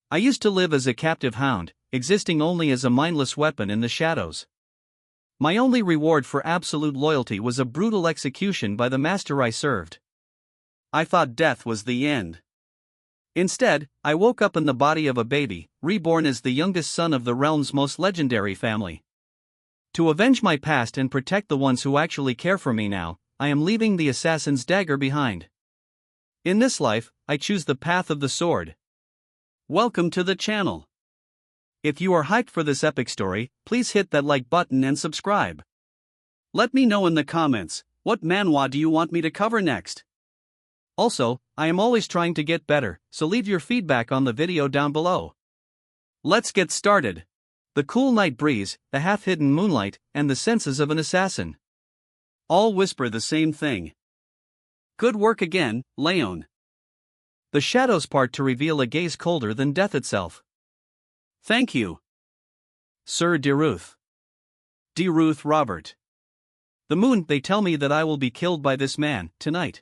I used to live as a captive hound, existing only as a mindless weapon in the shadows. My only reward for absolute loyalty was a brutal execution by the master I served. I thought death was the end. Instead, I woke up in the body of a baby, reborn as the youngest son of the realm's most legendary family. To avenge my past and protect the ones who actually care for me now, I am leaving the assassin's dagger behind. In this life, I choose the path of the sword. Welcome to the channel. If you are hyped for this epic story, please hit that like button and subscribe. Let me know in the comments, what manhwa do you want me to cover next? Also, I am always trying to get better, so leave your feedback on the video down below. Let's get started. The cool night breeze, the half-hidden moonlight, and the senses of an assassin all whisper the same thing. Good work again, Raon. The shadows part to reveal a gaze colder than death itself. Thank you, Sir DeRuth. DeRuth Robert. The moon, they tell me that I will be killed by this man, tonight.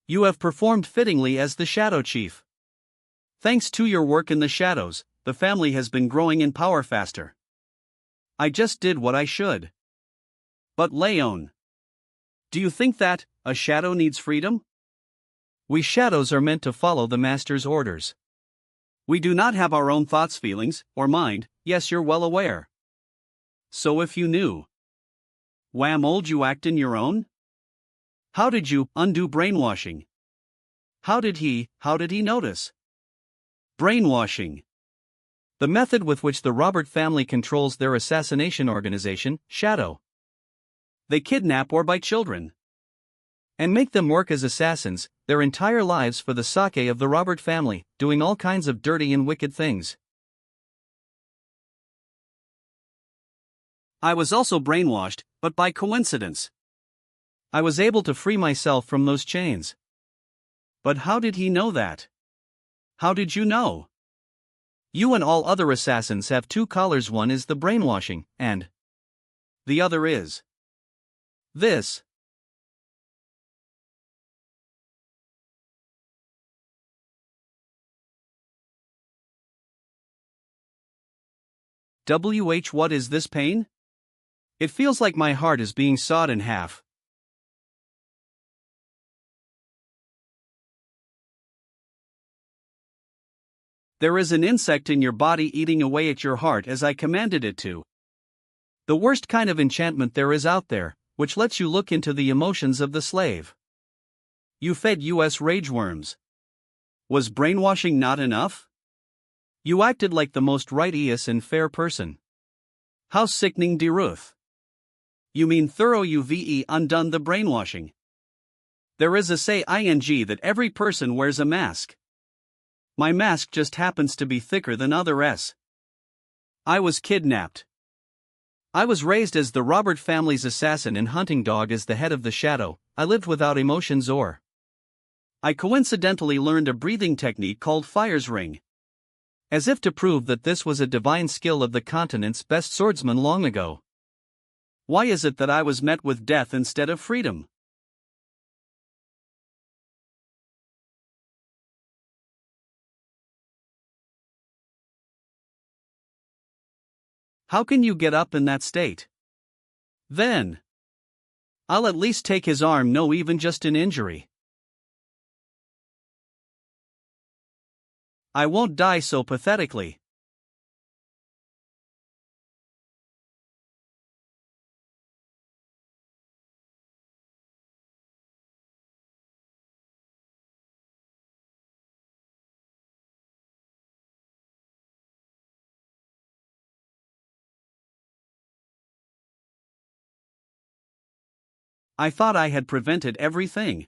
You have performed fittingly as the Shadow Chief. Thanks to your work in the shadows, the family has been growing in power faster. I just did what I should. But Raon, do you think that a shadow needs freedom? We shadows are meant to follow the master's orders. We do not have our own thoughts, feelings, or mind, yes, you're well aware. So if you knew, wham old you act in your own? How did you undo brainwashing? How did he notice? Brainwashing. The method with which the Robert family controls their assassination organization, Shadow. They kidnap or buy children and make them work as assassins, their entire lives for the sake of the Robert family, doing all kinds of dirty and wicked things. I was also brainwashed, but by coincidence. I was able to free myself from those chains. But how did he know that? How did you know? You and all other assassins have two collars, one is the brainwashing, and the other is this. What is this pain? It feels like my heart is being sawed in half. There is an insect in your body eating away at your heart as I commanded it to. The worst kind of enchantment there is out there, which lets you look into the emotions of the slave. You fed us rageworms. Was brainwashing not enough? You acted like the most righteous and fair person. How sickening, DeRuth. You mean thorough you've undone the brainwashing. There is a saying that every person wears a mask. My mask just happens to be thicker than others. I was kidnapped. I was raised as the Robert family's assassin and hunting dog as the head of the Shadow. I lived without emotions or. I coincidentally learned a breathing technique called Fire's Ring. As if to prove that this was a divine skill of the continent's best swordsman long ago. Why is it that I was met with death instead of freedom? How can you get up in that state? Then I'll at least take his arm, no, even just an injury. I won't die so pathetically. I thought I had prevented everything.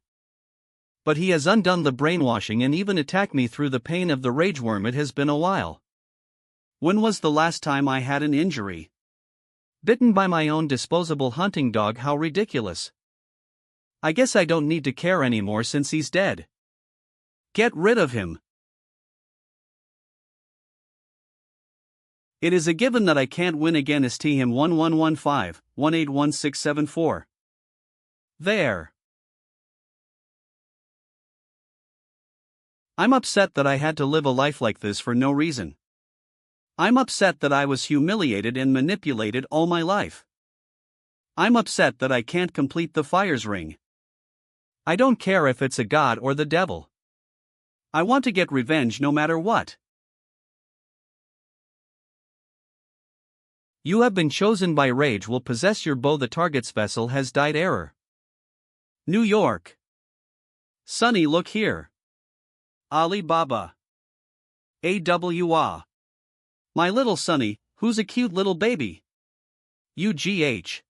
But he has undone the brainwashing and even attacked me through the pain of the rageworm. It has been a while. When was the last time I had an injury? Bitten by my own disposable hunting dog, how ridiculous. I guess I don't need to care anymore since he's dead. Get rid of him. It is a given that I can't win against him. 1115-181674. There. I'm upset that I had to live a life like this for no reason. I'm upset that I was humiliated and manipulated all my life. I'm upset that I can't complete the fire's ring. I don't care if it's a god or the devil. I want to get revenge no matter what. You have been chosen by rage will possess your bow. The target's vessel has died. Error. New York. Sonny, look here. Alibaba. AWA. My little Sonny, who's a cute little baby. UGH.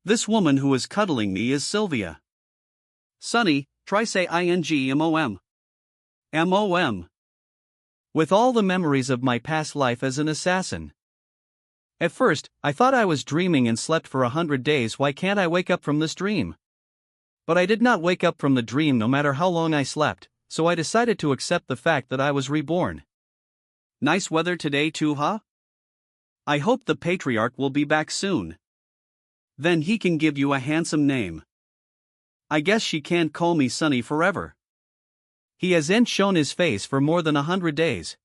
This woman who is cuddling me is Sylvia. Sonny, try say INGMOM. MOM. With all the memories of my past life as an assassin. At first, I thought I was dreaming and slept for 100 days. Why can't I wake up from this dream? But I did not wake up from the dream no matter how long I slept, so I decided to accept the fact that I was reborn. Nice weather today too, huh? I hope the patriarch will be back soon. Then he can give you a handsome name. I guess she can't call me Sonny forever. He hasn't shown his face for more than 100 days.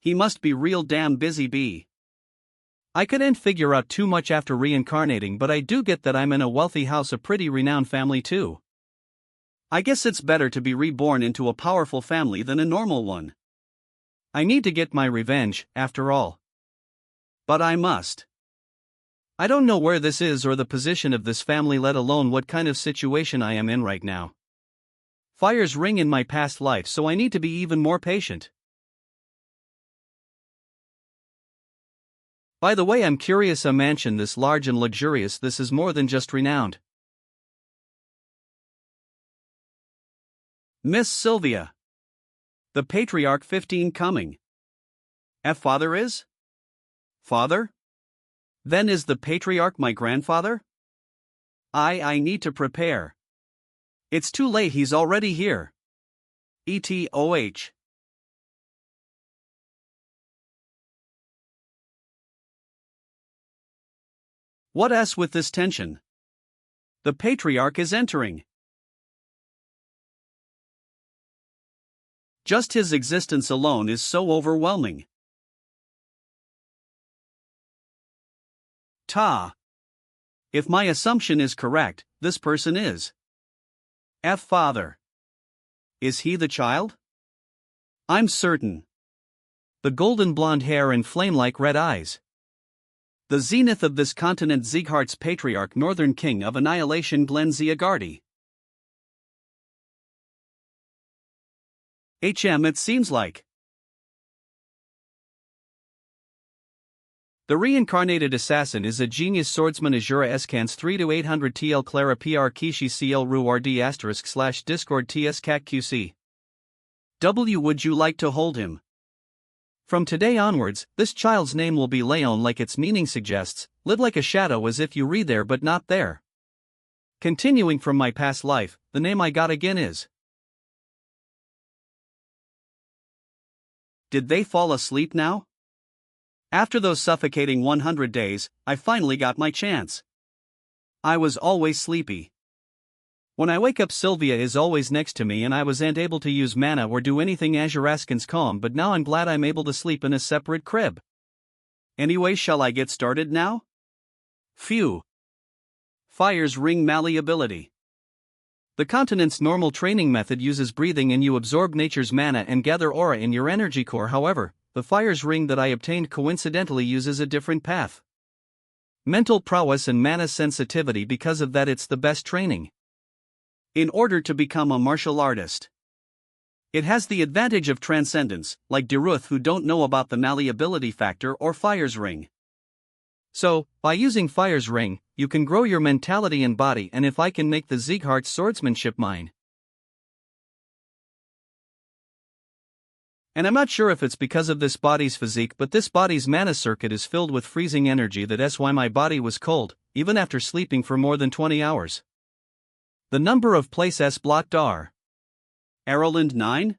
He must be real damn busy bee. I couldn't figure out too much after reincarnating, but I do get that I'm in a wealthy house, a pretty renowned family too. I guess it's better to be reborn into a powerful family than a normal one. I need to get my revenge, after all. But I must. I don't know where this is or the position of this family, let alone what kind of situation I am in right now. Fires ring in my past life, so I need to be even more patient. By the way, I'm curious, a mansion this large and luxurious, this is more than just renowned. Miss Sylvia. The patriarch 15 coming. Father is? Father? Then is the patriarch my grandfather? I need to prepare. It's too late, he's already here. ETOH. What else with this tension? The patriarch is entering. Just his existence alone is so overwhelming. If my assumption is correct, this person is father. Is he the child? I'm certain. The golden blonde hair and flame-like red eyes. The zenith of this continent, Zieghart's patriarch, northern king of annihilation, Glenn Ziagardi. It seems like. The reincarnated assassin is a genius swordsman. Azura Escans 3-800 TL Clara PR Kishi CL Ru RD * Discord TS CAC QC. Would you like to hold him? From today onwards, this child's name will be Raon, like its meaning suggests, live like a shadow, as if you read there but not there. Continuing from my past life, the name I got again is. Did they fall asleep now? After those suffocating 100 days, I finally got my chance. I was always sleepy. When I wake up, Sylvia is always next to me, and I wasn't able to use mana or do anything Azuraskans calm, but now I'm glad I'm able to sleep in a separate crib. Anyway, shall I get started now? Phew. Fire's ring malleability. The continent's normal training method uses breathing, and you absorb nature's mana and gather aura in your energy core. However, the fire's ring that I obtained coincidentally uses a different path. Mental prowess and mana sensitivity. Because of that, it's the best training. In order to become a martial artist, it has the advantage of transcendence, like Deruth, who don't know about the malleability factor or fire's ring. So, by using fire's ring, you can grow your mentality and body, and if I can make the Zieghart's swordsmanship mine. And I'm not sure if it's because of this body's physique, but this body's mana circuit is filled with freezing energy. That's why my body was cold, even after sleeping for more than 20 hours. The number of places blocked are Ireland 9?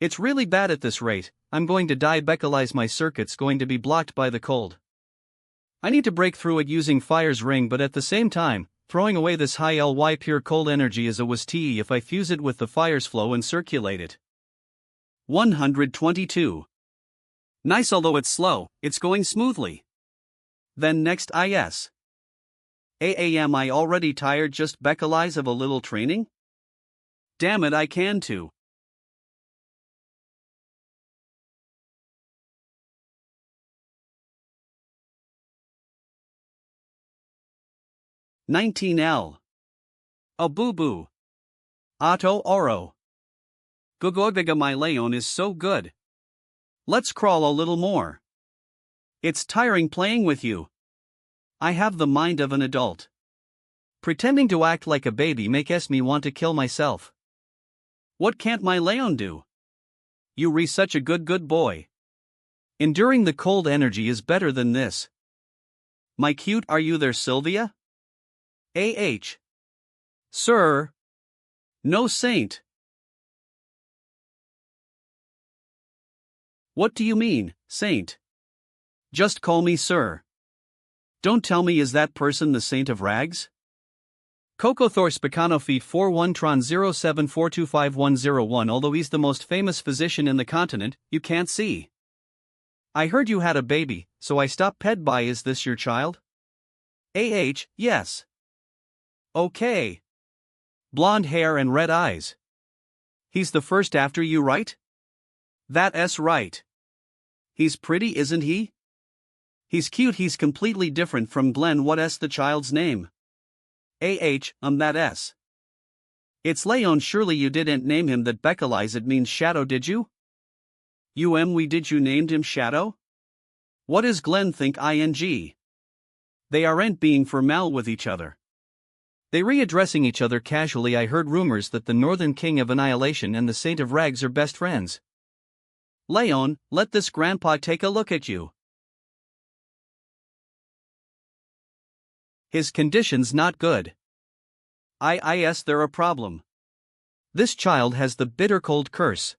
It's really bad at this rate. I'm going to die. Becalize, my circuit's going to be blocked by the cold. I need to break through it using fire's ring, but at the same time, throwing away this high LY pure cold energy is a waste if I fuse it with the fire's flow and circulate it. 122. Nice, although it's slow, it's going smoothly. Then next is. Am I already tired just because of a little training? Damn it, I can too. (19L). A boo-boo. Otto oro. Gugogbiga, my Leon is so good. Let's crawl a little more. It's tiring playing with you. I have the mind of an adult. Pretending to act like a baby makes me want to kill myself. What can't my Leon do? You re such a good boy. Enduring the cold energy is better than this. My cute, are you there, Sylvia? Sir. No saint. What do you mean, saint? Just call me sir. Don't tell me, is that person the saint of rags? Cocothor Spicano feet 41 Tron 07425101. Although he's the most famous physician in the continent, you can't see. I heard you had a baby, so I stopped ped by. Is this your child? Yes. Okay. Blonde hair and red eyes. He's the first after you, right? That's right. He's pretty, isn't he? He's cute. He's completely different from Glenn. What's the child's name? That's. It's Leon. Surely you didn't name him that because it means shadow, did you? We did. You named him Shadow? What does Glenn think? Ing. They aren't being formal with each other. They readdressing each other casually. I heard rumors that the Northern King of Annihilation and the Saint of Rags are best friends. Leon, let this grandpa take a look at you. His condition's not good. They're a problem. This child has the bitter cold curse.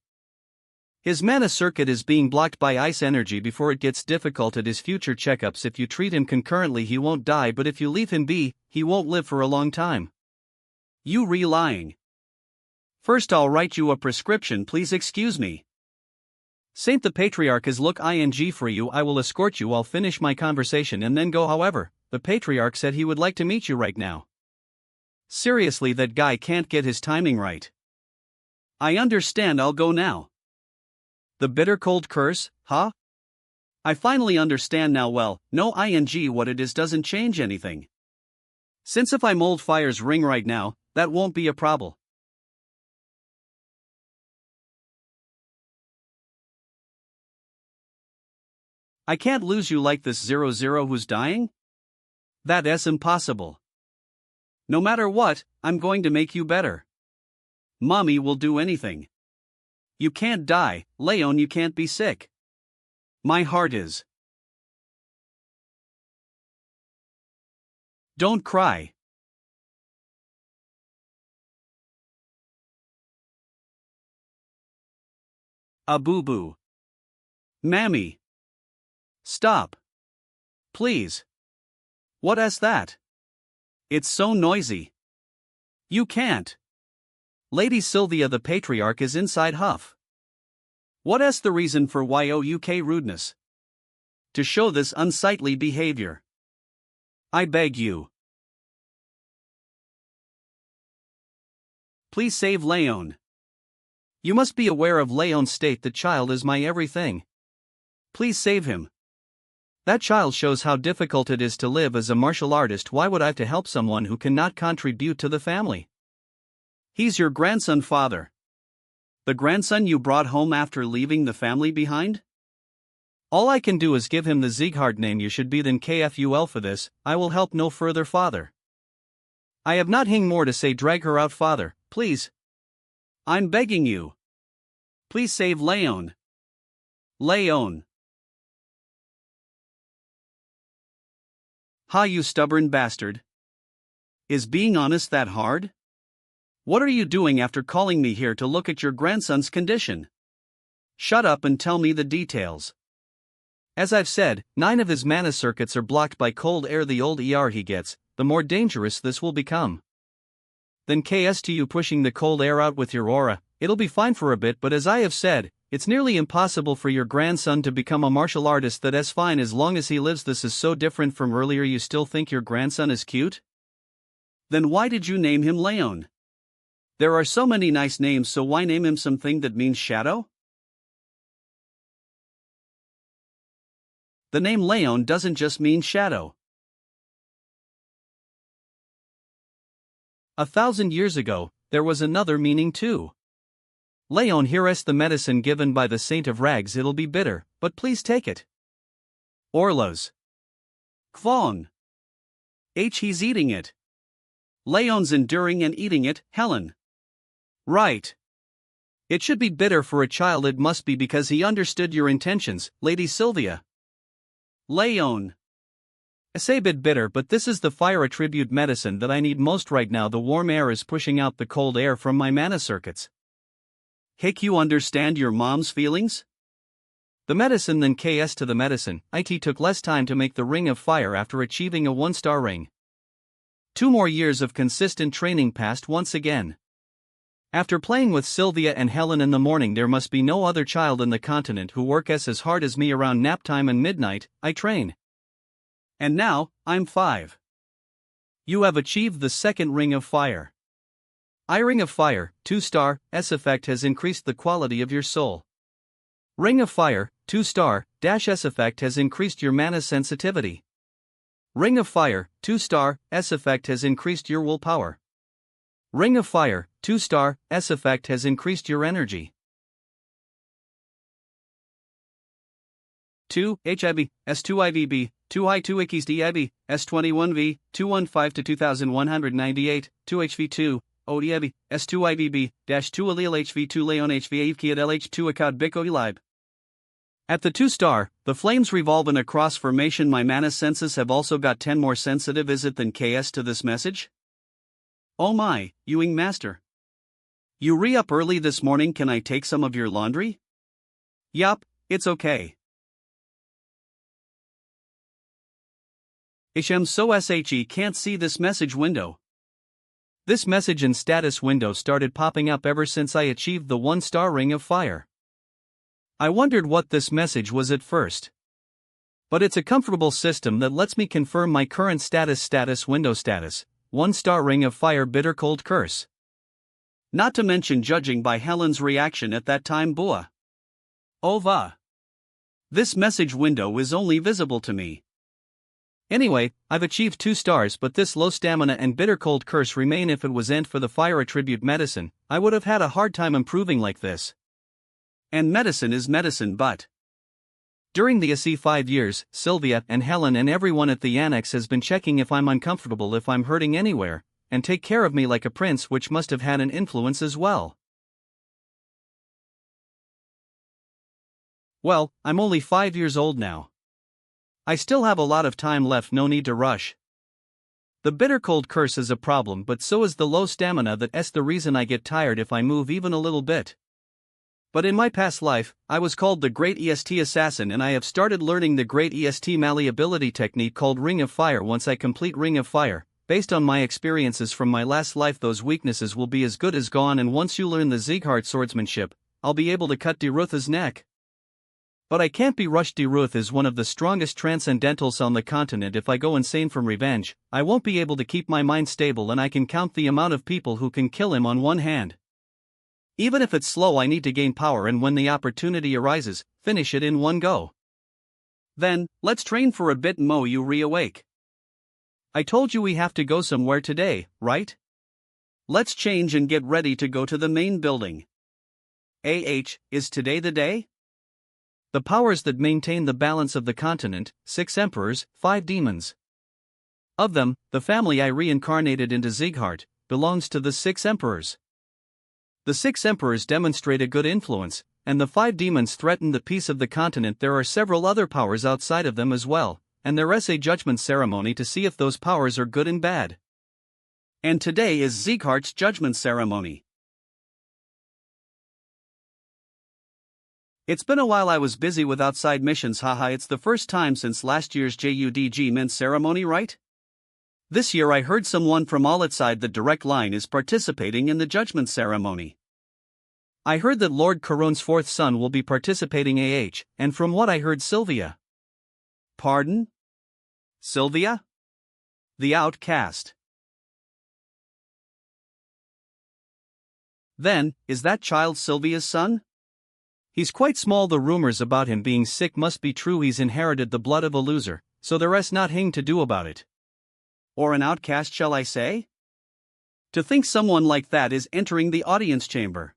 His mana circuit is being blocked by ice energy before it gets difficult at his future checkups. If you treat him concurrently, he won't die, but if you leave him be, he won't live for a long time. You lying. First, I'll write you a prescription. Please excuse me. Saint the Patriarch is look ing for you. I will escort you. I'll finish my conversation and then go. However, the Patriarch said he would like to meet you right now. Seriously, that guy can't get his timing right. I understand, I'll go now. The bitter cold curse, huh? I finally understand now. Well, no ing what it is doesn't change anything. Since if I mold Fire's ring right now, that won't be a problem. I can't lose you like this. 00 who's dying? That's impossible. No matter what, I'm going to make you better. Mommy will do anything. You can't die, Leon. You can't be sick. My heart is. Don't cry. A boo-boo. Mammy. Stop. Please. What's that? It's so noisy. You can't. Lady Sylvia the Patriarch is inside huff. What's the reason for YOUK rudeness? To show this unsightly behavior. I beg you. Please save Leon. You must be aware of Leon's state. The child is my everything. Please save him. That child shows how difficult it is to live as a martial artist. Why would I have to help someone who cannot contribute to the family? He's your grandson, father. The grandson you brought home after leaving the family behind? All I can do is give him the Sieghard name. You should be then KFUL for this. I will help no further, father. I have not hing more to say. Drag her out, father, please. I'm begging you. Please save Leon. Leon. Ha, you stubborn bastard. Is being honest that hard? What are you doing after calling me here to look at your grandson's condition? Shut up and tell me the details. As I've said, 9 of his mana circuits are blocked by cold air. The old he gets, the more dangerous this will become. Then KS to you pushing the cold air out with your aura. It'll be fine for a bit, but as I have said, It's nearly impossible for your grandson to become a martial artist that's fine as long as he lives. This is so different from earlier. You still think your grandson is cute? Then why did you name him Leon? There are so many nice names, so why name him something that means shadow? The name Leon doesn't just mean shadow. 1,000 years ago, there was another meaning too. Leon, here's the medicine given by the Saint of Rags. It'll be bitter, but please take it. Orlos. Kvon. He's eating it. Leon's enduring and eating it, Helen. Right. It should be bitter for a child. It must be because he understood your intentions, Lady Sylvia. Leon. I say bit bitter, but this is the fire attribute medicine that I need most right now. The warm air is pushing out the cold air from my mana circuits. Hick, you understand your mom's feelings? The medicine then KS to the medicine. It took less time to make the Ring of Fire after achieving a 1-star ring. 2 more years of consistent training passed once again. After playing with Sylvia and Helen in the morning, there must be no other child in the continent who works as hard as me around nap time and midnight. I train. And now, I'm 5. You have achieved the 2nd Ring of Fire. Ring of Fire, 2-star, S effect has increased the quality of your soul. Ring of Fire, 2-star, S effect has increased your mana sensitivity. Ring of Fire, 2-star, S effect has increased your willpower. Ring of Fire, 2-star, S effect has increased your energy. 2 HIB, S2 IVB, 2 I2 Ikis DIB, S21V, 215 to 2198, 2 HV2, ODIB, S2 IVB, -2 Allele HV2 Leon HV Kiad LH2 Akkad Biko Elib. At the 2-star, the flames revolve in a cross formation. My mana senses have also got 10 more sensitive. Is it than KS to this message? Oh my, Ewing Master. You re-up early this morning. Can I take some of your laundry? Yup, it's okay. Ishem so SHE can't see this message window. This message and status window started popping up ever since I achieved the 1-star Ring of Fire. I wondered what this message was at first. But it's a comfortable system that lets me confirm my current status window status, 1-star Ring of Fire bitter cold curse. Not to mention, judging by Helen's reaction at that time, Bua. Ova. This message window is only visible to me. Anyway, I've achieved 2 stars, but this low stamina and bitter cold curse remain. If it wasn't for the fire attribute medicine, I would have had a hard time improving like this. And medicine is medicine, but during the AC 5 years, Sylvia and Helen and everyone at the annex has been checking if I'm uncomfortable, if I'm hurting anywhere, and take care of me like a prince, which must have had an influence as well. Well, I'm only 5 years old now. I still have a lot of time left, no need to rush. The bitter cold curse is a problem, but so is the low stamina. That's the reason I get tired if I move even a little bit. But in my past life, I was called the Great EST Assassin, and I have started learning the Great EST malleability technique called Ring of Fire. Once I complete Ring of Fire, based on my experiences from my last life, those weaknesses will be as good as gone, and once you learn the Sieghart swordsmanship, I'll be able to cut Derutha's neck. But I can't be rushed. Deruth is one of the strongest transcendentals on the continent. If I go insane from revenge, I won't be able to keep my mind stable, and I can count the amount of people who can kill him on one hand. Even if it's slow, I need to gain power, and when the opportunity arises, finish it in one go. Then, let's train for a bit. Mo, you reawake. I told you we have to go somewhere today, right? Let's change and get ready to go to the main building. Is today the day? The powers that maintain the balance of the continent, 6 emperors, 5 demons. Of them, the family I reincarnated into Sieghart belongs to the 6 emperors. The 6 emperors demonstrate a good influence, and the 5 demons threaten the peace of the continent. There are several other powers outside of them as well, and there's a judgment ceremony to see if those powers are good and bad. And today is Sieghart's judgment ceremony. It's been a while. I was busy with outside missions. Haha, it's the first time since last year's JUDG Mint ceremony, right? This year I heard someone from outside the direct line is participating in the judgment ceremony. I heard that Lord Caron's fourth son will be participating and from what I heard Sylvia. Pardon? Sylvia? The outcast. Then, is that child Sylvia's son? He's quite small. The rumors about him being sick must be true. He's inherited the blood of a loser, so there's not hing to do about it. Or an outcast, shall I say? To think someone like that is entering the audience chamber.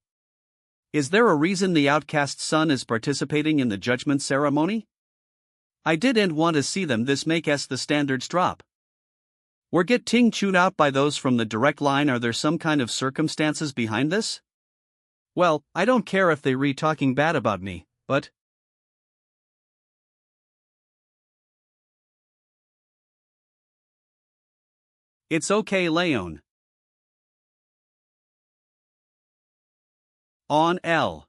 Is there a reason the outcast's son is participating in the judgment ceremony? I didn't want to see them. This makes the standards drop. We're getting chewed out by those from the direct line. Are there some kind of circumstances behind this? Well, I don't care if they talking bad about me, but... It's okay, Raon. On L.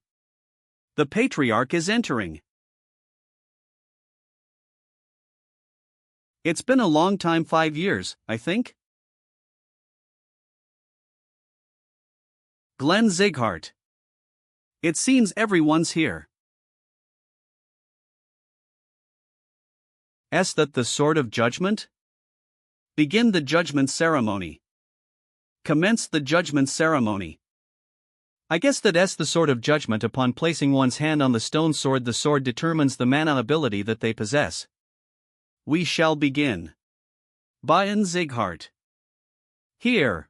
The patriarch is entering. It's been a long time, 5 years, I think. Glenn Zighart. It seems everyone's here. Is that the sword of judgment? Begin the judgment ceremony. Commence the judgment ceremony. I guess that's the sword of judgment. Upon placing one's hand on the stone sword, the sword determines the mana ability that they possess. We shall begin. Brian Zighart. Here.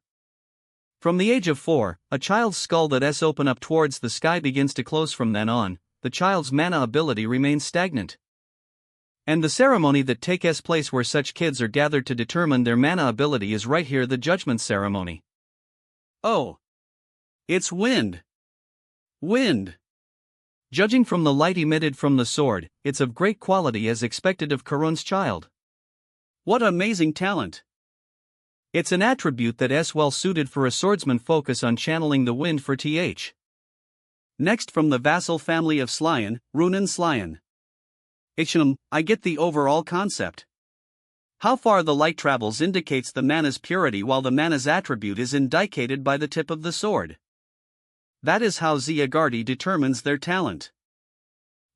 From the age of 4, a child's skull that's open up towards the sky begins to close. From then on, the child's mana ability remains stagnant. And the ceremony that takes place where such kids are gathered to determine their mana ability is right here, the judgment ceremony. Oh. It's wind. Wind. Judging from the light emitted from the sword, it's of great quality as expected of Caron's child. What amazing talent! It's an attribute that's well suited for a swordsman. Focus on channeling the wind for th. Next, from the vassal family of Slyan, Runan Slyan. I get the overall concept. How far the light travels indicates the mana's purity, while the mana's attribute is indicated by the tip of the sword. That is how Ziagardi determines their talent.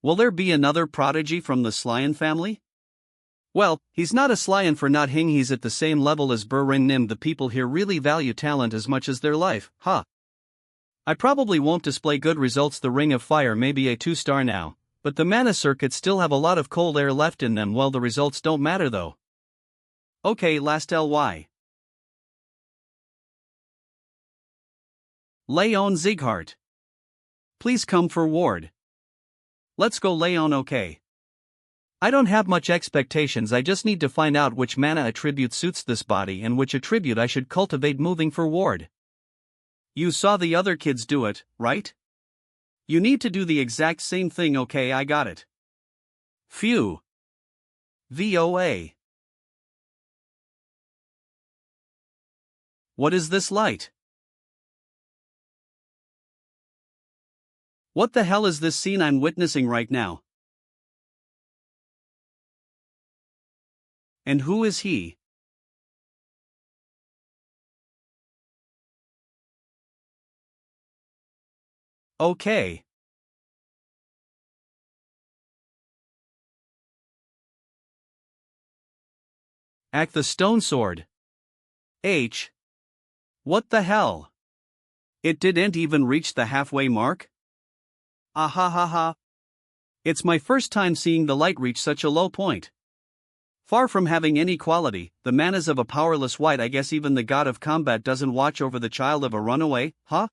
Will there be another prodigy from the Slyan family? Well, he's not a Slyan for not hing. He's at the same level as Burin Nim. The people here really value talent as much as their life, huh? I probably won't display good results. The Ring of Fire may be a 2-star now, but the mana circuits still have a lot of cold air left in them. Well, the results don't matter though. Okay, last ly. Raon Zighart. Please come forward. Let's go, Raon. Okay. I don't have much expectations. I just need to find out which mana attribute suits this body and which attribute I should cultivate moving forward. You saw the other kids do it, right? You need to do the exact same thing. Okay, I got it. Phew. VOA. What is this light? What the hell is this scene I'm witnessing right now? And who is he? Okay. Act the stone sword. What the hell? It didn't even reach the halfway mark? Ah ha ha ha. It's my first time seeing the light reach such a low point. Far from having any quality, the manas of a powerless wight. I guess even the god of combat doesn't watch over the child of a runaway, huh?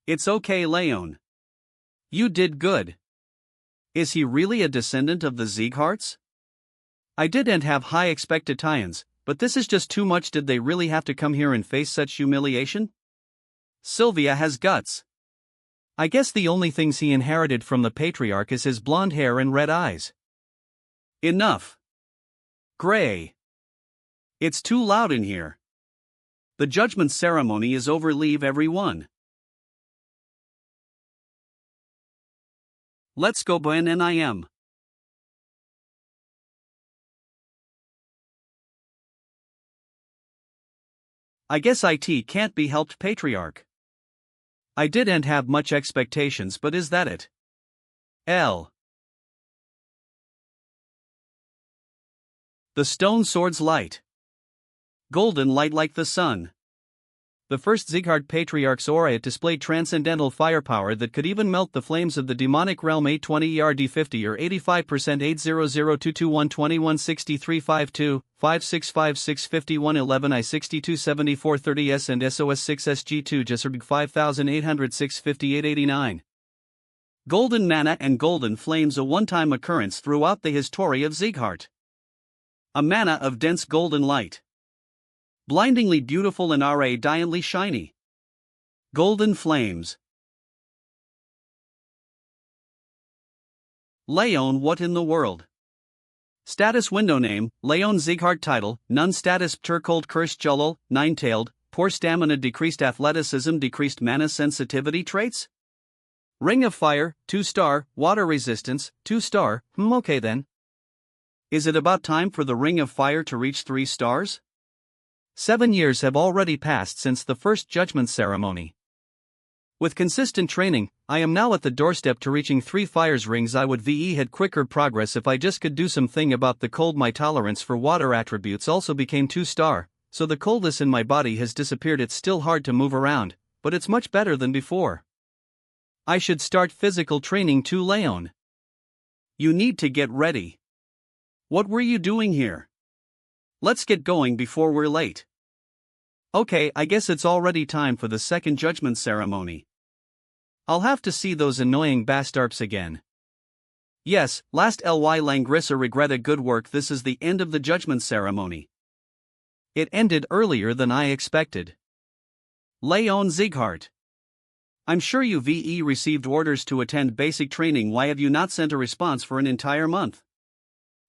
It's okay, Raon. You did good. Is he really a descendant of the Ziegharts? I didn't have high expectations, but this is just too much. Did they really have to come here and face such humiliation? Sylvia has guts. I guess the only things he inherited from the patriarch is his blonde hair and red eyes. Enough. Gray. It's too loud in here. The judgment ceremony is over. Leave everyone. Let's go, Ben, and I am. I guess it can't be helped, patriarch. I didn't have much expectations, but is that it? L. The stone sword's light. Golden light like the sun. The first Sieghard Patriarch's aura, it displayed transcendental firepower that could even melt the flames of the demonic realm. 820 ERD50 or 85% 8002221216352 56565111 I627430S and SOS6SG2 JSRB 58065889. Golden mana and golden flames, a one-time occurrence throughout the history of Sieghard. A mana of dense golden light. Blindingly beautiful and radiantly shiny. Golden flames. Raon, what in the world? Status window name, Raon Sieghard title, none status Ptur-Cold Cursed Julul, Nine-Tailed, poor stamina, decreased athleticism, decreased mana sensitivity traits? Ring of Fire, 2-star, water resistance, 2-star, okay then. Is it about time for the Ring of Fire to reach 3 stars? 7 years have already passed since the first judgment ceremony. With consistent training, I am now at the doorstep to reaching 3 fires rings. I would had quicker progress if I just could do something about the cold. My tolerance for water attributes also became 2-star, so the coldness in my body has disappeared. It's still hard to move around, but it's much better than before. I should start physical training too, Raon. You need to get ready. What were you doing here? Let's get going before we're late. Okay, I guess it's already time for the second judgment ceremony. I'll have to see those annoying bastards again. Yes, last Ly Langrissa regretta. Good work. This is the end of the judgment ceremony. It ended earlier than I expected. Raon Sieghard. I'm sure you received orders to attend basic training. Why have you not sent a response for an entire month?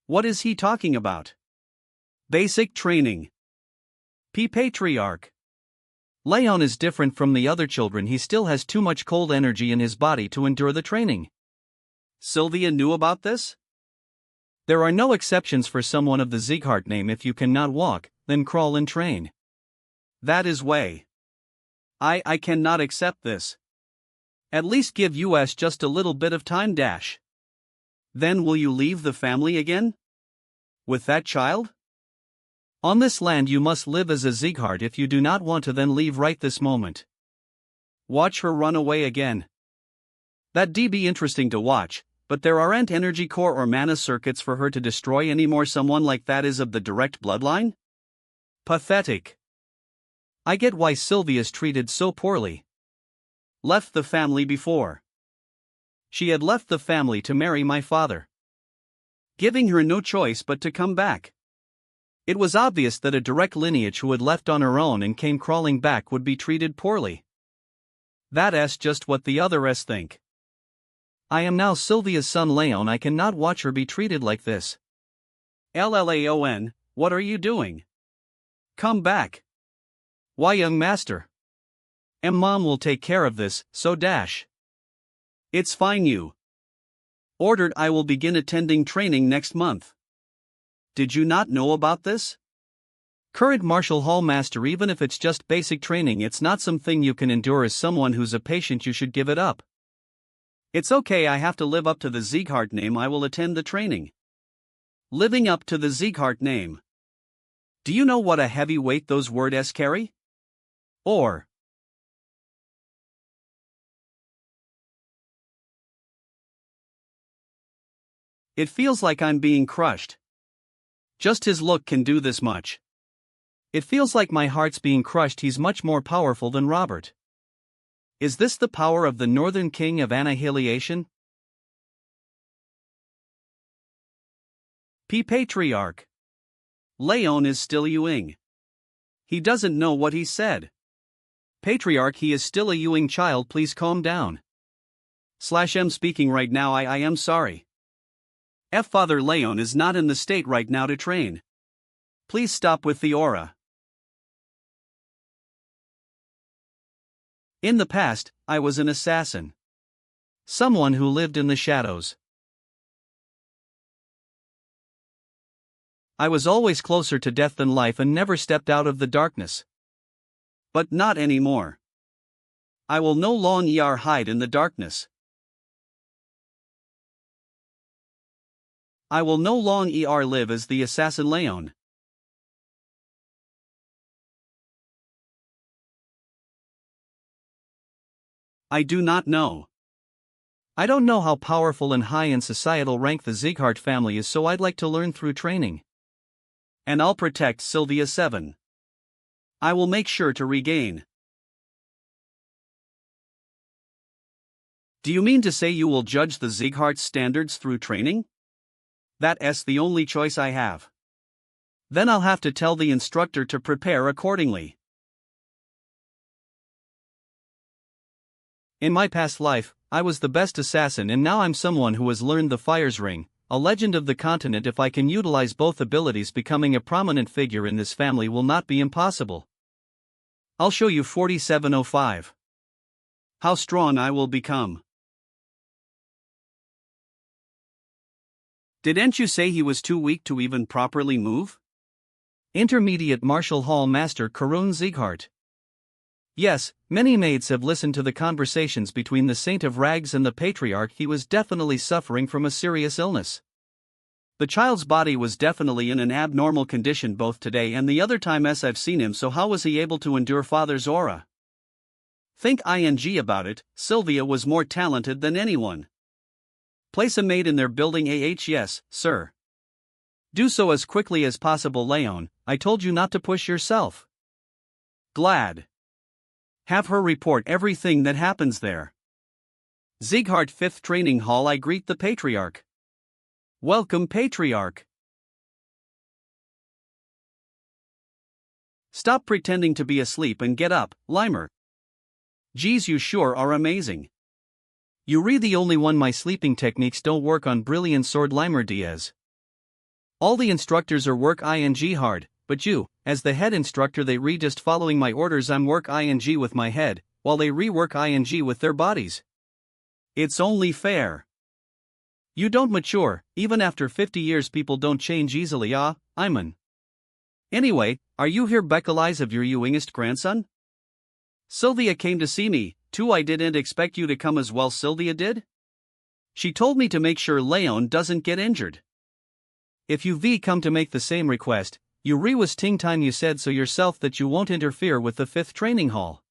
What is he talking about? Basic training. Patriarch. Raon is different from the other children. He still has too much cold energy in his body to endure the training. Sylvia knew about this? There are no exceptions for someone of the Sieghard name. If you cannot walk, then crawl and train. That is way. I cannot accept this. At least give us just a little bit of time dash. Then will you leave the family again? With that child? On this land you must live as a Sieghard. If you do not want to, then leave right this moment. Watch her run away again. That'd be interesting to watch, but there aren't energy core or mana circuits for her to destroy anymore. Someone like that is of the direct bloodline? Pathetic. I get why Sylvia's treated so poorly. Left the family before. She had left the family to marry my father, giving her no choice but to come back. It was obvious that a direct lineage who had left on her own and came crawling back would be treated poorly. That's just what the others think. I am now Sylvia's son Raon. I cannot watch her be treated like this. Laon, what are you doing? Come back. Why, young master? Mom will take care of this, so dash. It's fine. You ordered. I will begin attending training next month. Did you not know about this? Current martial hall master, even if it's just basic training, it's not something you can endure. As someone who's a patient, you should give it up. It's okay, I have to live up to the Sieghard name. I will attend the training. Living up to the Sieghard name. Do you know what a heavy weight those words carry? Or it feels like I'm being crushed. Just his look can do this much. It feels like my heart's being crushed. He's much more powerful than Robert. Is this the power of the Northern King of Annihilation? Patriarch. Raon is still Ewing. He doesn't know what he said. Patriarch, he is still a Ewing child. Please calm down. /M speaking right now. I am sorry. Father Raon is not in the state right now to train. Please stop with the aura. In the past, I was an assassin. Someone who lived in the shadows. I was always closer to death than life and never stepped out of the darkness. But not anymore. I will no longer hide in the darkness. I will no longer live as the assassin Raon. I do not know. I don't know how powerful and high in societal rank the Sieghart family is, so I'd like to learn through training. And I'll protect Sylvia 7. I will make sure to regain. Do you mean to say you will judge the Sieghart's standards through training? That's the only choice I have. Then I'll have to tell the instructor to prepare accordingly. In my past life, I was the best assassin, and now I'm someone who has learned the Fire's Ring, a legend of the continent. If I can utilize both abilities, becoming a prominent figure in this family will not be impossible. I'll show you 4705. How strong I will become. Didn't you say he was too weak to even properly move? Intermediate Martial Hall Master Karun Sieghart. Yes, many maids have listened to the conversations between the Saint of Rags and the Patriarch. He was definitely suffering from a serious illness. The child's body was definitely in an abnormal condition both today and the other time I've seen him, so how was he able to endure Father's aura? Think ing about it, Sylvia was more talented than anyone. Place a maid in their building. Yes, sir. Do so as quickly as possible, Raon. I told you not to push yourself. Glad. Have her report everything that happens there. Sieghart 5th Training Hall. I greet the Patriarch. Welcome, Patriarch. Stop pretending to be asleep and get up, Limer. Geez, you sure are amazing. You re the only one. My sleeping techniques don't work on brilliant sword, Limer Diaz. All the instructors are work ing hard, but you, as the head instructor, they re just following my orders. I'm work ing with my head, while they rework ing with their bodies. It's only fair. You don't mature, even after 50 years people don't change easily. Iman. Anyway, are you here because of your youngest grandson? Sylvia came to see me, too. I didn't expect you to come as well. Sylvia did? She told me to make sure Raon doesn't get injured. If you come to make the same request, you was ting time you said so yourself that you won't interfere with the 5th training hall.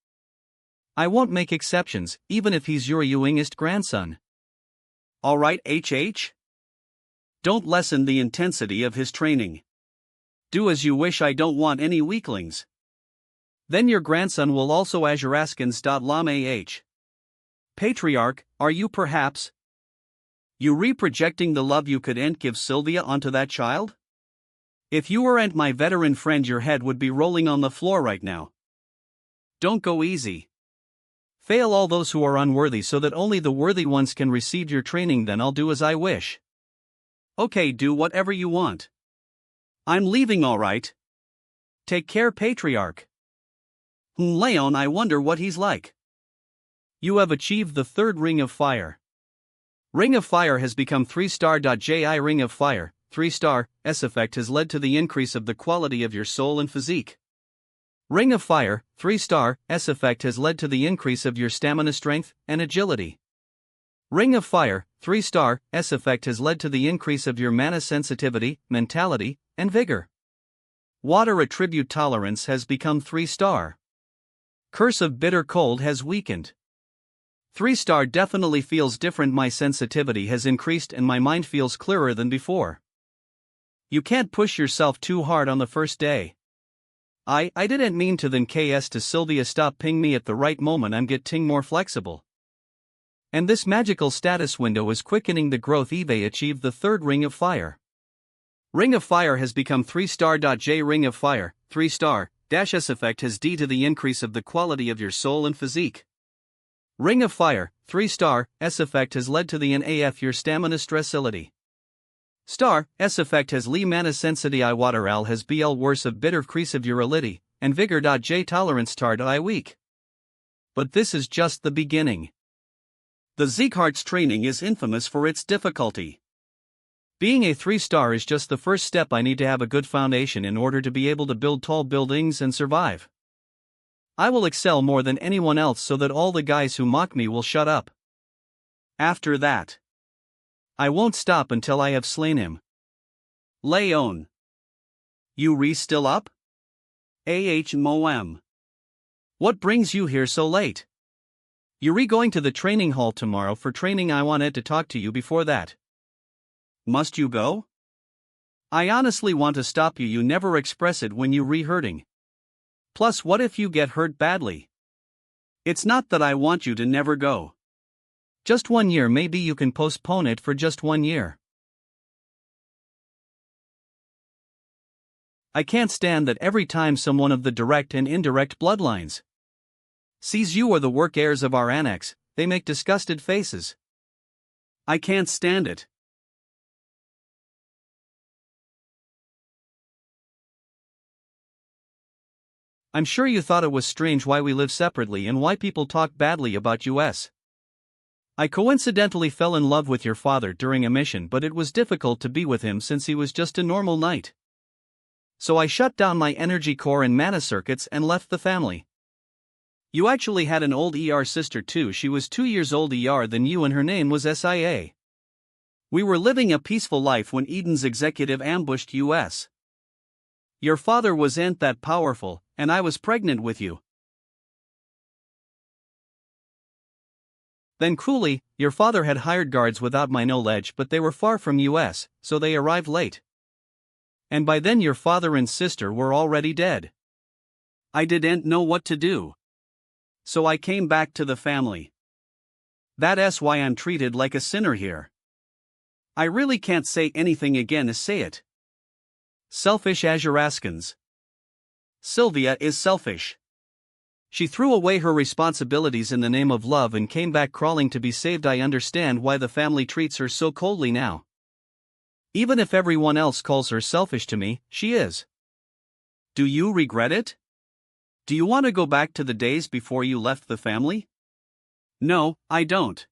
I won't make exceptions, even if he's your youngest grandson. Alright, HH? Don't lessen the intensity of his training. Do as you wish. I don't want any weaklings. Then your grandson will also Azuraskins.lam. Patriarch, are you perhaps? You re-projecting the love you couldn't give Sylvia onto that child? If you weren't my veteran friend, your head would be rolling on the floor right now. Don't go easy. Fail all those who are unworthy so that only the worthy ones can receive your training. Then I'll do as I wish. Okay, do whatever you want. I'm leaving, alright? Take care, Patriarch. Raon, I wonder what he's like. You have achieved the 3rd Ring of Fire. Ring of Fire has become 3-star. Ji Ring of Fire, 3-star, S effect has led to the increase of the quality of your soul and physique. Ring of Fire, 3-star, S effect has led to the increase of your stamina, strength, and agility. Ring of Fire, 3-star, S effect has led to the increase of your mana sensitivity, mentality, and vigor. Water attribute tolerance has become 3-star. Curse of Bitter Cold has weakened. 3-star definitely feels different. My sensitivity has increased and my mind feels clearer than before. You can't push yourself too hard on the first day. I didn't mean to. Then KS to Sylvia, stop ping me at the right moment. I'm getting more flexible. And this magical status window is quickening the growth. Eve achieved the 3rd Ring of Fire. Ring of Fire has become 3-star. J Ring of Fire, 3-star. S effect has D to the increase of the quality of your soul and physique. Ring of Fire, 3-star, S effect has led to the NAF your stamina stressility. Star, S effect has Lee mana sensity. I water al has BL worse of bitter crease of your ability, and vigor. J tolerance tard I weak. But this is just the beginning. The Sieghart's training is infamous for its difficulty. Being a 3-star is just the first step. I need to have a good foundation in order to be able to build tall buildings and survive. I will excel more than anyone else so that all the guys who mock me will shut up. After that, I won't stop until I have slain him. Raon. You still up? Moem. What brings you here so late? You're going to the training hall tomorrow for training. I wanted to talk to you before that. Must you go? I honestly want to stop you. You never express it when you hurting. Plus, what if you get hurt badly? It's not that I want you to never go. Just 1 year, maybe you can postpone it for just 1 year. I can't stand that every time someone of the direct and indirect bloodlines sees you or the work heirs of our annex, they make disgusted faces. I can't stand it. I'm sure you thought it was strange why we live separately and why people talk badly about us. I coincidentally fell in love with your father during a mission, but it was difficult to be with him since he was just a normal knight. So I shut down my energy core and mana circuits and left the family. You actually had an old sister too. She was 2 years older than you and her name was SIA. We were living a peaceful life when Eden's executive ambushed us. Your father wasn't that powerful, and I was pregnant with you. Then cruelly, your father had hired guards without my knowledge, but they were far from us, so they arrived late. And by then your father and sister were already dead. I didn't know what to do. So I came back to the family. That's why I'm treated like a sinner here. I really can't say anything again to say it. Selfish Azuraskans. Sylvia is selfish. She threw away her responsibilities in the name of love and came back crawling to be saved. I understand why the family treats her so coldly now. Even if everyone else calls her selfish, to me, she is. Do you regret it? Do you want to go back to the days before you left the family? No, I don't.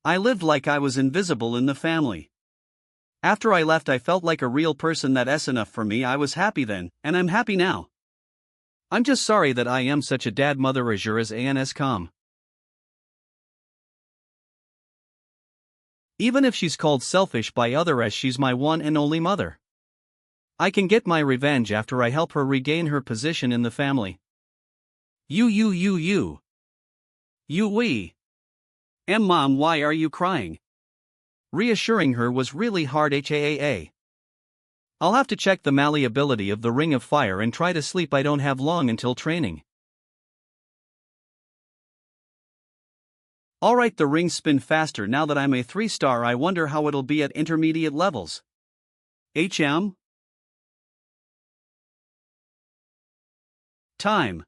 I lived like I was invisible in the family. After I left, I felt like a real person. That's enough for me. I was happy then, and I'm happy now. I'm just sorry that I am such a dad mother azure as ANSCOM. Even if she's called selfish by others, she's my one and only mother. I can get my revenge after I help her regain her position in the family. You we. Mom, why are you crying? Reassuring her was really hard. I'll have to check the malleability of the Ring of Fire and try to sleep. I don't have long until training. Alright, the rings spin faster now that I'm a 3-star. I wonder how it'll be at intermediate levels. Time.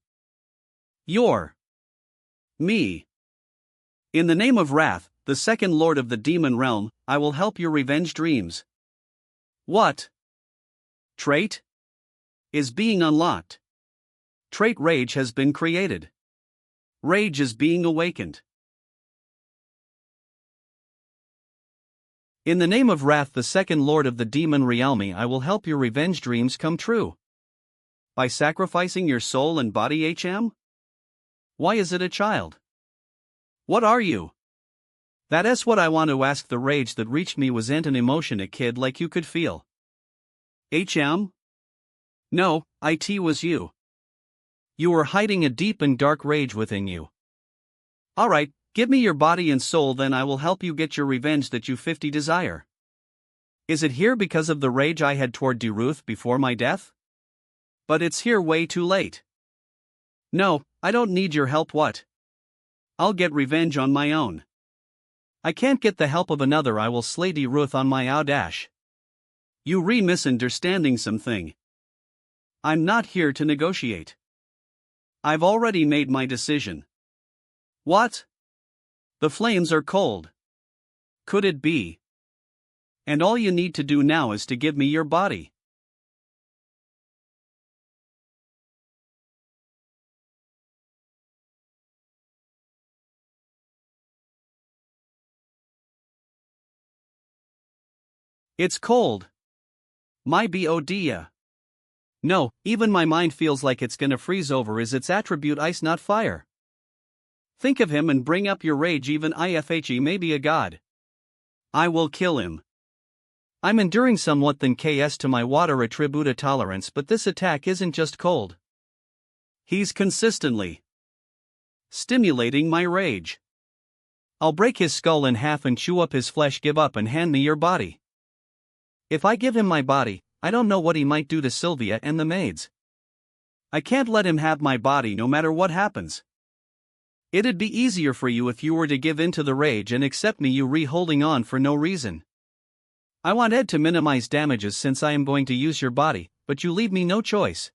Your. Me. In the name of Wrath, the second lord of the demon realm, I will help your revenge dreams. What? Trait? Is being unlocked. Trait Rage has been created. Rage is being awakened. In the name of Wrath, the second lord of the demon realm, I will help your revenge dreams come true. By sacrificing your soul and body. Why is it a child? What are you? That's what I want to ask. The rage that reached me wasn't an emotion a kid like you could feel. No, it was you. You were hiding a deep and dark rage within you. Alright, give me your body and soul, then I will help you get your revenge that you 50 desire. Is it here because of the rage I had toward Ruth before my death? But it's here way too late. No, I don't need your help. What? I'll get revenge on my own. I can't get the help of another. I will slay Ruth on my Audash. You misunderstanding something. I'm not here to negotiate. I've already made my decision. What? The flames are cold. Could it be? And all you need to do now is to give me your body. It's cold. My bodia. No, even my mind feels like it's gonna freeze over. Is its attribute ice, not fire? Think of him and bring up your rage, even if he may be a god. I will kill him. I'm enduring somewhat than KS to my water attribute tolerance, but this attack isn't just cold. He's consistently stimulating my rage. I'll break his skull in half and chew up his flesh. Give up and hand me your body. If I give him my body, I don't know what he might do to Sylvia and the maids. I can't let him have my body no matter what happens. It'd be easier for you if you were to give in to the rage and accept me, you holding on for no reason. I want Ed to minimize damages since I am going to use your body, but you leave me no choice.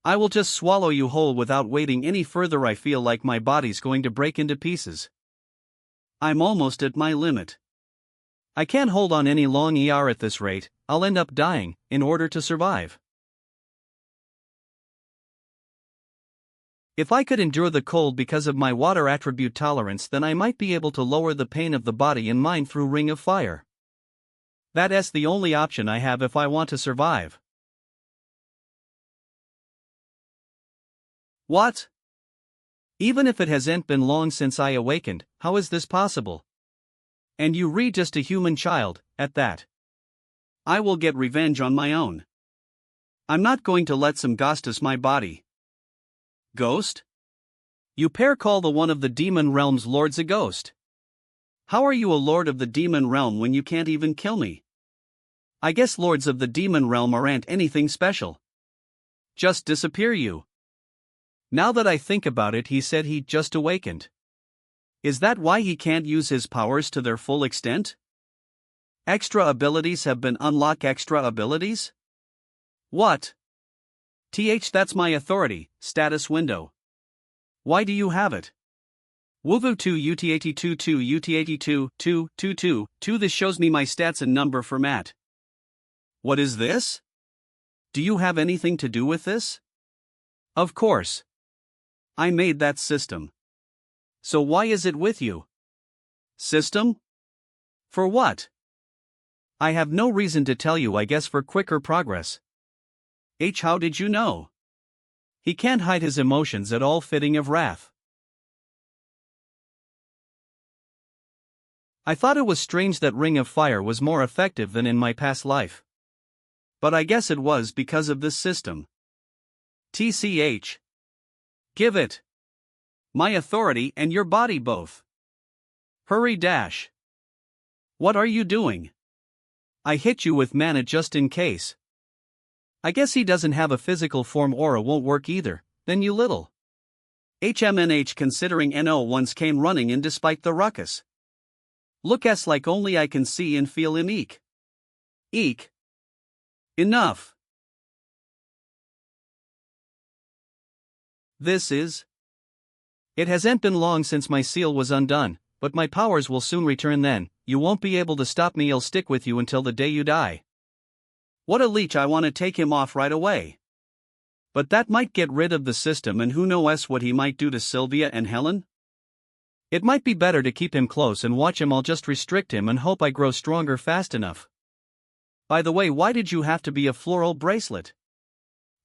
I will just swallow you whole without waiting any further. I feel like my body's going to break into pieces. I'm almost at my limit. I can't hold on any long at this rate. I'll end up dying, in order to survive. If I could endure the cold because of my water attribute tolerance, then I might be able to lower the pain of the body and mind through Ring of Fire. That's the only option I have if I want to survive. What? Even if it hasn't been long since I awakened, how is this possible? And you just a human child, at that. I will get revenge on my own. I'm not going to let some ghostus my body. Ghost? You call the one of the demon realm's lords a ghost. How are you a lord of the demon realm when you can't even kill me? I guess lords of the demon realm aren't anything special. Just disappear you. Now that I think about it, he said he just awakened. Is that why he can't use his powers to their full extent? Extra abilities have been unlocked. Extra abilities? What? That's my authority, status window. Why do you have it? Woovu 2 UT82 2 UT82 2 2 2 2. This shows me my stats and number format. What is this? Do you have anything to do with this? Of course. I made that system. So why is it with you? System? For what? I have no reason to tell you. I guess for quicker progress. How did you know? He can't hide his emotions at all. Fitting of wrath. I thought it was strange that Ring of Fire was more effective than in my past life. But I guess it was because of this system. TCH. Give it. My authority and your body both. Hurry dash. What are you doing? I hit you with mana just in case. I guess he doesn't have a physical form. Aura won't work either, then you little. HMNH considering NO once came running in despite the ruckus. Look like only I can see and feel him eek. Eek. Enough. This is. It hasn't been long since my seal was undone, but my powers will soon return then. You won't be able to stop me. I'll stick with you until the day you die. What a leech. I want to take him off right away. But that might get rid of the system, and who knows what he might do to Sylvia and Helen? It might be better to keep him close and watch him. I'll just restrict him and hope I grow stronger fast enough. By the way, why did you have to be a floral bracelet?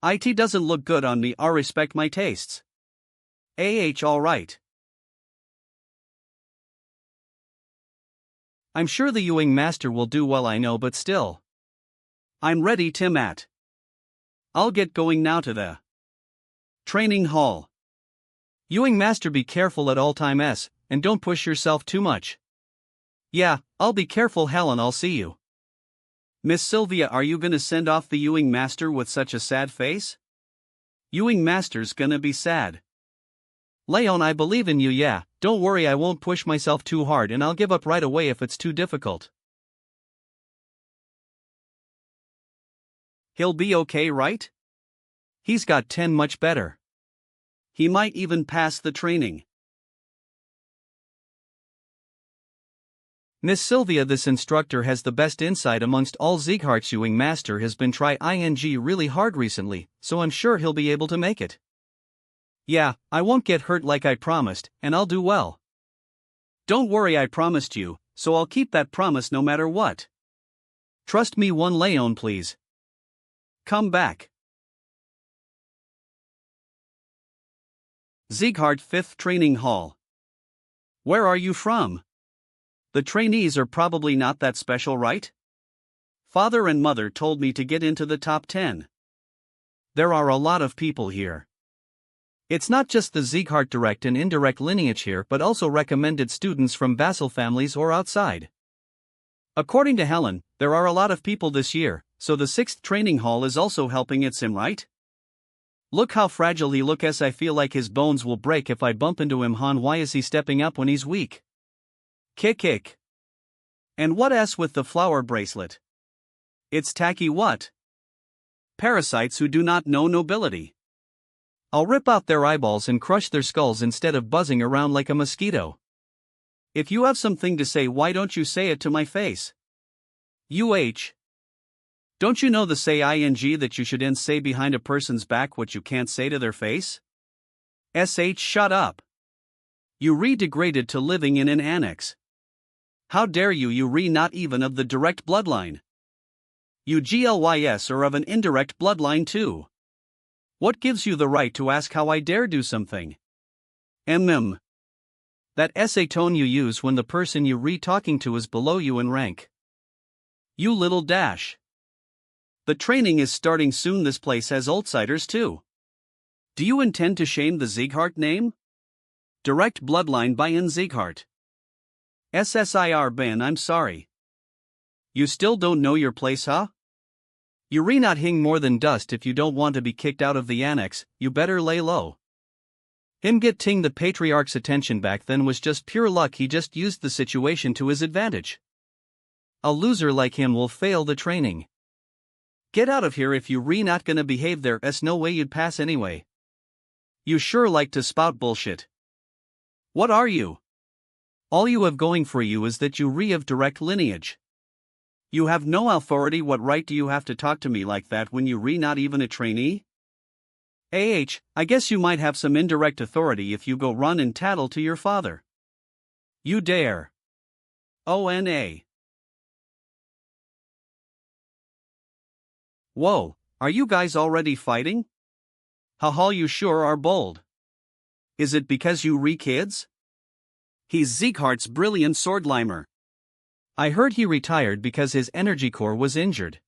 It doesn't look good on me. I respect my tastes. Alright. I'm sure the Ewing Master will do well, I know, but still. I'm ready, Timat. I'll get going now to the training hall. Ewing Master, be careful at all times, and don't push yourself too much. Yeah, I'll be careful. Helen, I'll see you. Miss Sylvia, are you gonna send off the Ewing Master with such a sad face? Ewing Master's gonna be sad. Raon, I believe in you. Yeah, don't worry, I won't push myself too hard, and I'll give up right away if it's too difficult. He'll be okay, right? He's got 10 much better. He might even pass the training. Miss Sylvia, this instructor has the best insight amongst all Ziegharts. Ewing Master has been trying really hard recently, so I'm sure he'll be able to make it. Yeah, I won't get hurt like I promised, and I'll do well. Don't worry, I promised you, so I'll keep that promise no matter what. Trust me. One Raon, please. Come back. Sieghart 5th Training Hall. Where are you from? The trainees are probably not that special, right? Father and mother told me to get into the top 10. There are a lot of people here. It's not just the Sieghart direct and indirect lineage here but also recommended students from vassal families or outside. According to Helen, there are a lot of people this year, so the 6th training hall is also helping it seem, right? Look how fragile he looks. I feel like his bones will break if I bump into him. Han, why is he stepping up when he's weak? Kick. And what s with the flower bracelet? It's tacky. What? Parasites who do not know nobility. I'll rip out their eyeballs and crush their skulls instead of buzzing around like a mosquito. If you have something to say, why don't you say it to my face? Don't you know the say ing that you shouldn't say behind a person's back what you can't say to their face? Shut up. You degraded to living in an annex. How dare you not even of the direct bloodline. You glys are of an indirect bloodline too. What gives you the right to ask how I dare do something? That SA tone you use when the person you talking to is below you in rank. You little dash. The training is starting soon. This place has outsiders too. Do you intend to shame the Sieghart name? Direct bloodline by N Sieghart. SSIR Ben, I'm sorry. You still don't know your place, huh? You not hing more than dust. If you don't want to be kicked out of the annex, you better lay low. Him getting the patriarch's attention back then was just pure luck. He just used the situation to his advantage. A loser like him will fail the training. Get out of here if you not gonna behave. There's no way you'd pass anyway. You sure like to spout bullshit. What are you? All you have going for you is that you of direct lineage. You have no authority. What right do you have to talk to me like that when you not even a trainee? I guess you might have some indirect authority if you go run and tattle to your father. You dare. ONA. Whoa, are you guys already fighting? Haha, you sure are bold. Is it because you kids? He's Sieghart's brilliant swordlimer. I heard he retired because his energy core was injured.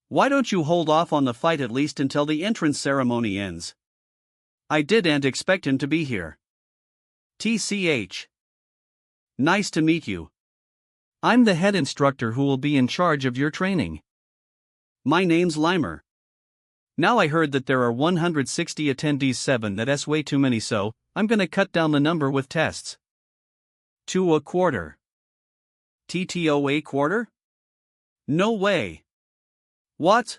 Why don't you hold off on the fight at least until the entrance ceremony ends? I didn't expect him to be here. TCH. Nice to meet you. I'm the head instructor who will be in charge of your training. My name's Limer. Now I heard that there are 160 attendees. 7, that's way too many, so I'm gonna cut down the number with tests. To a quarter. TTO a quarter? No way. What?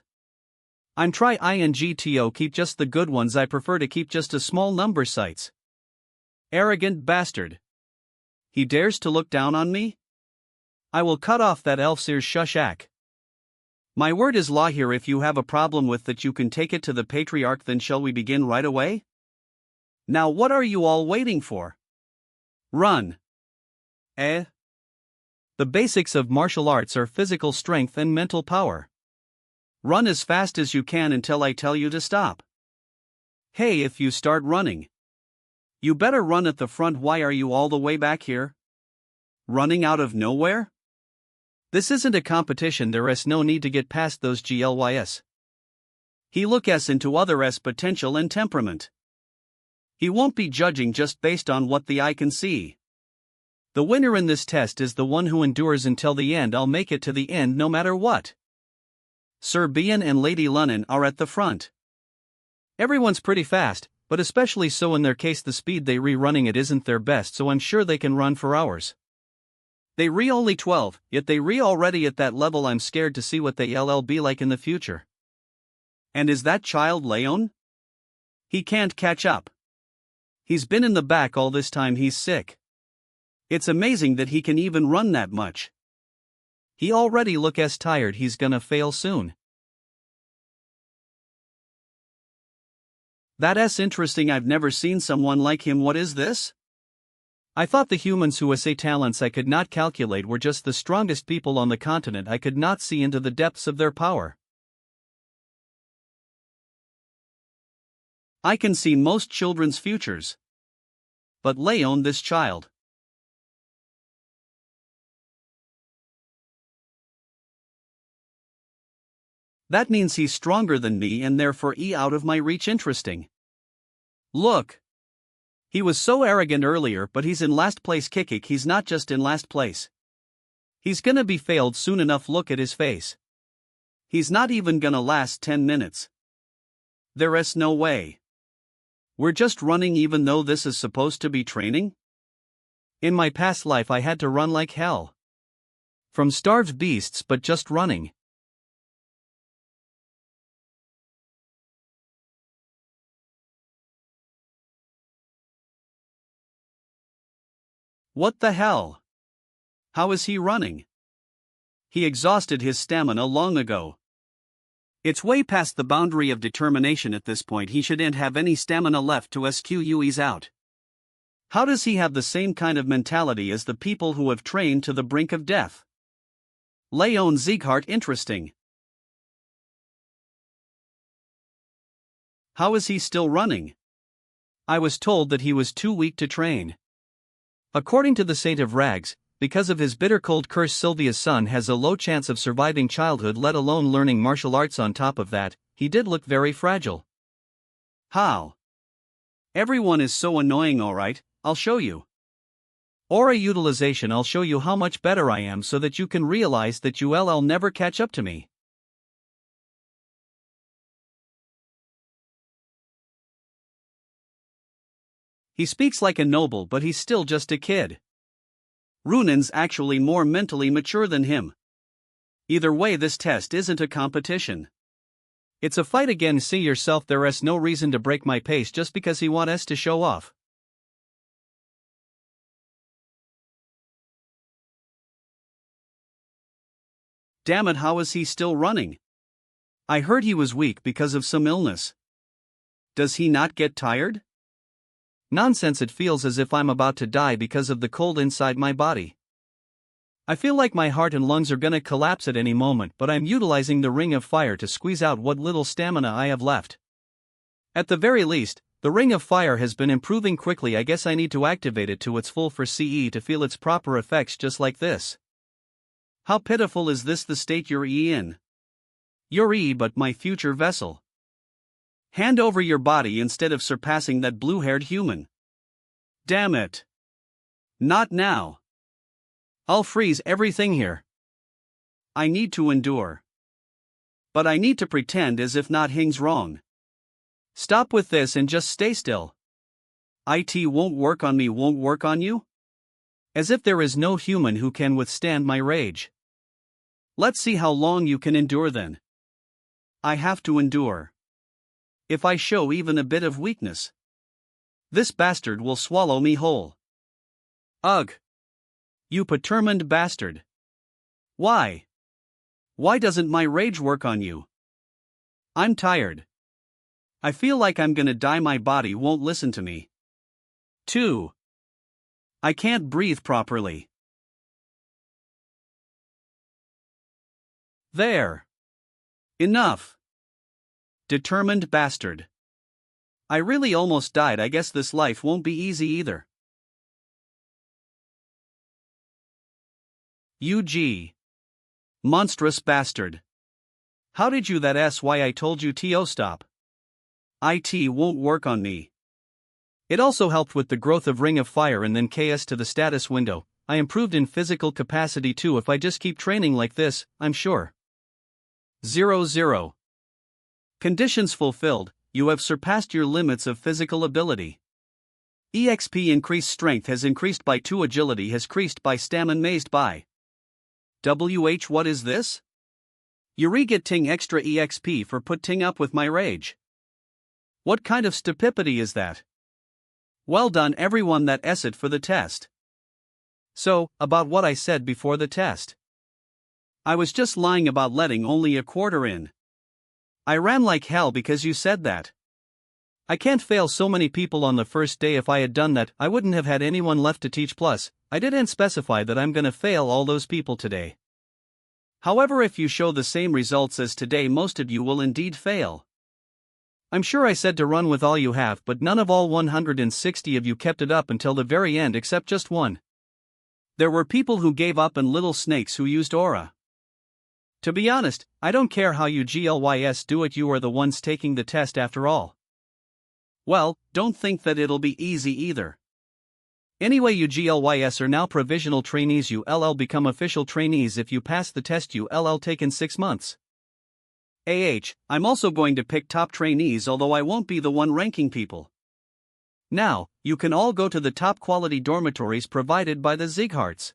I'm try INGTO. Keep just the good ones. I prefer to keep just a small number sites. Arrogant bastard. He dares to look down on me? I will cut off that elf's ears. Shushak. My word is law here. If you have a problem with that, you can take it to the patriarch. Then shall we begin right away? Now what are you all waiting for? Run. The basics of martial arts are physical strength and mental power. Run as fast as you can until I tell you to stop. Hey, if you start running, you better run at the front. Why are you all the way back here? Running out of nowhere? This isn't a competition. There is no need to get past those glys. He looks into others' potential and temperament. He won't be judging just based on what the eye can see. The winner in this test is the one who endures until the end. I'll make it to the end no matter what. Sir Bian and Lady Lunnon are at the front. Everyone's pretty fast, but especially so in their case. The speed they running it isn't their best, so I'm sure they can run for hours. They only 12, yet they already at that level. I'm scared to see what they'll be like in the future. And is that child Raon? He can't catch up. He's been in the back all this time. He's sick. It's amazing that he can even run that much. He already looks tired. He's gonna fail soon. That's interesting. I've never seen someone like him. What is this? I thought the humans who say talents I could not calculate were just the strongest people on the continent. I could not see into the depths of their power. I can see most children's futures. But Raon, this child. That means he's stronger than me and therefore out of my reach. Interesting. Look. He was so arrogant earlier, but he's in last place. Kick. He's not just in last place. He's gonna be failed soon enough. Look at his face. He's not even gonna last 10 minutes. There's no way. We're just running even though this is supposed to be training? In my past life I had to run like hell. From starved beasts, but just running. What the hell? How is he running? He exhausted his stamina long ago. It's way past the boundary of determination at this point. He shouldn't have any stamina left to squeeze out. How does he have the same kind of mentality as the people who have trained to the brink of death? Raon Sieghart. Interesting. How is he still running? I was told that he was too weak to train. According to the Saint of Rags, because of his bitter cold curse, Sylvia's son has a low chance of surviving childhood, let alone learning martial arts. On top of that, he did look very fragile. How? Everyone is so annoying. Alright, I'll show you. Aura utilization. I'll show you how much better I am so that you can realize that you'll never catch up to me. He speaks like a noble, but he's still just a kid. Runan's actually more mentally mature than him. Either way, this test isn't a competition. It's a fight again. See yourself. There's no reason to break my pace just because he wants to show off. Damn it, how is he still running? I heard he was weak because of some illness. Does he not get tired? Nonsense, it feels as if I'm about to die because of the cold inside my body. I feel like my heart and lungs are gonna collapse at any moment, but I'm utilizing the Ring of Fire to squeeze out what little stamina I have left. At the very least, the Ring of Fire has been improving quickly. I guess I need to activate it to its full for CE to feel its proper effects, just like this. How pitiful is this, the state you're in? You're but my future vessel. Hand over your body instead of surpassing that blue-haired human. Damn it. Not now. I'll freeze everything here. I need to endure. But I need to pretend as if nothing's wrong. Stop with this and just stay still. It won't work on me, won't work on you? As if there is no human who can withstand my rage. Let's see how long you can endure then. I have to endure. If I show even a bit of weakness, this bastard will swallow me whole. Ugh. You determined bastard. Why? Why doesn't my rage work on you? I'm tired. I feel like I'm gonna die. My body won't listen to me. 2. I can't breathe properly. There. Enough. Determined bastard. I really almost died. I guess this life won't be easy either. UG. Monstrous bastard. How did you? That's why I told you to stop. It won't work on me. It also helped with the growth of Ring of Fire and then KS to the status window. I improved in physical capacity too. If I just keep training like this, I'm sure. 0-0. Conditions fulfilled, you have surpassed your limits of physical ability. EXP increased, strength has increased by 2, agility has increased by, stamina mazed by. What is this? You get ting extra EXP for putting up with my rage. What kind of stupidity is that? Well done everyone that it for the test. So, about what I said before the test. I was just lying about letting only a quarter in. I ran like hell because you said that. I can't fail so many people on the first day. If I had done that, I wouldn't have had anyone left to teach. Plus, I didn't specify that I'm gonna fail all those people today. However, if you show the same results as today, most of you will indeed fail. I'm sure I said to run with all you have, but none of all 160 of you kept it up until the very end except just one. There were people who gave up and little snakes who used aura. To be honest, I don't care how you glys do it, you are the ones taking the test after all. Well, don't think that it'll be easy either. Anyway, you glys are now provisional trainees, you become official trainees if you pass the test you take in 6 months. I'm also going to pick top trainees, although I won't be the one ranking people. Now, you can all go to the top quality dormitories provided by the Zigharts.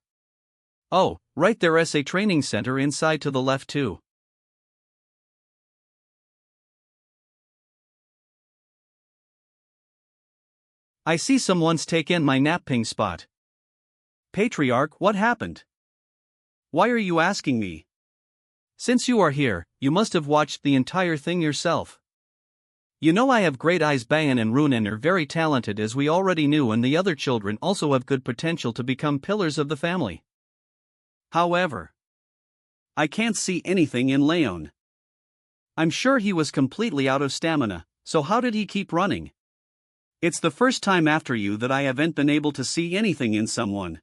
Oh, right, there's a training center inside to the left too. I see someone's taken my napping spot. Patriarch, what happened? Why are you asking me? Since you are here, you must have watched the entire thing yourself. You know I have great eyes. Bayan and Runen are very talented, as we already knew, and the other children also have good potential to become pillars of the family. However, I can't see anything in Raon. I'm sure he was completely out of stamina, so how did he keep running? It's the first time after you that I haven't been able to see anything in someone.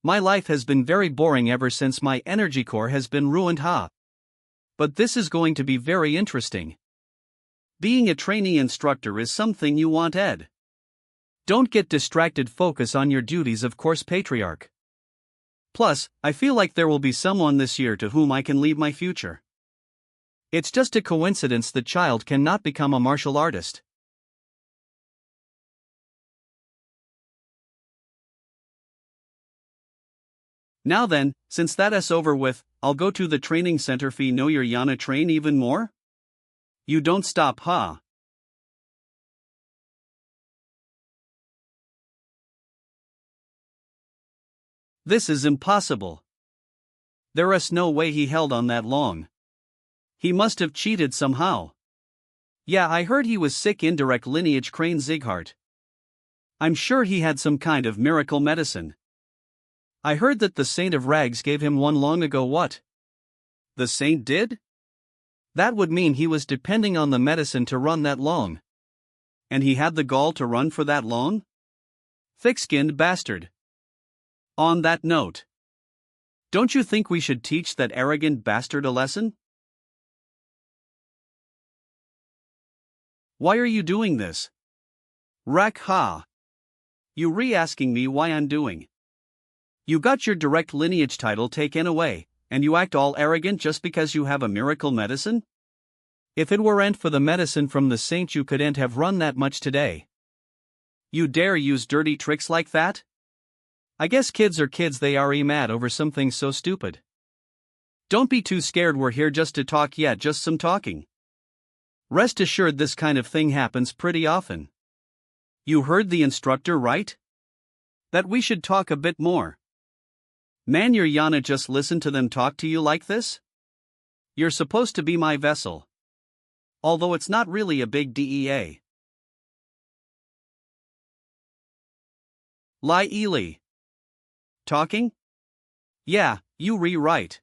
My life has been very boring ever since my energy core has been ruined. But this is going to be very interesting. Being a trainee instructor is something you want, Ed. Don't get distracted, focus on your duties, of course, Patriarch. Plus, I feel like there will be someone this year to whom I can leave my future. It's just a coincidence the child cannot become a martial artist. Now then, since that's over with, I'll go to the training center. Know your Yana train even more? You don't stop, huh? This is impossible. There is no way he held on that long. He must have cheated somehow. Yeah, I heard he was sick. Indirect lineage Crane Zighart. I'm sure he had some kind of miracle medicine. I heard that the Saint of Rags gave him one long ago. What? The Saint did? That would mean he was depending on the medicine to run that long. And he had the gall to run for that long? Thick-skinned bastard. On that note, don't you think we should teach that arrogant bastard a lesson? Why are you doing this? Rak ha. You re-asking me why I'm doing. You got your direct lineage title taken away, and you act all arrogant just because you have a miracle medicine? If it weren't for the medicine from the saint, you couldn't have run that much today. You dare use dirty tricks like that? I guess kids are kids, they are mad over something so stupid. Don't be too scared, we're here just to talk, yeah, just some talking. Rest assured this kind of thing happens pretty often. You heard the instructor, right? That we should talk a bit more. Man, your Yana, just listen to them talk to you like this? You're supposed to be my vessel. Although it's not really a big DEA. Lie Ely. Talking? Yeah, you rewrite.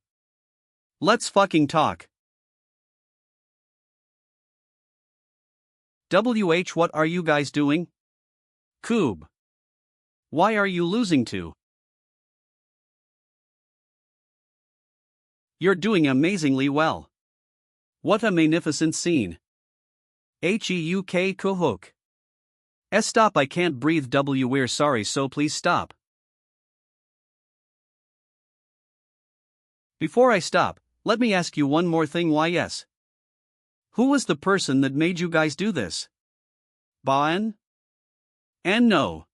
Let's fucking talk. What are you guys doing? Coob. Why are you losing to? You're doing amazingly well. What a magnificent scene. Heuk Kuhuk. Stop, I can't breathe. We're sorry, so please stop. Before I stop, let me ask you one more thing. Why yes? Who was the person that made you guys do this? Ban? And no.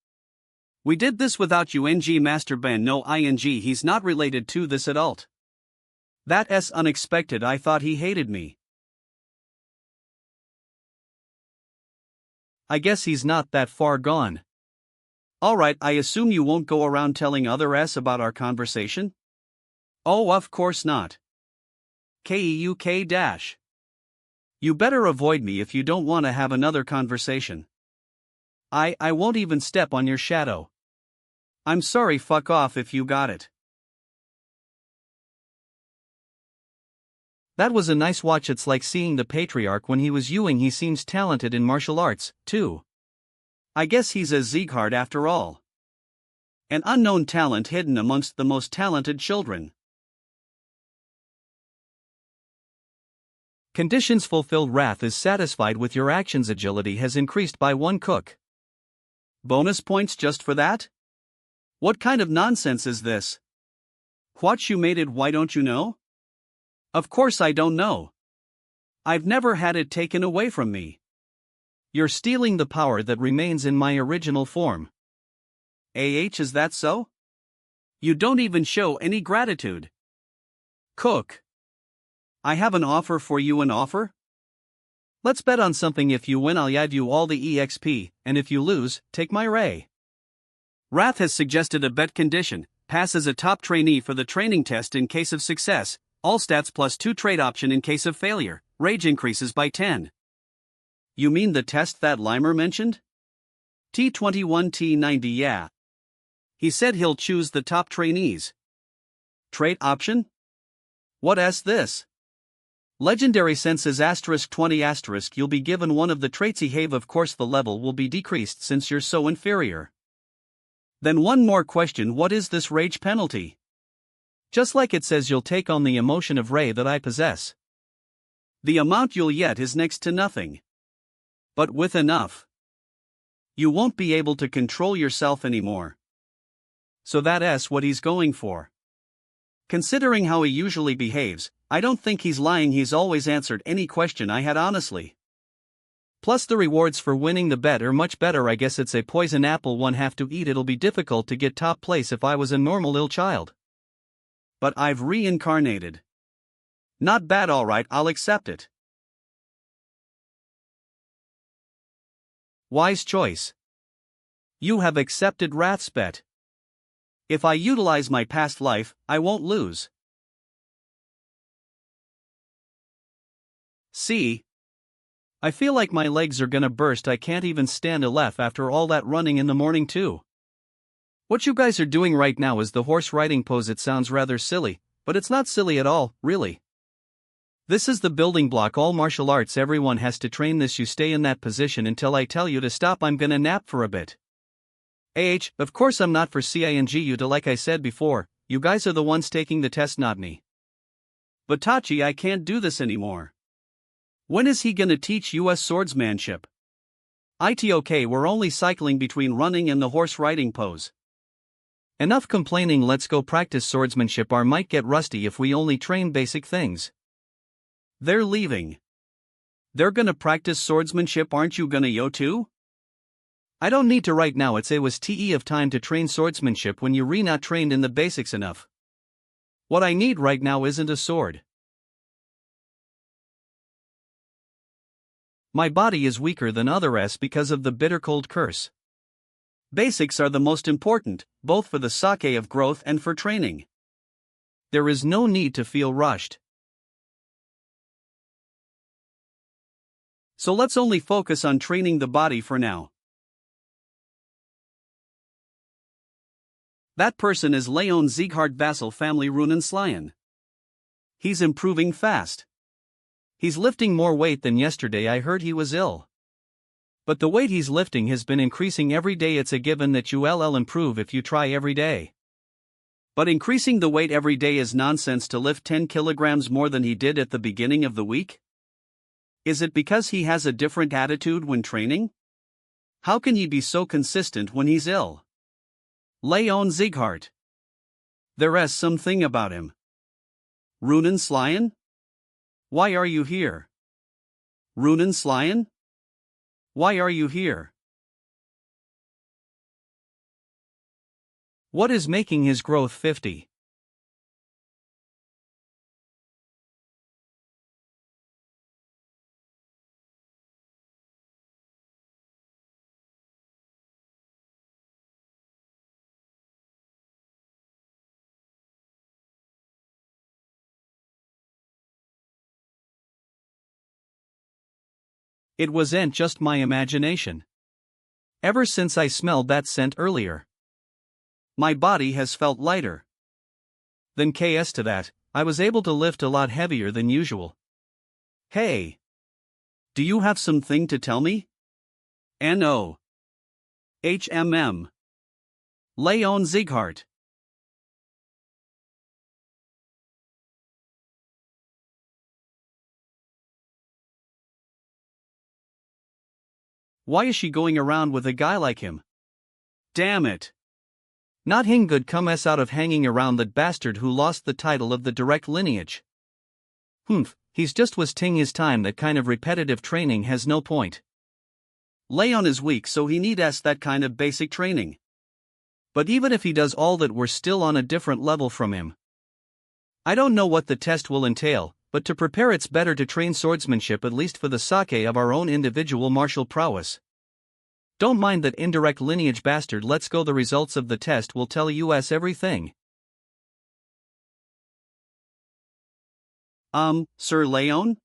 We did this without you. Master Ban, no ing, he's not related to this at all. That's unexpected, I thought he hated me. I guess he's not that far gone. Alright, I assume you won't go around telling others about our conversation? Oh, of course not. Keuk dash. You better avoid me if you don't want to have another conversation. I won't even step on your shadow. I'm sorry, fuck off if you got it. That was a nice watch. It's like seeing the patriarch when he was Ewing. He seems talented in martial arts, too. I guess he's a Sieghard after all. An unknown talent hidden amongst the most talented children. Conditions fulfilled. Wrath is satisfied with your actions. Agility has increased by 1 cook. Bonus points just for that? What kind of nonsense is this? What, you made it? Why don't you know? Of course I don't know. I've never had it taken away from me. You're stealing the power that remains in my original form. Is that so? You don't even show any gratitude. Cook. I have an offer for you. An offer? Let's bet on something. If you win, I'll give you all the EXP, and if you lose, take my ray. Wrath has suggested a bet condition: pass as a top trainee for the training test in case of success, all stats +2 trade option in case of failure, rage increases by 10. You mean the test that Limer mentioned? T21 T90, yeah. He said he'll choose the top trainees. Trait option? What's this? Legendary senses *20 *. You'll be given one of the traits he have. Of course the level will be decreased since you're so inferior. Then one more question: what is this rage penalty? Just like it says, you'll take on the emotion of Ray that I possess. The amount you'll get is next to nothing. But with enough, you won't be able to control yourself anymore. So that's what he's going for. Considering how he usually behaves, I don't think he's lying. He's always answered any question I had honestly. Plus the rewards for winning the bet are much better. I guess it's a poison apple one have to eat. It'll be difficult to get top place if I was a normal ill child. But I've reincarnated. Not bad, alright, I'll accept it. Wise choice. You have accepted Wrath's bet. If I utilize my past life, I won't lose. See? I feel like my legs are gonna burst. I can't even stand a left after all that running in the morning too. What you guys are doing right now is the horse riding pose. It sounds rather silly, but it's not silly at all, really. This is the building block all martial arts. Everyone has to train this. You stay in that position until I tell you to stop. I'm gonna nap for a bit. Of course I'm not for CINGU to, like I said before, you guys are the ones taking the test, not me. But Tachi, I can't do this anymore. When is he gonna teach us swordsmanship? Okay, we're only cycling between running and the horse riding pose. Enough complaining, let's go practice swordsmanship. Our might get rusty if we only train basic things. They're leaving. They're gonna practice swordsmanship. Aren't you gonna yo too? I don't need to right now. It was TE of time to train swordsmanship when you're not trained in the basics enough. What I need right now isn't a sword. My body is weaker than others because of the bitter cold curse. Basics are the most important, both for the sake of growth and for training. There is no need to feel rushed. So let's only focus on training the body for now. That person is Leon Sieghard, vassal family Reincarnated. He's improving fast. He's lifting more weight than yesterday. I heard he was ill. But the weight he's lifting has been increasing every day. It's a given that you'll improve if you try every day. But increasing the weight every day is nonsense. To lift 10 kilograms more than he did at the beginning of the week? Is it because he has a different attitude when training? How can he be so consistent when he's ill? Leon Sieghard. There's something about him. Reincarnated? Why are you here? Reincarnated? Why are you here? What is making his growth 50? It wasn't just my imagination. Ever since I smelled that scent earlier, my body has felt lighter. Then KS to that, I was able to lift a lot heavier than usual. Hey! Do you have something to tell me? N.O. HMM. Leon Zieghardt. Why is she going around with a guy like him? Damn it. Not hing good comes out of hanging around that bastard who lost the title of the direct lineage. Humph, he's just wasting his time. That kind of repetitive training has no point. Leon is weak, so he needs that kind of basic training. But even if he does all that, we're still on a different level from him. I don't know what the test will entail, but to prepare it's better to train swordsmanship at least for the sake of our own individual martial prowess. Don't mind that indirect lineage bastard. Let's go. The results of the test will tell us everything. Sir Leon?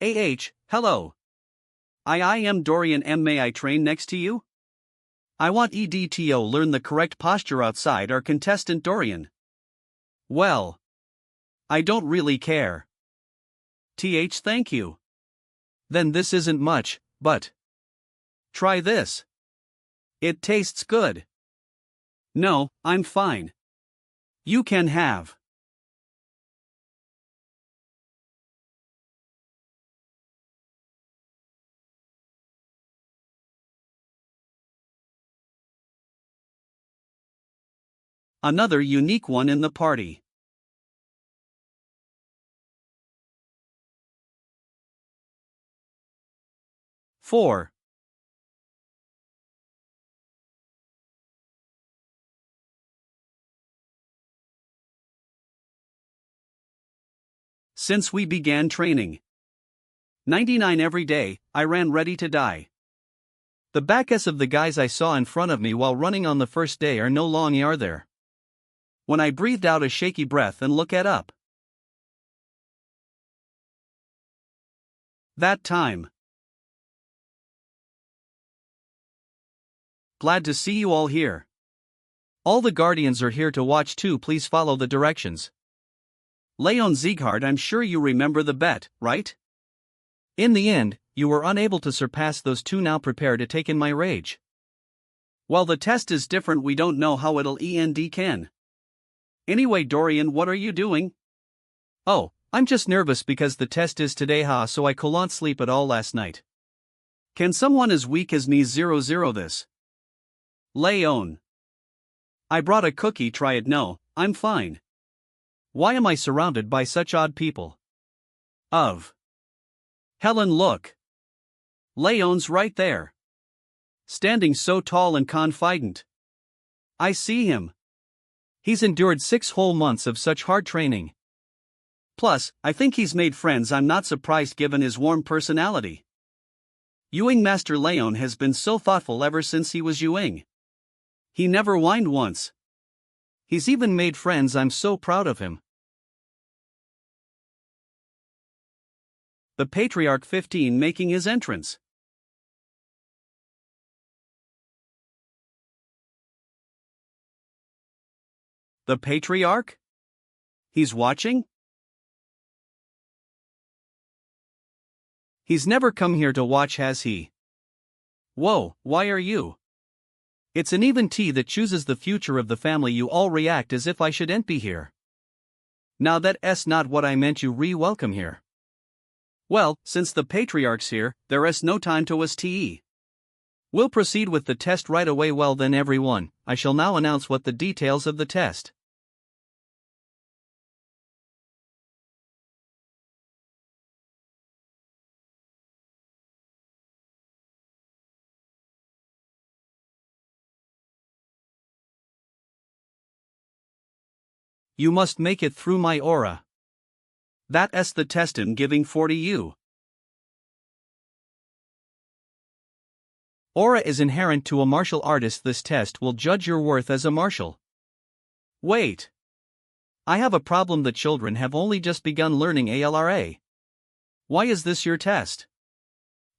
Hello. I am Dorian M. May I train next to you? I want EDTO learn the correct posture outside our contestant Dorian. Well, I don't really care. Thank you. Then this isn't much, but try this. It tastes good. No, I'm fine. You can have. Another unique one in the party. Four. Since we began training. 99 every day, I ran ready to die. The backs of the guys I saw in front of me while running on the first day are no longer there. When I breathed out a shaky breath and look up. That time. Glad to see you all here. All the guardians are here to watch too. Please follow the directions. Leon Zieghardt, I'm sure you remember the bet, right? In the end, you were unable to surpass those two. Now prepare to take in my rage. Well, the test is different. We don't know how it'll end. Can. Anyway, Dorian, what are you doing? Oh, I'm just nervous because the test is today, so I couldn't sleep at all last night. Can someone as weak as me 0-0 this? Leon. I brought a cookie, try it. No, I'm fine. Why am I surrounded by such odd people? Helen, look. Leon's right there. Standing so tall and confident. I see him. He's endured 6 whole months of such hard training. Plus, I think he's made friends. I'm not surprised given his warm personality. Ewing Master Leon has been so thoughtful ever since he was Ewing. He never whined once. He's even made friends. I'm so proud of him. The Patriarch 15 making his entrance. The Patriarch? He's watching? He's never come here to watch, has he? Whoa, why are you? It's an even T that chooses the future of the family. You all react as if I shouldn't be here. Now that's not what I meant. You welcome here. Well, since the Patriarch's here, there's no time to waste. We'll proceed with the test right away. Well then everyone, I shall now announce what the details of the test. You must make it through my aura. That's the test I'm giving 40 Aura is inherent to a martial artist. This test will judge your worth as a martial. Wait. I have a problem. The children have only just begun learning ALRA. Why is this your test?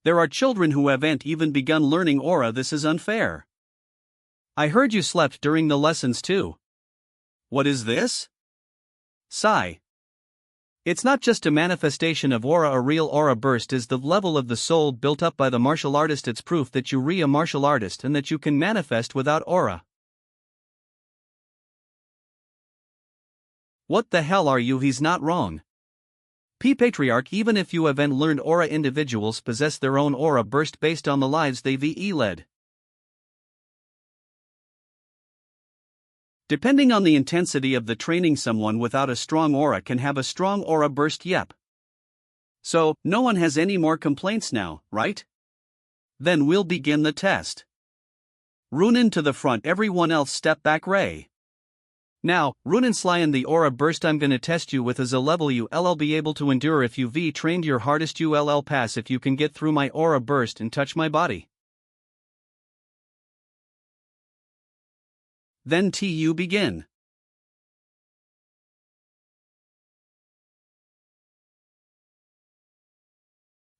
There are children who haven't even begun learning aura. This is unfair. I heard you slept during the lessons too. What is this? Sigh. It's not just a manifestation of aura. A real aura burst is the level of the soul built up by the martial artist. It's proof that you're a martial artist and that you can manifest without aura. What the hell are you? He's not wrong. Patriarch, even if you haven't learned aura, individuals possess their own aura burst based on the lives they've led. Depending on the intensity of the training, someone without a strong aura can have a strong aura burst. Yep. So, no one has any more complaints now, right? Then we'll begin the test. Runin to the front, everyone else step back. Ray. Now, Runin Slyan, the aura burst I'm gonna test you with is a level you'll be able to endure if you've trained your hardest. You'll pass if you can get through my aura burst and touch my body. Then you begin.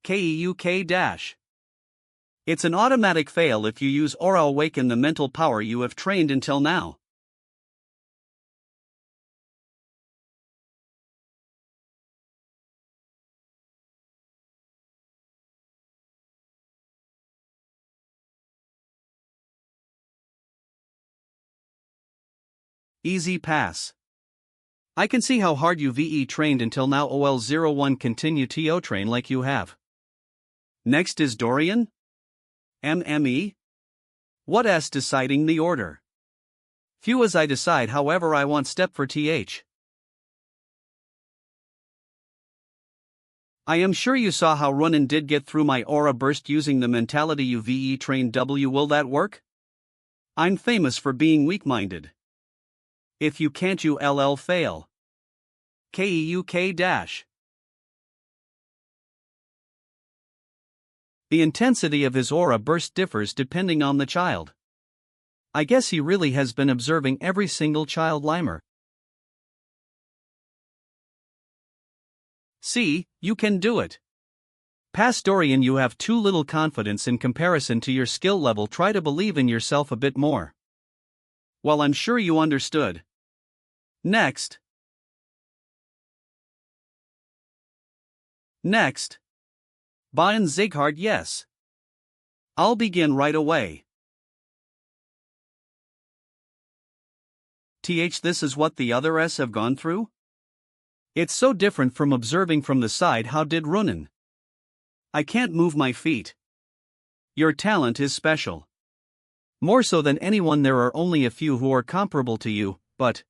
KEUK dash. It's an automatic fail if you use aura. Awaken the mental power you have trained until now. Easy pass. I can see how hard you've trained until now. OL01 continue to train like you have. Next is Dorian. MME. What s deciding the order? Few as I decide, however I want step for th. I am sure you saw how Runin did get through my aura burst using the mentality you've trained. Will that work? I'm famous for being weak-minded. If you can't, you'll fail. KEUK dash. The intensity of his aura burst differs depending on the child. I guess he really has been observing every single child limer. See, you can do it. Past Dorian, you have too little confidence in comparison to your skill level. Try to believe in yourself a bit more. Well, I'm sure you understood. Next. Bayan Zighard, yes. I'll begin right away. This is what the others have gone through? It's so different from observing from the side. How did Runin? I can't move my feet. Your talent is special. More so than anyone. There are only a few who are comparable to you, but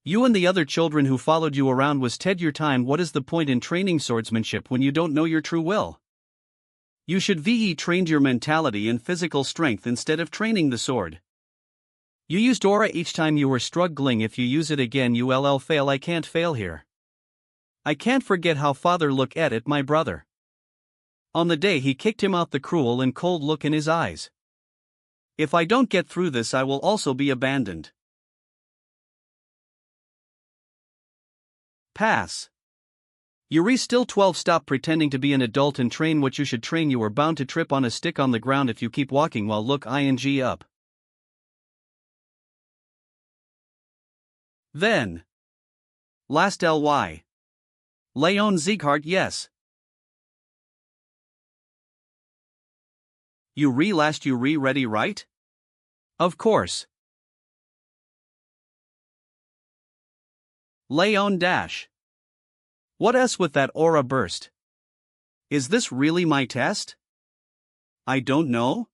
you and the other children who followed you around wasted your time. What is the point in training swordsmanship when you don't know your true will? You should trained your mentality and physical strength instead of training the sword. You used aura each time you were struggling. If you use it again, you'll fail. I can't fail here. I can't forget how father looked at it, my brother. On the day he kicked him out, the cruel and cold look in his eyes. If I don't get through this, I will also be abandoned. Pass. Yuri still 12. Stop pretending to be an adult and train what you should train. You are bound to trip on a stick on the ground if you keep walking while look ing up. Then. Last ly. Raon Zighard, yes. You ready, right? Of course. Raon dash. What s with that aura burst? Is this really my test? I don't know.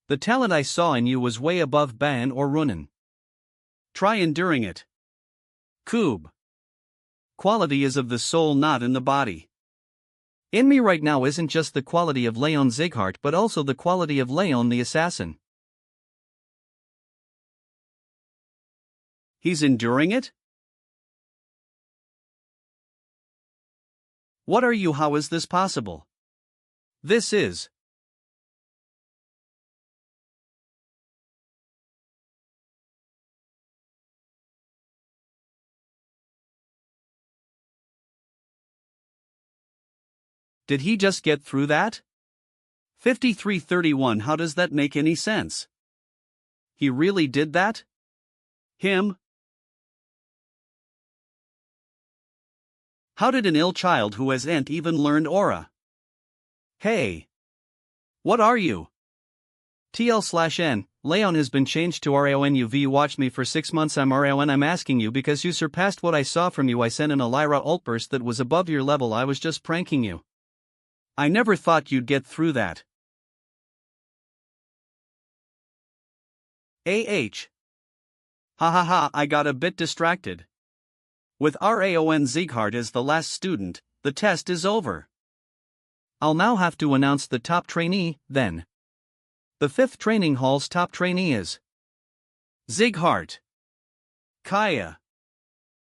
The talent I saw in you was way above Ban or Runin. Try enduring it. Koob. Quality is of the soul, not in the body. In me right now isn't just the quality of Raon Zighard but also the quality of Raon the assassin. He's enduring it? What are you? How is this possible? This is. Did he just get through that? 5331. How does that make any sense? He really did that? Him? How did an ill child who hasn't even learned aura? Hey! What are you? TL/N, Leon has been changed to Raon. You've watched me for 6 months. I'm Raon. I'm asking you because you surpassed what I saw from you. I sent an Elira outburst that was above your level. I was just pranking you. I never thought you'd get through that. Ha ha ha, I got a bit distracted. With Raon Sieghart as the last student, the test is over. I'll now have to announce the top trainee, then. The 5th training hall's top trainee is Sieghart. Kaya.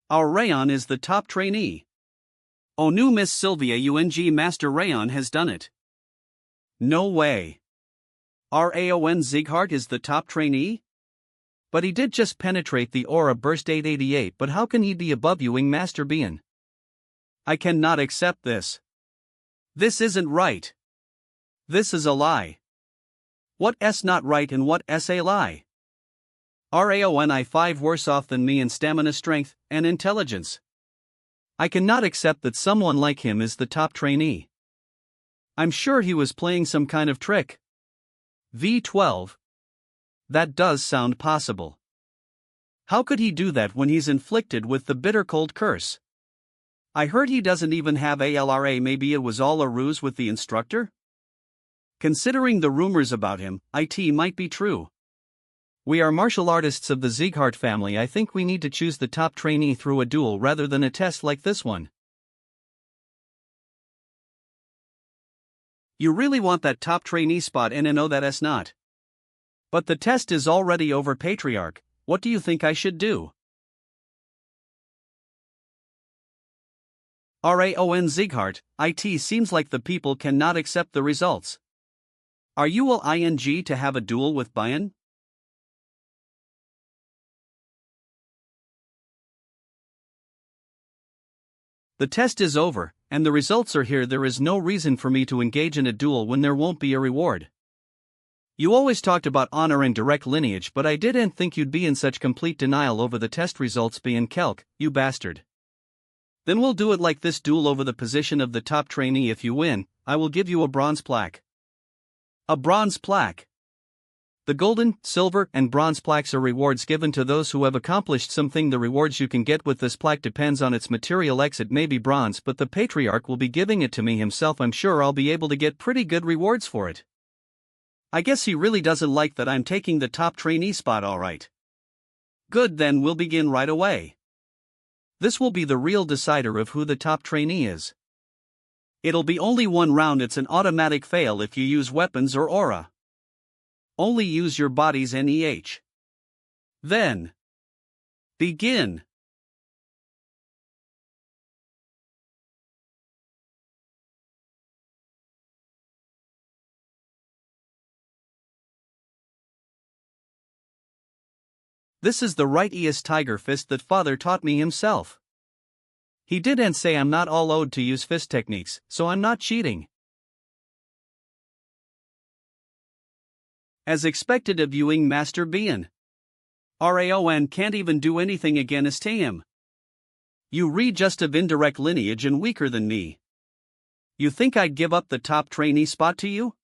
Our Raon is the top trainee. Oh, new Miss Sylvia UNG Master Raon has done it. No way. Raon Sieghart is the top trainee? But he did just penetrate the aura burst 888, but how can he be above Ewing Master Bean? I cannot accept this. This isn't right. This is a lie. What's not right and what's a lie? Raon I5 worse off than me in stamina, strength, and intelligence. I cannot accept that someone like him is the top trainee. I'm sure he was playing some kind of trick. V12. That does sound possible. How could he do that when he's inflicted with the bitter cold curse? I heard he doesn't even have ALRA. Maybe it was all a ruse with the instructor? Considering the rumors about him, it might be true. We are martial artists of the Sieghart family. I think we need to choose the top trainee through a duel rather than a test like this one. You really want that top trainee spot, and I know that's not. But the test is already over. Patriarch, what do you think I should do? Raon Sieghart, it seems like the people cannot accept the results. Are you will ing to have a duel with Bayan? The test is over, and the results are here. There is no reason for me to engage in a duel when there won't be a reward. You always talked about honor and direct lineage, but I didn't think you'd be in such complete denial over the test results. Being Kelk, you bastard. Then we'll do it like this: duel over the position of the top trainee. If you win, I will give you a bronze plaque. A bronze plaque. The golden, silver, and bronze plaques are rewards given to those who have accomplished something. The rewards you can get with this plaque depends on its material. It may be bronze, but the Patriarch will be giving it to me himself. I'm sure I'll be able to get pretty good rewards for it. I guess he really doesn't like that I'm taking the top trainee spot. Alright. Good, then we'll begin right away. This will be the real decider of who the top trainee is. It'll be only one round. It's an automatic fail if you use weapons or aura. Only use your body's NEH. Then. Begin. This is the right-east tiger fist that father taught me himself. He didn't say I'm not all owed to use fist techniques, so I'm not cheating. As expected of Ewing Master Bean. Raon can't even do anything against him. You read just of indirect lineage and weaker than me. You think I'd give up the top trainee spot to you?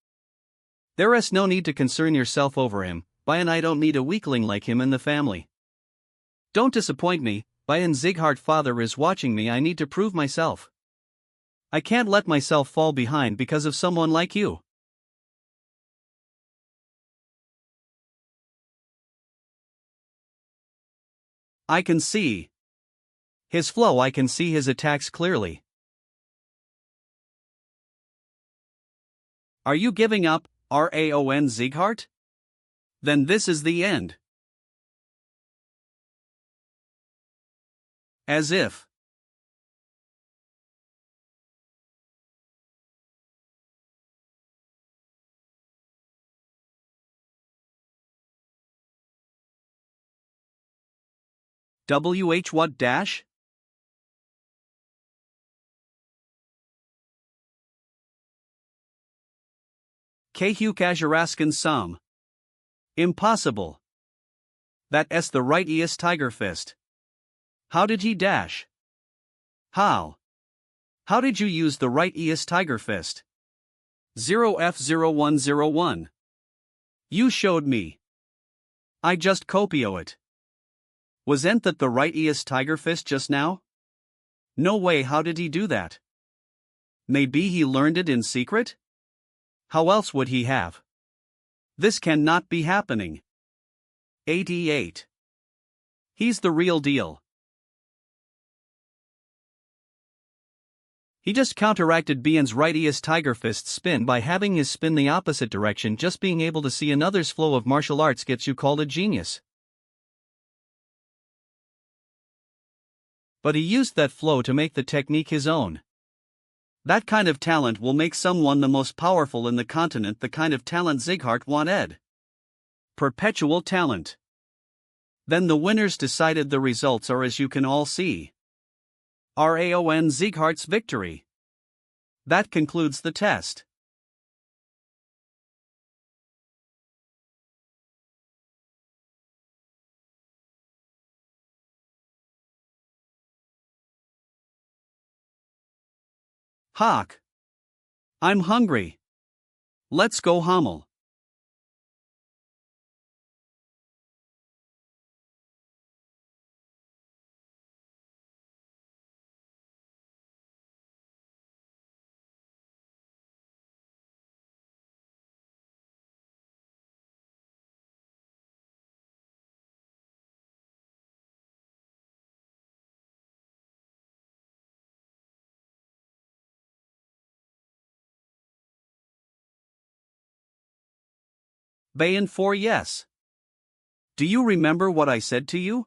There's no need to concern yourself over him. Bayan, I don't need a weakling like him in the family. Don't disappoint me. Bayan Sieghart father is watching me. I need to prove myself. I can't let myself fall behind because of someone like you. I can see his flow. I can see his attacks clearly. Are you giving up, Raon Sieghart? Then this is the end. As if. WH what dash? KQ Kajiraskan Sum. Impossible. That's the right-east tiger fist. How did he dash? How? How did you use the right ES Tiger Fist? 0F0101. You showed me. I just copio it. Wasn't that the right ES Tiger Fist just now? No way, how did he do that? Maybe he learned it in secret? How else would he have? This cannot be happening. 88. He's the real deal. He just counteracted Bian's right ES Tiger Fist spin by having his spin the opposite direction. Just being able to see another's flow of martial arts gets you called a genius. But he used that flow to make the technique his own. That kind of talent will make someone the most powerful in the continent, the kind of talent Sighart wanted. Perpetual talent. Then the winners decided. The results are as you can all see. Raon Sighart's victory. That concludes the test. Hawk. I'm hungry. Let's go Hummel. Bayan 4 yes. Do you remember what I said to you?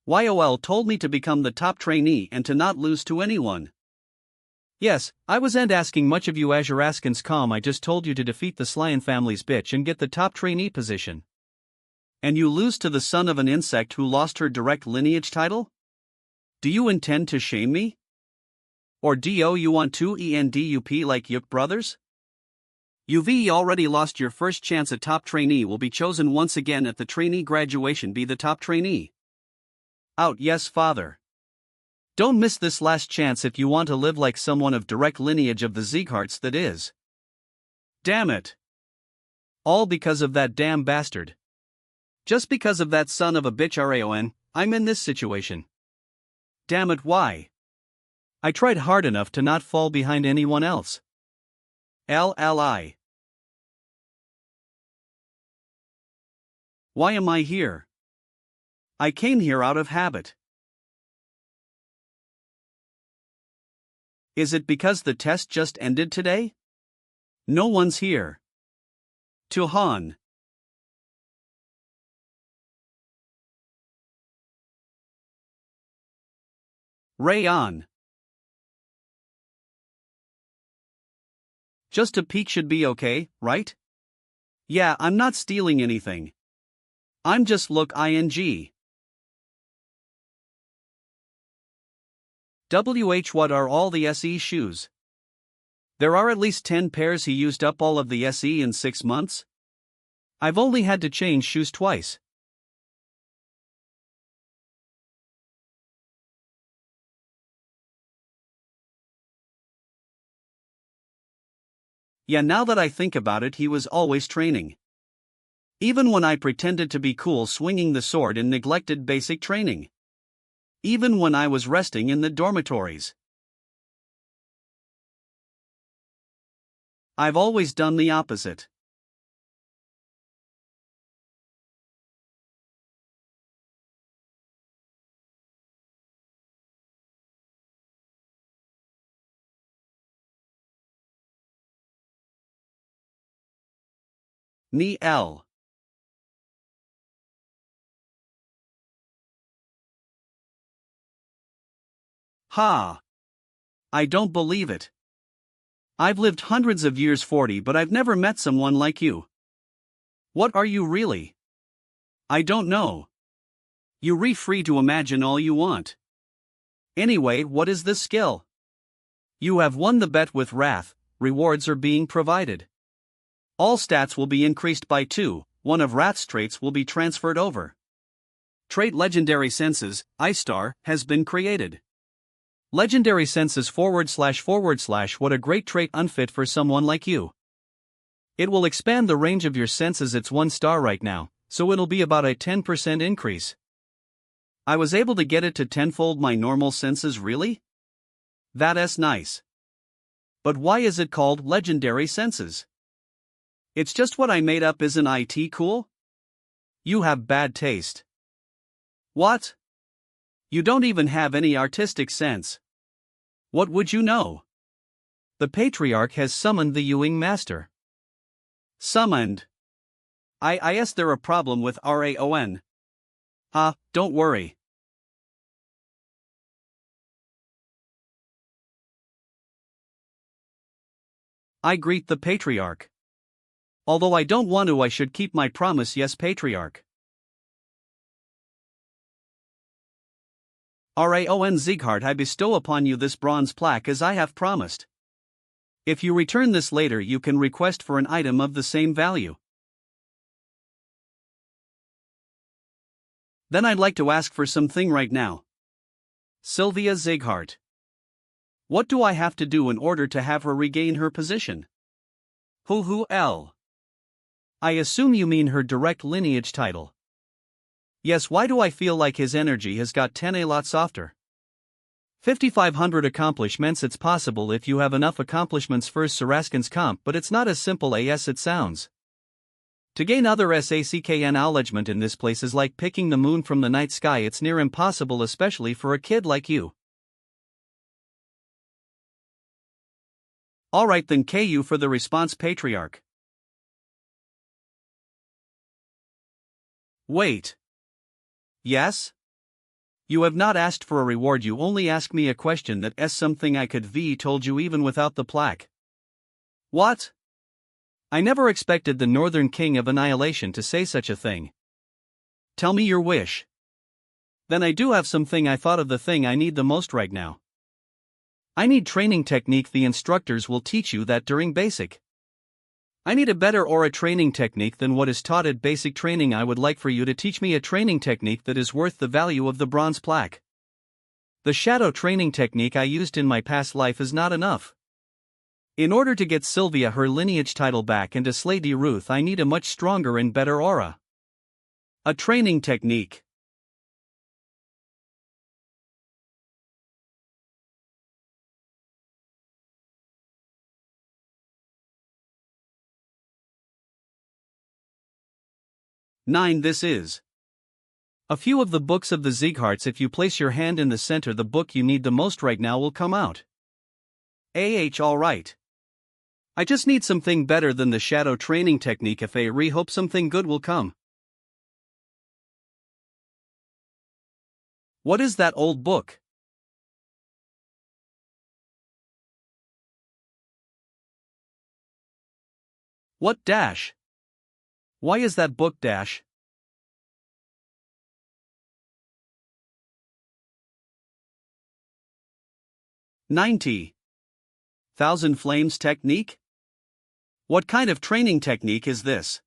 YOL told me to become the top trainee and to not lose to anyone. Yes, I wasn't asking much of you Azuraskans calm. I just told you to defeat the Slyan family's bitch and get the top trainee position. And you lose to the son of an insect who lost her direct lineage title? Do you intend to shame me? Or do you want to ENDUP like Yuk brothers? You've already lost your first chance. A top trainee will be chosen once again at the trainee graduation. Be the top trainee. Out. Yes, father. Don't miss this last chance if you want to live like someone of direct lineage of the Sigharts, that is. Damn it. All because of that damn bastard. Just because of that son of a bitch Raon, I'm in this situation. Damn it, why? I tried hard enough to not fall behind anyone else. LLI. Why am I here? I came here out of habit. Is it because the test just ended today? No one's here. Tuhan. Raon. Just a peek should be okay, right? Yeah, I'm not stealing anything. I'm just ing. What are all the SE shoes? There are at least 10 pairs. He used up all of the SE in 6 months? I've only had to change shoes twice. Yeah, now that I think about it, he was always training. Even when I pretended to be cool swinging the sword and neglected basic training. Even when I was resting in the dormitories. I've always done the opposite. Ni L. Ha! I don't believe it. I've lived hundreds of years, 40, but I've never met someone like you. What are you really? I don't know. You're free to imagine all you want. Anyway, what is this skill? You have won the bet with Wrath. Rewards are being provided. All stats will be increased by 2, one of Wrath's traits will be transferred over. Trait Legendary Senses, Ice Star, has been created. Legendary senses // what a great trait unfit for someone like you. It will expand the range of your senses. It's 1 star right now, so it'll be about a 10% increase. I was able to get it to tenfold my normal senses, really? That's nice. But why is it called legendary senses? It's just what I made up. Isn't it cool? You have bad taste. What? You don't even have any artistic sense. What would you know? The Patriarch has summoned the Ewing Master. Summoned? Is there a problem with Raon? Don't worry. I greet the Patriarch. Although I don't want to, I should keep my promise. Yes, Patriarch. Raon Sieghart, I bestow upon you this bronze plaque as I have promised. If you return this later, you can request for an item of the same value. Then I'd like to ask for something right now. Sylvia Sieghart. What do I have to do in order to have her regain her position? Who L? I assume you mean her direct lineage title. Yes, why do I feel like his energy has got 10 a lot softer? 5,500 accomplishments. It's possible if you have enough accomplishments for Saraskin's comp, but it's not as simple as it sounds. To gain other SACK acknowledgement in this place is like picking the moon from the night sky. It's near impossible, especially for a kid like you. Alright then, KU for the response, Patriarch. Wait. Yes? You have not asked for a reward, you only asked me a question. That's something I could v told you even without the plaque. What? I never expected the Northern King of Annihilation to say such a thing. Tell me your wish. Then I do have something. I thought of the thing I need the most right now. I need training technique. The instructors will teach you that during basic. I need a better aura training technique than what is taught at basic training. I would like for you to teach me a training technique that is worth the value of the bronze plaque. The shadow training technique I used in my past life is not enough. In order to get Sylvia her lineage title back and to slay D. Ruth, I need a much stronger and better aura. A training technique. Nine. This is a few of the books of the Siegharts. If you place your hand in the center, the book you need the most right now will come out. Alright. I just need something better than the shadow training technique. If I hope something good will come. What is that old book? What dash? Why is that book dash? $90,000 flames technique? What kind of training technique is this?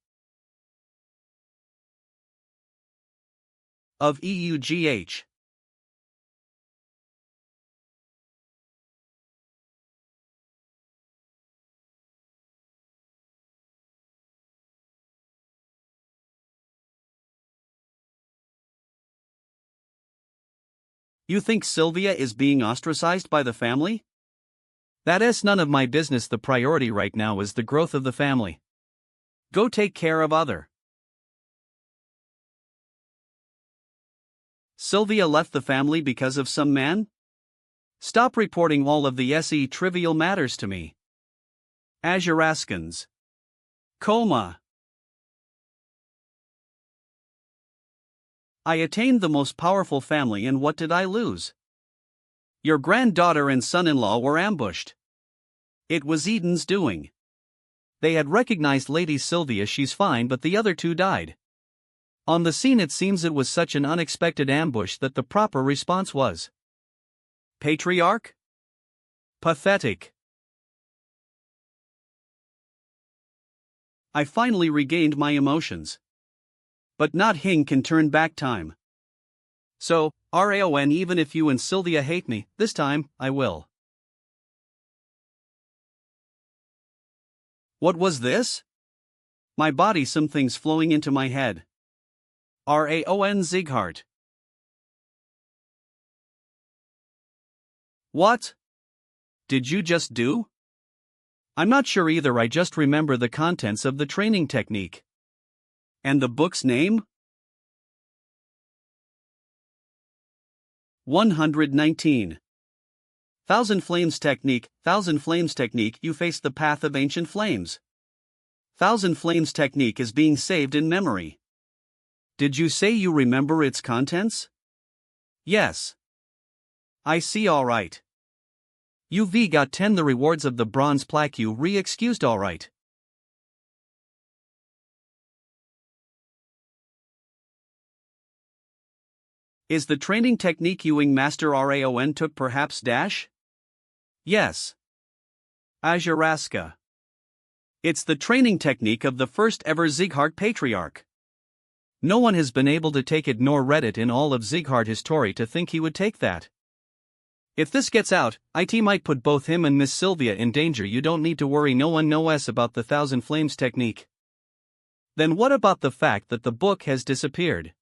Of EUGH. You think Sylvia is being ostracized by the family? That's none of my business. The priority right now is the growth of the family. Go take care of other. Sylvia left the family because of some man? Stop reporting all of the SE trivial matters to me. Azuraskins. Coma. I attained the most powerful family, and what did I lose? Your granddaughter and son-in-law were ambushed. It was Eden's doing. They had recognized Lady Sylvia. She's fine, but the other two died. On the scene, it seems it was such an unexpected ambush that the proper response was Patriarch? Pathetic. I finally regained my emotions. But not Hing can turn back time. So, Raon, even if you and Sylvia hate me, this time, I will. What was this? My body, some things flowing into my head. Raon Zieghart. What did you just do? I'm not sure either, I just remember the contents of the training technique. And the book's name? 119. Thousand Flames Technique. Thousand Flames Technique. You face the path of ancient flames. Thousand Flames Technique is being saved in memory. Did you say you remember its contents? Yes. I see, alright. UV got 10 the rewards of the bronze plaque, you re-excused, alright. Is the training technique Ewing Master Raon took perhaps dash? Yes. Ajaraska. It's the training technique of the first ever Zieghart Patriarch. No one has been able to take it nor read it in all of Zieghart history to think he would take that. If this gets out, it might put both him and Miss Sylvia in danger. You don't need to worry, no one knows about the Thousand Flames technique. Then what about the fact that the book has disappeared?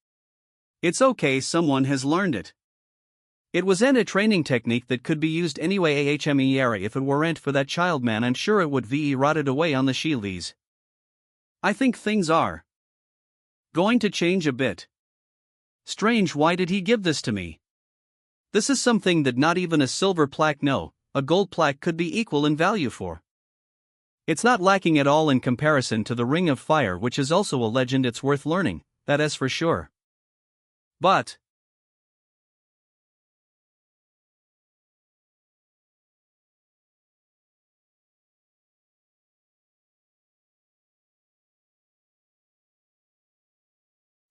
It's okay, someone has learned it. It was a training technique that could be used anyway ahmera. If it weren't for that child man, I'm sure it would ve rotted away on the shields. I think things are going to change a bit. Strange, why did he give this to me? This is something that not even a silver plaque, no, a gold plaque could be equal in value for. It's not lacking at all in comparison to the Ring of Fire, which is also a legend. It's worth learning, that is for sure. But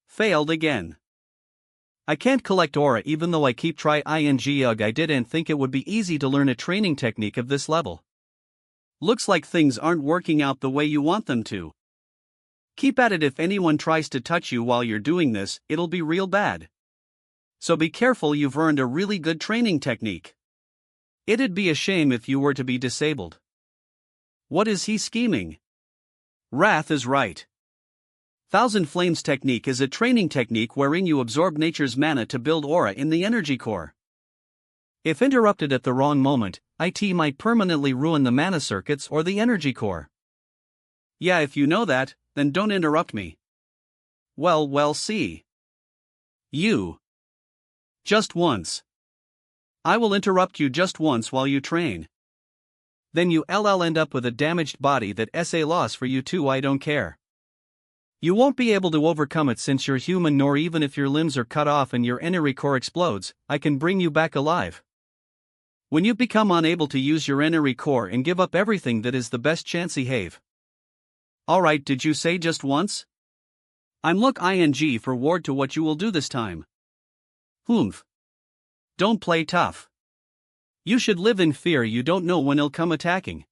failed again. I can't collect aura even though I keep try ing. Ugh, I didn't think it would be easy to learn a training technique of this level. Looks like things aren't working out the way you want them to. Keep at it. If anyone tries to touch you while you're doing this, it'll be real bad. So be careful, you've earned a really good training technique. It'd be a shame if you were to be disabled. What is he scheming? Wrath is right. Thousand Flames technique is a training technique wherein you absorb nature's mana to build aura in the energy core. If interrupted at the wrong moment, it might permanently ruin the mana circuits or the energy core. Yeah, if you know that, then don't interrupt me. Well, see. You. Just once. I will interrupt you just once while you train. Then you'll end up with a damaged body that's a loss for you too. I don't care. You won't be able to overcome it since you're human, nor even if your limbs are cut off and your energy core explodes, I can bring you back alive. When you become unable to use your energy core and give up everything, that is the best chance you have. Alright, did you say just once? I'm look ing forward to what you will do this time. Humph. Don't play tough. You should live in fear, you don't know when he'll come attacking.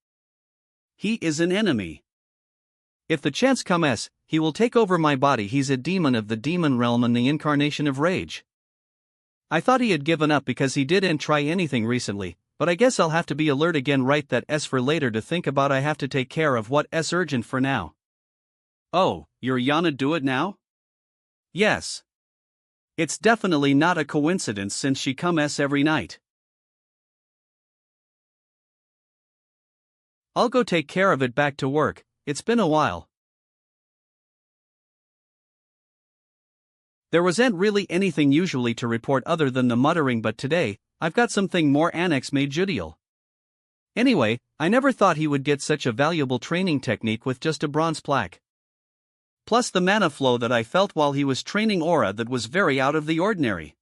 He is an enemy. If the chance comes, he will take over my body. He's a demon of the demon realm and the incarnation of rage. I thought he had given up because he didn't try anything recently, but I guess I'll have to be alert again. Write that S for later to think about. I have to take care of what's urgent for now. Oh, you're Yana, do it now? Yes. It's definitely not a coincidence since she comes every night. I'll go take care of it. Back to work, it's been a while. There wasn't really anything usually to report other than the muttering, but today, I've got something more annex made judial. Anyway, I never thought he would get such a valuable training technique with just a bronze plaque. Plus the mana flow that I felt while he was training aura, that was very out of the ordinary.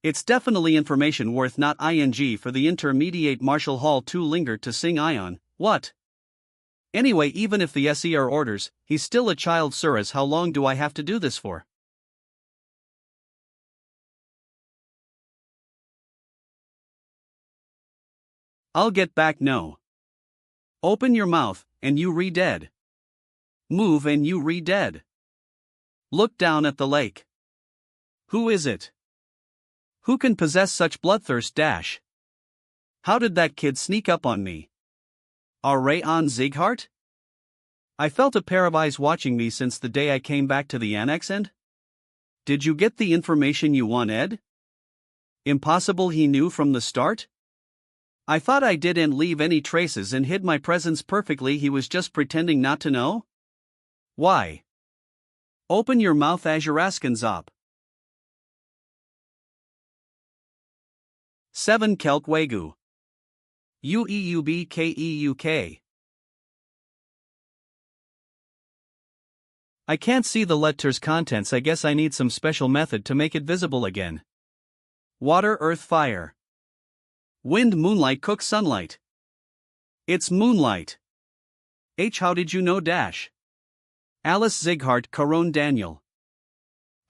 It's definitely information worth not ing for the intermediate Marshall Hall to linger to sing Ion, what? Anyway, even if the SE are orders, he's still a child. Suras, how long do I have to do this for? I'll get back. No. Open your mouth, and you re-dead. Move and you re-dead. Look down at the lake. Who is it? Who can possess such bloodthirst? How did that kid sneak up on me? Are Raon Zighart? I felt a pair of eyes watching me since the day I came back to the annex and... Did you get the information you wanted? Impossible, he knew from the start? I thought I didn't leave any traces and hid my presence perfectly. He was just pretending not to know? Why? Open your mouth, Azuraskanzop. 7 Kelk Wegu. UEUBKEUK. I can't see the letter's contents. I guess I need some special method to make it visible again. Water, earth, fire. Wind, moonlight, cook, sunlight. It's moonlight. How did you know? Alice Zighart, Caron Daniel.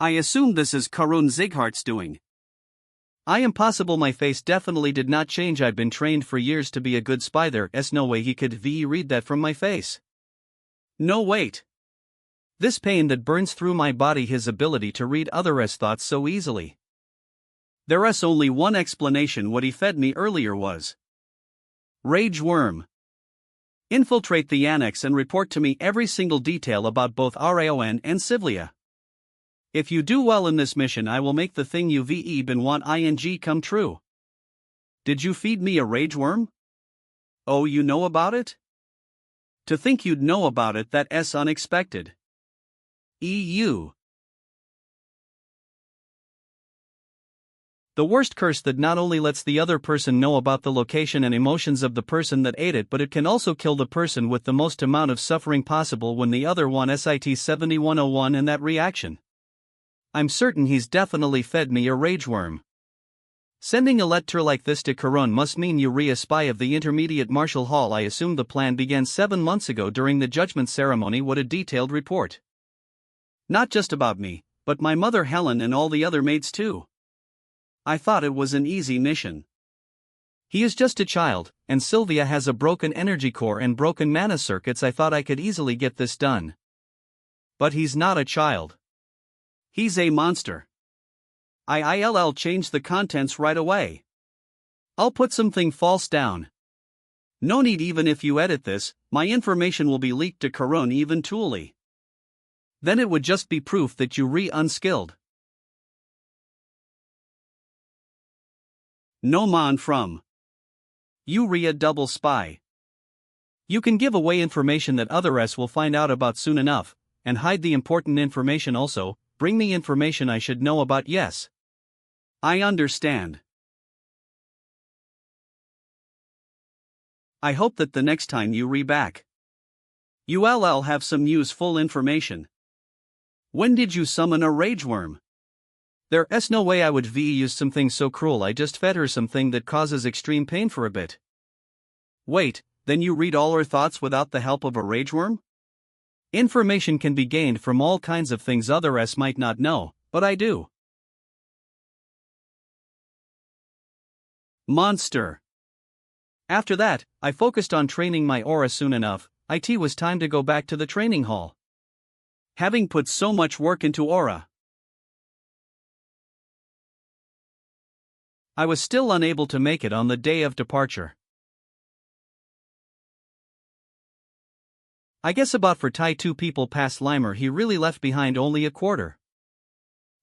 I assume this is Caron Zighart's doing. I am possible. My face definitely did not change. I've been trained for years to be a good spy. There's no way he could read that from my face. No, wait. This pain that burns through my body, his ability to read others' thoughts so easily. There's only one explanation. What he fed me earlier was rage worm. Infiltrate the annex and report to me every single detail about both Raon and Sivlia. If you do well in this mission, I will make the thing you've been wanting come true. Did you feed me a rage worm? Oh, you know about it? To think you'd know about it, that's unexpected. EU. The worst curse that not only lets the other person know about the location and emotions of the person that ate it, but it can also kill the person with the most amount of suffering possible when the other one SIT 7101 and that reaction. I'm certain he's definitely fed me a rage worm. Sending a letter like this to Caron must mean you a spy of the Intermediate Martial Hall. I assume the plan began 7 months ago during the judgment ceremony. What a detailed report. Not just about me, but my mother Helen and all the other maids too. I thought it was an easy mission. He is just a child, and Sylvia has a broken energy core and broken mana circuits. I thought I could easily get this done. But he's not a child. He's a monster. I'll change the contents right away. I'll put something false down. No need. Even if you edit this, my information will be leaked to Caron eventually. Then it would just be proof that you unskilled. No man from. You a double spy. You can give away information that others will find out about soon enough, and hide the important information also. Bring me information I should know about. Yes. I understand. I hope that the next time you back, you'll have some useful information. When did you summon a rage worm? There's no way I would use something so cruel. I just fed her something that causes extreme pain for a bit. Wait, then you read all her thoughts without the help of a rage worm? Information can be gained from all kinds of things others might not know, but I do. Monster. After that, I focused on training my aura. Soon enough, it was time to go back to the training hall. Having put so much work into aura, I was still unable to make it on the day of departure. I guess about for 2 people past Limer, he really left behind only a quarter.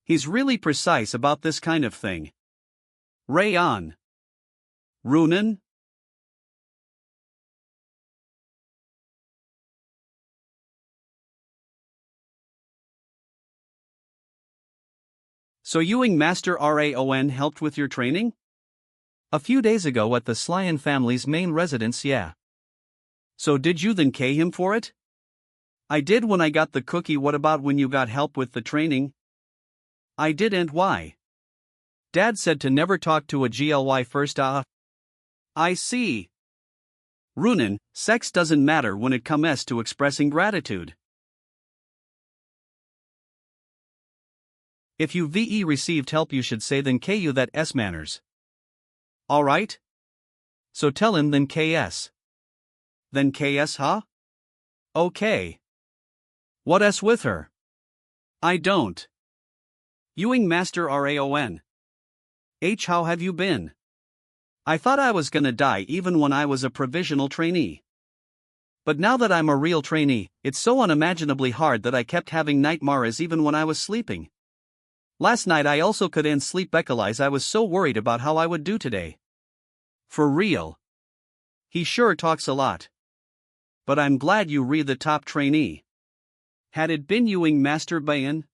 He's really precise about this kind of thing. Raon. Runan? So Ewing Master Raon helped with your training? A few days ago at the Slyan family's main residence, yeah. So did you then pay him for it? I did when I got the cookie. What about when you got help with the training? I didn't. Why? Dad said to never talk to a GLY first. I see. Runan, sex doesn't matter when it comes to expressing gratitude. If you received help, you should say then KU that S manners. Alright? So tell him then KS. Then KS, huh? Okay. What S with her? I don't. Ewing Master Raon. How have you been? I thought I was gonna die even when I was a provisional trainee. But now that I'm a real trainee, it's so unimaginably hard that I kept having nightmares even when I was sleeping. Last night I also couldn't sleep because I was so worried about how I would do today. For real. He sure talks a lot. But I'm glad you re the top trainee. Had it been Ewing Master Bayan?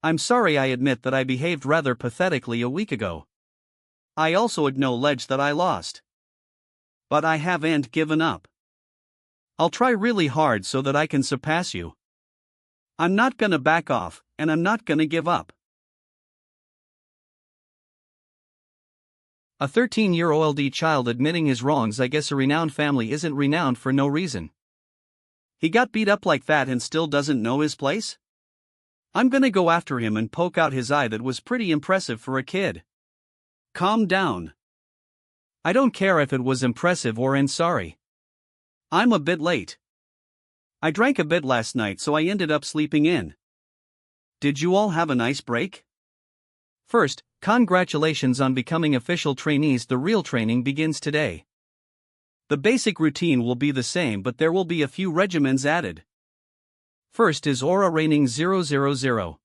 I'm sorry, I admit that I behaved rather pathetically a week ago. I also acknowledge that I lost. But I haven't given up. I'll try really hard so that I can surpass you. I'm not gonna back off, and I'm not gonna give up. A 13-year-old child admitting his wrongs. I guess a renowned family isn't renowned for no reason. He got beat up like that and still doesn't know his place? I'm gonna go after him and poke out his eye. That was pretty impressive for a kid. Calm down. I don't care if it was impressive or sorry. I'm a bit late. I drank a bit last night, so I ended up sleeping in. Did you all have a nice break? First, congratulations on becoming official trainees. The real training begins today. The basic routine will be the same, but there will be a few regimens added. First is Aura Raining 000.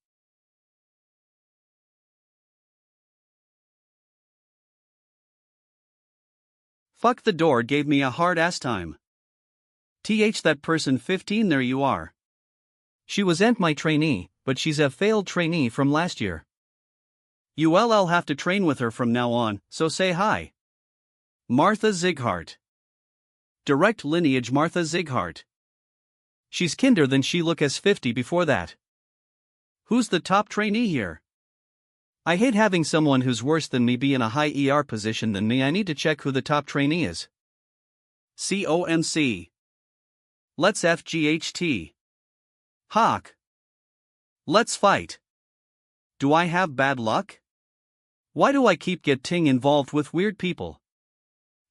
Fuck, the door gave me a hard ass time. That person 15, there you are. She wasn't my trainee, but she's a failed trainee from last year. I'll have to train with her from now on, so say hi. Martha Zighart. Direct lineage Martha Zighart. She's kinder than she look as 50 before that. Who's the top trainee here? I hate having someone who's worse than me be in a high ER position than me. I need to check who the top trainee is. COMC. Let's FGHT. Hawk. Let's fight. Do I have bad luck? Why do I keep getting involved with weird people?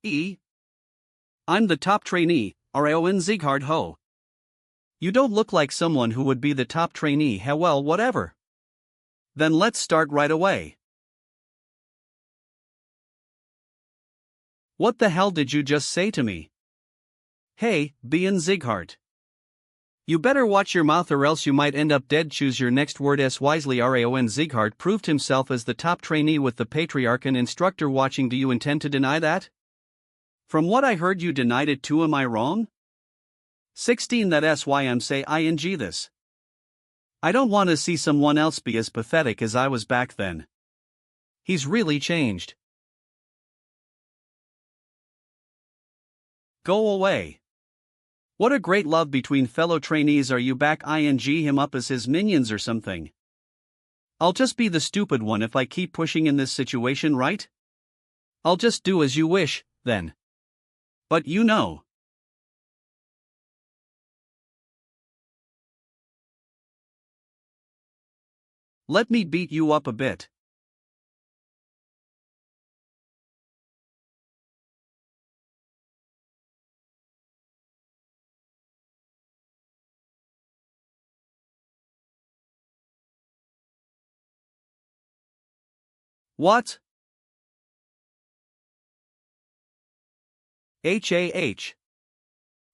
I'm the top trainee, Raon Zighart ho. You don't look like someone who would be the top trainee. Well, whatever. Then let's start right away. What the hell did you just say to me? Hey, Bayan Zighart. You better watch your mouth or else you might end up dead. Choose your next word wisely. Raon Zighart proved himself as the top trainee with the patriarch and instructor watching. Do you intend to deny that? From what I heard, you denied it too. Am I wrong? 16. That's why I'm say ing this. I don't want to see someone else be as pathetic as I was back then. He's really changed. Go away. What a great love between fellow trainees. Are you back? Ing him up as his minions or something. I'll just be the stupid one if I keep pushing in this situation, right? I'll just do as you wish, then. But you know. Let me beat you up a bit. What?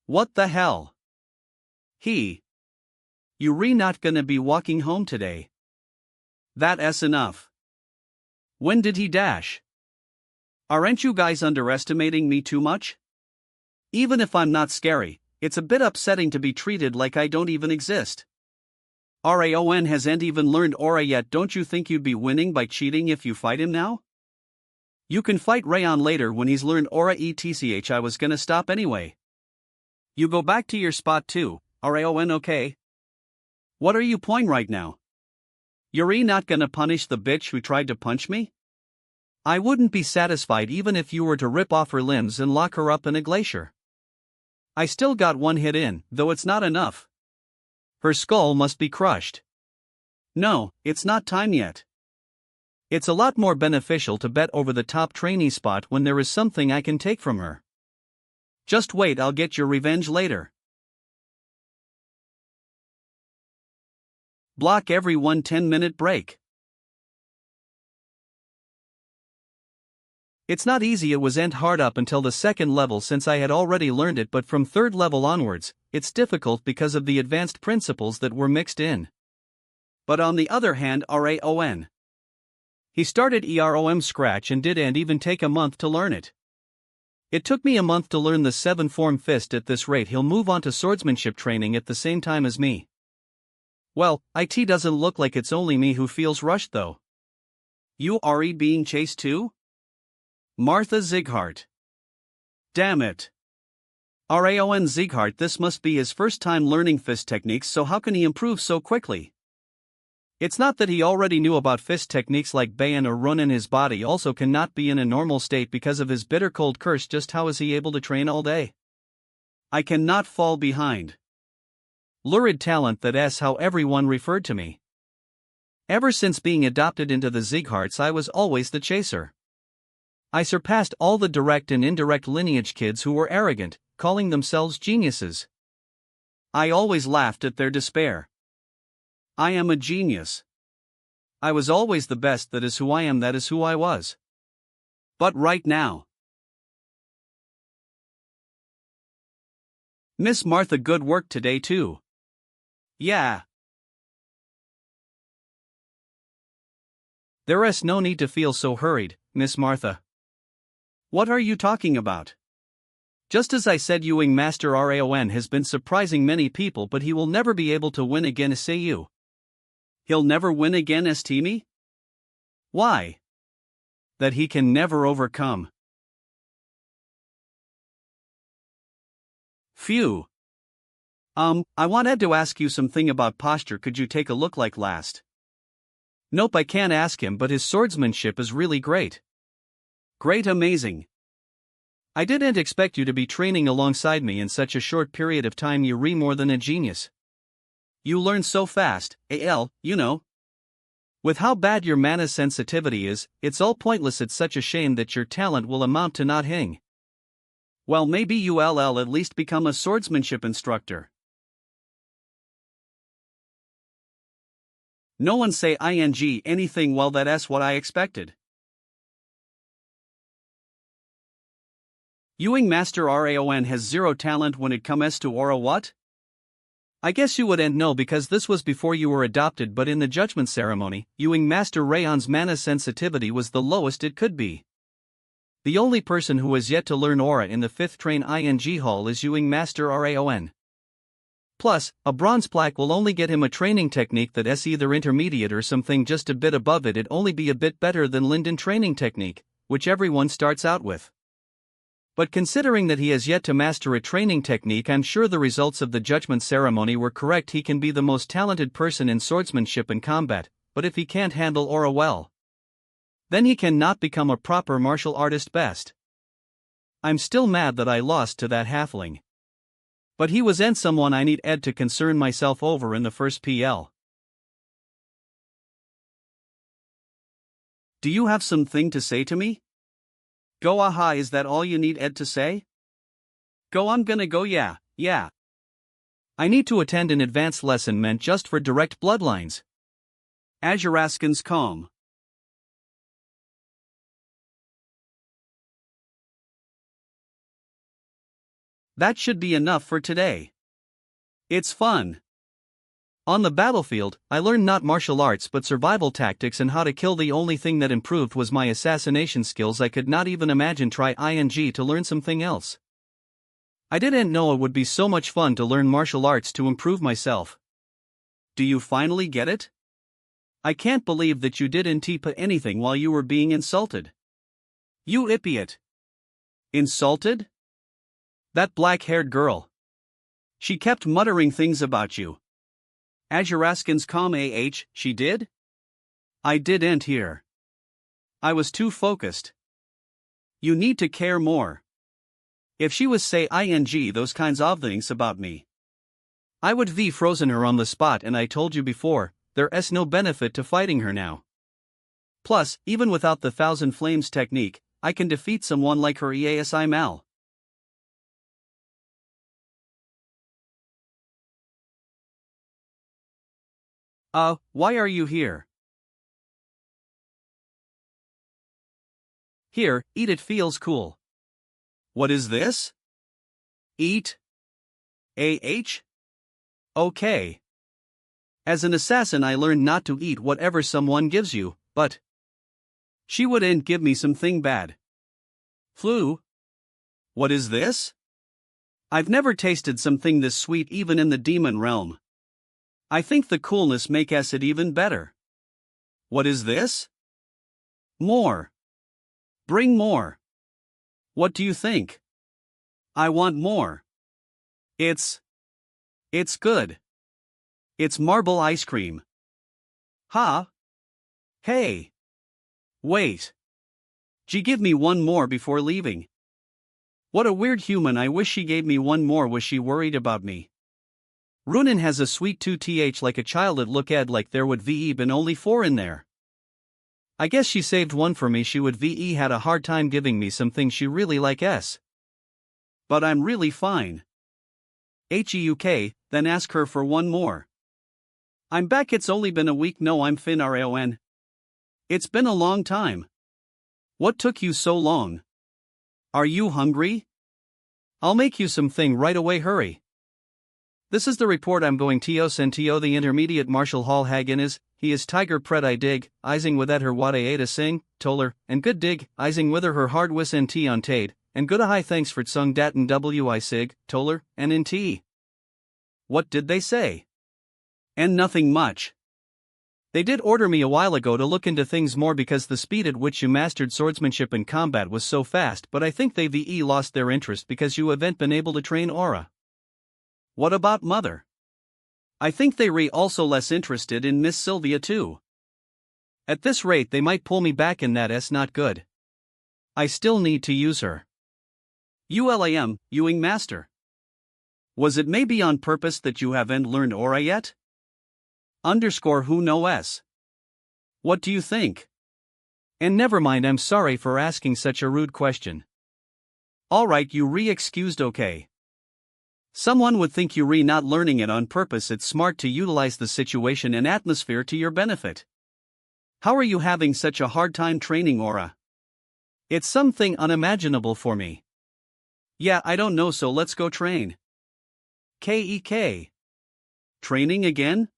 What the hell? You not gonna be walking home today? That's enough. When did he dash? Aren't you guys underestimating me too much? Even if I'm not scary, it's a bit upsetting to be treated like I don't even exist. Raon hasn't even learned Aura yet. Don't you think you'd be winning by cheating if you fight him now? You can fight Raon later when he's learned Aura etc. I was gonna stop anyway. You go back to your spot too, Raon, okay? What are you playing right now? You're not gonna punish the bitch who tried to punch me? I wouldn't be satisfied even if you were to rip off her limbs and lock her up in a glacier. I still got one hit in, though it's not enough. Her skull must be crushed. No, it's not time yet. It's a lot more beneficial to bet over the top trainee spot when there is something I can take from her. Just wait, I'll get your revenge later. Block every 1 10-minute break. It's not easy. It was hard up until the second level since I had already learned it, but from third level onwards, it's difficult because of the advanced principles that were mixed in. But on the other hand, Raon. He started EROM scratch and even take a month to learn it. It took me a month to learn the 7-form fist. At this rate he'll move on to swordsmanship training at the same time as me. Well, it doesn't look like it's only me who feels rushed though. You are being chased too? Martha Zieghart. Damn it. Raon Zieghart, this must be his first time learning fist techniques, so how can he improve so quickly? It's not that he already knew about fist techniques like Bayon or Run, and his body also cannot be in a normal state because of his bitter cold curse. Just how is he able to train all day? I cannot fall behind. Lurid talent, that's how everyone referred to me. Ever since being adopted into the Ziegharts, I was always the chaser. I surpassed all the direct and indirect lineage kids who were arrogant, calling themselves geniuses. I always laughed at their despair. I am a genius. I was always the best. That is who I am. That is who I was. But right now. Miss Martha, good work today too. Yeah. There's no need to feel so hurried, Miss Martha. What are you talking about? Just as I said, Ewing Master Raon has been surprising many people, but he will never be able to win again, say you. He'll never win again, me? Why? That he can never overcome. Phew. I wanted to ask you something about posture. Could you take a look like last? Nope, I can't ask him, but his swordsmanship is really great. Great, amazing. I didn't expect you to be training alongside me in such a short period of time. You're more than a genius. You learn so fast, you know. With how bad your mana sensitivity is, it's all pointless. It's such a shame that your talent will amount to nothing. Well, maybe you'll at least become a swordsmanship instructor. No one say anything. Well, that's what I expected. Ewing Master Raon has zero talent when it comes to aura. What? I guess you wouldn't know because this was before you were adopted, but in the judgment ceremony, Ewing Master Raon's mana sensitivity was the lowest it could be. The only person who has yet to learn aura in the 5th train hall is Ewing Master Raon. Plus, a bronze plaque will only get him a training technique that's either intermediate or something just a bit above it. It'd only be a bit better than Linden training technique, which everyone starts out with. But considering that he has yet to master a training technique, I'm sure the results of the judgment ceremony were correct. He can be the most talented person in swordsmanship and combat, but if he can't handle aura well, then he cannot become a proper martial artist. Best. I'm still mad that I lost to that halfling. But he wasn't someone I need to concern myself over in the first PL. Do you have something to say to me? Go, aha, is that all you need to say? Go, I'm gonna go, yeah. I need to attend an advanced lesson meant just for direct bloodlines. Azuraskan's calm. That should be enough for today. It's fun. On the battlefield, I learned not martial arts but survival tactics and how to kill. The only thing that improved was my assassination skills. I could not even imagine try to learn something else. I didn't know it would be so much fun to learn martial arts to improve myself. Do you finally get it? I can't believe that you didn't put anything while you were being insulted. You idiot. Insulted? That black-haired girl. She kept muttering things about you. Azuraskan's calm, she did? I didn't hear. I was too focused. You need to care more. If she was say those kinds of things about me, I would v frozen her on the spot, and I told you before, there's no benefit to fighting her now. Plus, even without the Thousand Flames technique, I can defeat someone like her EASI Mal. Why are you here? Here, eat it feels cool. What is this? Eat? Okay. As an assassin I learned not to eat whatever someone gives you, but she wouldn't give me something bad. Flu? What is this? I've never tasted something this sweet even in the demon realm. I think the coolness makes it even better. What is this? More. Bring more. What do you think? I want more. It's good. It's marble ice cream. Ha? Hey. Wait. She give me one more before leaving. What a weird human, I wish she gave me one more. Was she worried about me? Runin has a sweet 2th like a child. It look ed like there would ve been only 4 in there. I guess she saved one for me. She would ve had a hard time giving me something she really like s. But I'm really fine. Heuk, then ask her for one more. I'm back. It's only been a week. No, I'm fin Raon. It's been a long time. What took you so long? Are you hungry? I'll make you something right away. Hurry. This is the report. I'm going to send to the intermediate Marshal Hall Hagen is, he is Tiger Pred I dig, Ising with her Wade Ada Sing, Toller, and good dig, Ising with her hard wis nt on tade, and good a high thanks for tsung datin wi sig, Toller, and nt. What did they say? And nothing much. They did order me a while ago to look into things more because the speed at which you mastered swordsmanship in combat was so fast, but I think they ve lost their interest because you haven't been able to train aura. What about mother? I think they also less interested in Miss Sylvia too. At this rate they might pull me back and that's not good. I still need to use her. ULAM, Ewing Master. Was it maybe on purpose that you haven't learned aura yet? Who knows? What do you think? And never mind, I'm sorry for asking such a rude question. Alright, you excused. Okay. Someone would think you not learning it on purpose. It's smart to utilize the situation and atmosphere to your benefit. How are you having such a hard time training aura? It's something unimaginable for me. Yeah, I don't know, so let's go train. Kek. Training again?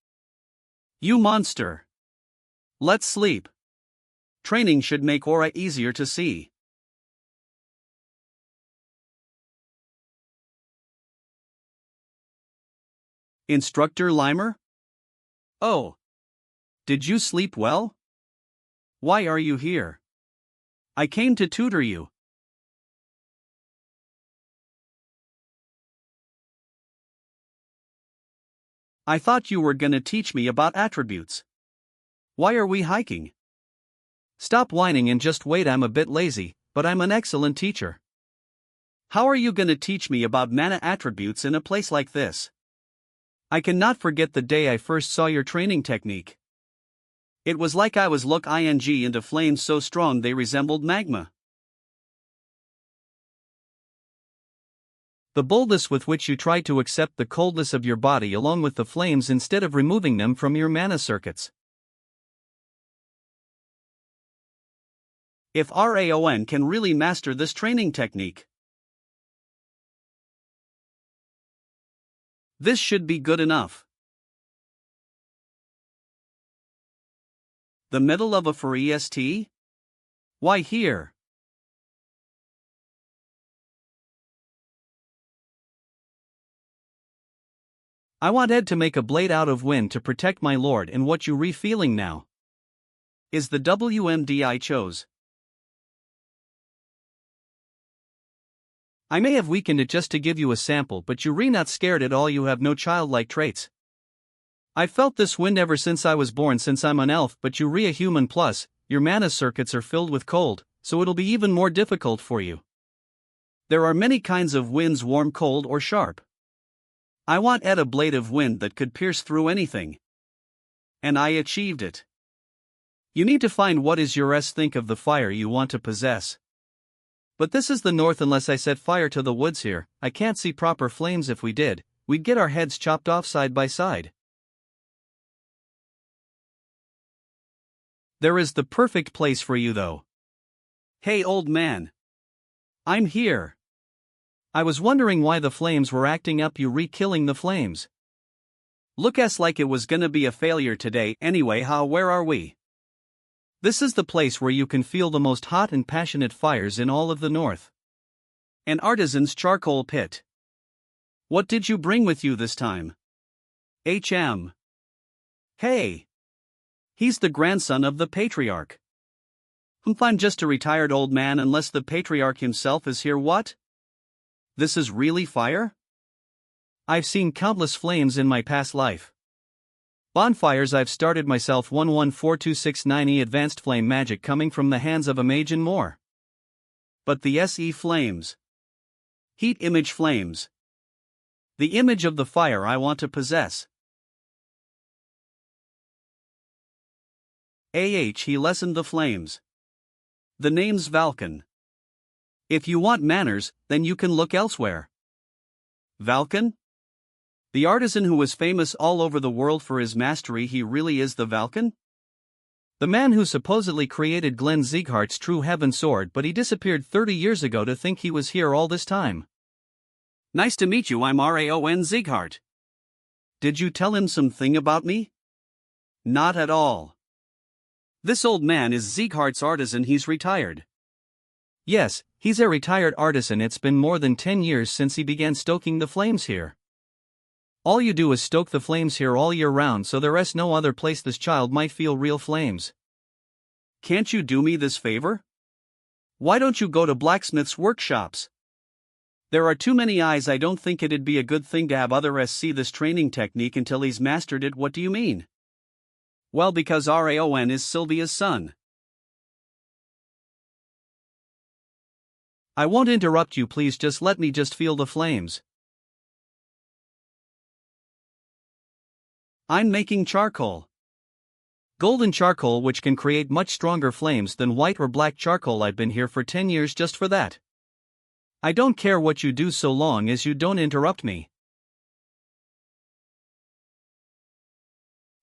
You monster. Let's sleep. Training should make aura easier to see. Instructor Limer? Oh. Did you sleep well? Why are you here? I came to tutor you. I thought you were gonna teach me about attributes. Why are we hiking? Stop whining and just wait. I'm a bit lazy, but I'm an excellent teacher. How are you gonna teach me about mana attributes in a place like this? I cannot forget the day I first saw your training technique. It was like I was look into flames so strong they resembled magma. The boldness with which you try to accept the coldness of your body along with the flames instead of removing them from your mana circuits. If Raon can really master this training technique, this should be good enough. The middle of a for est? Why here? I want Ed to make a blade out of wind to protect my lord. And what you feeling now? Is the WMD I chose. I may have weakened it just to give you a sample, but you not scared at all. You have no childlike traits. I felt this wind ever since I was born, since I'm an elf, but you a human. Plus, your mana circuits are filled with cold, so it'll be even more difficult for you. There are many kinds of winds, warm, cold, or sharp. I want Ed a blade of wind that could pierce through anything. And I achieved it. You need to find what is your think of the fire you want to possess. But this is the north. Unless I set fire to the woods here, I can't see proper flames. If we did, we'd get our heads chopped off side by side. There is the perfect place for you though. Hey old man. I'm here. I was wondering why the flames were acting up. You re-killing the flames. Look like it was gonna be a failure today. Anyway, where are we? This is the place where you can feel the most hot and passionate fires in all of the north. An artisan's charcoal pit. What did you bring with you this time? HM. Hey. He's the grandson of the patriarch. I'm just a retired old man unless the patriarch himself is here. What? This is really fire? I've seen countless flames in my past life. Bonfires I've started myself. 114269E advanced flame magic coming from the hands of a mage and more. But the SE flames. Heat image flames. The image of the fire I want to possess. He lessened the flames. The name's Valken. If you want manners, then you can look elsewhere. Valken? The artisan who was famous all over the world for his mastery. He really is the Valken? The man who supposedly created Glenn Sieghart's True Heaven sword, but he disappeared 30 years ago. To think he was here all this time. Nice to meet you. I'm Raon Sieghart. Did you tell him something about me? Not at all. This old man is Sieghart's artisan. He's retired. Yes, he's a retired artisan. It's been more than 10 years since he began stoking the flames here. All you do is stoke the flames here all year round, so there's no other place this child might feel real flames. Can't you do me this favor? Why don't you go to blacksmith's workshops? There are too many eyes. I don't think it'd be a good thing to have others see this training technique until he's mastered it. What do you mean? Well, because Raon is Sylvia's son. I won't interrupt you. Please just let me feel the flames. I'm making charcoal. Golden charcoal, which can create much stronger flames than white or black charcoal. I've been here for 10 years just for that. I don't care what you do so long as you don't interrupt me.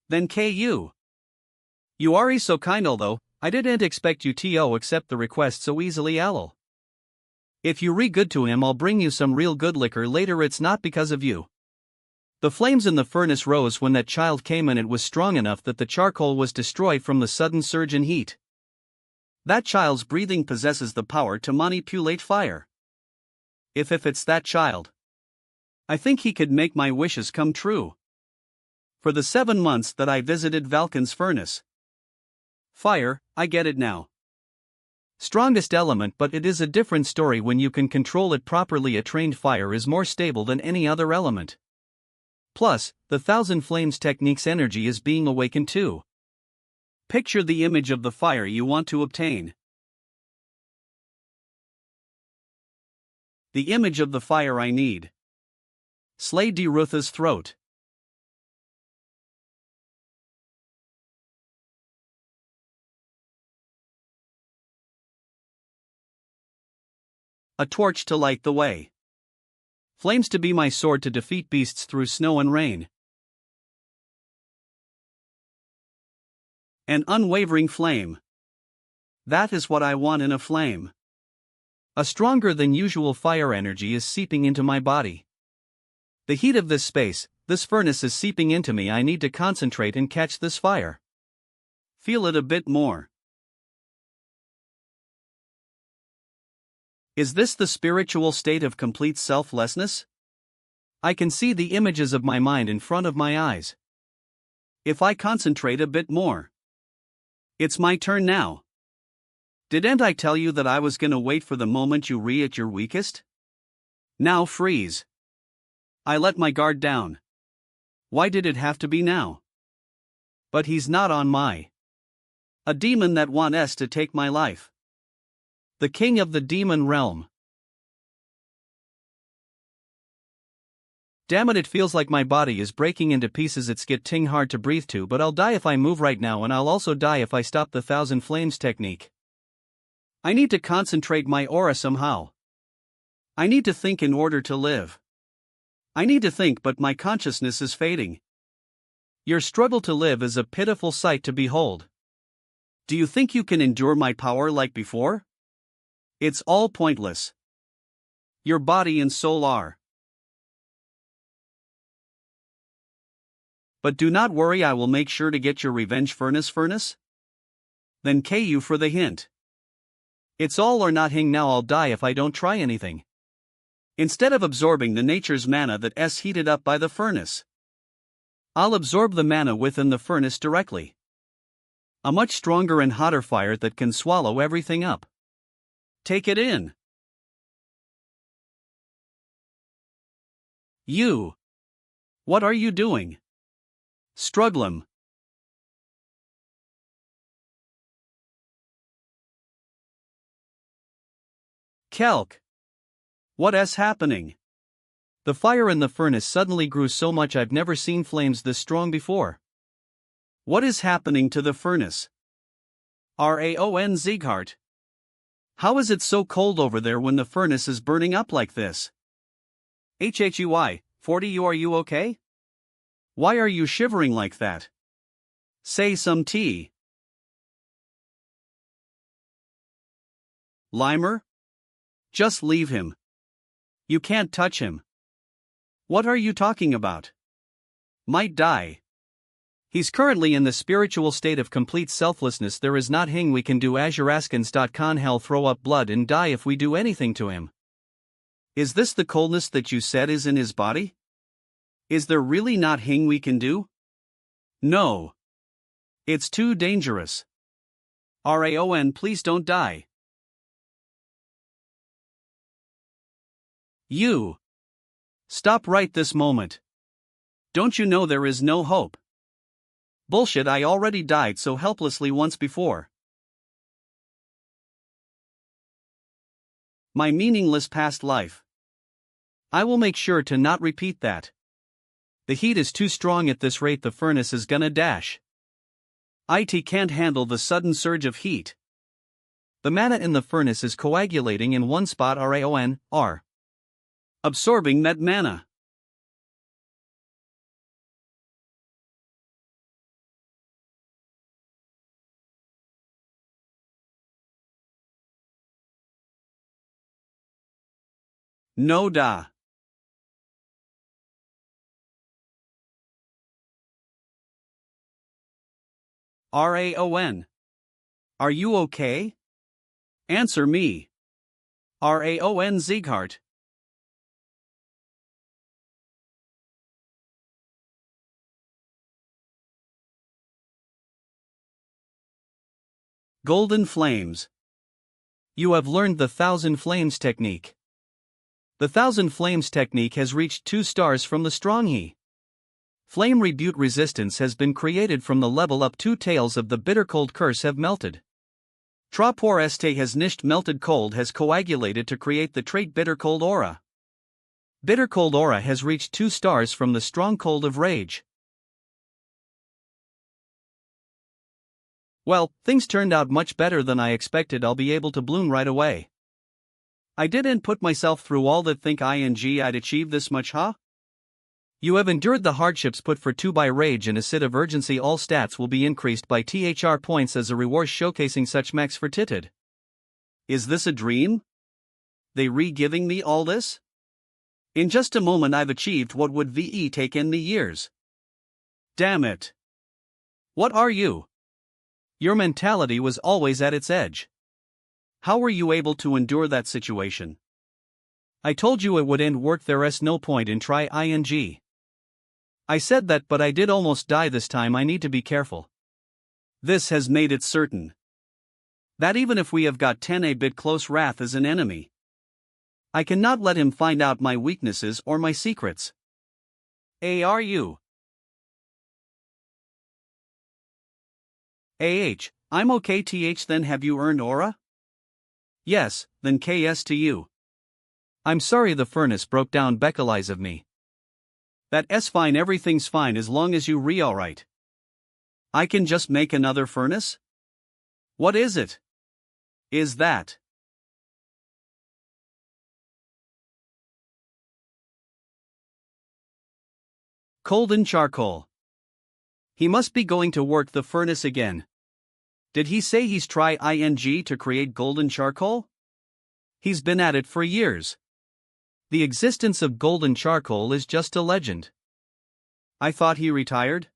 Then KU. You are so kind, although I didn't expect you to accept the request so easily. Alil. If you good to him, I'll bring you some real good liquor later. It's not because of you. The flames in the furnace rose when that child came, and it was strong enough that the charcoal was destroyed from the sudden surge in heat. That child's breathing possesses the power to manipulate fire. If it's that child, I think he could make my wishes come true. For the 7 months that I visited Valken's furnace. Fire, I get it now. Strongest element, but it is a different story when you can control it properly. A trained fire is more stable than any other element. Plus, the Thousand Flames technique's energy is being awakened too. Picture the image of the fire you want to obtain. The image of the fire I need. Slay Derutha's throat. A torch to light the way. Flames to be my sword to defeat beasts through snow and rain. An unwavering flame. That is what I want in a flame. A stronger than usual fire energy is seeping into my body. The heat of this space, this furnace is seeping into me. I need to concentrate and catch this fire. Feel it a bit more. Is this the spiritual state of complete selflessness? I can see the images of my mind in front of my eyes. If I concentrate a bit more. It's my turn now. Didn't I tell you that I was gonna wait for the moment you at your weakest? Now freeze. I let my guard down. Why did it have to be now? But he's not on my. A demon that wants to take my life. The king of the demon realm. Damn it, it feels like my body is breaking into pieces. It's getting hard to breathe to, but I'll die if I move right now, and I'll also die if I stop the Thousand Flames technique. I need to concentrate my aura somehow. I need to think in order to live. I need to think, but my consciousness is fading. Your struggle to live is a pitiful sight to behold. Do you think you can endure my power like before? It's all pointless. Your body and soul are. But do not worry, I will make sure to get your revenge, furnace. Then KU for the hint. It's all or nothing now. I'll die if I don't try anything. Instead of absorbing the nature's mana that's heated up by the furnace, I'll absorb the mana within the furnace directly. A much stronger and hotter fire that can swallow everything up. Take it in. You. What are you doing? Struggling. Kelk. What's happening? The fire in the furnace suddenly grew so much. I've never seen flames this strong before. What is happening to the furnace? Raon Zieghart. How is it so cold over there when the furnace is burning up like this? HHUI, 40, are you okay? Why are you shivering like that? Say some tea. Limer? Just leave him. You can't touch him. What are you talking about? Might die. He's currently in the spiritual state of complete selflessness. There is nothing we can do. Azuraskins.con hell throw up blood and die if we do anything to him. Is this the coldness that you said is in his body? Is there really nothing we can do? No. It's too dangerous. Raon, please don't die. You. Stop right this moment. Don't you know there is no hope? Bullshit, I already died so helplessly once before. My meaningless past life. I will make sure to not repeat that. The heat is too strong at this rate. The furnace is gonna dash. It can't handle the sudden surge of heat. The mana in the furnace is coagulating in one spot. Raon, absorbing that mana. No da. Raon. Are you okay? Answer me. Raon Zieghart. Golden Flames. You have learned the Thousand Flames technique. The Thousand Flames technique has reached 2 stars from the strong he. Flame rebuke resistance has been created from the level up. 2 tails of the bitter cold curse have melted. Tropor este has nished melted cold has coagulated to create the trait bitter cold aura. Bitter cold aura has reached 2 stars from the strong cold of rage. Well, things turned out much better than I expected. I'll be able to bloom right away. I didn't put myself through all that. Think I'd achieve this much, huh? You have endured the hardships put for 2 by rage and a sit of urgency. All stats will be increased by THR points as a reward showcasing such max for titted. Is this a dream? They re-giving me all this? In just a moment I've achieved what would take in the years. Damn it. What are you? Your mentality was always at its edge. How were you able to endure that situation? I told you it would end work. There's no point in try ing. I said that, but I did almost die this time. I need to be careful. This has made it certain that even if we have got 10 a bit close, Wrath is an enemy. I cannot let him find out my weaknesses or my secrets. Are you? I'm okay. Then have you earned aura? Yes, then KS to you. I'm sorry the furnace broke down. Beckelize of me. That's fine, everything's fine as long as you alright. I can just make another furnace? What is it? Is that? Golden charcoal. He must be going to work the furnace again. Did he say he's trying to create golden charcoal? He's been at it for years. The existence of golden charcoal is just a legend. I thought he retired?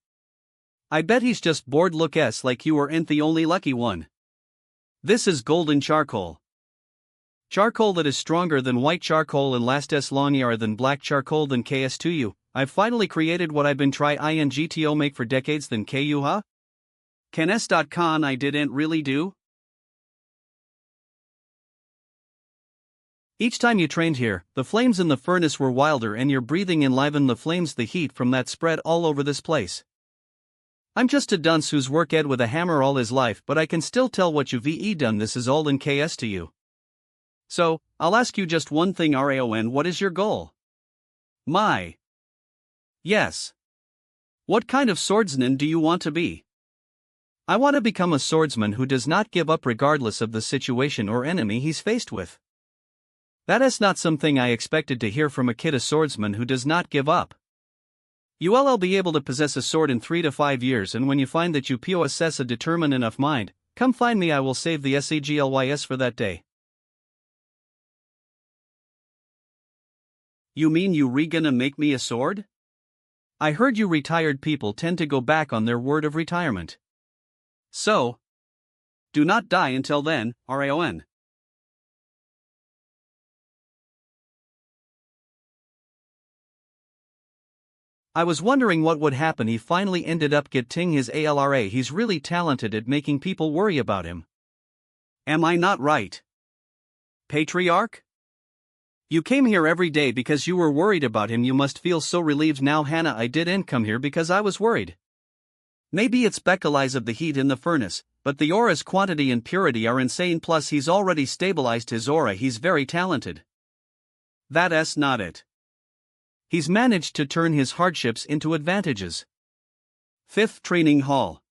I bet he's just bored. Looks like you aren't the only lucky one. This is golden charcoal. Charcoal that is stronger than white charcoal and lasts longer than black charcoal than KS2U. I've finally created what I've been trying to make for decades than KU, huh? Can.con I didn't really do? Each time you trained here, the flames in the furnace were wilder and your breathing enlivened the flames. The heat from that spread all over this place. I'm just a dunce who's worked with a hammer all his life, but I can still tell what you've done. This is all in KS to you. So, I'll ask you just one thing, Raon, what is your goal? Yes. What kind of swordsman do you want to be? I want to become a swordsman who does not give up regardless of the situation or enemy he's faced with. That is not something I expected to hear from a kid, a swordsman who does not give up. You'll be able to possess a sword in 3 to 5 years, and when you find that you possess a determined enough mind, come find me. I will save the SAGLYS for that day. You mean you gonna make me a sword? I heard you retired people tend to go back on their word of retirement. So, do not die until then, Raon. I was wondering what would happen. He finally ended up getting his ALRA. He's really talented at making people worry about him. Am I not right? Patriarch? You came here every day because you were worried about him. You must feel so relieved now. Hannah, I didn't come here because I was worried. Maybe it's because of the heat in the furnace, but the aura's quantity and purity are insane. Plus he's already stabilized his aura. He's very talented. That's not it. He's managed to turn his hardships into advantages. 5th Training Hall.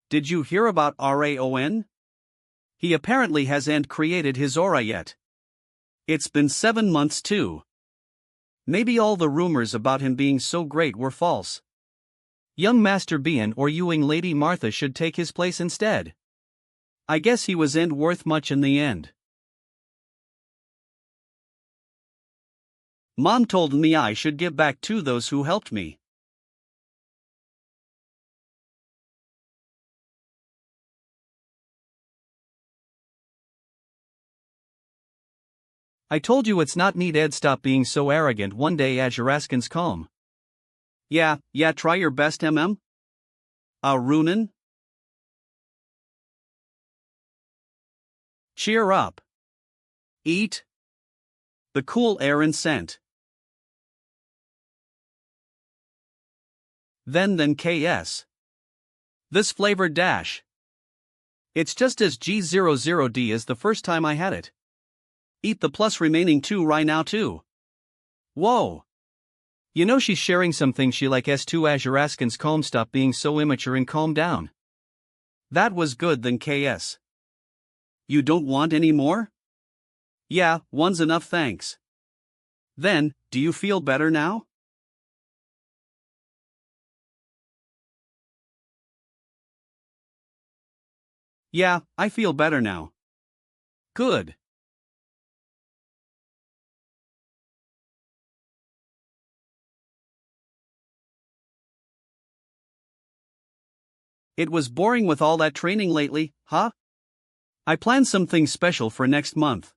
Did you hear about Raon? He apparently hasn't created his aura yet. It's been 7 months too. Maybe all the rumors about him being so great were false. Young Master Bean or Ewing Lady Martha should take his place instead. I guess he wasn't worth much in the end. Mom told me I should give back to those who helped me. I told you it's not need. Ed, stop being so arrogant. One day Azuraskan's calm. Yeah, try your best, Runan? Cheer up. Eat the cool air and scent. Then KS. This flavor dash. It's just as G00D as the first time I had it. Eat the plus remaining 2 right now too. Whoa. You know she's sharing something she like. S2 Azuraskan's calm. Stop being so immature and calm down. That was good. Then KS. You don't want any more? Yeah, one's enough, thanks. Then, do you feel better now? Yeah, I feel better now. Good. It was boring with all that training lately, huh? I planned something special for next month.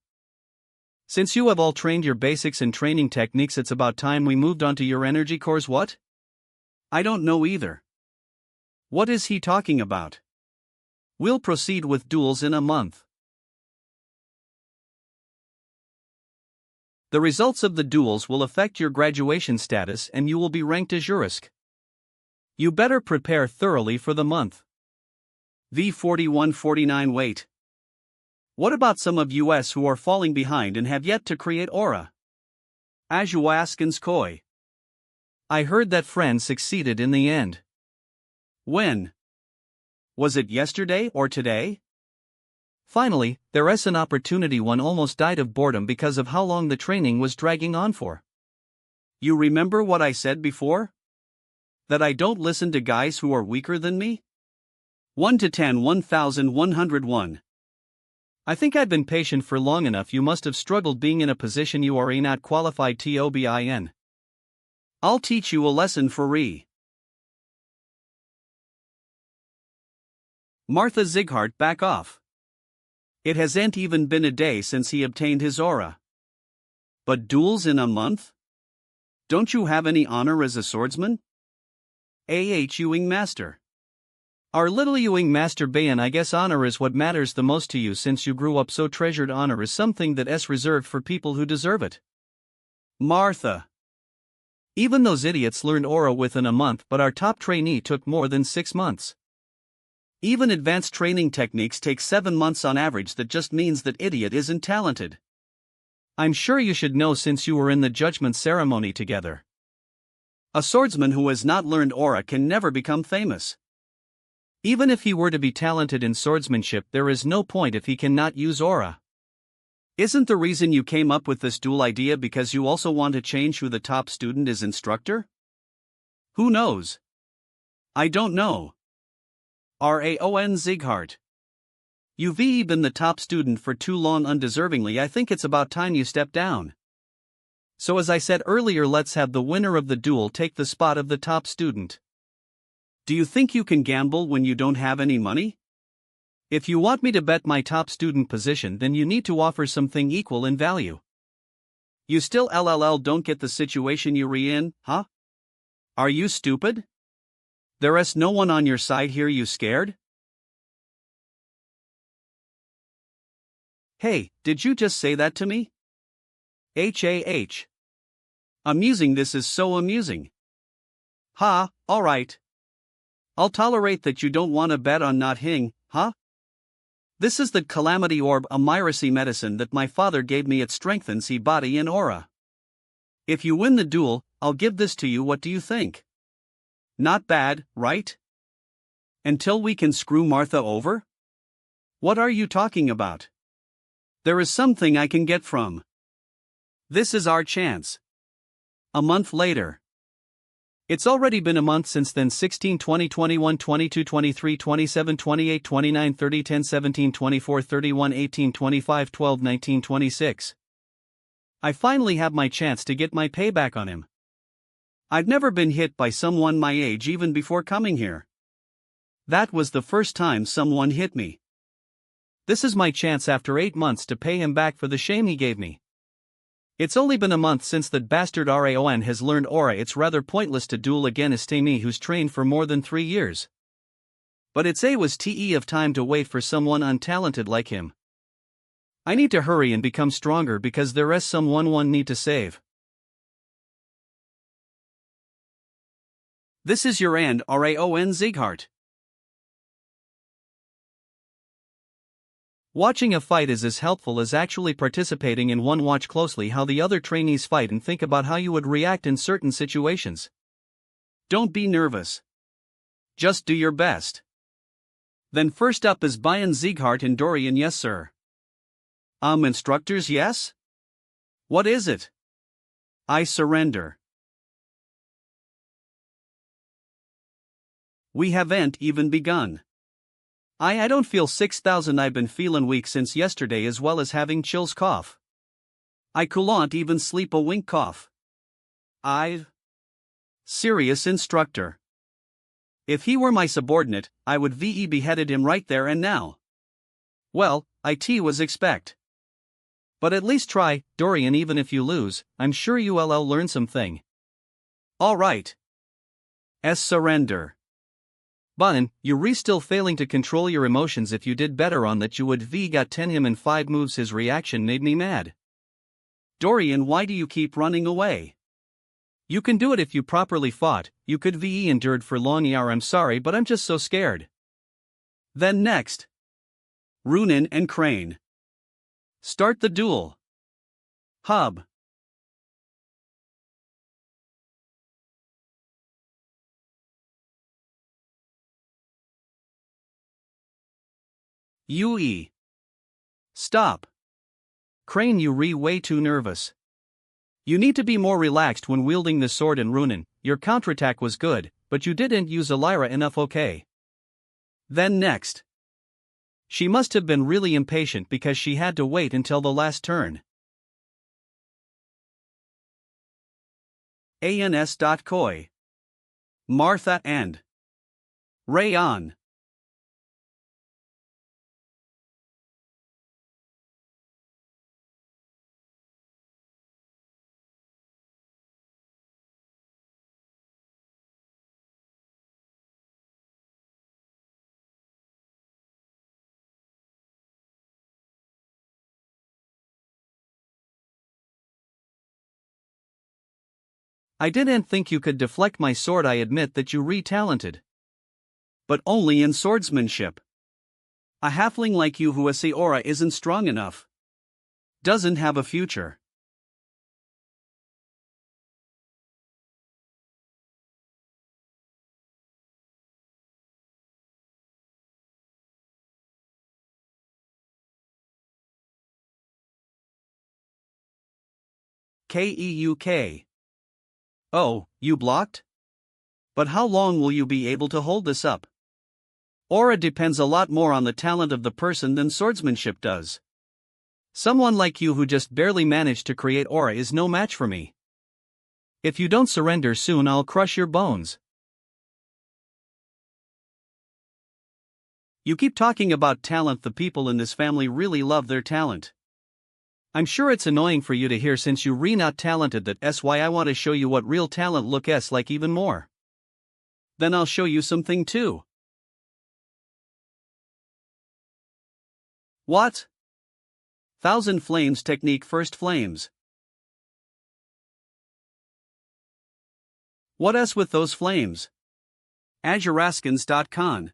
Since you have all trained your basics and training techniques, it's about time we moved on to your energy cores. What? I don't know either. What is he talking about? We'll proceed with duels in a month. The results of the duels will affect your graduation status and you will be ranked as Jurisk. You better prepare thoroughly for the month. V4149. Wait. What about some of us who are falling behind and have yet to create aura? Ajuaskin's koi. I heard that friend succeeded in the end. When? Was it yesterday or today? Finally, there's an opportunity. One almost died of boredom because of how long the training was dragging on for. You remember what I said before? That I don't listen to guys who are weaker than me? 1 to 10 1101. I think I've been patient for long enough. You must have struggled being in a position you are not qualified to bin. I'll teach you a lesson for re. Martha Zighart, back off. It hasn't even been a day since he obtained his aura. But duels in a month? Don't you have any honor as a swordsman? Ewing Master. Our little Ewing Master Bayan, I guess honor is what matters the most to you since you grew up so treasured. Honor is something that's reserved for people who deserve it. Martha. Even those idiots learned aura within a month, but our top trainee took more than 6 months. Even advanced training techniques take 7 months on average. That just means that idiot isn't talented. I'm sure you should know since you were in the judgment ceremony together. A swordsman who has not learned aura can never become famous. Even if he were to be talented in swordsmanship, there is no point if he cannot use aura. Isn't the reason you came up with this duel idea because you also want to change who the top student is instructor? Who knows? I don't know. Raon Zighart. You've been the top student for too long undeservingly. I think it's about time you step down. So as I said earlier, let's have the winner of the duel take the spot of the top student. Do you think you can gamble when you don't have any money? If you want me to bet my top student position, then you need to offer something equal in value. You still don't get the situation you're in, huh? Are you stupid? There's no one on your side here. You scared? Hey, did you just say that to me? Amusing. This is so amusing. Ha, alright. I'll tolerate that you don't want to bet on not hitting, huh? This is the Calamity Orb, a myracy medicine that my father gave me. It strengthens he body and aura. If you win the duel, I'll give this to you. What do you think? Not bad, right? Until we can screw Martha over? What are you talking about? There is something I can get from. This is our chance. A month later. It's already been a month since then. 16, 20, 21, 22, 23, 27, 28, 29, 30, 10, 17, 24, 31, 18, 25, 12, 19, 26. I finally have my chance to get my payback on him. I've never been hit by someone my age even before coming here. That was the first time someone hit me. This is my chance after 8 months to pay him back for the shame he gave me. It's only been a month since that bastard Raon has learned aura. It's rather pointless to duel against me who's trained for more than 3 years. But it's was of time to wait for someone untalented like him. I need to hurry and become stronger because there's someone one need to save. This is your end, Raon Zighart. Watching a fight is as helpful as actually participating in one. Watch closely how the other trainees fight and think about how you would react in certain situations. Don't be nervous. Just do your best. Then first up is Bayan Zighart and Dorian. Yes sir. Instructors, yes? What is it? I surrender. We haven't even begun. I don't feel 6,000. I've been feeling weak since yesterday as well as having chills cough. I couldn't even sleep a wink cough. Serious instructor. If he were my subordinate, I would beheaded him right there and now. Well, it was expect. But at least try, Dorian. Even if you lose, I'm sure you'll learn something. Alright. Surrender. Bayan, you're still failing to control your emotions. If you did better on that, you would got 10 him in 5 moves. His reaction made me mad. Dorian, why do you keep running away? You can do it if you properly fought. You could endured for long. I'm sorry, but I'm just so scared. Then next. Runin and Crane. Start the duel. Hub. UE. Stop. Crane, you way too nervous. You need to be more relaxed when wielding the sword in Runin. Your counterattack was good, but you didn't use Elira enough. Okay. Then next. She must have been really impatient because she had to wait until the last turn. ANS.Koi. Martha and Raon. I didn't think you could deflect my sword. I admit that you re-talented. But only in swordsmanship. A halfling like you who has the aura isn't strong enough. Doesn't have a future. KEUK. Oh, you blocked? But how long will you be able to hold this up? Aura depends a lot more on the talent of the person than swordsmanship does. Someone like you who just barely managed to create aura is no match for me. If you don't surrender soon, I'll crush your bones. You keep talking about talent. The people in this family really love their talent. I'm sure it's annoying for you to hear since you not talented. That's why I want to show you what real talent looks like even more. Then I'll show you something too. What? Thousand Flames technique. First flames. What else with those flames? Ajaraskins.con.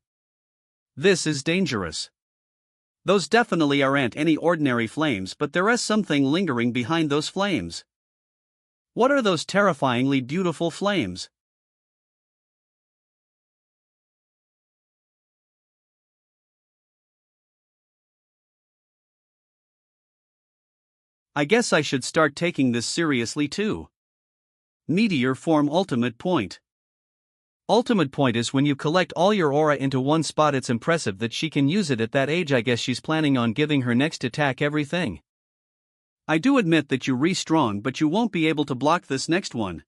This is dangerous. Those definitely aren't any ordinary flames, but there is something lingering behind those flames. What are those terrifyingly beautiful flames? I guess I should start taking this seriously too. Meteor form. Ultimate point. Ultimate point is when you collect all your aura into one spot. It's impressive that she can use it at that age. I guess she's planning on giving her next attack everything. I do admit that you're strong, but you won't be able to block this next one.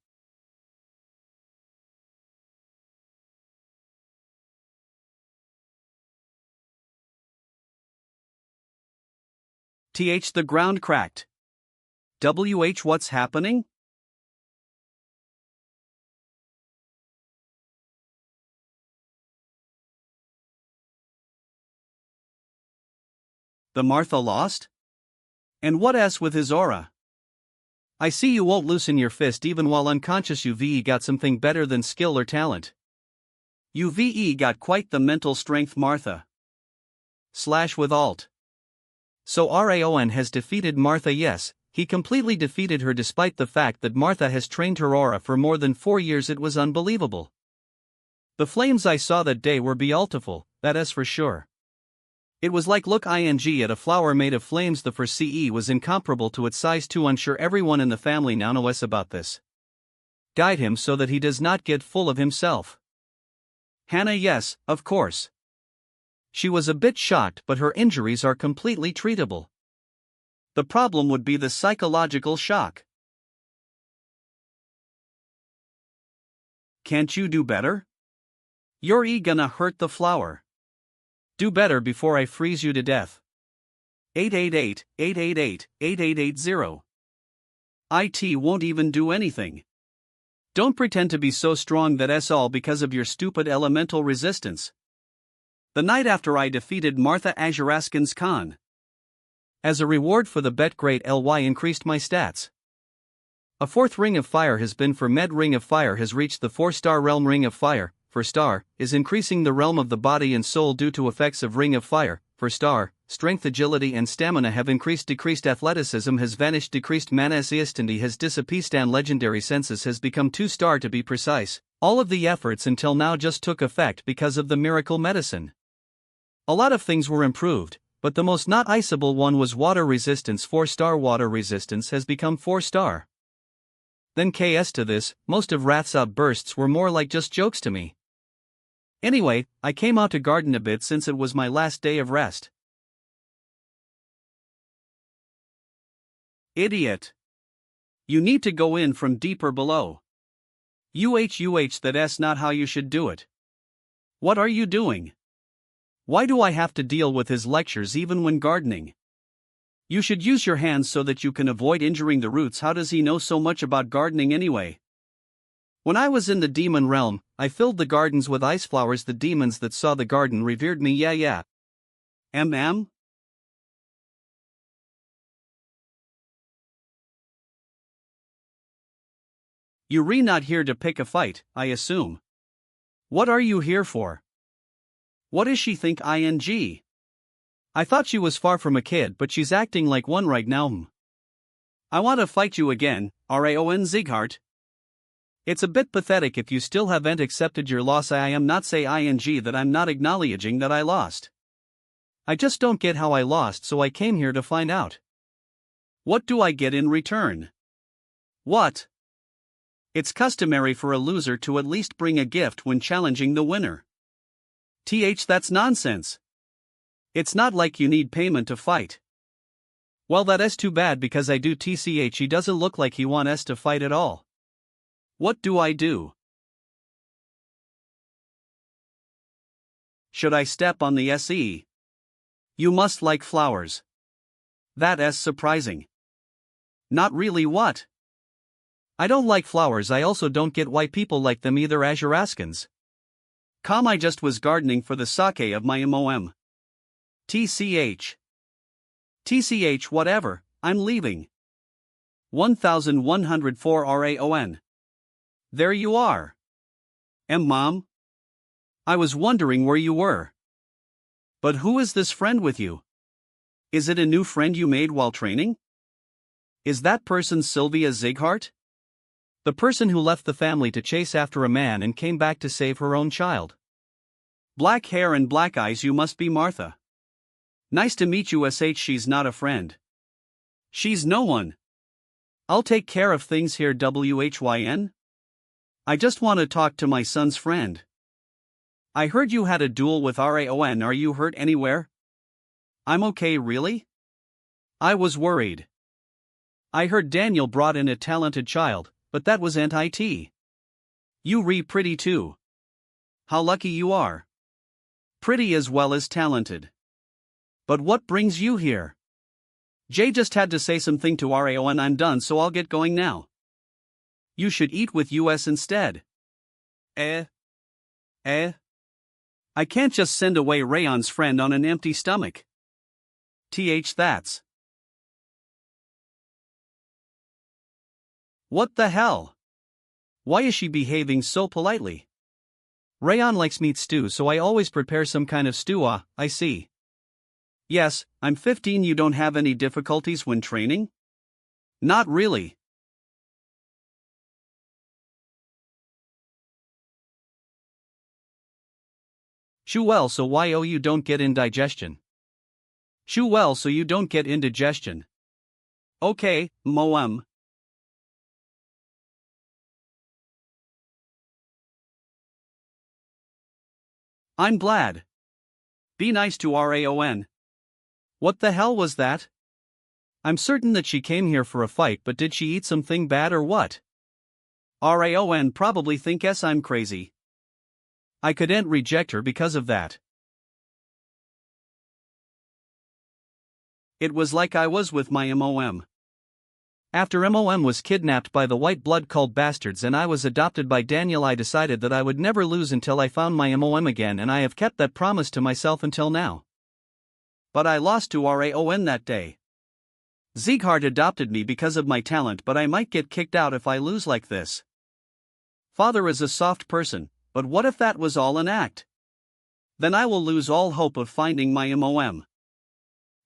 The ground cracked. What's happening? The Martha lost? And what else with his aura? I see you won't loosen your fist even while unconscious. You got something better than skill or talent. You got quite the mental strength. Martha. / with alt. So Raon has defeated Martha. Yes, he completely defeated her despite the fact that Martha has trained her aura for more than 4 years. It was unbelievable. The flames I saw that day were beautiful, that is for sure. It was like look ing at a flower made of flames. The first CE was incomparable to its size too. Unsure everyone in the family now knows about this. Guide him so that he does not get full of himself. Hannah. Yes, of course. She was a bit shocked, but her injuries are completely treatable. The problem would be the psychological shock. Can't you do better? You're gonna hurt the flower. Do better before I freeze you to death. 888-888-8880. IT won't even do anything. Don't pretend to be so strong. That's all because of your stupid elemental resistance. The night after I defeated Martha Ajaraskins Khan. As a reward for the bet, great ly increased my stats. A 4th ring of fire has been for med. Ring of fire has reached the 4-star realm. Ring of fire, for star, is increasing the realm of the body and soul due to effects of ring of fire. For star, strength, agility and stamina have increased. Decreased athleticism has vanished. Decreased mana assistandi has disappeared and legendary senses has become 2-star to be precise. All of the efforts until now just took effect because of the miracle medicine. A lot of things were improved, But the most not iceable one was water resistance. 4-star water resistance has become 4-star. Then KS to this, most of Wrath's outbursts were more like just jokes to me. Anyway, I came out to garden a bit since it was my last day of rest. Idiot. You need to go in from deeper below. That's not how you should do it. What are you doing? Why do I have to deal with his lectures even when gardening? You should use your hands so that you can avoid injuring the roots. How does he know so much about gardening anyway? When I was in the demon realm, I filled the gardens with ice flowers. The demons that saw the garden revered me. Yeah. You're not here to pick a fight, I assume. What are you here for? What does she think? I thought she was far from a kid, but she's acting like one right now. I want to fight you again, Raon Sieghart. It's a bit pathetic if you still haven't accepted your loss. I am not say that I'm not acknowledging that I lost. I just don't get how I lost, so I came here to find out. What do I get in return? What? It's customary for a loser to at least bring a gift when challenging the winner. That's nonsense. It's not like you need payment to fight. Well, that's too bad because I do. He doesn't look like he wants us to fight at all. What do I do? Should I step on the SE? You must like flowers. That's surprising. Not really. What? I don't like flowers. I also don't get why people like them either. Azuraskans. I just was gardening for the sake of my MOM. TCH, whatever, I'm leaving. 1104 Raon. There you are. Mom? I was wondering where you were. But who is this friend with you? Is it a new friend you made while training? Is that person Sylvia Sieghart? The person who left the family to chase after a man and came back to save her own child. Black hair and black eyes. You must be Martha. Nice to meet you. She's not a friend. She's no one. I'll take care of things here. WHYN? I just want to talk to my son's friend. I heard you had a duel with Raon. Are you hurt anywhere? I'm okay. Really? I was worried. I heard Daniel brought in a talented child, but that was it. You pretty too. How lucky you are. Pretty as well as talented. But what brings you here? Jay just had to say something to Raon. I'm done, so I'll get going now. You should eat with us instead. I can't just send away Raon's friend on an empty stomach. That's. What the hell? Why is she behaving so politely? Raon likes meat stew, so I always prepare some kind of stew. I see. Yes, I'm 15. You don't have any difficulties when training? Not really. Well, so why you don't get indigestion? Well, so you don't get indigestion. Okay, Moem. I'm glad. Be nice to Raon. What the hell was that? I'm certain that she came here for a fight, but did she eat something bad or what? Raon probably thinks I'm crazy. I couldn't reject her because of that. It was like I was with my MOM. After MOM was kidnapped by the white blood cult bastards and I was adopted by Daniel, I decided that I would never lose until I found my MOM again, and I have kept that promise to myself until now. But I lost to Raon that day. Sieghart adopted me because of my talent, but I might get kicked out if I lose like this. Father is a soft person, but what if that was all an act? Then I will lose all hope of finding my MOM.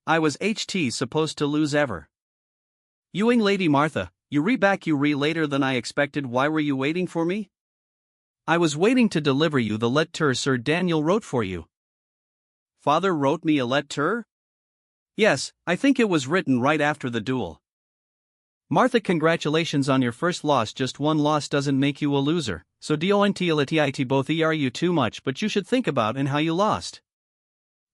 I was supposed to lose ever. Ewing Lady Martha, you later than I expected. Why were you waiting for me? I was waiting to deliver you the letter Sir Daniel wrote for you. Father wrote me a letter? Yes, I think it was written right after the duel. Martha, congratulations on your first loss. Just one loss doesn't make you a loser, so don't both you too much, but you should think about and how you lost.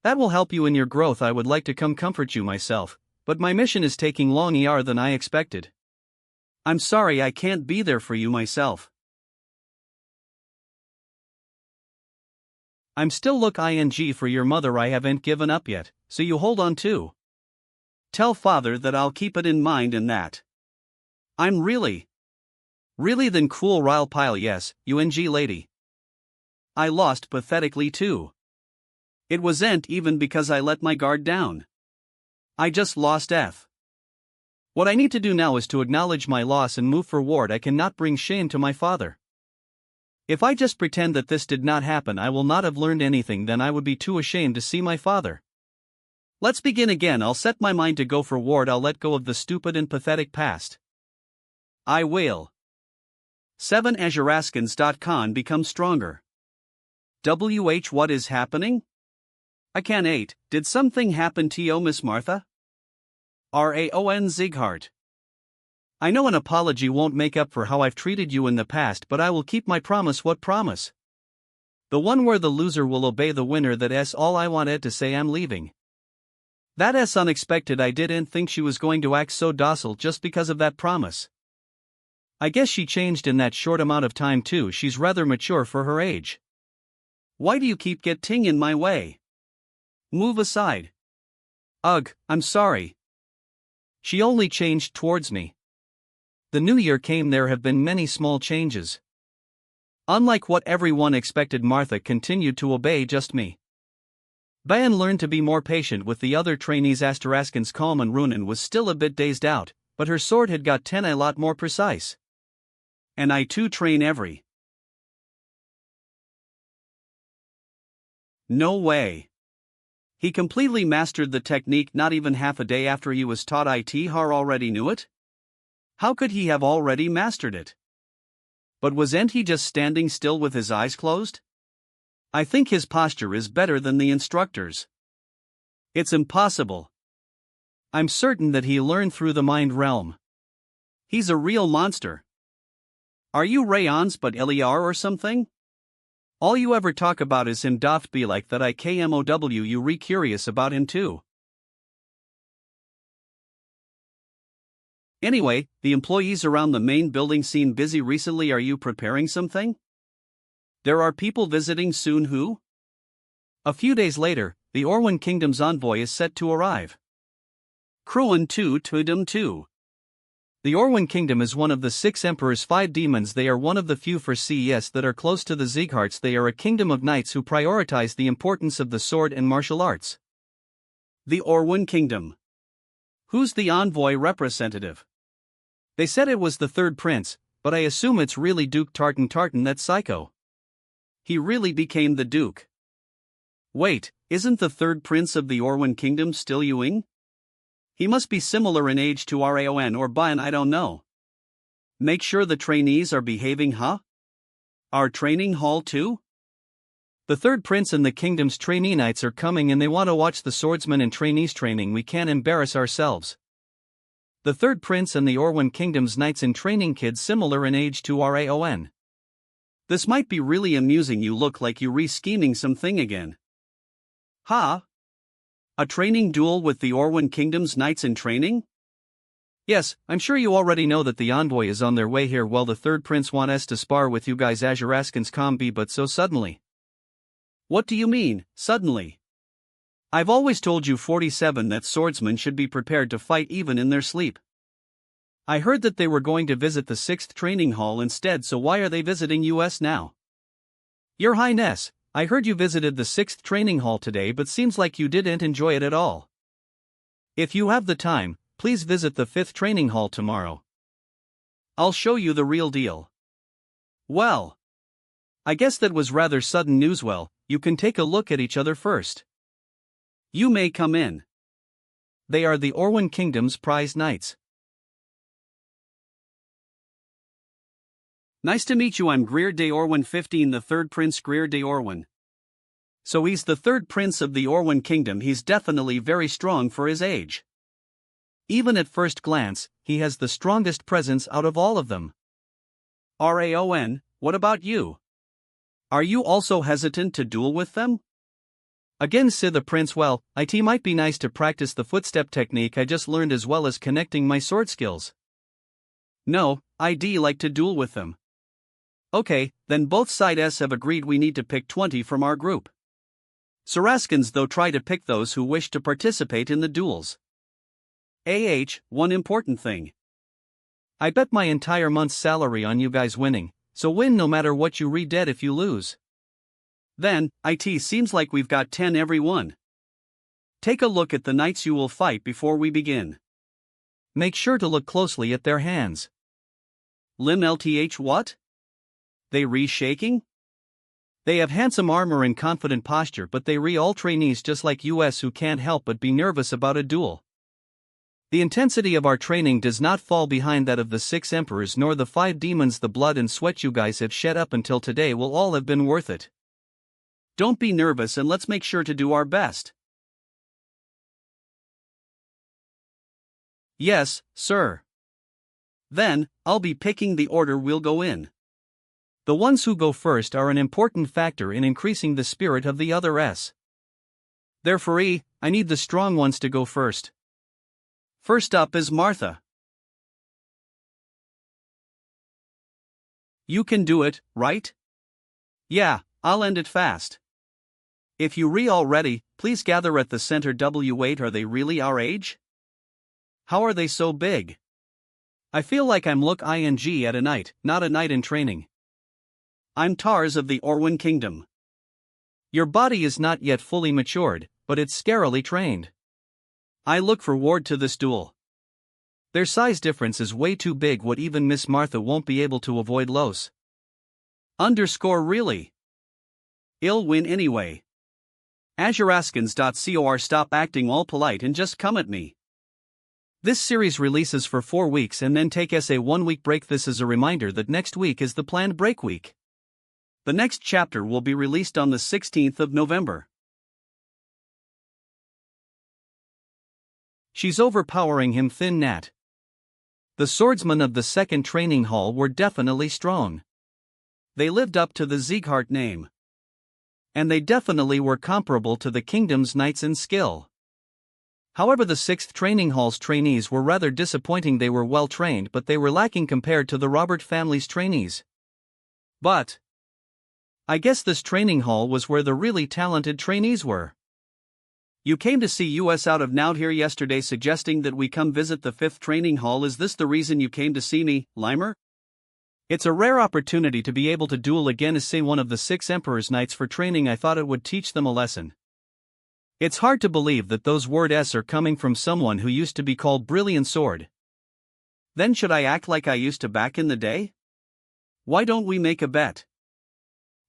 That will help you in your growth. I would like to come comfort you myself, but my mission is taking longer than I expected. I'm sorry I can't be there for you myself. I'm still ing for your mother. I haven't given up yet, so you hold on too. Tell father that I'll keep it in mind and that I'm really then cool. Rile pile. Yes, UNG lady. I lost pathetically too. It wasn't even because I let my guard down. I just lost F. What I need to do now is to acknowledge my loss and move forward. I cannot bring shame to my father. If I just pretend that this did not happen, I will not have learned anything. Then I would be too ashamed to see my father. Let's begin again. I'll set my mind to go forward. I'll let go of the stupid and pathetic past. I will. 7azuraskins.com become stronger. WH, what is happening? I can't 8. Did something happen to you, Miss Martha? Raon Zighart. I know an apology won't make up for how I've treated you in the past, but I will keep my promise. What promise? The one where the loser will obey the winner. That's all I wanted to say. I'm leaving. That's unexpected. I didn't think she was going to act so docile just because of that promise. I guess she changed in that short amount of time too. She's rather mature for her age. Why do you keep getting in my way? Move aside. Ugh, I'm sorry. She only changed towards me. The new year came. There have been many small changes. Unlike what everyone expected, Martha continued to obey just me. Bayan learned to be more patient with the other trainees. Astaraskans calm and Runan was still a bit dazed out, but her sword had got 10 a lot more precise. And I too train every. No way. He completely mastered the technique not even half a day after he was taught it. Har already knew it? How could he have already mastered it? But wasn't he just standing still with his eyes closed? I think his posture is better than the instructor's. It's impossible. I'm certain that he learned through the mind realm. He's a real monster. Are you Raon's but Eliar or something? All you ever talk about is him. Doth be like that. IKMOW. You re curious about him too. Anyway, the employees around the main building seem busy recently. Are you preparing something? There are people visiting soon who? A few days later, the Orwan Kingdom's envoy is set to arrive. Kruan 2 Tudum 2. The Orwan Kingdom is one of the 6 Emperor's 5 demons. They are one of the few for CES that are close to the Zigharts. They are a kingdom of knights who prioritize the importance of the sword and martial arts. The Orwan Kingdom. Who's the envoy representative? They said it was the 3rd prince, but I assume it's really Duke Tartan. That psycho. He really became the Duke. Wait, isn't the 3rd prince of the Orwan Kingdom still Ewing? He must be similar in age to Raon or Bayan. I don't know. Make sure the trainees are behaving, huh? Our training hall too? The 3rd prince and the kingdom's trainee knights are coming and they want to watch the swordsman and trainees training. We can't embarrass ourselves. The 3rd prince and the Orwan Kingdom's knights in training, kids similar in age to Raon. This might be really amusing. You look like you re-scheming something again. Huh? A training duel with the Orwan Kingdom's knights in training? Yes, I'm sure you already know that the envoy is on their way here. Well, the 3rd prince wants us to spar with you guys. Azuraskans combi, but so suddenly. What do you mean, suddenly? I've always told you 47 that swordsmen should be prepared to fight even in their sleep. I heard that they were going to visit the 6th training hall instead, so why are they visiting us now? Your Highness, I heard you visited the 6th training hall today, but seems like you didn't enjoy it at all. If you have the time, please visit the 5th training hall tomorrow. I'll show you the real deal. Well, I guess that was rather sudden news. Well, you can take a look at each other first. You may come in. They are the Orwan Kingdom's prize knights. Nice to meet you. I'm Greer de Orwan 15, the 3rd Prince Greer de Orwan. So he's the third prince of the Orwen kingdom. He's definitely very strong for his age. Even at first glance, he has the strongest presence out of all of them. Raon, what about you? Are you also hesitant to duel with them? Again, said the prince. Well, it might be nice to practice the footstep technique I just learned as well as connecting my sword skills. No, I'd like to duel with them. Okay, then both sides have agreed we need to pick 20 from our group. Saraskans though try to pick those who wish to participate in the duels. One important thing. I bet my entire month's salary on you guys winning, so win no matter what. You dead if you lose. Then, it seems like we've got 10 everyone. Take a look at the knights you will fight before we begin. Make sure to look closely at their hands. Limb LTH what? They shaking? They have handsome armor and confident posture, but they all trainees just like us who can't help but be nervous about a duel. The intensity of our training does not fall behind that of the 6 emperors nor the 5 demons. The blood and sweat you guys have shed up until today will all have been worth it. Don't be nervous and let's make sure to do our best. Yes, sir. Then, I'll be picking the order we'll go in. The ones who go first are an important factor in increasing the spirit of the others. Therefore, I need the strong ones to go first. First up is Martha. You can do it, right? Yeah, I'll end it fast. If you all ready, please gather at the center. W8 Are they really our age? How are they so big? I feel like I'm ing at a knight, not a knight in training. I'm Tars of the Orwen kingdom. Your body is not yet fully matured, but it's scarily trained. I look forward to this duel. Their size difference is way too big. What even Miss Martha won't be able to avoid Los. Really? I'll win anyway. Azuraskans.cor Stop acting all polite and just come at me. This series releases for 4 weeks and then take us a 1-week break. This is a reminder that next week is the planned break week. The next chapter will be released on the 16th of November. She's overpowering him. Thin Nat. The swordsmen of the second training hall were definitely strong. They lived up to the Sieghart name. And they definitely were comparable to the kingdom's knights in skill. However, the 6th training hall's trainees were rather disappointing. They were well trained, but they were lacking compared to the Robert family's trainees. But I guess this training hall was where the really talented trainees were. You came to see us out of Nout here yesterday suggesting that we come visit the 5th training hall. Is this the reason you came to see me, Limer? It's a rare opportunity to be able to duel again as say one of the 6 Emperor's Knights for training. I thought it would teach them a lesson. It's hard to believe that those words are coming from someone who used to be called Brilliant Sword. Then should I act like I used to back in the day? Why don't we make a bet?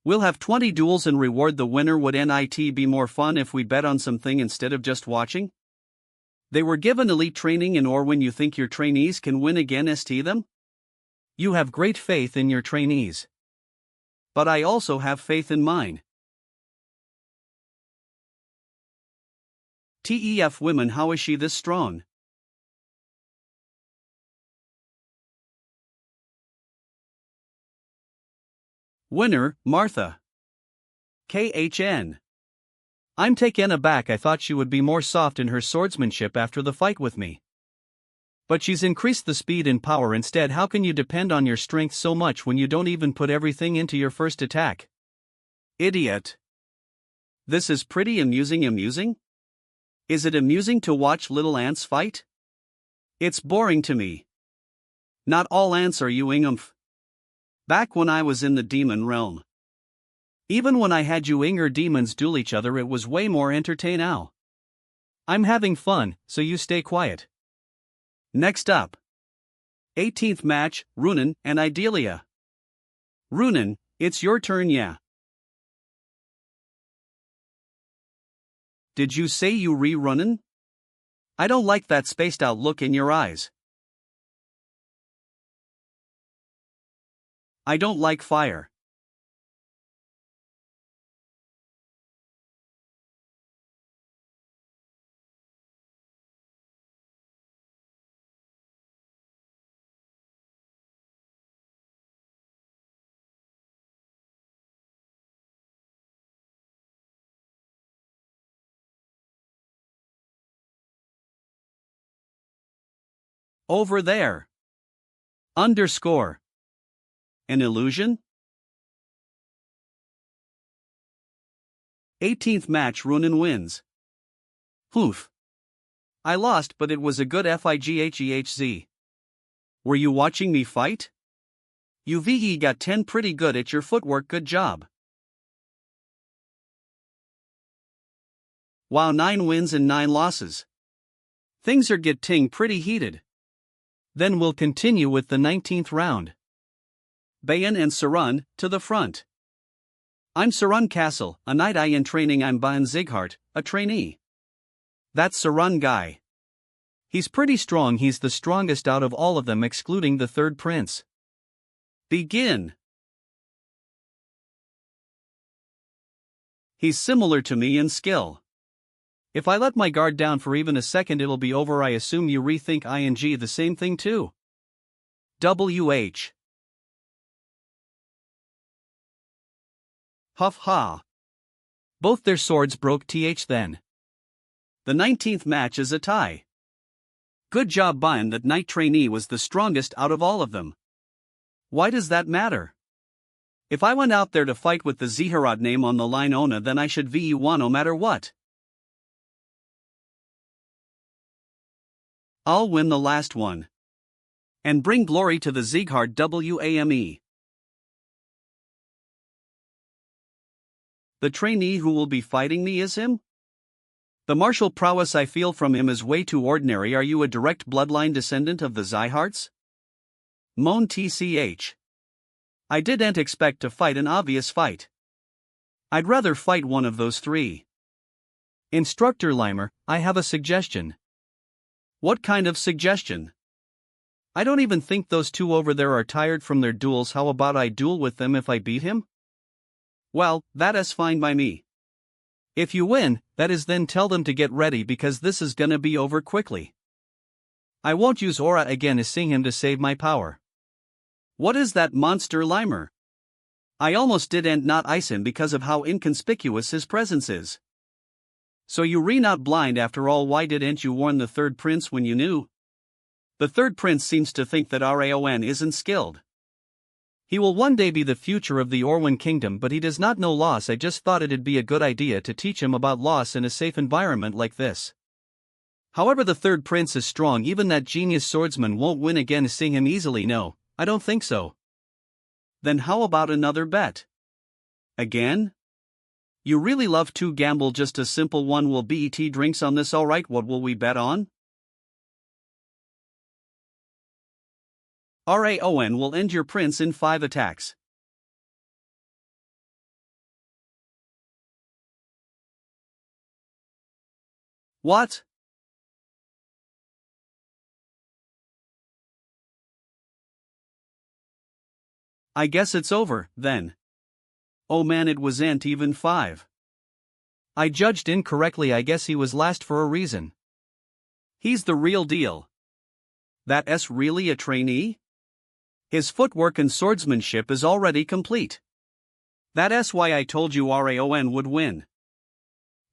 We'll have 20 duels and reward the winner. Would it be more fun if we bet on something instead of just watching? They were given elite training in Orwen. You think your trainees can win again? Them? You have great faith in your trainees. But I also have faith in mine. TEF women, how is she this strong? Winner, Martha. KHN. I'm taken aback. I thought she would be more soft in her swordsmanship after the fight with me. But she's increased the speed and power instead. How can you depend on your strength so much when you don't even put everything into your first attack? Idiot. This is pretty amusing. Is it amusing to watch little ants fight? It's boring to me. Not all ants are you, Ingolf. Back when I was in the demon realm. Even when I had you demons duel each other, it was way more entertaining now. I'm having fun, so you stay quiet. Next up. 18th match, Runan and Idalia. Runan, it's your turn. Yeah. Did you say you Runan? I don't like that spaced out look in your eyes. I don't like fire. Over there. Underscore. An illusion? 18th match Ronan wins. Oof. I lost, but it was a good fighehz. Were you watching me fight? You got 10 pretty good at your footwork, good job. Wow, 9 wins and 9 losses. Things are getting pretty heated. Then we'll continue with the 19th round. Bayan and Sarun, to the front. I'm Sarun Castle, a knight in training. I'm Bayan Zighart, a trainee. That's Sarun guy. He's pretty strong, he's the strongest out of all of them excluding the third prince. Begin. He's similar to me in skill. If I let my guard down for even a second it'll be over. I assume you rethink ing the same thing too. WH. Huff ha. Both their swords broke then. The 19th match is a tie. Good job Bayan, that knight trainee was the strongest out of all of them. Why does that matter? If I went out there to fight with the Ziharad name on the line Ona, then I should VE1 no matter what. I'll win the last one. And bring glory to the Zighart WAME. The trainee who will be fighting me is him? The martial prowess I feel from him is way too ordinary. Are you a direct bloodline descendant of the Ziharts? Moan TCH. I didn't expect to fight an obvious fight. I'd rather fight one of those three. Instructor Limer, I have a suggestion. What kind of suggestion? I don't even think those two over there are tired from their duels. How about I duel with them if I beat him? Well, that is fine by me. If you win, that is, then tell them to get ready because this is gonna be over quickly. I won't use aura again as seeing him to save my power. What is that monster Limer? I almost didn't not ice him because of how inconspicuous his presence is. So you re not blind after all. Why didn't you warn the third prince when you knew? The third prince seems to think that Raon isn't skilled. He will one day be the future of the Orwan kingdom, but he does not know loss. I just thought it'd be a good idea to teach him about loss in a safe environment like this. However, the third prince is strong. Even that genius swordsman won't win again seeing him easily. No, I don't think so. Then how about another bet? Again? You really love to gamble. Just a simple one. Will BET drinks on this? Alright, what will we bet on? Raon will end your prince in 5 attacks. What? I guess it's over, then. Oh man, it wasn't even 5. I judged incorrectly. I guess he was last for a reason. He's the real deal. That's really a trainee? His footwork and swordsmanship is already complete. That's why I told you Raon would win.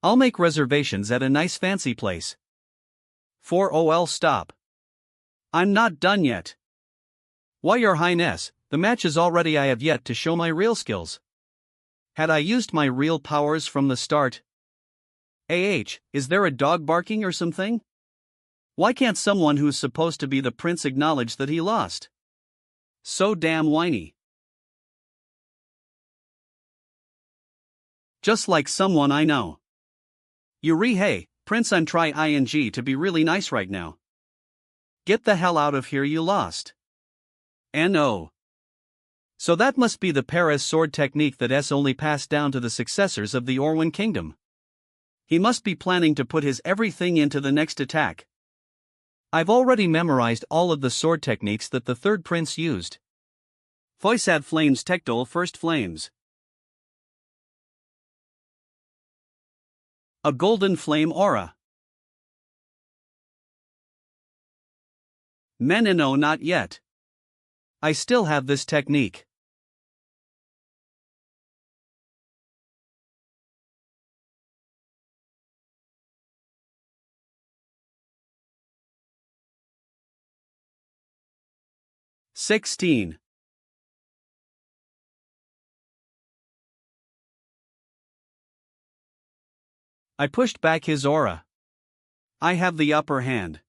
I'll make reservations at a nice fancy place. Stop. I'm not done yet. Why, your highness, the match is already. I have yet to show my real skills. Had I used my real powers from the start? Is there a dog barking or something? Why can't someone who's supposed to be the prince acknowledge that he lost? So damn whiny. Just like someone I know. Hey, Prince, I'm trying to be really nice right now. Get the hell out of here, you lost. No. So that must be the Paris sword technique that's only passed down to the successors of the Orwan kingdom. He must be planning to put his everything into the next attack. I've already memorized all of the sword techniques that the third prince used. Foisad flames Tekdol first flames. A golden flame aura. Menino not yet. I still have this technique. 16. I pushed back his aura. I have the upper hand.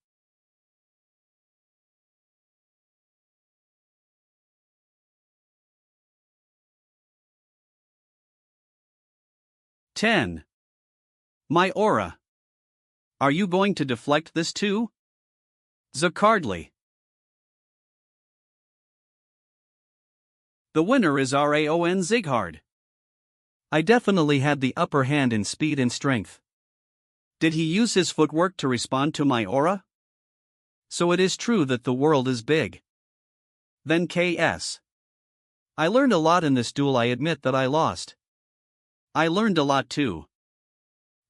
Ten. My aura. Are you going to deflect this too? Zakardly. The winner is Raon Zighard. I definitely had the upper hand in speed and strength. Did he use his footwork to respond to my aura? So it is true that the world is big. Then KS. I learned a lot in this duel. I admit that I lost. I learned a lot too.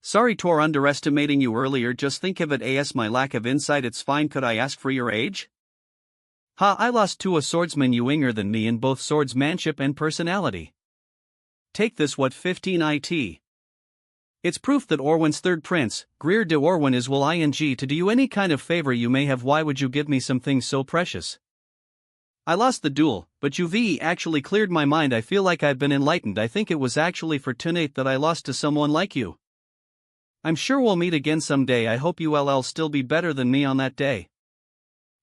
Sorry for underestimating you earlier, just think of it as my lack of insight, it's fine. Could I ask for your age? I lost to a swordsman younger than me in both swordsmanship and personality. Take this, what 15 it? It's proof that Orwin's third prince, Greer de Orwin, is will ing to do you any kind of favor you may have. Why would you give me something so precious? I lost the duel, but you actually cleared my mind. I feel like I've been enlightened. I think it was actually for tonight that I lost to someone like you. I'm sure we'll meet again someday. I hope you'll still be better than me on that day.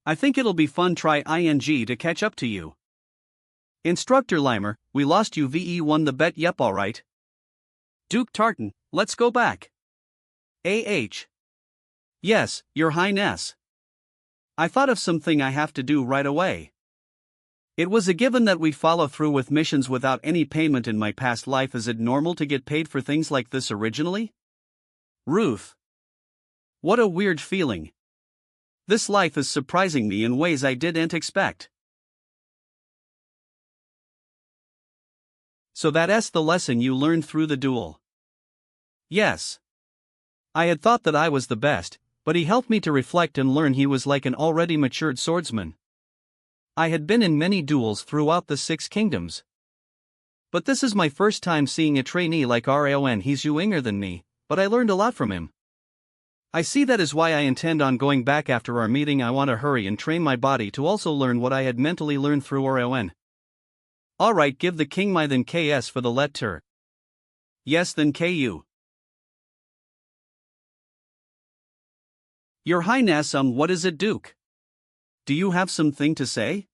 I think it'll be fun try ing to catch up to you. Instructor Limer, we lost you won the bet. Yep, alright. Duke Tartan, let's go back. Yes, Your Highness. I thought of something I have to do right away. It was a given that we follow through with missions without any payment in my past life. Is it normal to get paid for things like this originally? Ruth. What a weird feeling. This life is surprising me in ways I didn't expect. So that's the lesson you learned through the duel? Yes. I had thought that I was the best, but he helped me to reflect and learn. He was like an already matured swordsman. I had been in many duels throughout the 6 kingdoms. But this is my first time seeing a trainee like Raon. He's younger than me, but I learned a lot from him. I see that is why I intend on going back after our meeting. I want to hurry and train my body to also learn what I had mentally learned through Raon. Alright, give the king my then KS for the letter. Yes, then KU. Your Highness, what is it, Duke? Do you have something to say?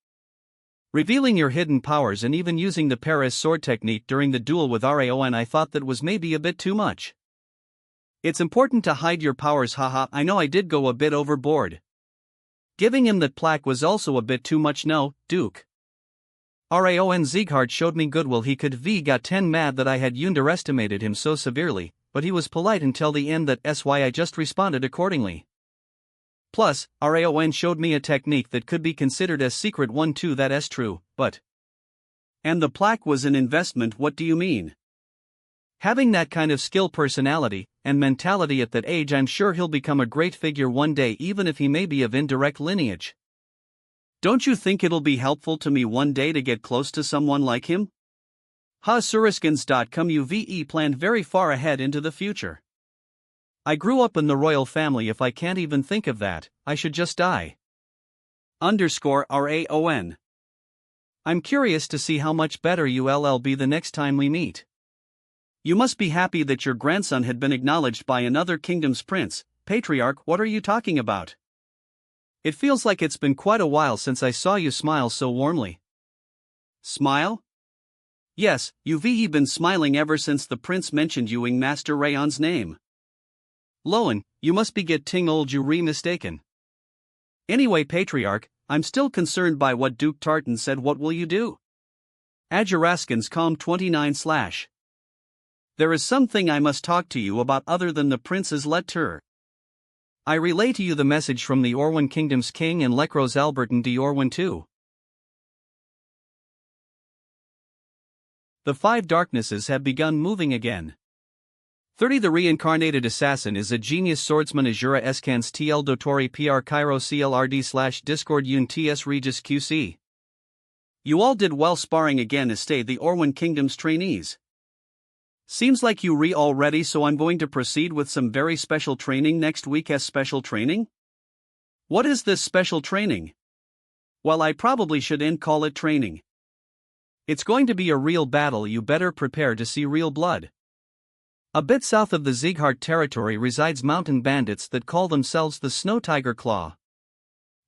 Revealing your hidden powers and even using the Paris sword technique during the duel with Raon, I thought that was maybe a bit too much. It's important to hide your powers, haha. I know I did go a bit overboard. Giving him that plaque was also a bit too much. No, Duke. Raon Zighard showed me goodwill. He could got 10 mad that I had underestimated him so severely, but he was polite until the end. That's why I just responded accordingly. Plus, Raon showed me a technique that could be considered as secret one too. That's true, but... And the plaque was an investment. What do you mean? Having that kind of skill, personality, and mentality at that age, I'm sure he'll become a great figure one day, even if he may be of indirect lineage. Don't you think it'll be helpful to me one day to get close to someone like him? Suriskins.com UVE planned very far ahead into the future. I grew up in the royal family. If I can't even think of that, I should just die. _RAON. I'm curious to see how much better you'll be the next time we meet. You must be happy that your grandson had been acknowledged by another kingdom's prince. Patriarch, what are you talking about? It feels like it's been quite a while since I saw you smile so warmly. Smile? Yes, you've been smiling ever since the prince mentioned youing Master Raon's name. Loan, you must be getting old. You mistaken. Anyway, Patriarch, I'm still concerned by what Duke Tartan said. What will you do? Ajaraskins calm 29/. There is something I must talk to you about other than the prince's letter. I relay to you the message from the Orwin Kingdom's king and Lekros Alberton de Orwin too. The 5 darknesses have begun moving again. 30 The reincarnated assassin is a genius swordsman. Azura Eskans TL Dotori PR Cairo CLRD/Discord Un TS Regis QC. You all did well sparring again as stay the Orwin Kingdom's trainees. Seems like you all ready, so I'm going to proceed with some very special training next week. As special training? What is this special training? Well, I probably shouldn't call it training. It's going to be a real battle, you better prepare to see real blood. A bit south of the Zieghart territory resides mountain bandits that call themselves the Snow Tiger Claw.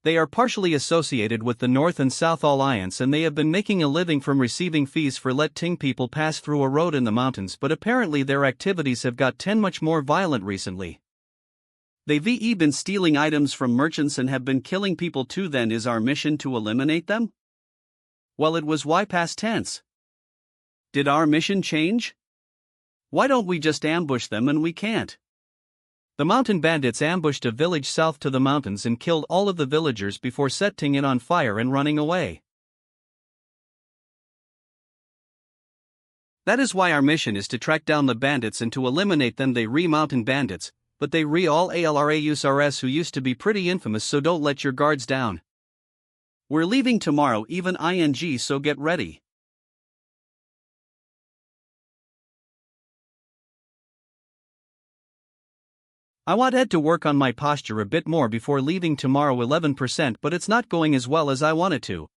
They are partially associated with the North and South Alliance, and they have been making a living from receiving fees for letting people pass through a road in the mountains, but apparently their activities have got much more violent recently. They've been stealing items from merchants and have been killing people too. Then is our mission to eliminate them? Well, it was past tense. Did our mission change? Why don't we just ambush them? And we can't. The mountain bandits ambushed a village south to the mountains and killed all of the villagers before setting it on fire and running away. That is why our mission is to track down the bandits and to eliminate them. They mountain bandits, but they all ALRAUSRS who used to be pretty infamous, so don't let your guards down. We're leaving tomorrow even ing, so get ready. I want Ed to work on my posture a bit more before leaving tomorrow 11%, but it's not going as well as I want it to.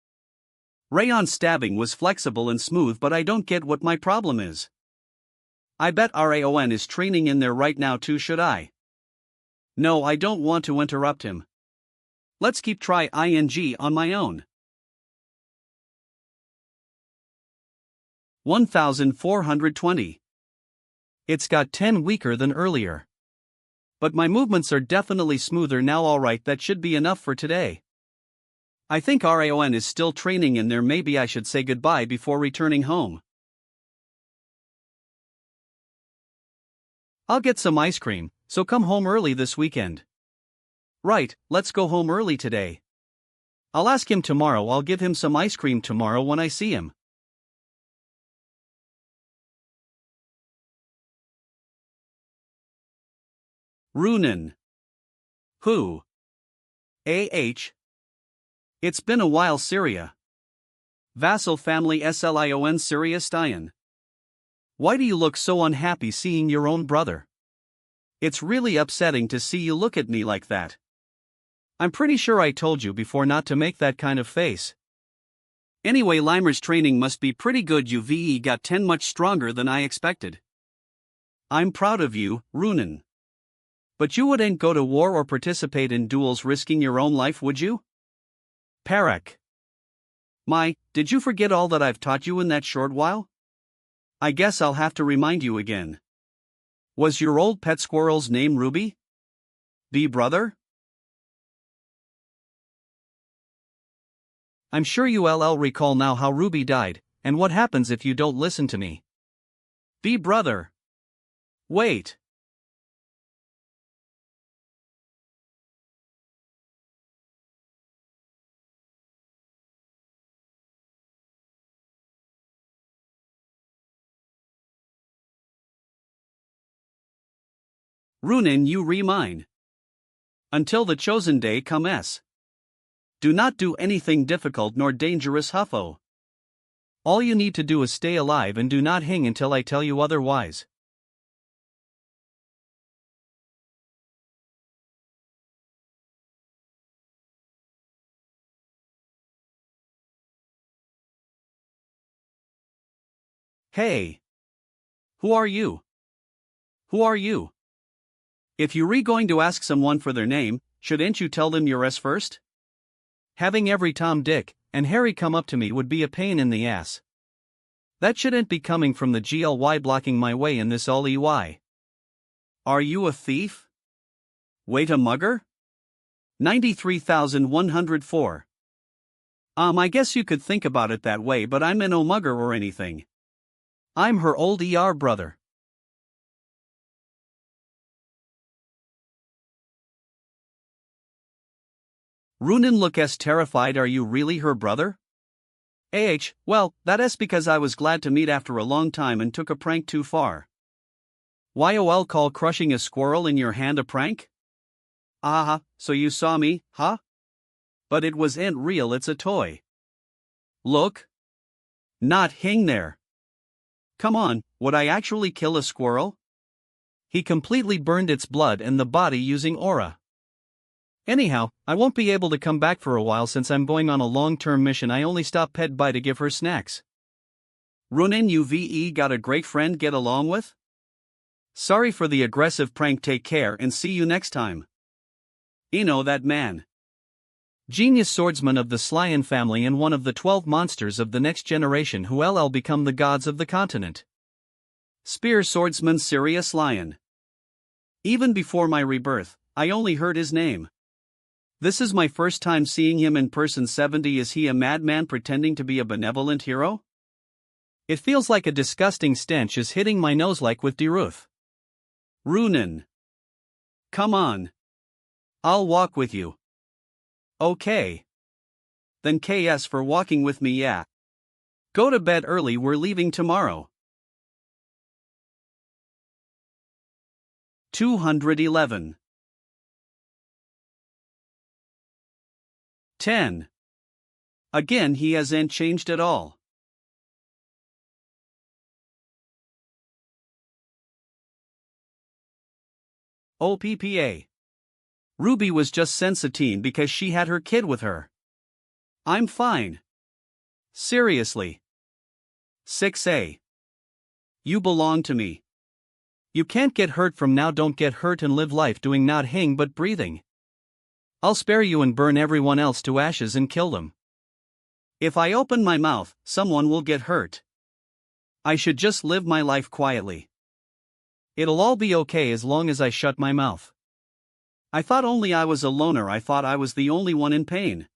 Raon's stabbing was flexible and smooth, but I don't get what my problem is. I bet Raon is training in there right now too. Should I? No, I don't want to interrupt him. Let's keep try ing on my own. 1420. It's got 10 weaker than earlier. But my movements are definitely smoother now. Alright, that should be enough for today. I think Raon is still training in there. Maybe I should say goodbye before returning home. I'll get some ice cream, so come home early this weekend. Right, let's go home early today. I'll ask him tomorrow. I'll give him some ice cream tomorrow when I see him. Runen. Who? It's been a while. Syria. Vassal family Slion Syria Styan. Why do you look so unhappy seeing your own brother? It's really upsetting to see you look at me like that. I'm pretty sure I told you before not to make that kind of face. Anyway, Limer's training must be pretty good. You got 10 much stronger than I expected. I'm proud of you, Runen. But you wouldn't go to war or participate in duels risking your own life, would you? Parak. Did you forget all that I've taught you in that short while? I guess I'll have to remind you again. Was your old pet squirrel's name Ruby? Brother? I'm sure you'll recall now how Ruby died, and what happens if you don't listen to me. Brother. Wait. Runen, you mine. Until the chosen day comes. Do not do anything difficult nor dangerous, Huffo. All you need to do is stay alive and do not hang until I tell you otherwise. Hey. Who are you? Who are you? If you're going to ask someone for their name, shouldn't you tell them your S first? Having every Tom, Dick, and Harry come up to me would be a pain in the ass. That shouldn't be coming from the GLY blocking my way in this all EY. Are you a thief? Wait, a mugger? 93,104. I guess you could think about it that way, but I'm no mugger or anything. I'm her old brother. Runen looks terrified. Are you really her brother? Well, that's because I was glad to meet after a long time and took a prank too far. YOL, call crushing a squirrel in your hand a prank? So you saw me, huh? But it wasn't real, it's a toy. Look. Not hang there. Come on, would I actually kill a squirrel? He completely burned its blood and the body using aura. Anyhow, I won't be able to come back for a while since I'm going on a long-term mission. I only stop Pet by to give her snacks. Runin, you got a great friend get along with? Sorry for the aggressive prank, take care and see you next time. That man. Genius swordsman of the Slyan family and one of the 12 monsters of the next generation who'll become the gods of the continent. Spear swordsman Sirius Lion. Even before my rebirth, I only heard his name. This is my first time seeing him in person. 70. Is he a madman pretending to be a benevolent hero? It feels like a disgusting stench is hitting my nose like with Deruth. Runin. Come on. I'll walk with you. Okay. Then KS for walking with me, yeah. Go to bed early, we're leaving tomorrow. 211. 10. Again, he hasn't changed at all. OPPA. Ruby was just sensitive because she had her kid with her. I'm fine. Seriously. 6A. You belong to me. You can't get hurt from now. Don't get hurt and live life doing nothing but breathing. I'll spare you and burn everyone else to ashes and kill them. If I open my mouth, someone will get hurt. I should just live my life quietly. It'll all be okay as long as I shut my mouth. I thought only I was a loner. I thought I was the only one in pain.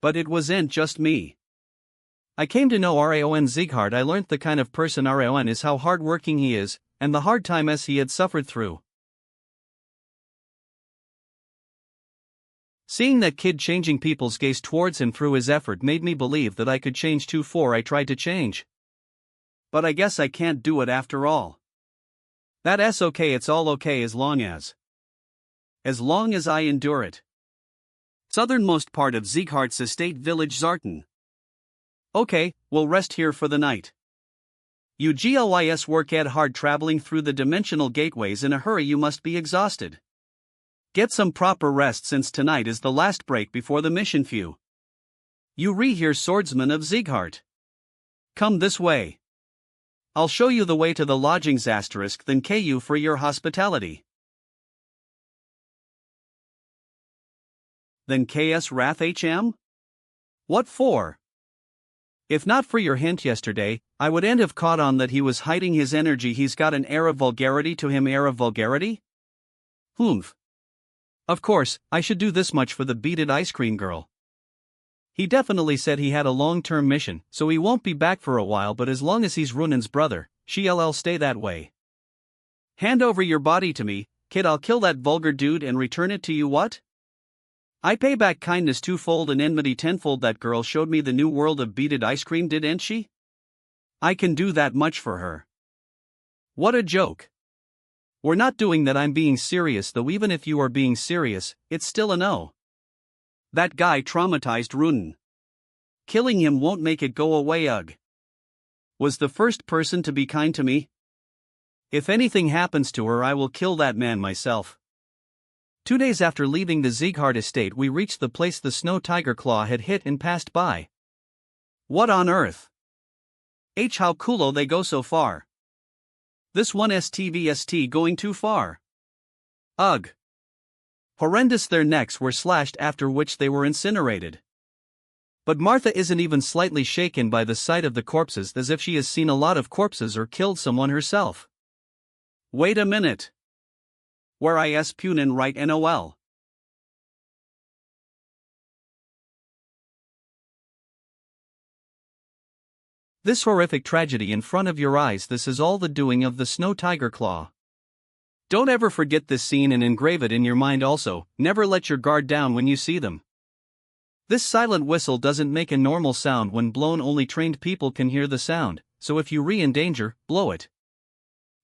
But it wasn't just me. I came to know Raon Sieghart. I learnt the kind of person Raon is, how hard-working he is, and the hard times he had suffered through. Seeing that kid changing people's gaze towards him through his effort made me believe that I could change too. For I tried to change. But I guess I can't do it after all. That's okay. It's all okay as long as I endure it. Southernmost part of Sieghart's estate village, Zartan. Okay, we'll rest here for the night. You glys work ed hard traveling through the dimensional gateways in a hurry. You must be exhausted. Get some proper rest since tonight is the last break before the mission. Few. You here, swordsman of Sieghart. Come this way. I'll show you the way to the lodgings. Thank you for your hospitality. Then KS Wrath HM? What for? If not for your hint yesterday, I wouldn't have caught on that he was hiding his energy. He's got an air of vulgarity to him. Air of vulgarity? Humph. Of course, I should do this much for the beaded ice cream girl. He definitely said he had a long-term mission, so he won't be back for a while, but as long as he's Runin's brother, she'll stay that way. Hand over your body to me, kid. I'll kill that vulgar dude and return it to you. What? I pay back kindness twofold and enmity tenfold. That girl showed me the new world of beaded ice cream, didn't she? I can do that much for her. What a joke. We're not doing that. I'm being serious, though. Even if you are being serious, it's still a no. That guy traumatized Runin. Killing him won't make it go away. Ugh. Was the first person to be kind to me. If anything happens to her, I will kill that man myself. 2 days after leaving the Sieghart estate, we reached the place the snow tiger claw had hit and passed by. What on earth? How coolo they go so far. This one STVST going too far. Ugh. Horrendous. Their necks were slashed, after which they were incinerated. But Martha isn't even slightly shaken by the sight of the corpses, as if she has seen a lot of corpses or killed someone herself. Wait a minute. Where is Punin right NOL? This horrific tragedy in front of your eyes, this is all the doing of the snow tiger claw. Don't ever forget this scene and engrave it in your mind also. Never let your guard down when you see them. This silent whistle doesn't make a normal sound when blown. Only trained people can hear the sound, so if you're in danger, blow it.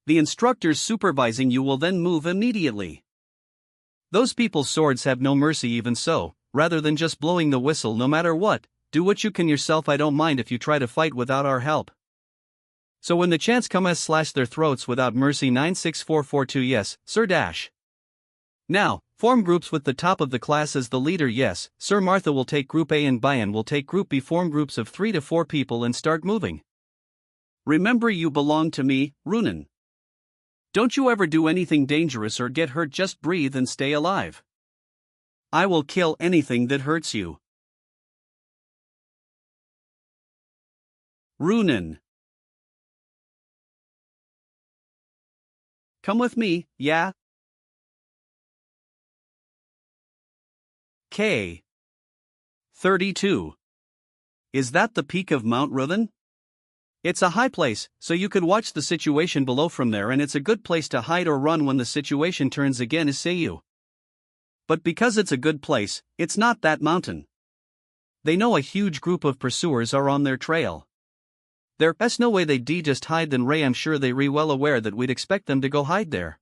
The instructors supervising you will then move immediately. Those people's swords have no mercy. Even so, rather than just blowing the whistle no matter what, do what you can yourself. I don't mind if you try to fight without our help. So when the chance comes, slash their throats without mercy. 96442. Yes, sir. Dash. Now, form groups with the top of the class as the leader. Yes, sir. Martha will take group A and Bayan will take group B. Form groups of 3 to 4 people and start moving. Remember, you belong to me, Runan. Don't you ever do anything dangerous or get hurt. Just breathe and stay alive. I will kill anything that hurts you. Runan. Come with me, yeah? K. 32. Is that the peak of Mount Ruthen? It's a high place, so you could watch the situation below from there, and it's a good place to hide or run when the situation turns again, say you. But because it's a good place, it's not that mountain. They know a huge group of pursuers are on their trail. There's no way they'd just hide. Then Ray, I'm sure they well aware that we'd expect them to go hide there.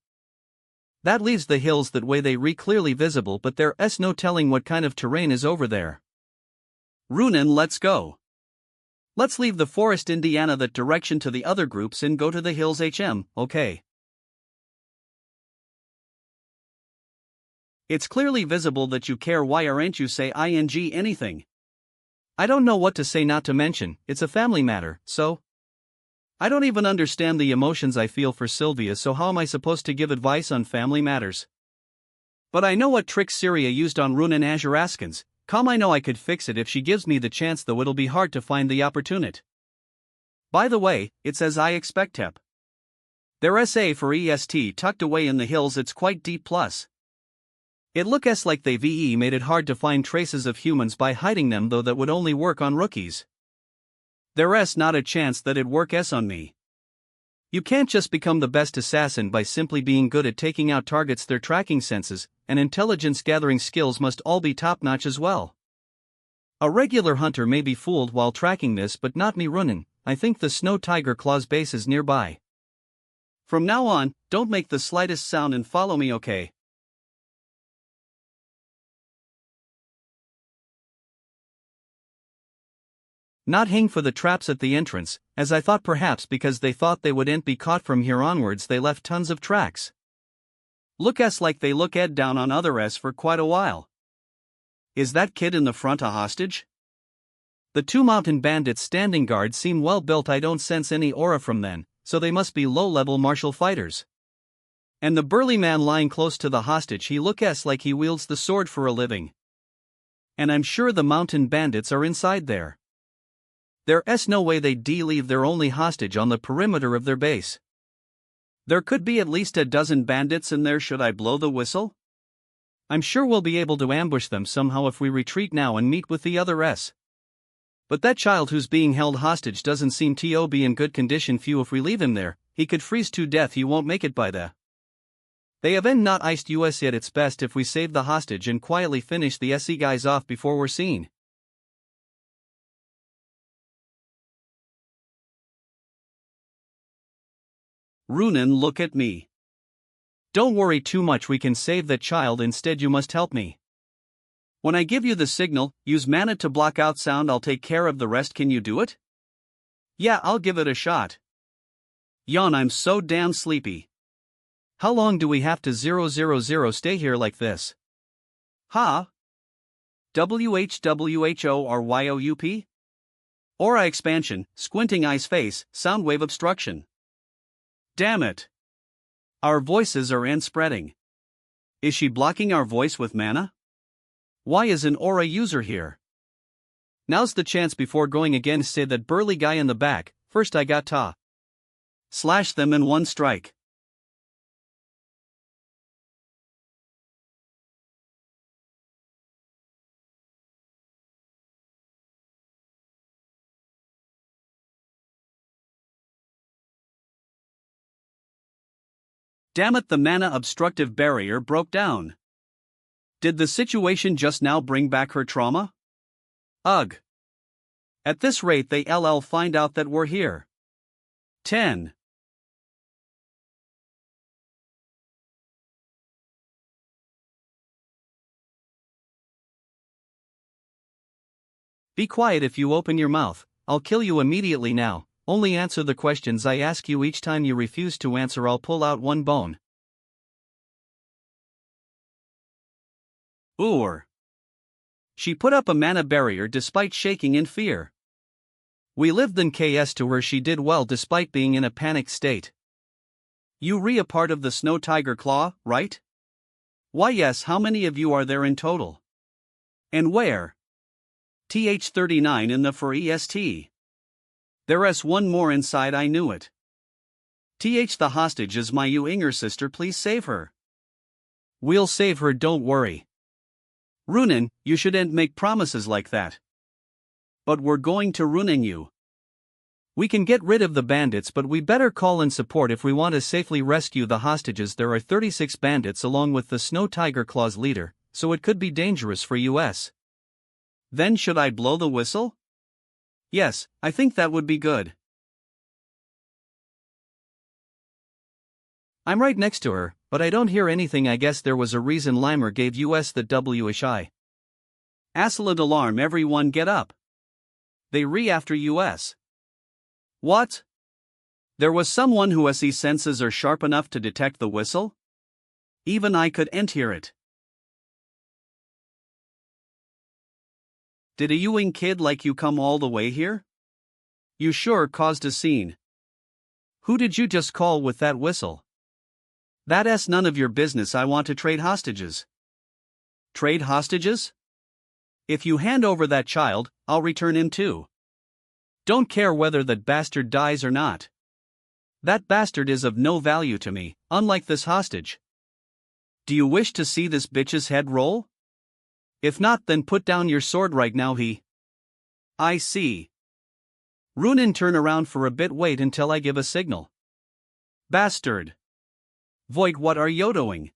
That leaves the hills that way they clearly visible, but there's no telling what kind of terrain is over there. Runan, let's go. Let's leave the forest Indiana that direction to the other groups and go to the hills okay. It's clearly visible that you care. Why aren't you say anything? I don't know what to say, not to mention, it's a family matter, so? I don't even understand the emotions I feel for Sylvia, so how am I supposed to give advice on family matters? But I know what tricks Syria used on Runan Azuraskans. I know I could fix it if she gives me the chance, though it'll be hard to find the opportunity. By the way, it's as I expect. Their SA for EST tucked away in the hills, it's quite deep plus. It looks like they made it hard to find traces of humans by hiding them, though that would only work on rookies. There's not a chance that it'd work on me. You can't just become the best assassin by simply being good at taking out targets. Their tracking senses and intelligence gathering skills must all be top-notch as well. A regular hunter may be fooled while tracking this, but not me, Runan. I think the Snow Tiger Claw's base is nearby. From now on, don't make the slightest sound and follow me, okay? Not hang for the traps at the entrance, as I thought, perhaps because they thought they wouldn't be caught. From here onwards they left tons of tracks. Looks like they look down on others for quite a while. Is that kid in the front a hostage? The two mountain bandits standing guard seem well built. I don't sense any aura from them, so they must be low-level martial fighters. And the burly man lying close to the hostage, he looks like he wields the sword for a living. And I'm sure the mountain bandits are inside there. There's no way they'd leave their only hostage on the perimeter of their base. There could be at least a dozen bandits in there. Should I blow the whistle? I'm sure we'll be able to ambush them somehow if we retreat now and meet with the others. But that child who's being held hostage doesn't seem to be in good condition. Few, if we leave him there, he could freeze to death. He won't make it by the. They haven't not iced us yet. It's best if we save the hostage and quietly finish the SE guys off before we're seen. Runan, look at me. Don't worry too much, we can save that child. Instead you must help me. When I give you the signal, use mana to block out sound. I'll take care of the rest. Can you do it? Yeah, I'll give it a shot. Yawn, I'm so damn sleepy. How long do we have to stay here like this? Ha? WHWHORYOUP? Aura expansion, squinting eyes face, sound wave obstruction. Damn it. Our voices are spreading. Is she blocking our voice with mana? Why is an aura user here? Now's the chance before going again. Say that burly guy in the back. First I got to slash them in one strike. Damn it, the mana obstructive barrier broke down. Did the situation just now bring back her trauma? Ugh. At this rate they'll find out that we're here. 10. Be quiet. If you open your mouth, I'll kill you immediately now. only answer the questions I ask you. Each time you refuse to answer, I'll pull out one bone. Or. She put up a mana barrier despite shaking in fear. We lived in KS to her. She did well despite being in a panicked state. You re a part of the Snow Tiger Claw, right? Why yes, how many of you are there in total? And where? TH39 in the for EST. There's one more inside, I knew it. TH the hostage is my Inger sister, please save her. We'll save her, don't worry. Runin, you shouldn't make promises like that. But we're going to ruin you. We can get rid of the bandits, but we better call in support if we want to safely rescue the hostages. There are 36 bandits along with the Snow Tiger Claw's leader, so it could be dangerous for us. Then should I blow the whistle? Yes, I think that would be good. I'm right next to her, but I don't hear anything. I guess there was a reason Limer gave us the WHI. Assalad alarm, everyone get up. They re after us. What? There was someone whose senses are sharp enough to detect the whistle? Even I couldn't hear it. Did a Ewing kid like you come all the way here? You sure caused a scene. Who did you just call with that whistle? That's none of your business. I want to trade hostages. Trade hostages? If you hand over that child, I'll return him too. Don't care whether that bastard dies or not. That bastard is of no value to me, unlike this hostage. Do you wish to see this bitch's head roll? If not, then put down your sword right now. I see. Runin, turn around for a bit, wait until I give a signal. Bastard. Void, what are you doing?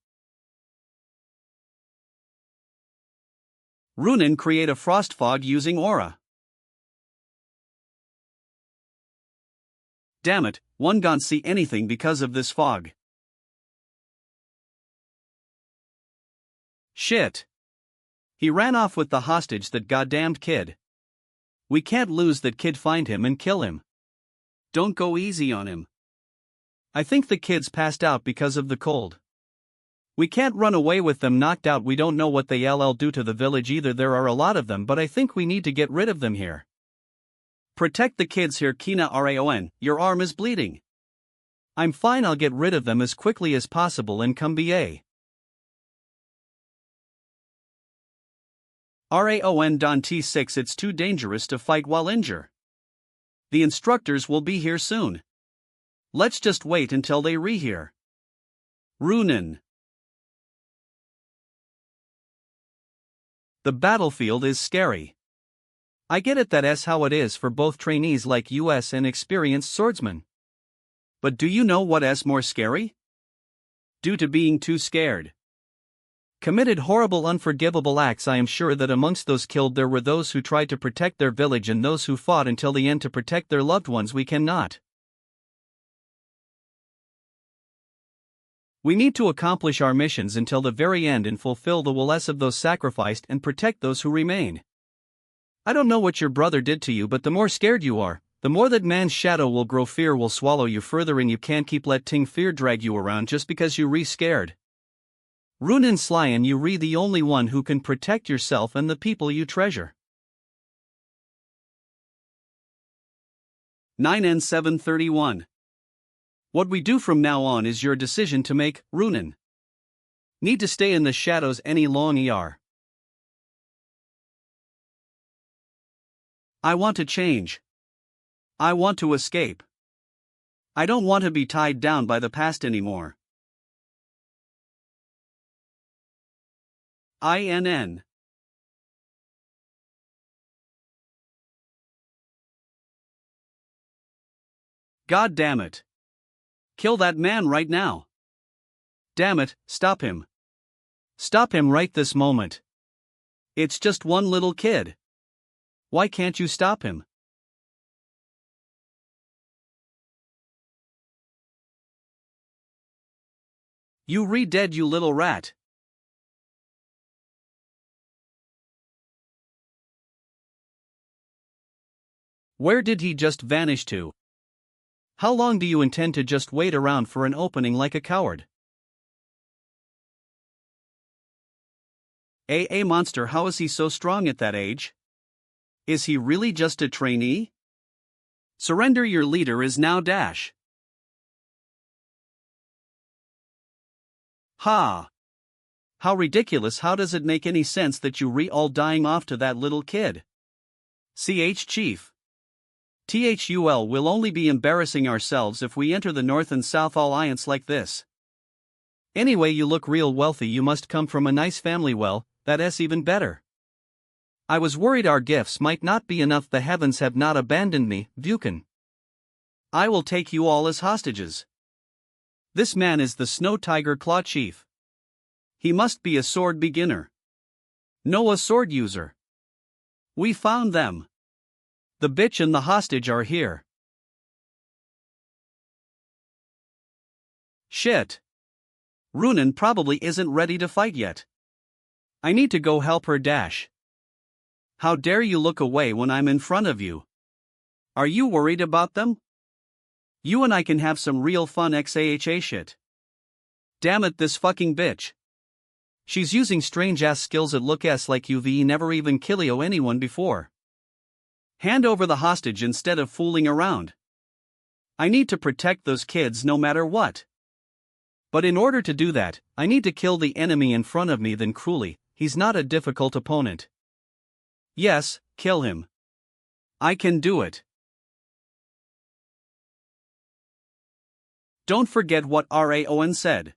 Runin, create a frost fog using aura. Damn it, one can't see anything because of this fog. Shit. He ran off with the hostage, that goddamned kid. We can't lose that kid, find him and kill him. Don't go easy on him. I think the kid's passed out because of the cold. We can't run away with them knocked out. We don't know what they'll do to the village either. There are a lot of them, but I think we need to get rid of them here. Protect the kids here, Kina Raon, your arm is bleeding. I'm fine, I'll get rid of them as quickly as possible and come BA. Raon Don T6, it's too dangerous to fight while injured. The instructors will be here soon. Let's just wait until they re-here. Runin. The battlefield is scary. I get it, that's how it is for both trainees like us and experienced swordsmen. But do you know what's more scary? Due to being too scared. Committed horrible, unforgivable acts. I am sure that amongst those killed there were those who tried to protect their village and those who fought until the end to protect their loved ones. We cannot. We need to accomplish our missions until the very end and fulfill the wills of those sacrificed and protect those who remain. I don't know what your brother did to you, but the more scared you are, the more that man's shadow will grow. Fear will swallow you further, and you can't keep letting fear drag you around just because you re-scared. Runin Slyan, you re the only one who can protect yourself and the people you treasure. 9N731. What we do from now on is your decision to make, Runin. Need to stay in the shadows any long ER. I want to change. I want to escape. I don't want to be tied down by the past anymore. INN. God damn it. Kill that man right now. Damn it, stop him. Stop him right this moment. It's just one little kid. Why can't you stop him? You re-dead, you little rat. Where did he just vanish to? How long do you intend to just wait around for an opening like a coward? A monster, how is he so strong at that age? Is he really just a trainee? Surrender, your leader is now Dash. Ha! How ridiculous, how does it make any sense that you all dying off to that little kid? Chief. THUL will only be embarrassing ourselves if we enter the North and South Alliance like this. Anyway, you look real wealthy, you must come from a nice family, well, that's even better. I was worried our gifts might not be enough, the heavens have not abandoned me, Vukan. I will take you all as hostages. This man is the Snow Tiger Claw Chief. He must be a sword beginner. No, a sword user. We found them. The bitch and the hostage are here. Shit. Runan probably isn't ready to fight yet. I need to go help her, Dash. How dare you look away when I'm in front of you? Are you worried about them? You and I can have some real fun XAHA shit. Damn it, this fucking bitch. She's using strange ass skills at look ass like UV never even killio anyone before. Hand over the hostage instead of fooling around. I need to protect those kids no matter what. But in order to do that, I need to kill the enemy in front of me, then cruelly. He's not a difficult opponent. Yes, kill him. I can do it. Don't forget what Raon said.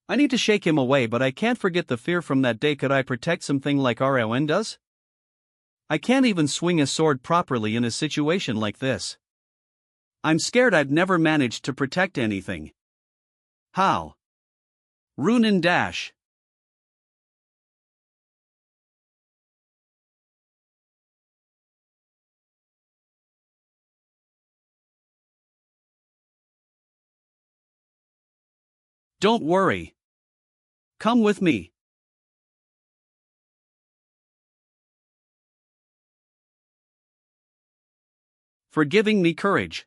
I need to shake him away, but I can't forget the fear from that day. Could I protect something like Raon does? I can't even swing a sword properly in a situation like this. I'm scared I'd never managed to protect anything. How? Runan Dash. Don't worry. Come with me. For giving me courage.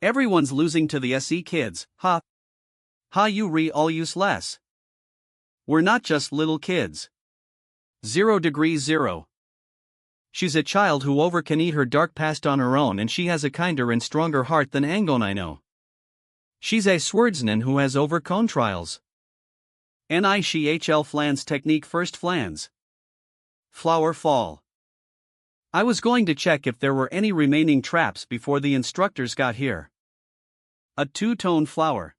Everyone's losing to the SE kids, ha. Ha, you all useless. We're not just little kids. 0°0. She's a child who can eat her dark past on her own, and she has a kinder and stronger heart than Angon I know. She's a Swordsman who has overcome trials. NICHL flans technique first flans. Flower fall. I was going to check if there were any remaining traps before the instructors got here. A two-tone flower.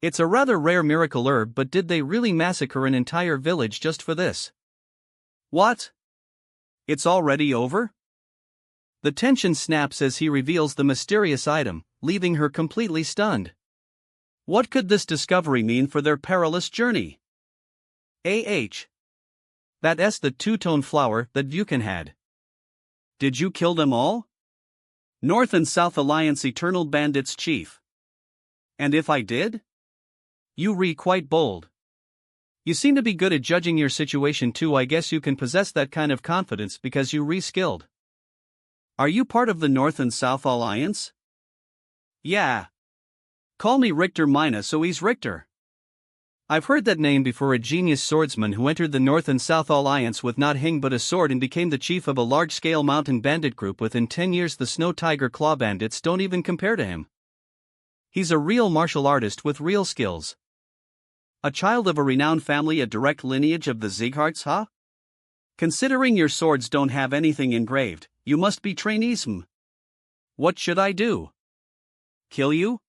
It's a rather rare miracle herb, but did they really massacre an entire village just for this? What? It's already over? The tension snaps as he reveals the mysterious item, leaving her completely stunned. What could this discovery mean for their perilous journey? That's the two-tone flower that Vukan had. Did you kill them all? North and South Alliance Eternal Bandits Chief. And if I did? You quite bold. You seem to be good at judging your situation too. I guess you can possess that kind of confidence because you skilled. Are you part of the North and South Alliance? Yeah. Call me Richter Mina, so he's Richter. I've heard that name before. A genius swordsman who entered the North and South Alliance with not hing but a sword and became the chief of a large-scale mountain bandit group within 10 years. The Snow Tiger Claw bandits don't even compare to him. He's a real martial artist with real skills. A child of a renowned family, a direct lineage of the Zigharts, huh? Considering your swords don't have anything engraved, you must be trainees. What should I do? Kill you?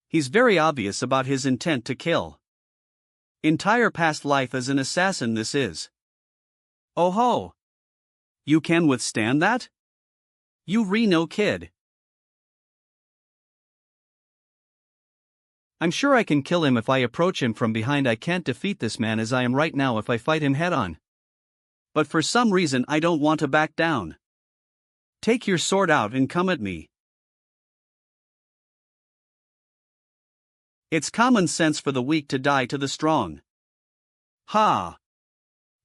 He's very obvious about his intent to kill. Entire past life as an assassin this is. Oh ho! You can withstand that? You no kid. I'm sure I can kill him if I approach him from behind. I can't defeat this man as I am right now if I fight him head on. But for some reason I don't want to back down. Take your sword out and come at me. It's common sense for the weak to die to the strong. Ha!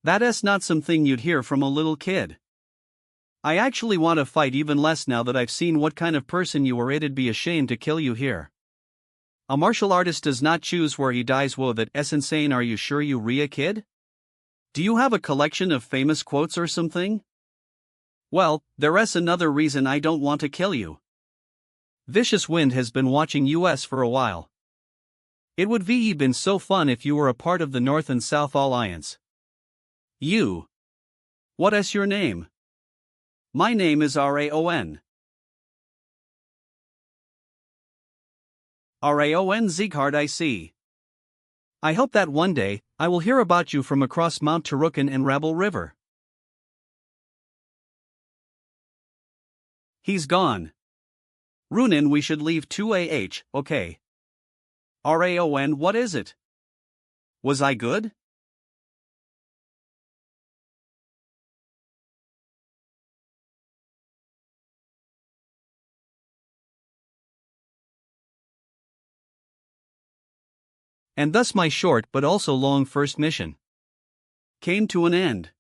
That's not something you'd hear from a little kid. I actually want to fight even less now that I've seen what kind of person you are. It'd be a shame to kill you here. A martial artist does not choose where he dies. Whoa, that's insane. Are you sure you re a kid? Do you have a collection of famous quotes or something? Well, there's another reason I don't want to kill you. Vicious Wind has been watching us for a while. It would be been so fun if you were a part of the North and South Alliance. You. What is your name? My name is Raon. Raon Sieghart, I see. I hope that one day, I will hear about you from across Mount Tarukan and Rabble River. He's gone. Runin, we should leave 2AH, okay. Raon, what is it? Was I good? And thus my short but also long first mission came to an end.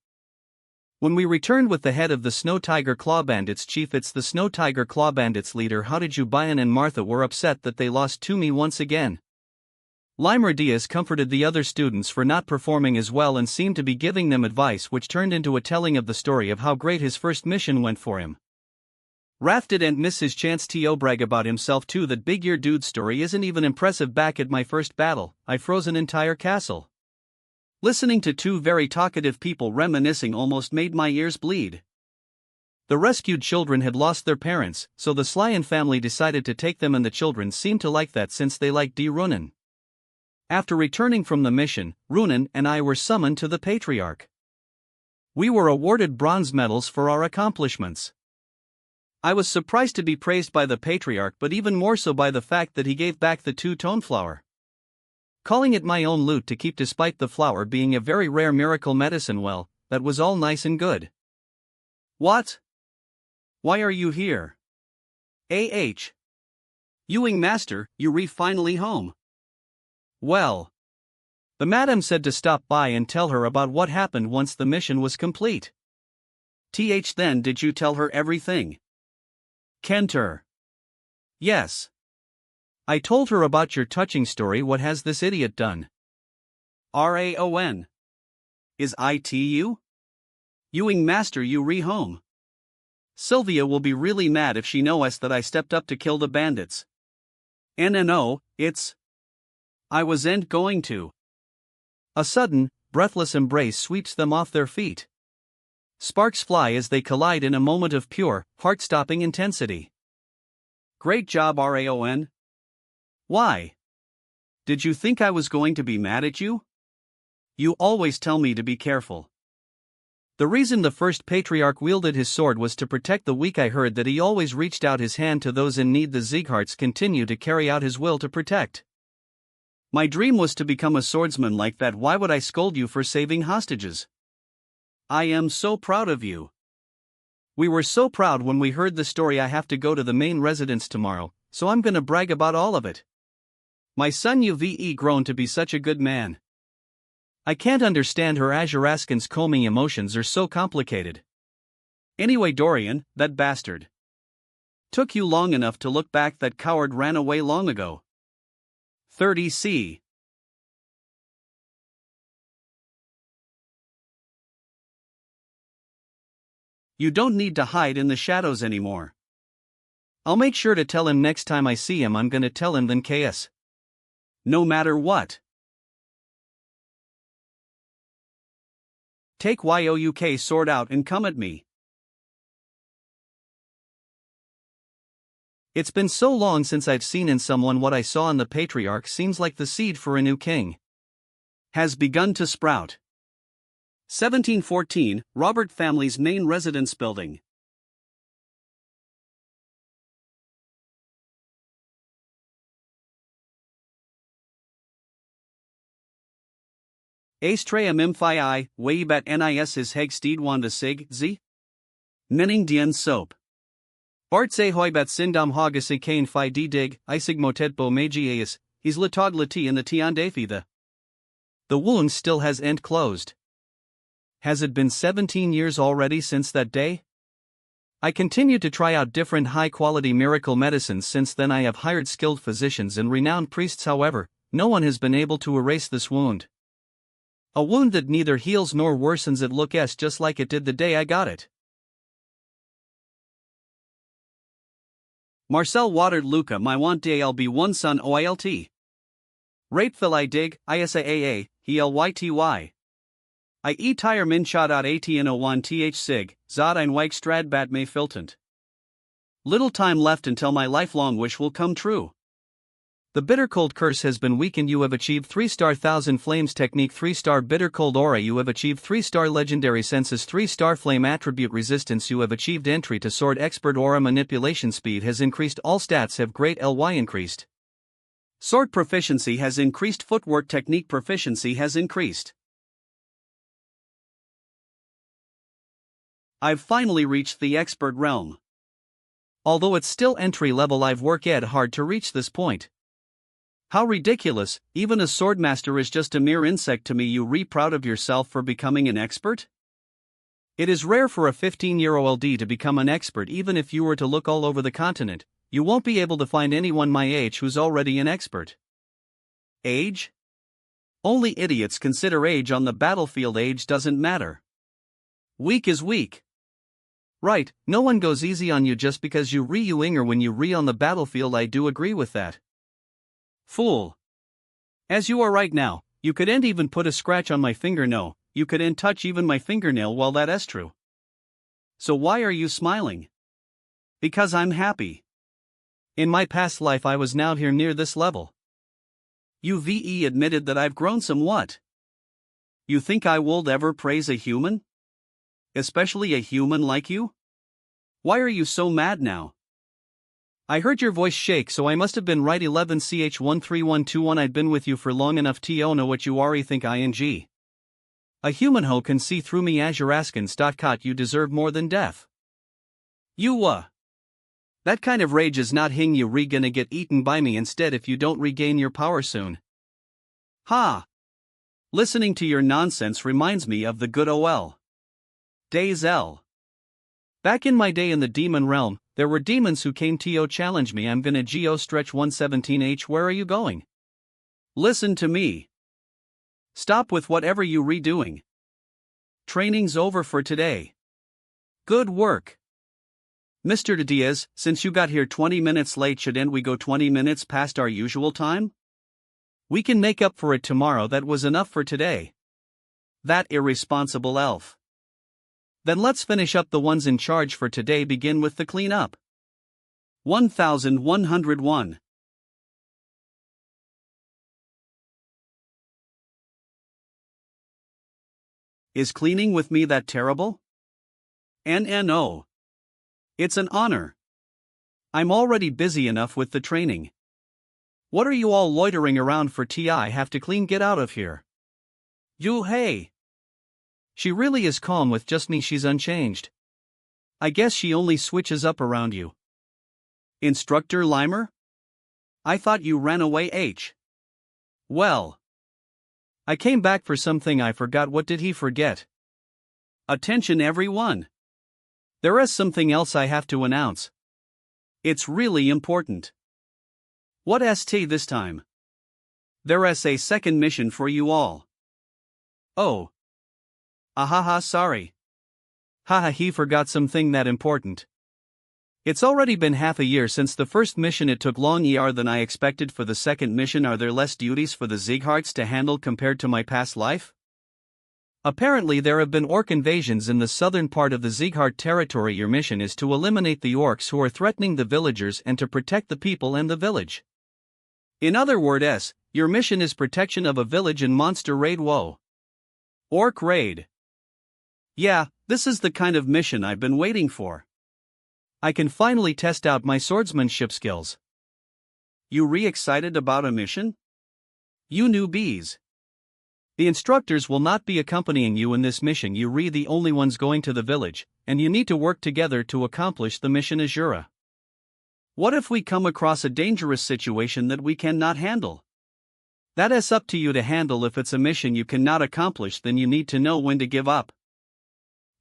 When we returned with the head of the Snow Tiger Claw Bandits chief, it's the Snow Tiger Claw Bandits leader. How did you? Bayan and Martha were upset that they lost to me once again. Limer Diaz comforted the other students for not performing as well and seemed to be giving them advice, which turned into a telling of the story of how great his first mission went for him. Raph didn't miss his chance to brag about himself too. That big ear dude's story isn't even impressive. Back at my first battle, I froze an entire castle. Listening to two very talkative people reminiscing almost made my ears bleed. The rescued children had lost their parents, so the Slyan family decided to take them, and the children seemed to like that since they liked Runin. After returning from the mission, Runin and I were summoned to the Patriarch. We were awarded bronze medals for our accomplishments. I was surprised to be praised by the Patriarch, but even more so by the fact that he gave back the two-tone flower, calling it my own loot to keep despite the flower being a very rare miracle medicine. Well, that was all nice and good. What? Why are you here? Ewing Master, you finally home. Well, the madam said to stop by and tell her about what happened once the mission was complete. Then did you tell her everything? Kenter. Yes. I told her about your touching story. What has this idiot done? Raon. Is it you? Ewing Master, you home. Sylvia will be really mad if she knows that I stepped up to kill the bandits. No, it's... I wasn't going to. A sudden, breathless embrace sweeps them off their feet. Sparks fly as they collide in a moment of pure, heart-stopping intensity. Great job, Raon. Why? Did you think I was going to be mad at you? You always tell me to be careful. The reason the first Patriarch wielded his sword was to protect the weak. I heard that he always reached out his hand to those in need. The Siegharts continue to carry out his will to protect. My dream was to become a swordsman like that. Why would I scold you for saving hostages? I am so proud of you. We were so proud when we heard the story. I have to go to the main residence tomorrow, so I'm gonna brag about all of it. My son Uve grown to be such a good man. I can't understand her. Azuraskan's combing emotions are so complicated. Anyway, Dorian, that bastard. Took you long enough to look back. That coward ran away long ago. 30C. You don't need to hide in the shadows anymore. I'll make sure to tell him next time I see him. I'm gonna tell him then KS. No matter what. Take Youk sword out and come at me. It's been so long since I've seen in someone what I saw in the Patriarch. Seems like the seed for a new king has begun to sprout. 1714, Robert family's main residence building. Astraya mimphii, weibat nis is heg steed wanda sig, z? Nenning dien soap. Bartse hoibat sindam hogasi kane fi d dig, isig motetbo magiaeus, he's latog lati in the tiandafi the. The wound still has end closed. Has it been 17 years already since that day? I continue to try out different high-quality miracle medicines since then. I have hired skilled physicians and renowned priests, however, no one has been able to erase this wound. A wound that neither heals nor worsens, it looks just like it did the day I got it. Marcel watered Luca my want dlb one son oilt. Rapefil I dig, isaaa, he lyty. I e tire min shot out atn01 th sig, zod ein weik strad bat me filtant. Little time left until my lifelong wish will come true. The bitter cold curse has been weakened. You have achieved 3-star Thousand Flames technique, 3-star bitter cold aura. You have achieved 3-star legendary senses, 3-star flame attribute resistance. You have achieved entry to sword expert. Aura manipulation speed has increased. All stats have great ly increased. Sword proficiency has increased. Footwork technique proficiency has increased. I've finally reached the expert realm. Although it's still entry level, I've worked hard to reach this point. How ridiculous, even a swordmaster is just a mere insect to me. You re proud of yourself for becoming an expert? It is rare for a 15-year-old to become an expert. Even if you were to look all over the continent, you won't be able to find anyone my age who's already an expert. Age? Only idiots consider age on the battlefield. Age doesn't matter. Weak is weak. Right, no one goes easy on you just because you re-inger when you re on the battlefield. I do agree with that. Fool. As you are right now, you could ain't even put a scratch on my finger. No, you could ain't touch even my fingernail. Well, that is true. So why are you smiling? Because I'm happy. In my past life I was now here near this level. You ve admitted that I've grown somewhat. You think I would ever praise a human? Especially a human like you? Why are you so mad now? I heard your voice shake, so I must have been right. 11 ch 13121. I'd been with you for long enough to know what you are. Think ing. A human ho can see through me. Azuraskin. You deserve more than death. You That kind of rage is not hing. You gonna get eaten by me instead if you don't regain your power soon. Ha! Listening to your nonsense reminds me of the good days. Back in my day in the demon realm, there were demons who came to challenge me. I'm gonna geo stretch 117h. Where are you going? Listen to me. Stop with whatever you redoing. Training's over for today. Good work. Mr. Diaz, since you got here 20 minutes late, shouldn't we go 20 minutes past our usual time? We can make up for it tomorrow. That was enough for today. That irresponsible elf. Then let's finish up. The ones in charge for today begin with the cleanup. 1101. Is cleaning with me that terrible? No. It's an honor. I'm already busy enough with the training. What are you all loitering around for? I have to clean. Get out of here. You hey. She really is calm with just me. She's unchanged. I guess she only switches up around you. Instructor Limer? I thought you ran away. Well. I came back for something I forgot. What did he forget? Attention everyone. There is something else I have to announce. It's really important. What st this time? There is a second mission for you all. Oh. Ahaha, sorry. Haha, he forgot something that important. It's already been half a year since the first mission. It took longer than I expected. For the second mission, are there less duties for the Ziegharts to handle compared to my past life? Apparently there have been orc invasions in the southern part of the Zieghart territory. Your mission is to eliminate the orcs who are threatening the villagers and to protect the people and the village. In other words, your mission is protection of a village and monster raid. Whoa. Orc raid. Yeah, this is the kind of mission I've been waiting for. I can finally test out my swordsmanship skills. You excited about a mission? You newbies. The instructors will not be accompanying you in this mission. You are the only ones going to the village, and you need to work together to accomplish the mission Azura. What if we come across a dangerous situation that we cannot handle? That's up to you to handle. If it's a mission you cannot accomplish, then you need to know when to give up.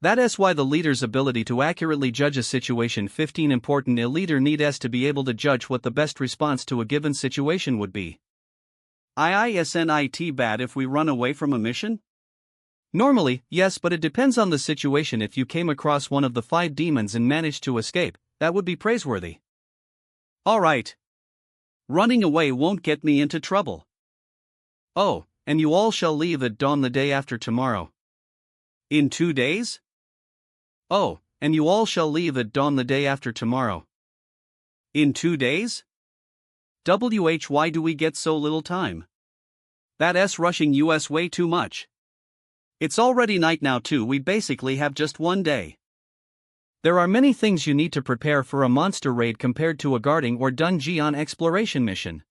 That's why the leader's ability to accurately judge a situation 15 important. A leader needs to be able to judge what the best response to a given situation would be. Isn't it bad if we run away from a mission? Normally, yes, but it depends on the situation. If you came across one of the 5 demons and managed to escape, that would be praiseworthy. Alright. Running away won't get me into trouble. Oh, and you all shall leave at dawn the day after tomorrow. In 2 days? Oh, and you all shall leave at dawn the day after tomorrow. In 2 days? Why do we get so little time? That's rushing us way too much. It's already night now too. We basically have just 1 day. There are many things you need to prepare for a monster raid compared to a guarding or dungeon exploration mission.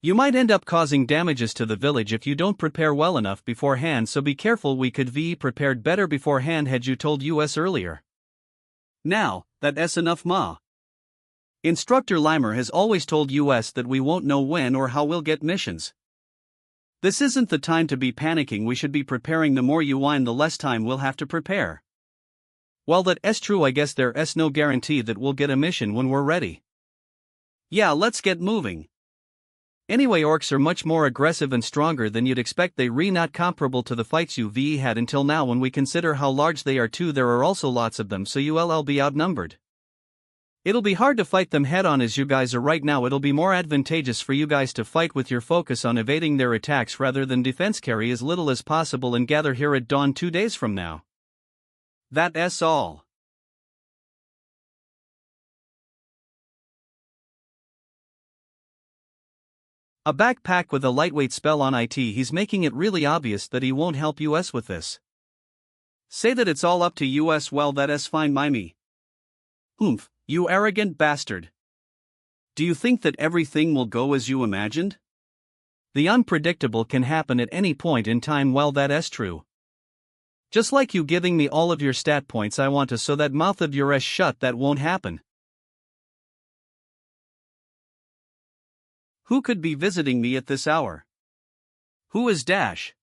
You might end up causing damages to the village if you don't prepare well enough beforehand, so be careful. We could be prepared better beforehand had you told us earlier. Now, that's enough, ma. Instructor Limer has always told us that we won't know when or how we'll get missions. This isn't the time to be panicking. We should be preparing. The more you whine, the less time we'll have to prepare. Well, that's true. I guess there's no guarantee that we'll get a mission when we're ready. Yeah, let's get moving. Anyway, orcs are much more aggressive and stronger than you'd expect. They are not comparable to the fights you've had until now. When we consider how large they are too, there are also lots of them, so you'll be outnumbered. It'll be hard to fight them head on as you guys are right now. It'll be more advantageous for you guys to fight with your focus on evading their attacks rather than defense. Carry as little as possible and gather here at dawn 2 days from now. That's all. A backpack with a lightweight spell on it. He's making it really obvious that he won't help us with this. Say that it's all up to us. Well, that's fine by me. Oomph, you arrogant bastard. Do you think that everything will go as you imagined? The unpredictable can happen at any point in time. Well, that's true. Just like you giving me all of your stat points, I want to sew that mouth of yours shut. That won't happen. Who could be visiting me at this hour? Who is Dash?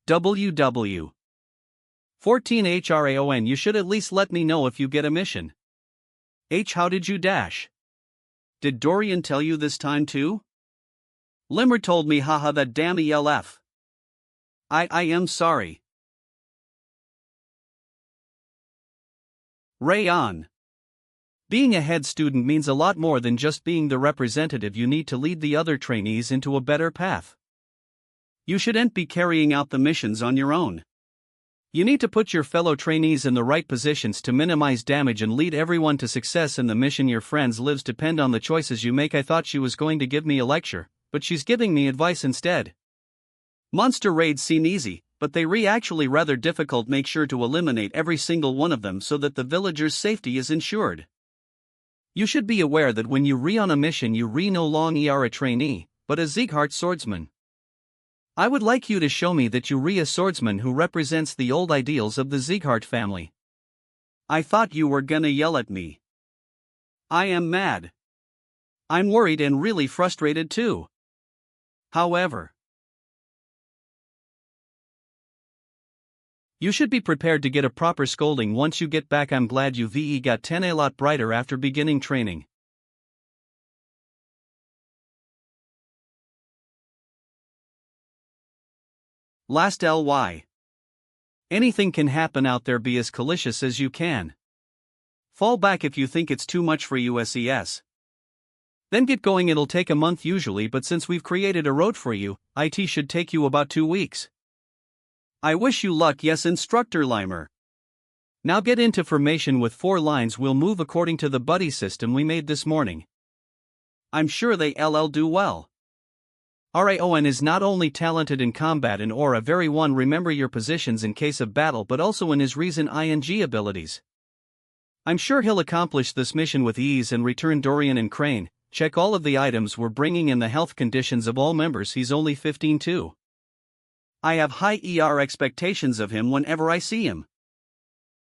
WW 14 Raon. You should at least let me know if you get a mission. How did you dash? Did Dorian tell you this time too? Limmer told me, haha, that damn ELF. I am sorry. Raon. Being a head student means a lot more than just being the representative. You need to lead the other trainees into a better path. You shouldn't be carrying out the missions on your own. You need to put your fellow trainees in the right positions to minimize damage and lead everyone to success in the mission. Your friends' lives depend on the choices you make. I thought she was going to give me a lecture, but she's giving me advice instead. Monster raids seem easy, but they actually rather difficult. Make sure to eliminate every single one of them so that the villagers' safety is ensured. You should be aware that when you on a mission, you no longer a trainee, but a Sieghart swordsman. I would like you to show me that you a swordsman who represents the old ideals of the Sieghart family. I thought you were gonna yell at me. I am mad. I'm worried and really frustrated too. However, you should be prepared to get a proper scolding once you get back. I'm glad you got 10 a lot brighter after beginning training. Last ly. Anything can happen out there. Be as cautious as you can. Fall back if you think it's too much for USES. Then get going. It'll take a month usually, but since we've created a road for you, it should take you about 2 weeks. I wish you luck. Yes, Instructor Limer. Now get into formation with 4 lines. We'll move according to the buddy system we made this morning. I'm sure they'll do well. Raon is not only talented in combat and aura very one remember your positions in case of battle, but also in his reason ing abilities. I'm sure he'll accomplish this mission with ease and return Dorian and Crane. Check all of the items we're bringing and the health conditions of all members. He's only 15 too. I have high expectations of him whenever I see him.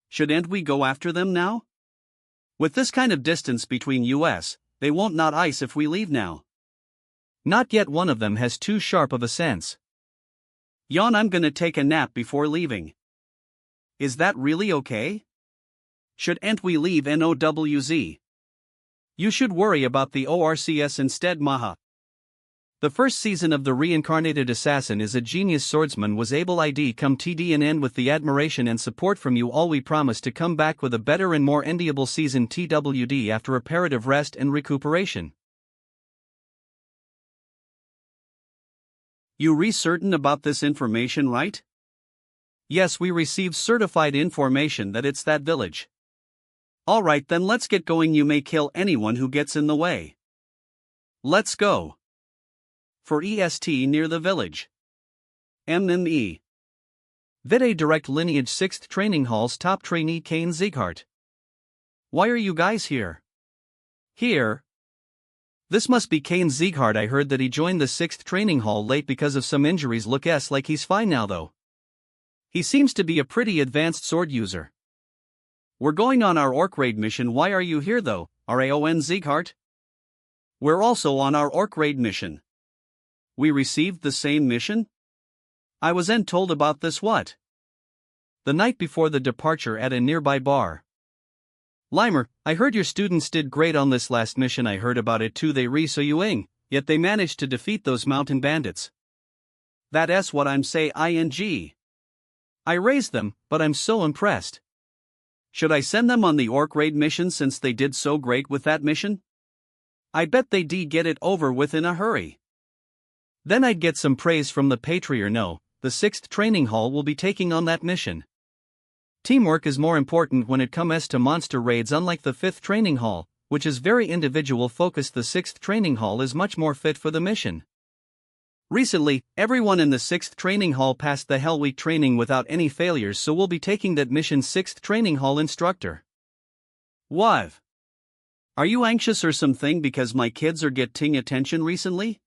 Shouldn't we go after them now? With this kind of distance between us, they won't not ice if we leave now. Not yet, one of them has too sharp of a sense. Yawn, I'm gonna take a nap before leaving. Is that really okay? Shouldn't we leave NOWZ? You should worry about the ORCS instead, Maha. The first season of the Reincarnated Assassin is a genius swordsman was able ID come TD and end with the admiration and support from you all. We promise to come back with a better and more enviable season TWD after reparative rest and recuperation. You certain about this information, right? Yes, we received certified information that it's that village. Alright then, let's get going. You may kill anyone who gets in the way. Let's go. For EST near the village. MME. Vide Direct Lineage 6th Training Hall's top trainee Kane Zieghart. Why are you guys here? Here? This must be Kane Zieghart. I heard that he joined the 6th Training Hall late because of some injuries. Looks like he's fine now though. He seems to be a pretty advanced sword user. We're going on our orc raid mission. Why are you here though, Raon Zieghart? We're also on our orc raid mission. We received the same mission? I wasn't told about this. What? The night before the departure at a nearby bar. Limer, I heard your students did great on this last mission. I heard about it too. They so yuing, yet they managed to defeat those mountain bandits. That's what I'm say ing. I raised them, but I'm so impressed. Should I send them on the orc raid mission since they did so great with that mission? I bet they get it over with in a hurry. Then I'd get some praise from the Patriarch. No, the 6th Training Hall will be taking on that mission. Teamwork is more important when it comes to monster raids, unlike the 5th Training Hall, which is very individual focused. The 6th Training Hall is much more fit for the mission. Recently, everyone in the 6th Training Hall passed the Hell Week training without any failures, so we'll be taking that mission. 6th Training Hall instructor. What? Are you anxious or something because my kids are getting attention recently?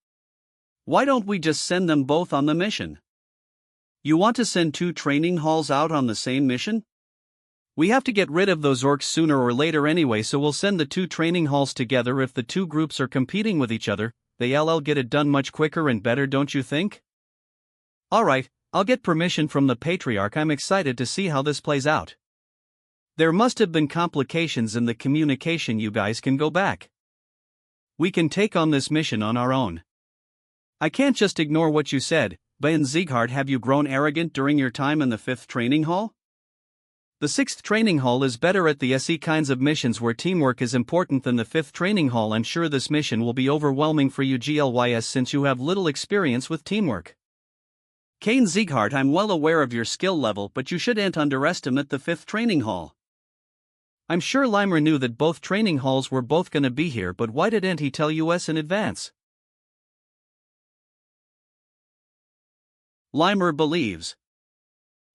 Why don't we just send them both on the mission? You want to send 2 training halls out on the same mission? We have to get rid of those orcs sooner or later anyway, so we'll send the 2 training halls together. If the 2 groups are competing with each other, they LL get it done much quicker and better, don't you think? Alright, I'll get permission from the Patriarch. I'm excited to see how this plays out. There must have been complications in the communication. You guys can go back. We can take on this mission on our own. I can't just ignore what you said. Ben Zieghart, have you grown arrogant during your time in the 5th Training Hall? The 6th Training Hall is better at the SE kinds of missions where teamwork is important than the 5th Training Hall. I'm sure this mission will be overwhelming for you GLYS since you have little experience with teamwork. Kane Zieghart, I'm well aware of your skill level, but you shouldn't underestimate the 5th Training Hall. I'm sure Limer knew that both training halls were both gonna be here, but why didn't he tell us in advance? Limer believes.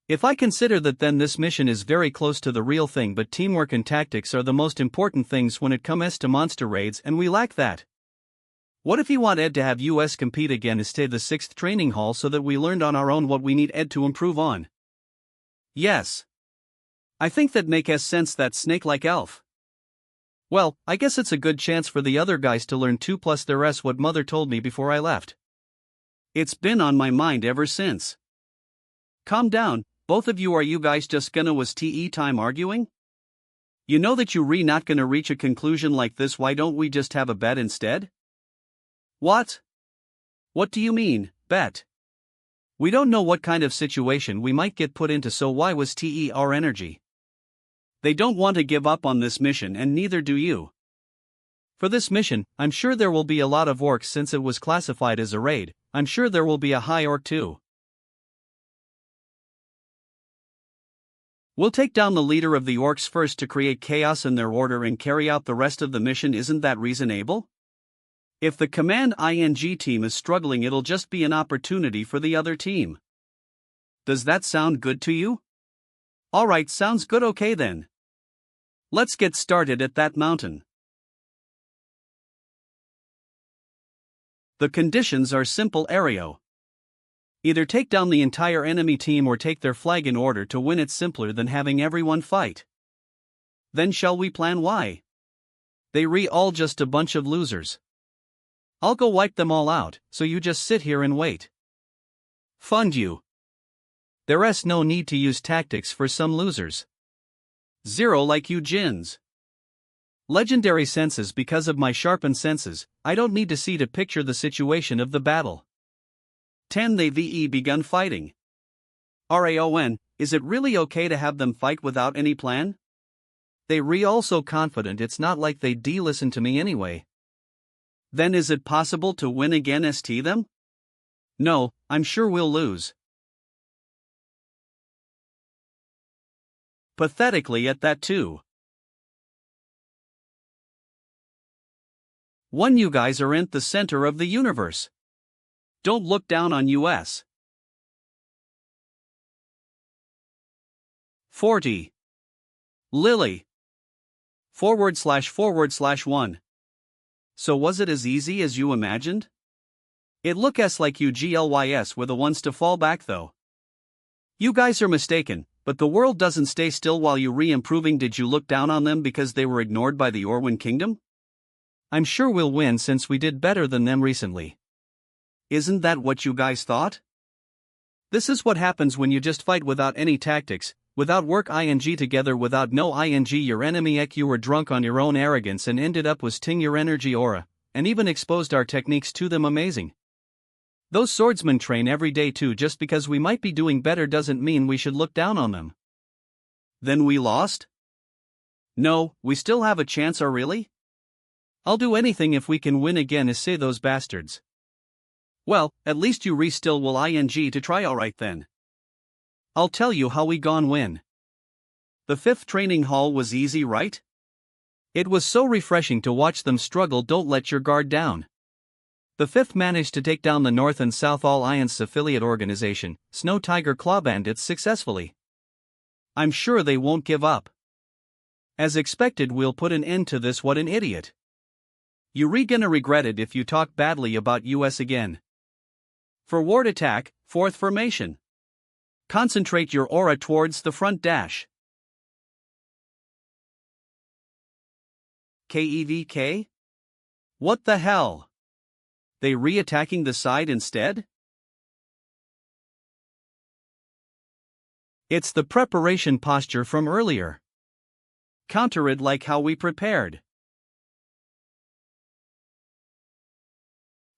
If I consider that, then this mission is very close to the real thing, but teamwork and tactics are the most important things when it comes to monster raids, and we lack that. What if you want Ed to have us compete again instead the 6th Training Hall so that we learned on our own what we need Ed to improve on? Yes. I think that makes sense, that snake-like elf. Well, I guess it's a good chance for the other guys to learn too, plus the rest what mother told me before I left. It's been on my mind ever since. Calm down, both of you. Are you guys just gonna waste time arguing? You know that you're not gonna reach a conclusion like this. Why don't we just have a bet instead? What? What do you mean, bet? We don't know what kind of situation we might get put into, so why was our energy? They don't want to give up on this mission, and neither do you. For this mission, I'm sure there will be a lot of orcs since it was classified as a raid. I'm sure there will be a high orc too. We'll take down the leader of the orcs first to create chaos in their order and carry out the rest of the mission. Isn't that reasonable? If the command ING team is struggling, it'll just be an opportunity for the other team. Does that sound good to you? Alright, sounds good. Okay then. Let's get started at that mountain. The conditions are simple. Ario. Either take down the entire enemy team or take their flag in order to win. It's simpler than having everyone fight. Then shall we plan why? They all just a bunch of losers. I'll go wipe them all out, so you just sit here and wait. Fund you. There's no need to use tactics for some losers. 0 like you Jins. Legendary senses. Because of my sharpened senses, I don't need to see to picture the situation of the battle. 10 They begun fighting. Raon, is it really okay to have them fight without any plan? They all so confident. It's not like they listen to me anyway. Then is it possible to win again? St them? No, I'm sure we'll lose. Pathetically at that too. 1 You guys aren't the center of the universe. Don't look down on us. 40. Lily. //1. So was it as easy as you imagined? It looks like you glys were the ones to fall back though. You guys are mistaken, but the world doesn't stay still while you re-improving. Did you look down on them because they were ignored by the Orwin Kingdom? I'm sure we'll win since we did better than them recently. Isn't that what you guys thought? This is what happens when you just fight without any tactics, without work ing together, without no ing. Your enemy you were drunk on your own arrogance and ended up wasting your energy aura, and even exposed our techniques to them. Amazing. Those swordsmen train every day too. Just because we might be doing better doesn't mean we should look down on them. Then we lost? No, we still have a chance. Or really? I'll do anything if we can win again. Say those bastards. Well, at least you still will ing to try. Alright then. I'll tell you how we gon' win. The 5th training hall was easy, right? It was so refreshing to watch them struggle. Don't let your guard down. The 5th managed to take down the North and South Alliance affiliate organization, Snow Tiger Claw Bandits, successfully. I'm sure they won't give up. As expected, we'll put an end to this. What an idiot. You gonna regret it if you talk badly about us again. Forward attack, 4th formation. Concentrate your aura towards the front dash. KEVK? What the hell? They re-attacking the side instead? It's the preparation posture from earlier. Counter it like how we prepared.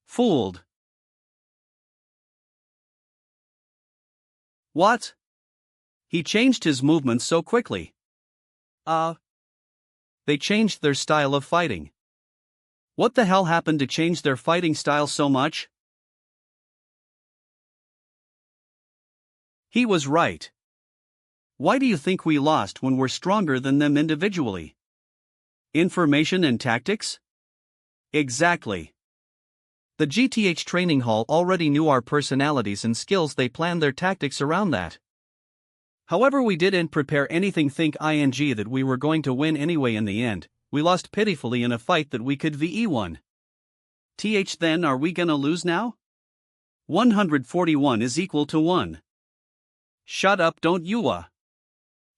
Fooled. What? He changed his movements so quickly. They changed their style of fighting. What the hell happened to change their fighting style so much? He was right. Why do you think we lost when we're stronger than them individually? Information and tactics? Exactly. The GTH training hall already knew our personalities and skills. They planned their tactics around that. However, we didn't prepare anything. Think ing that we were going to win anyway. In the end, we lost pitifully in a fight that we could won. Then are we gonna lose now? 141 is equal to 1. Shut up, don't you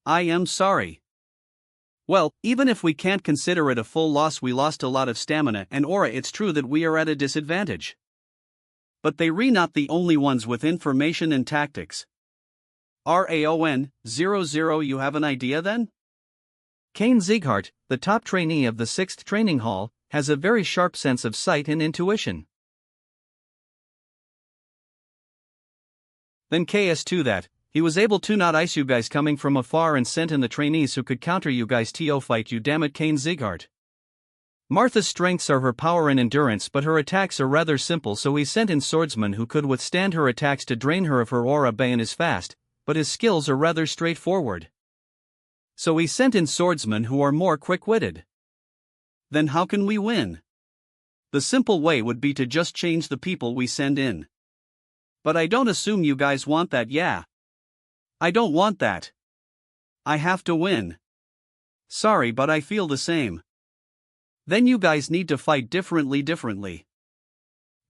I am sorry. Well, even if we can't consider it a full loss, we lost a lot of stamina and aura. It's true that we are at a disadvantage. But they not the only ones with information and tactics. Raon, 00. You have an idea then? Kane Zieghart, the top trainee of the 6th training hall, has a very sharp sense of sight and intuition. Then KS2 that he was able to not ice you guys coming from afar and sent in the trainees who could counter you guys to fight you. Damn it, Kane Zieghart. Martha's strengths are her power and endurance, but her attacks are rather simple, so he sent in swordsman who could withstand her attacks to drain her of her aura. Bayon is fast, but his skills are rather straightforward. So he sent in swordsmen who are more quick-witted. Then how can we win? The simple way would be to just change the people we send in. But I don't assume you guys want that. Yeah. I don't want that. I have to win. Sorry, but I feel the same. Then you guys need to fight differently.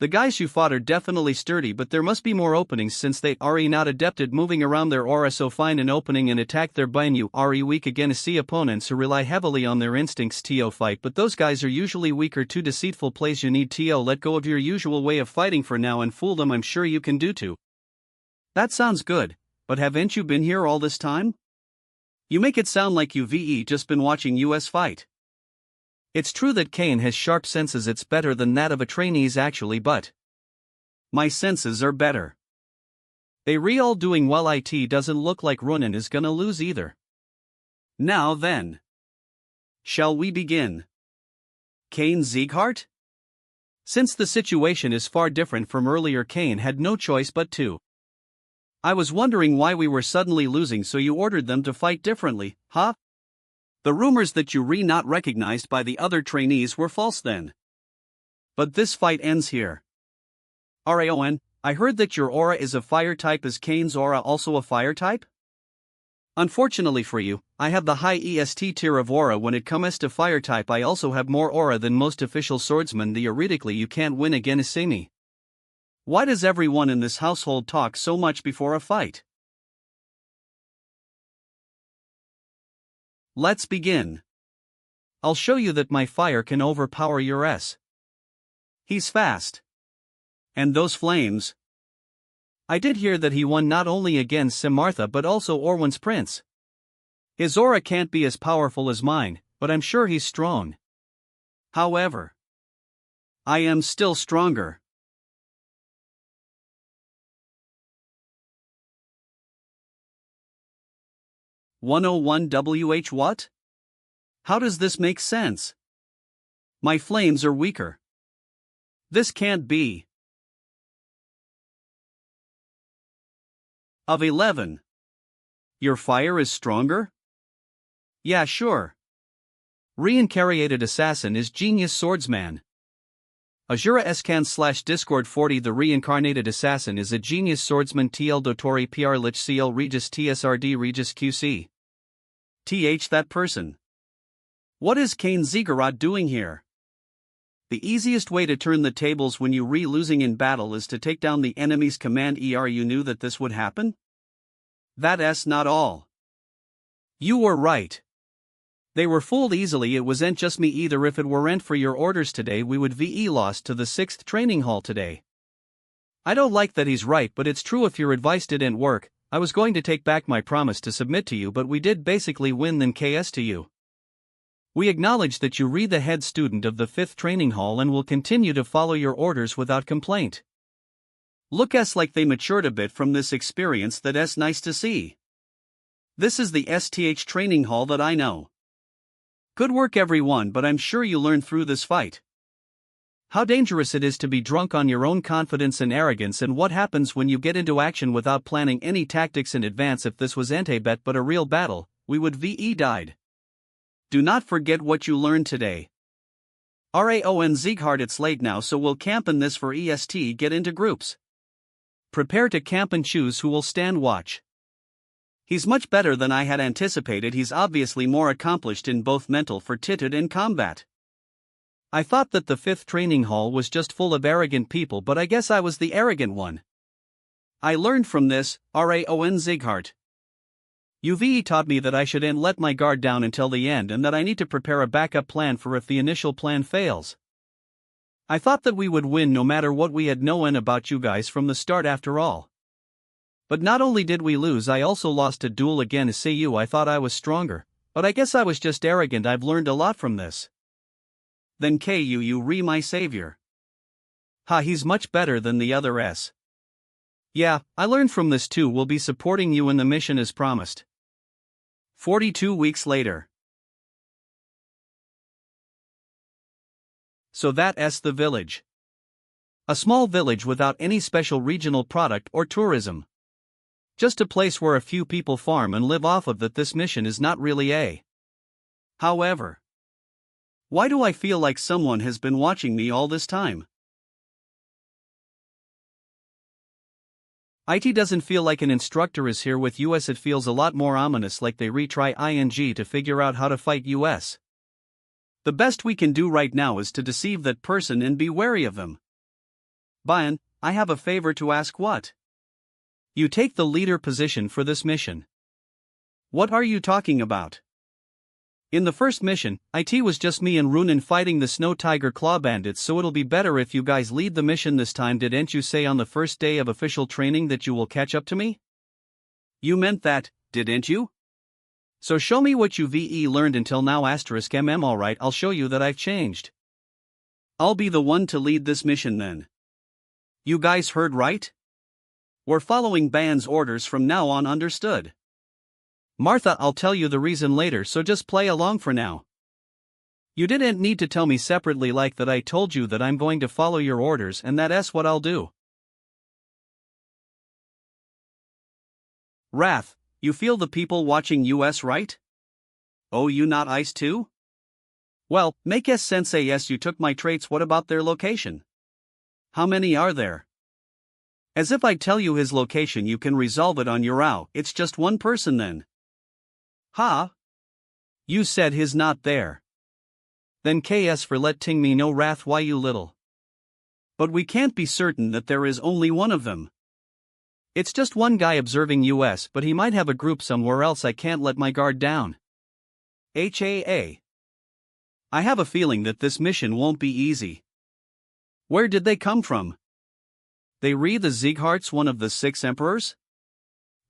The guys you fought are definitely sturdy, but there must be more openings since they are not adept at moving around their aura, so find an opening and attack their bind. You are weak against see opponents who rely heavily on their instincts to fight, but those guys are usually weaker to deceitful plays. You need to let go of your usual way of fighting for now and fool them. I'm sure you can do too. That sounds good, but haven't you been here all this time? You make it sound like you've just been watching US fight. It's true that Kane has sharp senses, it's better than that of a trainees actually, but my senses are better. They all doing well. It doesn't look like Ronan is gonna lose either. Now then. Shall we begin? Kane Sieghart? Since the situation is far different from earlier, Kane had no choice but to. I was wondering why we were suddenly losing, so you ordered them to fight differently, huh? The rumors that you not recognized by the other trainees were false then. But this fight ends here. Raon, I heard that your aura is a fire type. Is Kane's aura also a fire type? Unfortunately for you, I have the high EST tier of aura. When it comes to fire type, I also have more aura than most official swordsmen. Theoretically you can't win against me. Why does everyone in this household talk so much before a fight? Let's begin. I'll show you that my fire can overpower your S. He's fast. And those flames. I did hear that he won not only against Simartha but also Orwin's prince. His aura can't be as powerful as mine, but I'm sure he's strong. However, I am still stronger. (101 WH what? How does this make sense? My flames are weaker. This can't be. Of 11. Your fire is stronger? Yeah, sure. Reincarnated assassin is genius swordsman. Azura Escan/Discord 40. The reincarnated assassin is a genius swordsman. TL Dotori PR Lich CL Regis TSRD Regis QC. That person. What is Kane Sieghart doing here? The easiest way to turn the tables when you losing in battle is to take down the enemy's command. You knew that this would happen? That's not all. You were right. They were fooled easily. It wasn't just me either. If it weren't for your orders today, we would lost to the 6th training hall today. I don't like that he's right, but it's true. If your advice didn't work, I was going to take back my promise to submit to you, but we did basically win then KS to you. We acknowledge that you the head student of the 5th training hall and will continue to follow your orders without complaint. Look like they matured a bit from this experience. That's nice to see. This is the STH training hall that I know. Good work everyone, but I'm sure you learned through this fight how dangerous it is to be drunk on your own confidence and arrogance, and what happens when you get into action without planning any tactics in advance. If this was anti-bet but a real battle, we would died. Do not forget what you learned today. Raon Sieghart, it's late now, so we'll camp in this for EST. Get into groups. Prepare to camp and choose who will stand watch. He's much better than I had anticipated. He's obviously more accomplished in both mental fortitude and combat. I thought that the 5th training hall was just full of arrogant people, but I guess I was the arrogant one. I learned from this, Raon Sieghart. You've taught me that I shouldn't let my guard down until the end, and that I need to prepare a backup plan for if the initial plan fails. I thought that we would win no matter what. We had known about you guys from the start after all. But not only did we lose, I also lost a duel against you. I thought I was stronger, but I guess I was just arrogant. I've learned a lot from this. Then you my savior. He's much better than the other S. Yeah, I learned from this too. We'll be supporting you in the mission as promised. 42 weeks later. So that's the village. A small village without any special regional product or tourism. Just a place where a few people farm and live off of that. This mission is not really a. However, why do I feel like someone has been watching me all this time? It doesn't feel like an instructor is here with us. It feels a lot more ominous, like they retry ING to figure out how to fight US. The best we can do right now is to deceive that person and be wary of them. Bayan, I have a favor to ask. What? You take the leader position for this mission. What are you talking about? In the first mission, it was just me and Runin fighting the Snow Tiger Claw Bandits, so it'll be better if you guys lead the mission this time. Didn't you say on the first day of official training that you will catch up to me? You meant that, didn't you? So show me what you VE learned until now. Alright, I'll show you that I've changed. I'll be the one to lead this mission then. You guys heard right? We're following Bayan's orders from now on, understood? Martha, I'll tell you the reason later, so just play along for now. You didn't need to tell me separately like that. I told you that I'm going to follow your orders and that's what I'll do. Wrath, you feel the people watching us, right? Oh, you not ice too? Well, make sense. Yes, you took my traits. What about their location? How many are there? As if I tell you his location you can resolve it on your own. It's just one person then. Ha! You said his not there. Then KS for letting me know. Wrath, why you little? But we can't be certain that there is only one of them. It's just one guy observing us, but he might have a group somewhere else. I can't let my guard down. I have a feeling that this mission won't be easy. Where did they come from? They re the Ziegharts, one of the 6 emperors?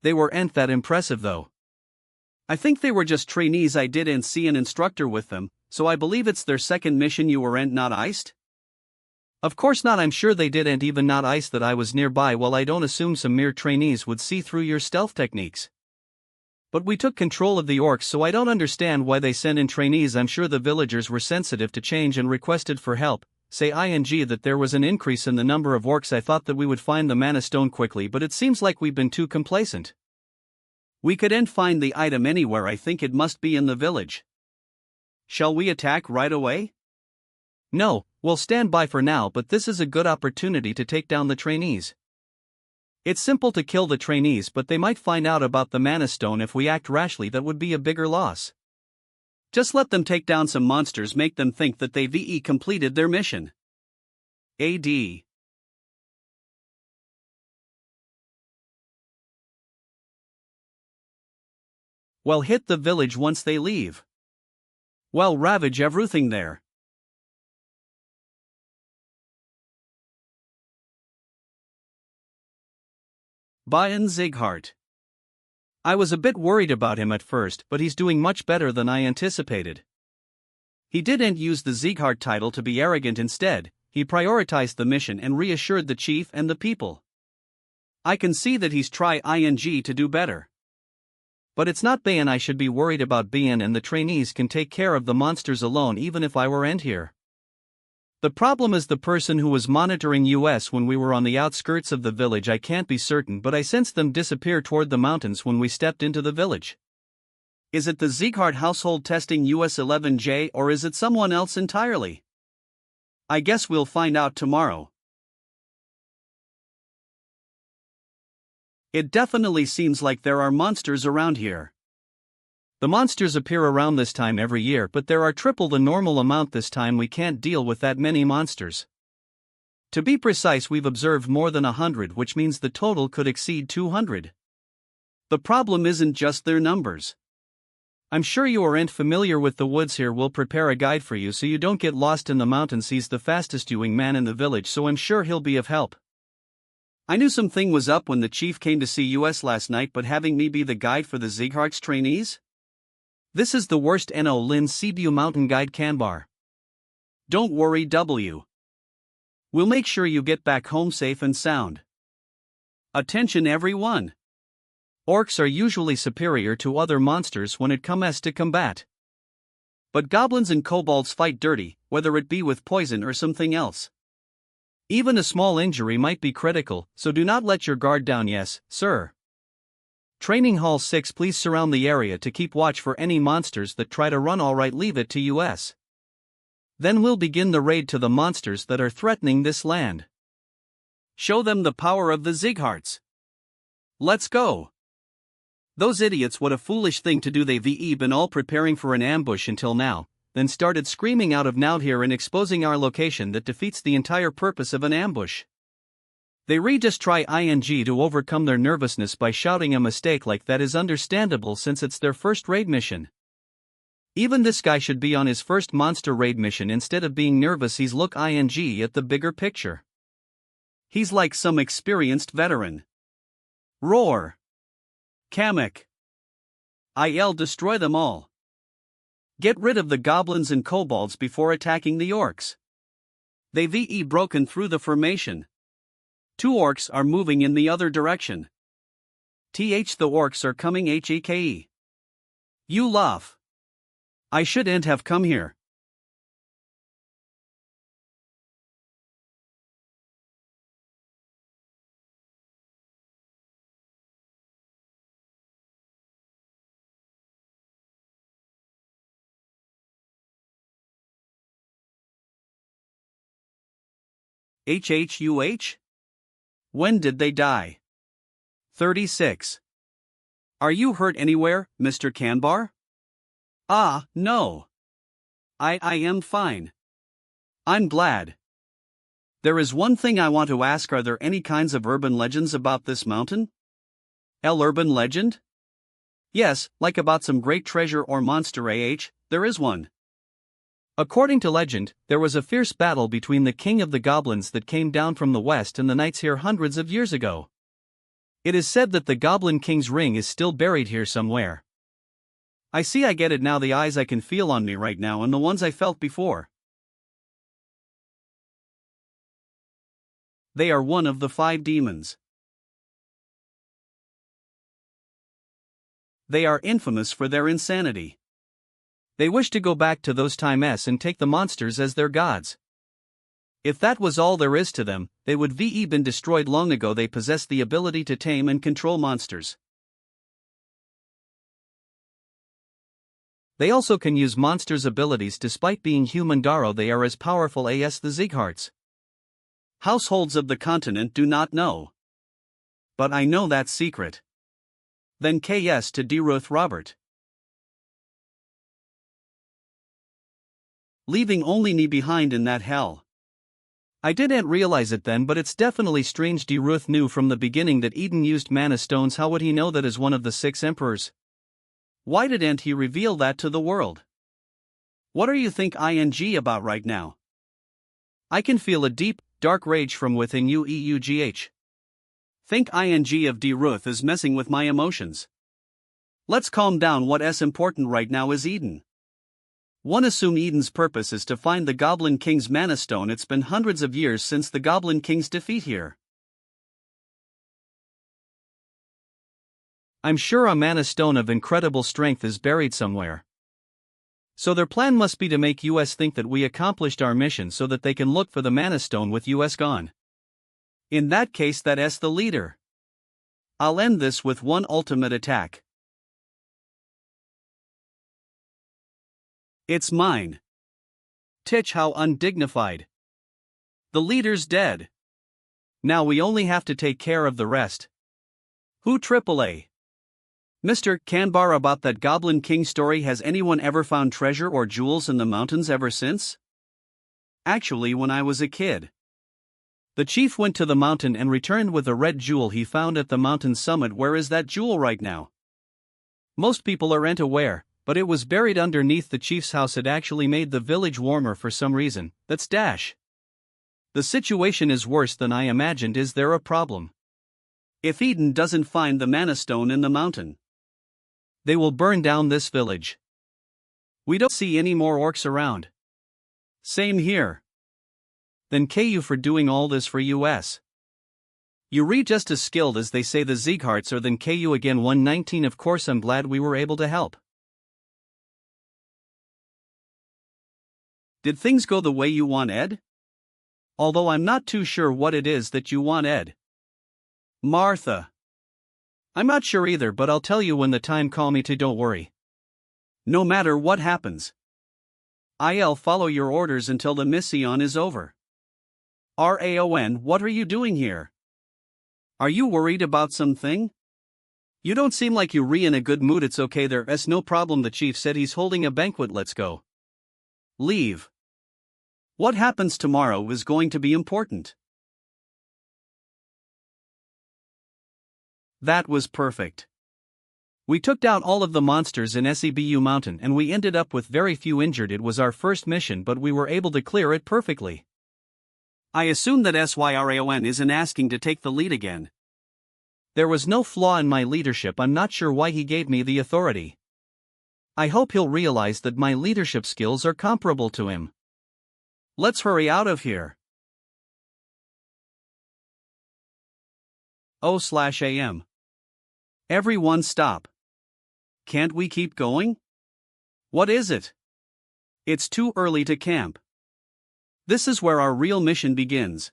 They weren't that impressive though. I think they were just trainees. I didn't see an instructor with them, so I believe it's their second mission. You weren't not iced? Of course not. I'm sure they didn't even not ice that I was nearby. Well, I don't assume some mere trainees would see through your stealth techniques. But we took control of the orcs, so I don't understand why they sent in trainees. I'm sure the villagers were sensitive to change and requested for help. Say ing that there was an increase in the number of orcs. I thought that we would find the mana stone quickly, but it seems like we've been too complacent. We couldn't find the item anywhere. I think it must be in the village. Shall we attack right away? No, we'll stand by for now, but this is a good opportunity to take down the trainees. It's simple to kill the trainees, but they might find out about the mana stone. If we act rashly, that would be a bigger loss. Just let them take down some monsters, make them think that they VE completed their mission. AD. Well, hit the village once they leave. Well, ravage everything there. Bayan Zieghardt. I was a bit worried about him at first, but he's doing much better than I anticipated. He didn't use the Zieghardt title to be arrogant. Instead, he prioritized the mission and reassured the chief and the people. I can see that he's trying to do better. But it's not Bayan I should be worried about. Bayan and the trainees can take care of the monsters alone even if I weren't here. The problem is the person who was monitoring us when we were on the outskirts of the village. I can't be certain, but I sensed them disappear toward the mountains when we stepped into the village. Is it the Zieghardt household testing US 11J, or is it someone else entirely? I guess we'll find out tomorrow. It definitely seems like there are monsters around here. The monsters appear around this time every year, but there are triple the normal amount this time. We can't deal with that many monsters. To be precise, we've observed more than 100, which means the total could exceed 200. The problem isn't just their numbers. I'm sure you aren't familiar with the woods here. We'll prepare a guide for you so you don't get lost in the mountains. He's the fastest doing man in the village, so I'm sure he'll be of help. I knew something was up when the chief came to see us last night, but having me be the guide for the Zieghardt's trainees? This is the worst NO Lin Cebu Mountain Guide Canbar. Don't worry, W. We'll make sure you get back home safe and sound. Attention everyone. Orcs are usually superior to other monsters when it comes to combat. But goblins and kobolds fight dirty, whether it be with poison or something else. Even a small injury might be critical, so do not let your guard down. Yes, sir. Training Hall 6, please surround the area to keep watch for any monsters that try to run. Alright, leave it to us. Then we'll begin the raid to the monsters that are threatening this land. Show them the power of the Zieghardts. Let's go. Those idiots, what a foolish thing to do. They've been all preparing for an ambush until now, then started screaming out of now here and exposing our location. That defeats the entire purpose of an ambush. They just try ing to overcome their nervousness by shouting. A mistake like that is understandable since it's their first raid mission. Even this guy should be on his first monster raid mission instead of being nervous. He's look ing at the bigger picture. He's like some experienced veteran. Roar. Kamek. I'll destroy them all. Get rid of the goblins and kobolds before attacking the orcs. They've broken through the formation. 2 orcs are moving in the other direction. The orcs are coming heke. You laugh. I shouldn't have come here. Huh? When did they die? 36. Are you hurt anywhere, Mr. Kanbar? Ah, no. I am fine. I'm glad. There is one thing I want to ask. Are there any kinds of urban legends about this mountain? Urban legend? Yes, like about some great treasure or monster. There is one. According to legend, there was a fierce battle between the king of the goblins that came down from the west and the knights here hundreds of years ago. It is said that the Goblin King's ring is still buried here somewhere. I see, I get it now. The eyes I can feel on me right now and the ones I felt before. They are one of the 5 demons. They are infamous for their insanity. They wish to go back to those times and take the monsters as their gods. If that was all there is to them, they would have been destroyed long ago. They possess the ability to tame and control monsters. They also can use monsters' abilities despite being human. They are as powerful as the Ziegharts. Households of the continent do not know. But I know that secret. Then KS to Deruth Robert. Leaving only me behind in that hell. I didn't realize it then, but it's definitely strange. Deruth knew from the beginning that Eden used mana stones. How would he know that as one of the 6 emperors? Why didn't he reveal that to the world? What are you think ing about right now? I can feel a deep, dark rage from within you. Think ing of Deruth is messing with my emotions. Let's calm down. What's important right now is Eden. One assume Eden's purpose is to find the Goblin King's mana stone. It's been hundreds of years since the Goblin King's defeat here. I'm sure a mana stone of incredible strength is buried somewhere. So their plan must be to make us think that we accomplished our mission so that they can look for the mana stone with us gone. In that case, that's the leader. I'll end this with one ultimate attack. It's mine. Titch, how undignified. The leader's dead. Now we only have to take care of the rest. Who AAA? Mr. Kanbar, about that Goblin King story, has anyone ever found treasure or jewels in the mountains ever since? Actually, when I was a kid. The chief went to the mountain and returned with a red jewel he found at the mountain summit. Where is that jewel right now? Most people aren't aware, but it was buried underneath the chief's house. It actually made the village warmer for some reason. That's dash. The situation is worse than I imagined. Is there a problem? If Eden doesn't find the mana stone in the mountain, they will burn down this village. We don't see any more orcs around. Same here. Then KU for doing all this for us. You just as skilled as they say the Ziegharts are. Then KU again 119. Of course I'm glad we were able to help. Did things go the way you want, Ed? Although I'm not too sure what it is that you want, Ed. Martha. I'm not sure either, but I'll tell you when the time. Call me to, don't worry. No matter what happens, I'll follow your orders until the mission is over. Raon, what are you doing here? Are you worried about something? You don't seem like you're in a good mood. It's okay, there's no problem. The chief said he's holding a banquet. Let's go. Leave. What happens tomorrow is going to be important. That was perfect. We took down all of the monsters in Season Mountain and we ended up with very few injured. It was our first mission, but we were able to clear it perfectly. I assume that Raon isn't asking to take the lead again. There was no flaw in my leadership. I'm not sure why he gave me the authority. I hope he'll realize that my leadership skills are comparable to him. Let's hurry out of here. Oh/am. Everyone stop. Can't we keep going? What is it? It's too early to camp. This is where our real mission begins.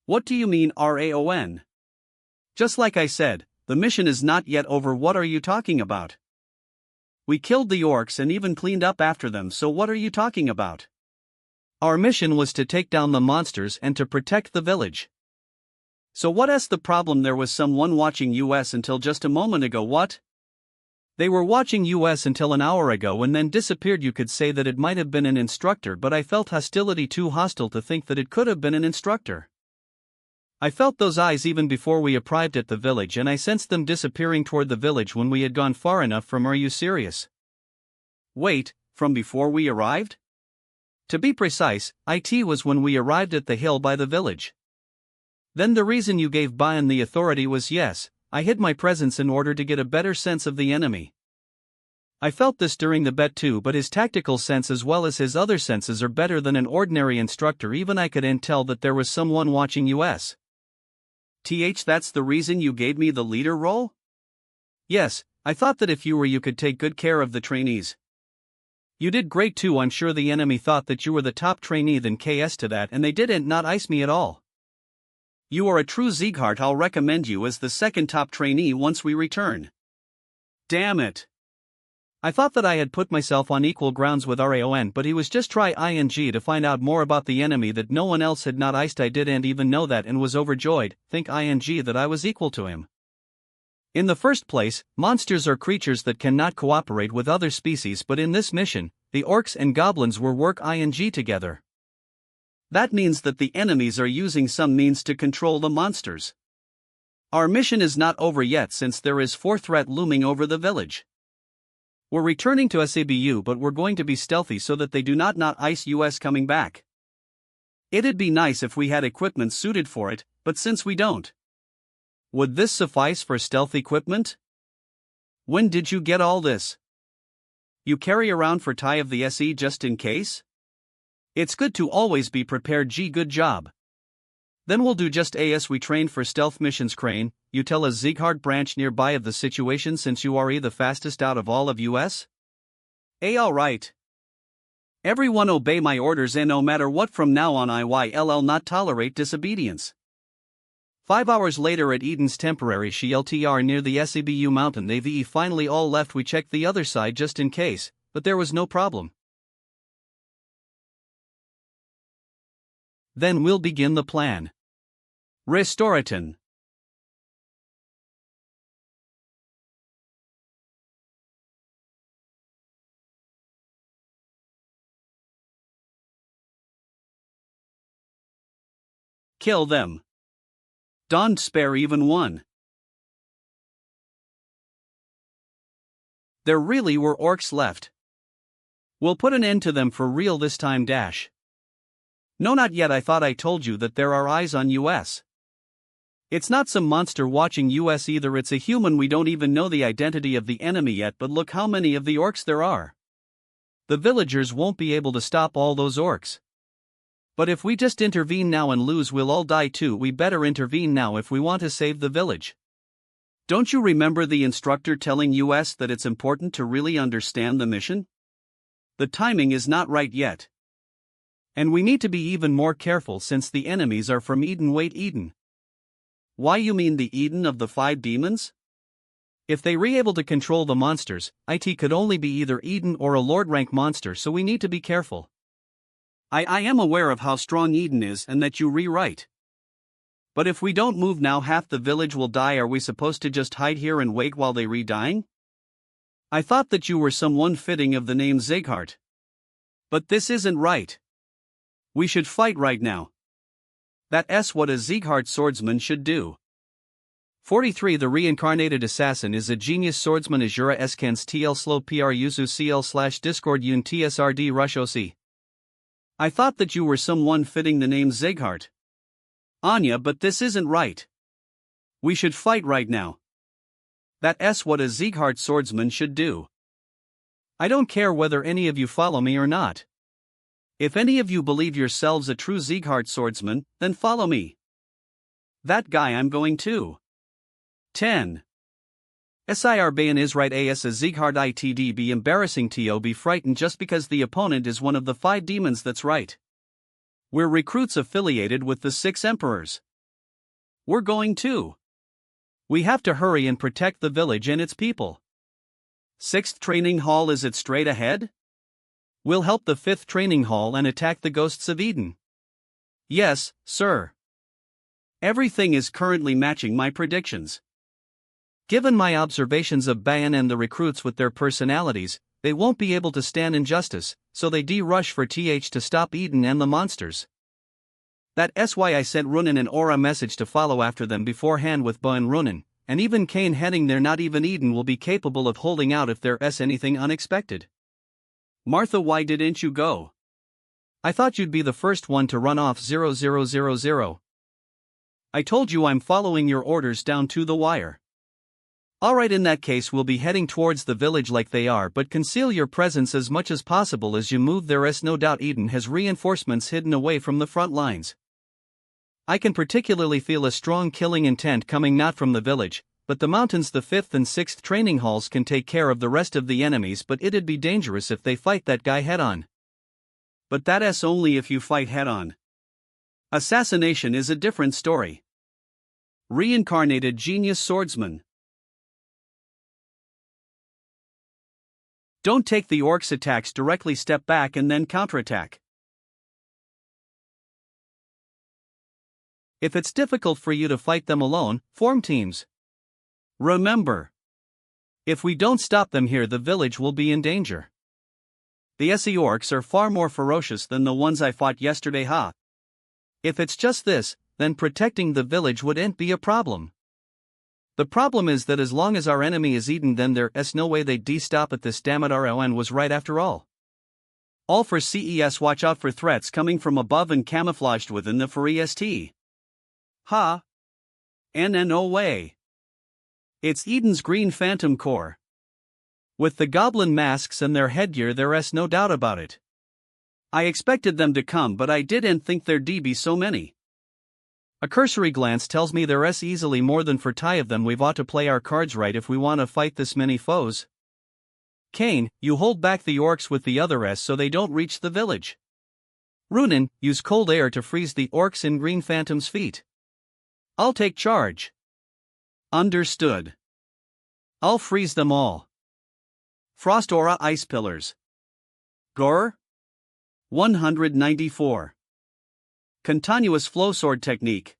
What do you mean, Raon? Just like I said, the mission is not yet over. What are you talking about? We killed the orcs and even cleaned up after them, so what are you talking about? Our mission was to take down the monsters and to protect the village. So what's the problem? There was someone watching us until just a moment ago. What? They were watching us until an hour ago and then disappeared. You could say that it might have been an instructor, but I felt hostility too hostile to think that it could have been an instructor. I felt those eyes even before we arrived at the village, and I sensed them disappearing toward the village when we had gone far enough from. Are you serious? Wait, from before we arrived? To be precise, it was when we arrived at the hill by the village. Then the reason you gave Bayan the authority was yes, I hid my presence in order to get a better sense of the enemy. I felt this during the bet too, but his tactical sense as well as his other senses are better than an ordinary instructor. Even I could tell that there was someone watching us. That's the reason you gave me the leader role? Yes, I thought that if you were you could take good care of the trainees. You did great too. I'm sure the enemy thought that you were the top trainee than KS to that, and they didn't not ice me at all. You are a true Sieghart. I'll recommend you as the second top trainee once we return. Damn it. I thought that I had put myself on equal grounds with Raon, but he was just trying to find out more about the enemy that no one else had not iced. I didn't even know that and was overjoyed, think that I was equal to him. In the first place, monsters are creatures that cannot cooperate with other species, but in this mission, the orcs and goblins were work together. That means that the enemies are using some means to control the monsters. Our mission is not over yet since there is 4 threat looming over the village. We're returning to SABU, but we're going to be stealthy so that they do not ice us coming back. It'd be nice if we had equipment suited for it, but since we don't. Would this suffice for stealth equipment? When did you get all this? You carry around for tie of the SE just in case? It's good to always be prepared. Good job. Then we'll do just as we trained for stealth missions. Crane, you tell us Sieghart branch nearby of the situation since you are the fastest out of all of us? Alright. Everyone obey my orders and no matter what from now on IYLL not tolerate disobedience. 5 hours later at Eden's temporary shelter near the Season Mountain, they finally all left. We checked the other side just in case, but there was no problem. Then we'll begin the plan. Restoraton. Kill them. Don't spare even one. There really were orcs left. We'll put an end to them for real this time. No, not yet. I thought I told you that there are eyes on us. It's not some monster watching us either, it's a human. We don't even know the identity of the enemy yet, but look how many of the orcs there are. The villagers won't be able to stop all those orcs. But if we just intervene now and lose, we'll all die too. We better intervene now if we want to save the village. Don't you remember the instructor telling us that it's important to really understand the mission? The timing is not right yet. And we need to be even more careful since the enemies are from Eden. Wait, Eden? Why, you mean the Eden of the 5 demons? If they were able to control the monsters, it could only be either Eden or a Lord rank monster, so we need to be careful. I am aware of how strong Eden is and that you rewrite. But if we don't move now, half the village will die. Are we supposed to just hide here and wait while they re-dying? I thought that you were someone fitting of the name Sieghart. But this isn't right. We should fight right now. That's what a Sieghart swordsman should do. 43 The Reincarnated Assassin is a genius swordsman Azura Eskens TL Slow PR Yuzu CL / Discord Yun TSRD Rush OC. I thought that you were someone fitting the name Zighart. Anya, but this isn't right. We should fight right now. That's what a Zighart swordsman should do. I don't care whether any of you follow me or not. If any of you believe yourselves a true Zighart swordsman, then follow me. That guy I'm going to. 10. Sir Bayan is right as a Zighart itd be embarrassing to be frightened just because the opponent is one of the 5 demons that's right. We're recruits affiliated with the 6 emperors. We're going to. We have to hurry and protect the village and its people. 6th training hall, is it straight ahead? We'll help the 5th training hall and attack the ghosts of Eden. Yes, sir. Everything is currently matching my predictions. Given my observations of Bayan and the recruits with their personalities, they won't be able to stand injustice, so they rush for TH to stop Eden and the monsters. That's why I sent Runan an aura message to follow after them beforehand with Ba and Runan, and even Kane heading there. Not even Eden will be capable of holding out if there's anything unexpected. Martha, why didn't you go? I thought you'd be the first one to run off 0000. I told you I'm following your orders down to the wire. Alright, in that case we'll be heading towards the village like they are, but conceal your presence as much as possible as you move. There's no doubt Eden has reinforcements hidden away from the front lines. I can particularly feel a strong killing intent coming not from the village, but the mountains. The 5th and 6th training halls can take care of the rest of the enemies, but it'd be dangerous if they fight that guy head on. But that's only if you fight head on. Assassination is a different story. Reincarnated genius swordsman. Don't take the orcs' attacks directly, step back and then counterattack. If it's difficult for you to fight them alone, form teams. Remember, if we don't stop them here, the village will be in danger. The SE orcs are far more ferocious than the ones I fought yesterday. If it's just this, then protecting the village wouldn't be a problem. The problem is that as long as our enemy is Eden, then there's no way they'd stop at this. Damn it, Raon was right after all. All for CES, watch out for threats coming from above and camouflaged within the Free ST. Ha! No way. It's Eden's Green Phantom Corps. With the goblin masks and their headgear, there's no doubt about it. I expected them to come, but I didn't think there'd be so many. A cursory glance tells me there's easily more than 40 of them. We've ought to play our cards right if we want to fight this many foes. Kane, you hold back the orcs with the others so they don't reach the village. Runan, use cold air to freeze the orcs in Green Phantom's feet. I'll take charge. Understood. I'll freeze them all. Frost aura ice pillars. Gore? 194. Continuous flow sword technique.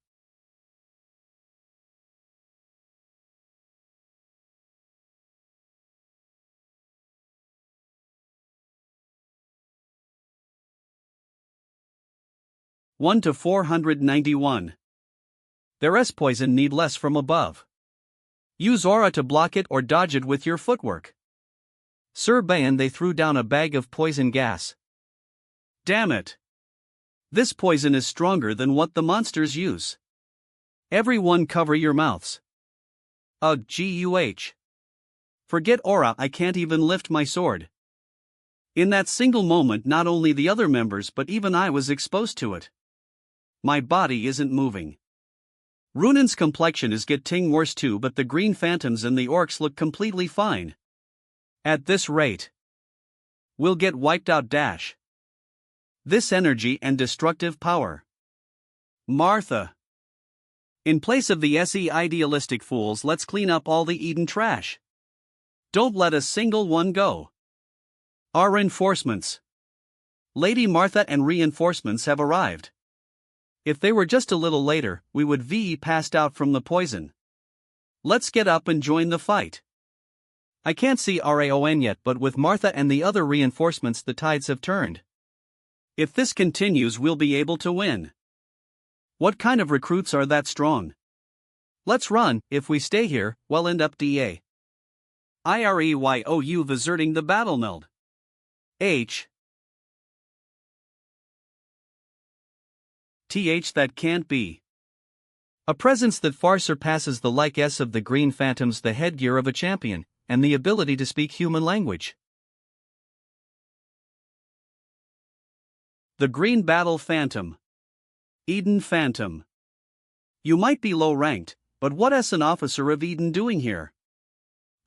One to 491. There's poison, need less from above. Use aura to block it or dodge it with your footwork. Sir Bayan, they threw down a bag of poison gas. Damn it. This poison is stronger than what the monsters use. Everyone cover your mouths. Guh. Forget aura, I can't even lift my sword. In that single moment, not only the other members but even I was exposed to it. My body isn't moving. Runan's complexion is getting worse too, but the Green Phantoms and the orcs look completely fine. At this rate, we'll get wiped out. This energy and destructive power. Martha. In place of the SE idealistic fools, let's clean up all the Eden trash. Don't let a single one go. Our reinforcements. Lady Martha and reinforcements have arrived. If they were just a little later, we would be passed out from the poison. Let's get up and join the fight. I can't see Raon yet, but with Martha and the other reinforcements the tides have turned. If this continues, we'll be able to win. What kind of recruits are that strong? Let's run. If we stay here, we'll end up DA. IREYOU deserting the battlefield. H. TH that can't be. A presence that far surpasses the like-s of the Green Phantoms, the headgear of a champion, and the ability to speak human language. The Green Battle Phantom. Eden Phantom. You might be low-ranked, but what's an officer of Eden doing here?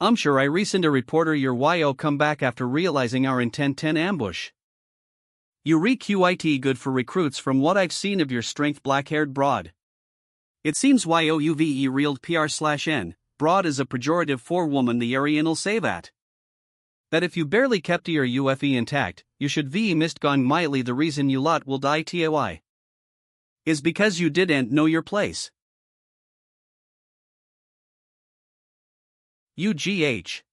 I'm sure I recent a reporter your YO come back after realizing our intent 10 ambush. You re-QIT good for recruits from what I've seen of your strength black-haired broad. It seems YOUVE reeled PR/N, broad is a pejorative for woman the Arian'll say that. That if you barely kept your UFE intact, you should VE missed gone mildly the reason you lot will die TAY. Is because you didn't know your place. UGH.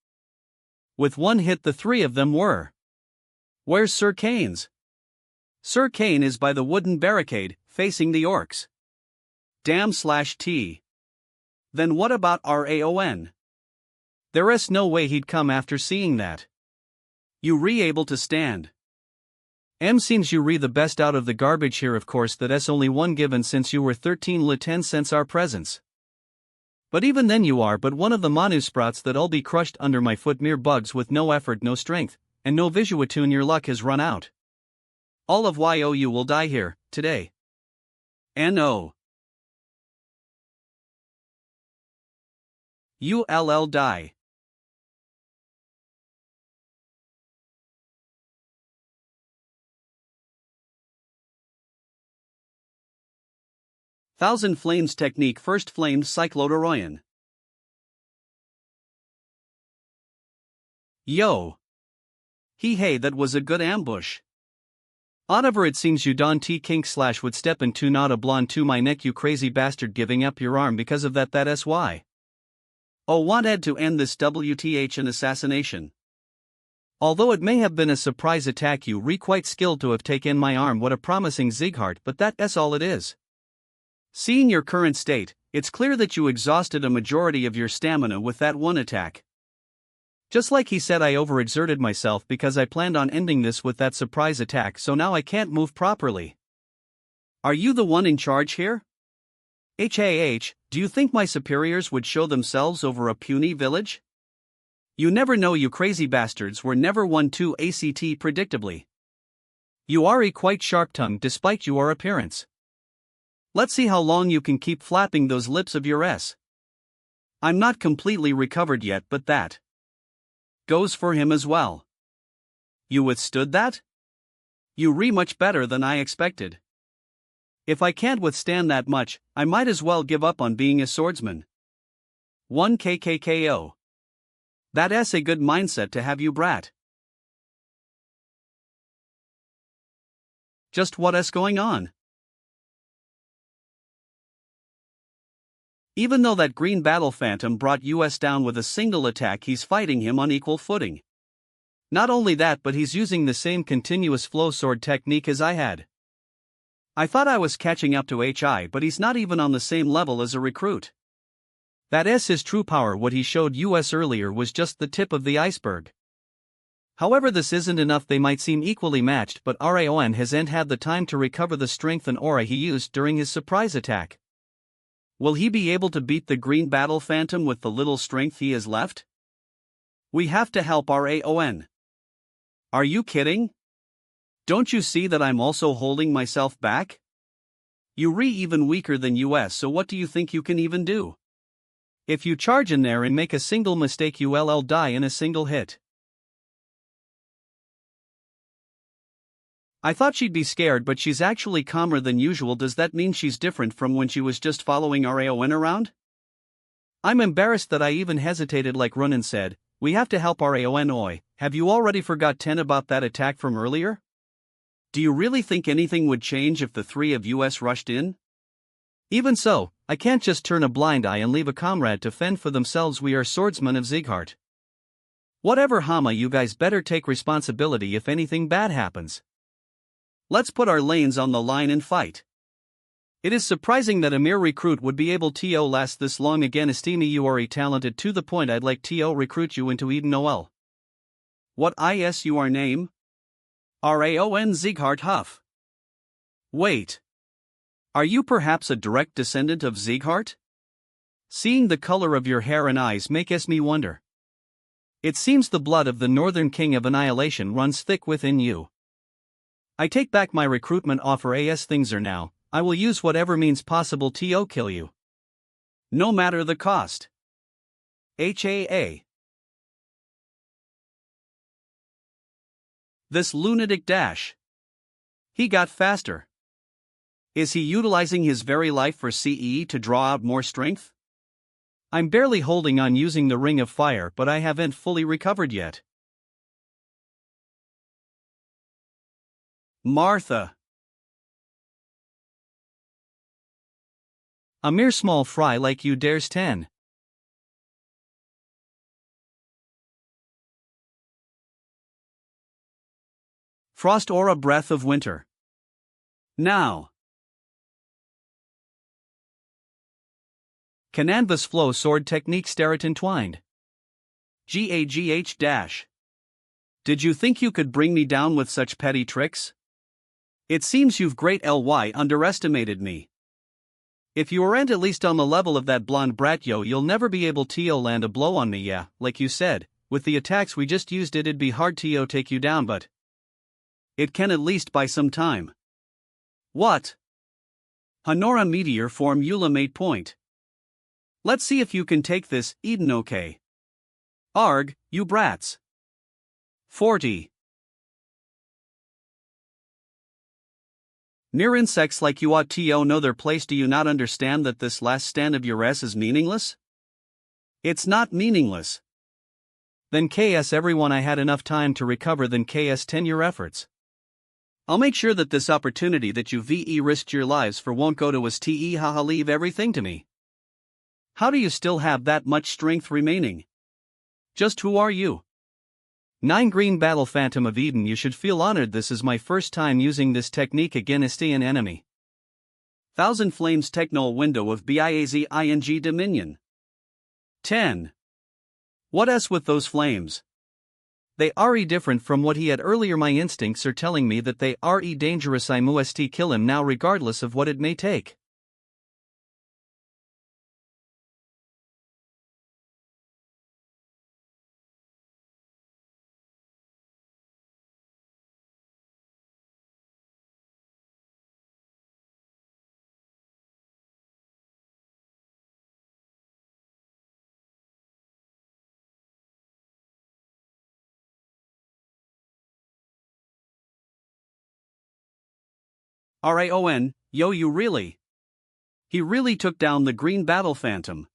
With one hit the three of them were. Where's Sir Kane's? Sir Kane is by the wooden barricade, facing the orcs. Damn/T. Then what about Raon? There's no way he'd come after seeing that. You able to stand. Seems you the best out of the garbage here, of course that's only one given since you were 13 10 since our presence. But even then you are but one of the Manu sprouts that'll be crushed under my foot, mere bugs with no effort, no strength, and no visuatune. Your luck has run out. All of YOU will die here, today. NO. ULL die. Thousand Flames technique, first flamed Cyclodoroyan. Yo. Hey, that was a good ambush. Oliver, it seems you Don T kink / would step into not a blonde to my neck, you crazy bastard, giving up your arm because of that SY. Oh, wanted to end this WTH an assassination. Although it may have been a surprise attack, you quite skilled to have taken my arm, what a promising Zigheart, but that's all it is. Seeing your current state, it's clear that you exhausted a majority of your stamina with that one attack. Just like he said, I overexerted myself because I planned on ending this with that surprise attack, so now I can't move properly. Are you the one in charge here? Do you think my superiors would show themselves over a puny village? You never know, you crazy bastards were never 1-2 ACT predictably. You are quite sharp-tongued despite your appearance. Let's see how long you can keep flapping those lips of yours. I'm not completely recovered yet, but that goes for him as well. You withstood that? You much better than I expected. If I can't withstand that much, I might as well give up on being a swordsman. 1 KKKO. That's a good mindset to have, you brat. Just what's going on? Even though that Green Battle Phantom brought us down with a single attack, he's fighting him on equal footing. Not only that, but he's using the same continuous flow sword technique as I had. I thought I was catching up to HI, but he's not even on the same level as a recruit. That's his true power. What he showed us earlier was just the tip of the iceberg. However, this isn't enough. They might seem equally matched, but Raon hasn't had the time to recover the strength and aura he used during his surprise attack. Will he be able to beat the Green Battle Phantom with the little strength he has left? We have to help Raon. Are you kidding? Don't you see that I'm also holding myself back? You're even weaker than us, so what do you think you can even do? If you charge in there and make a single mistake, you'll die in a single hit. I thought she'd be scared, but she's actually calmer than usual. Does that mean she's different from when she was just following Raon around? I'm embarrassed that I even hesitated. Like Ronan said, we have to help Raon. Oi, have you already forgot 10 about that attack from earlier? Do you really think anything would change if the three of us rushed in? Even so, I can't just turn a blind eye and leave a comrade to fend for themselves. We are swordsmen of Zigheart. Whatever, Hama, you guys better take responsibility if anything bad happens. Let's put our lanes on the line and fight. It is surprising that a mere recruit would be able to last this long again. Esteem you are talented to the point I'd like to recruit you into Eden Noel. What is your name? Raon Sieghart Huff. Wait. Are you perhaps a direct descendant of Sieghart? Seeing the color of your hair and eyes makes me wonder. It seems the blood of the Northern King of Annihilation runs thick within you. I take back my recruitment offer. As things are now, I will use whatever means possible to kill you. No matter the cost. HAA. This lunatic dash. He got faster. Is he utilizing his very life for CE to draw out more strength? I'm barely holding on using the Ring of Fire, but I haven't fully recovered yet. Martha. A mere small fry like you dares 10. Frost Aura Breath of Winter. Now. Canvas Flow Sword Technique Starret Entwined. GAGH dash. Did you think you could bring me down with such petty tricks? It seems you've great ly underestimated me. If you aren't at least on the level of that blonde brat you'll never be able to land a blow on me. Yeah, like you said, with the attacks we just used it'd be hard to take you down, but it can at least buy some time. What? Honora Meteor Form Mate Point. Let's see if you can take this, Eden. Okay. Arg, you brats. 40. Mere insects like you ought to know their place. Do you not understand that this last stand of yours is meaningless? It's not meaningless. Then KS everyone, I had enough time to recover than KS 10 your efforts. I'll make sure that this opportunity that you risked your lives for won't go to waste. Haha, leave everything to me. How do you still have that much strength remaining? Just who are you? 9 Green Battle Phantom of Eden. You should feel honored. This is my first time using this technique against an enemy. Thousand Flames Techno Window of BIAZING Dominion. 10. What else with those flames? They are different from what he had earlier. My instincts are telling me that they are dangerous. I must kill him now regardless of what it may take. Raon, you really? He really took down the Green Battle Phantom.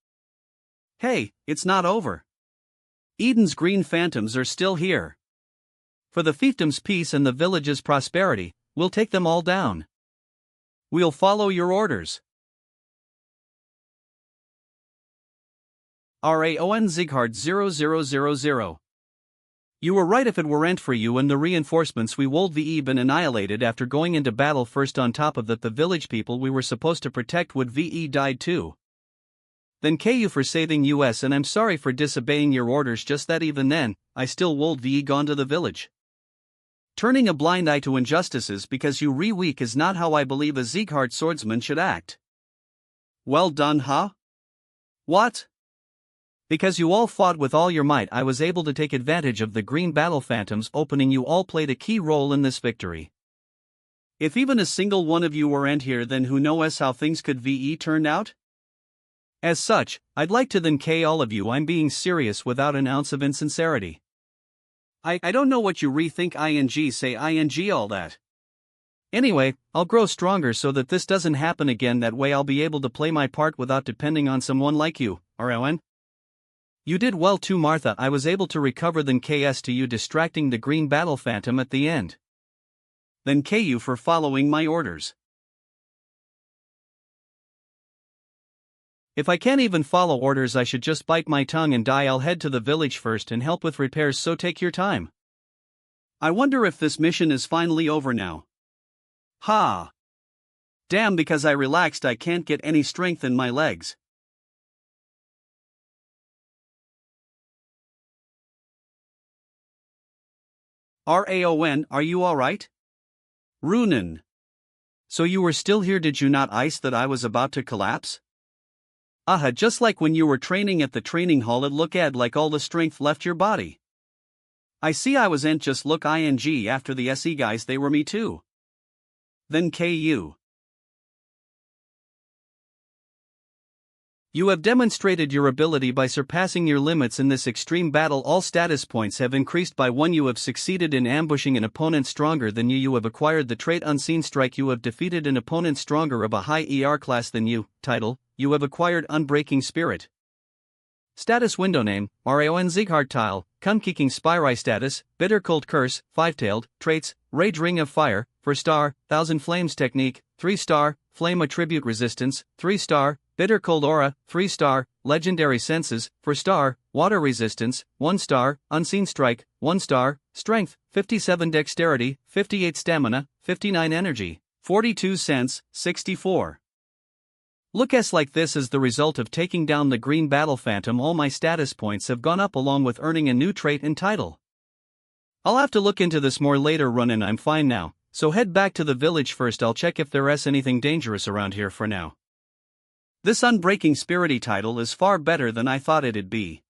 Hey, it's not over. Eden's Green Phantoms are still here. For the fiefdom's peace and the village's prosperity, we'll take them all down. We'll follow your orders. Raon Sieghart 0000. You were right. If it weren't for you and the reinforcements, we would be been annihilated after going into battle first. On top of that, the village people we were supposed to protect would died too. Then KU for saving us, and I'm sorry for disobeying your orders. Just that even then, I still would gone to the village. Turning a blind eye to injustices because you weak is not how I believe a Sieghart swordsman should act. Well done, huh? What? Because you all fought with all your might, I was able to take advantage of the Green Battle Phantoms opening. You all played a key role in this victory. If even a single one of you weren't here, then who knows how things could turn out? As such, I'd like to then K all of you. I'm being serious without an ounce of insincerity. I don't know what you rethink say ing all that. Anyway, I'll grow stronger so that this doesn't happen again. That way I'll be able to play my part without depending on someone like you, Raon. You did well too, Martha. I was able to recover than KS to you distracting the Green Battle Phantom at the end. Then KU for following my orders. If I can't even follow orders, I should just bite my tongue and die. I'll head to the village first and help with repairs, so take your time. I wonder if this mission is finally over now. Ha! Damn, because I relaxed I can't get any strength in my legs. Raon, are you alright? Runen. So you were still here, did you not ice that I was about to collapse? Aha, just like when you were training at the training hall, it looked like all the strength left your body. I see I was ain't just look ing after the SE guys, they were me too. Then KU. You have demonstrated your ability by surpassing your limits in this extreme battle. All status points have increased by 1. You have succeeded in ambushing an opponent stronger than you. You have acquired the trait Unseen Strike. You have defeated an opponent stronger of a high ER class than you. Title: you have acquired Unbreaking Spirit. Status window name: Raon Zieghart Tile. Kun-Kicking Spyrai status: Bitter Cold Curse, 5-tailed. Traits: Rage Ring of Fire, 4-star. Thousand Flames Technique, 3-star. Flame Attribute Resistance, 3-star. Bitter Cold Aura, 3-star. Legendary Senses, 4-star. Water Resistance, 1-star. Unseen Strike, 1-star. Strength, 57. Dexterity, 58. Stamina, 59. Energy, 42 cents, 64. Looks like this is the result of taking down the green battle phantom. All my status points have gone up along with earning a new trait and title. I'll have to look into this more later. Runen, I'm fine now, so head back to the village first. I'll check if there's anything dangerous around here for now. This Unbreaking Spirit title is far better than I thought it'd be.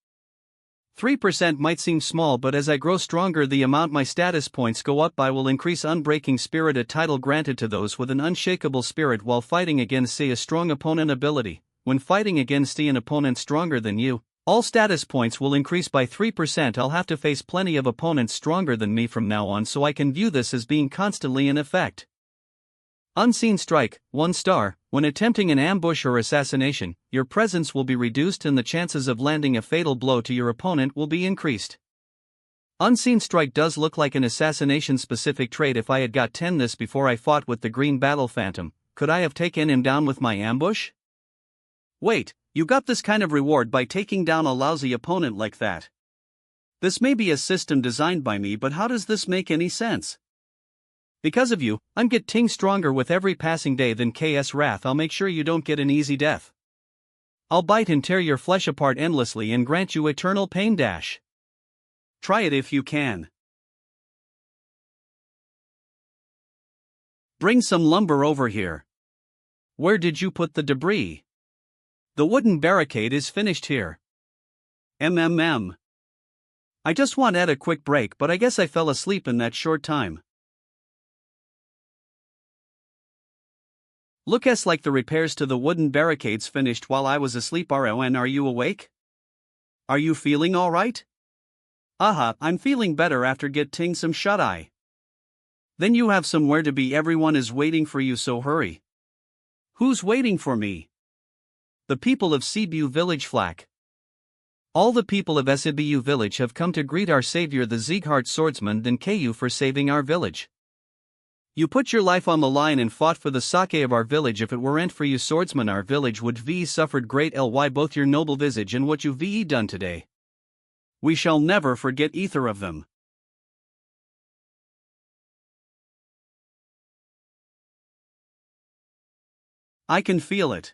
3% might seem small, but as I grow stronger, the amount my status points go up by will increase. Unbreaking Spirit, a title granted to those with an unshakable spirit while fighting against, say, a strong opponent. Ability: when fighting against an opponent stronger than you, all status points will increase by 3%. I'll have to face plenty of opponents stronger than me from now on, so I can view this as being constantly in effect. Unseen Strike, 1-star. When attempting an ambush or assassination, your presence will be reduced and the chances of landing a fatal blow to your opponent will be increased. Unseen Strike does look like an assassination-specific trait. If I had got 10 this before I fought with the Green Battle Phantom, could I have taken him down with my ambush? Wait, you got this kind of reward by taking down a lousy opponent like that. This may be a system designed by me, but how does this make any sense? Because of you, I'm getting stronger with every passing day. Then KS Wrath, I'll make sure you don't get an easy death. I'll bite and tear your flesh apart endlessly and grant you eternal pain. Try it if you can. Bring some lumber over here. Where did you put the debris? The wooden barricade is finished here. I just wanted a quick break, but I guess I fell asleep in that short time. Looks like the repairs to the wooden barricades finished while I was asleep. Raon, are you awake? Are you feeling alright? Aha, I'm feeling better after getting some shut-eye. Then you have somewhere to be. Everyone is waiting for you, so hurry. Who's waiting for me? The people of Sibiu Village Flak. All the people of Sibiu Village have come to greet our savior, the Zieghart Swordsman. Thank you for saving our village. You put your life on the line and fought for the sake of our village. If it weren't for you, Swordsman, our village would ve suffered great ly. Both your noble visage and what you ve done today, we shall never forget either of them. I can feel it,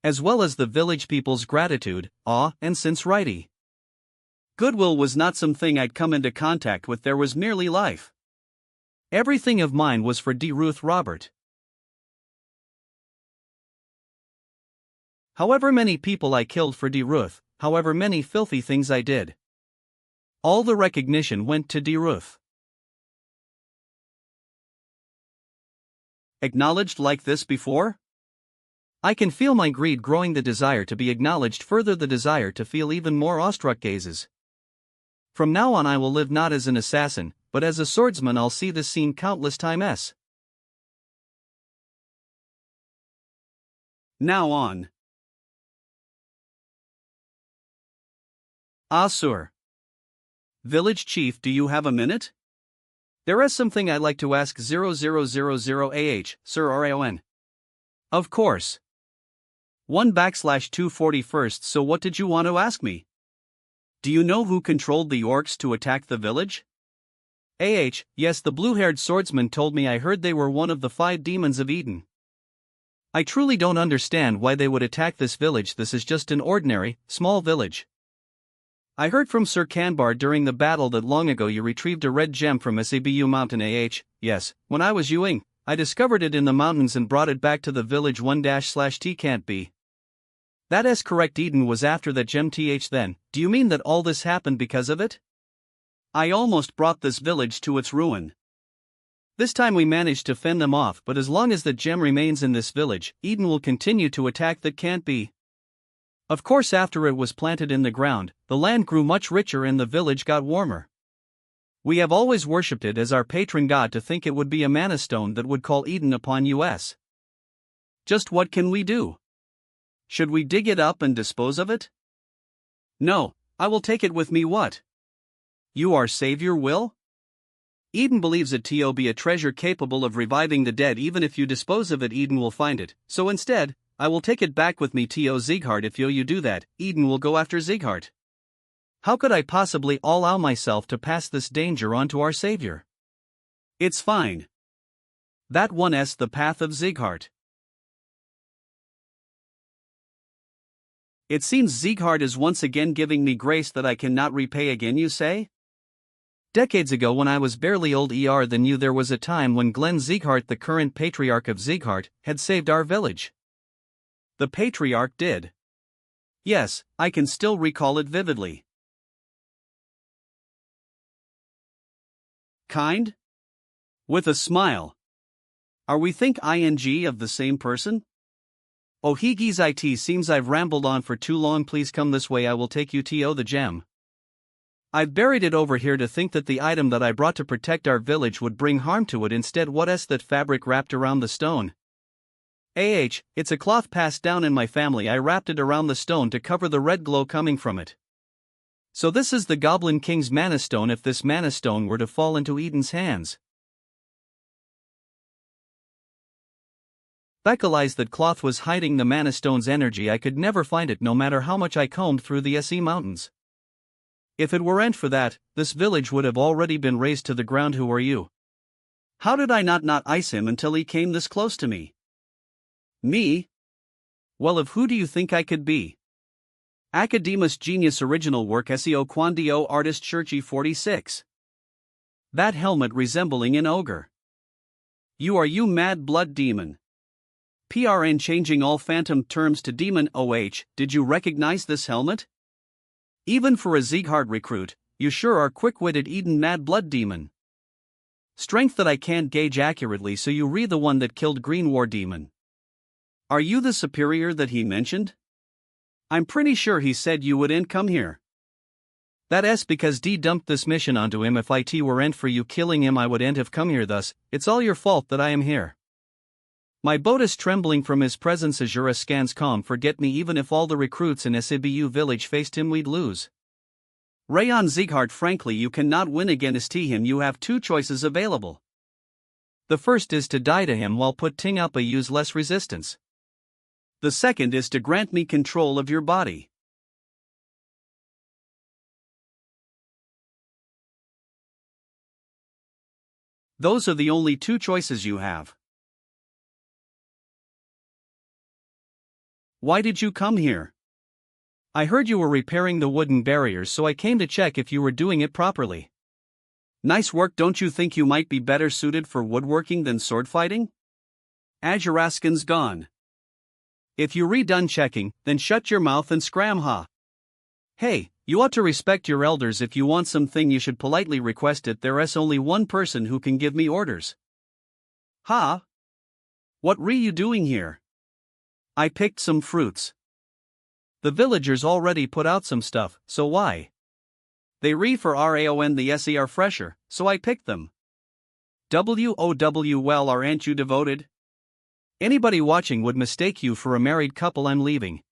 as well as the village people's gratitude, awe, and sincerity. Goodwill was not something I'd come into contact with. There was merely life. Everything of mine was for D. Ruth Robert. However many people I killed for D. Ruth, however many filthy things I did, all the recognition went to D. Ruth. Acknowledged like this before? I can feel my greed growing, the desire to be acknowledged further, the desire to feel even more awestruck gazes. From now on I will live not as an assassin, but as a swordsman. I'll see this scene countless times. Now on. Sir. Village Chief, do you have a minute? There is something I'd like to ask. 0000 Sir Raon. Of course. 1/241. So what did you want to ask me? Do you know who controlled the orcs to attack the village? Yes, the blue-haired swordsman told me. I heard they were one of the 5 demons of Eden. I truly don't understand why they would attack this village. This is just an ordinary, small village. I heard from Sir Canbar during the battle that long ago you retrieved a red gem from Sabu Mountain. Yes, when I was young, I discovered it in the mountains and brought it back to the village 1-T can't be. That is correct. Eden was after that gem. Then, do you mean that all this happened because of it? I almost brought this village to its ruin. This time we managed to fend them off, but as long as the gem remains in this village, Eden will continue to attack. That can't be. Of course, after it was planted in the ground, the land grew much richer and the village got warmer. We have always worshipped it as our patron god. To think it would be a mana stone that would call Eden upon us. Just what can we do? Should we dig it up and dispose of it? No, I will take it with me. What? You, our savior, will? Eden believes it to be a treasure capable of reviving the dead. Even if you dispose of it, Eden will find it, so instead, I will take it back with me. Sieghart, if you do that, Eden will go after Sieghart. How could I possibly allow myself to pass this danger on to our savior? It's fine. That one's the path of Sieghart. It seems Sieghart is once again giving me grace that I cannot repay again, you say? Decades ago, when I was barely older than you, there was a time when Glenn Sieghart, the current patriarch of Sieghart, had saved our village. The patriarch did. Yes, I can still recall it vividly. Kind? With a smile. Are we ing of the same person? Oh, Higgies, it seems I've rambled on for too long. Please come this way, I will take you to the gem. I've buried it over here. To think that the item that I brought to protect our village would bring harm to it instead. What's that fabric wrapped around the stone? It's a cloth passed down in my family. I wrapped it around the stone to cover the red glow coming from it. So this is the Goblin King's mana stone. If this mana stone were to fall into Eden's hands, realized that cloth was hiding the mana stone's energy. I could never find it, no matter how much I combed through the SE mountains. If it weren't for that, this village would have already been razed to the ground. Who are you? How did I not ice him until he came this close to me? Me? Well, of who do you think I could be? Academus Genius. Original work SEO Quandio Artist Churchy 46. That helmet resembling an ogre. You are you mad blood demon. PRN changing all phantom terms to demon. Did you recognize this helmet? Even for a Sieghart recruit, you sure are quick-witted. Eden, mad blood demon. Strength that I can't gauge accurately. So you re the one that killed Green War Demon. Are you the superior that he mentioned? I'm pretty sure he said you wouldn't come here. That's because D dumped this mission onto him. If it weren't for you killing him, I wouldn't have come here. Thus, it's all your fault that I am here. My boat is trembling from his presence. Azura scans calm. Forget me. Even if all the recruits in Sabu village faced him, we'd lose. Raon Sieghart, frankly, you cannot win against him. You have two choices available. The first is to die to him while putting up a use less resistance. The second is to grant me control of your body. Those are the only two choices you have. Why did you come here? I heard you were repairing the wooden barriers, so I came to check if you were doing it properly. Nice work. Don't you think you might be better suited for woodworking than sword fighting? Azuraskan's gone. If you redone checking, then shut your mouth and scram ha. Hey, you ought to respect your elders. If you want something, you should politely request it. There's only one person who can give me orders. Ha? What re you doing here? I picked some fruits. The villagers already put out some stuff, so why? They re for Raon the SE are fresher, so I picked them. WOW, well, aren't you devoted? Anybody watching would mistake you for a married couple. I'm leaving.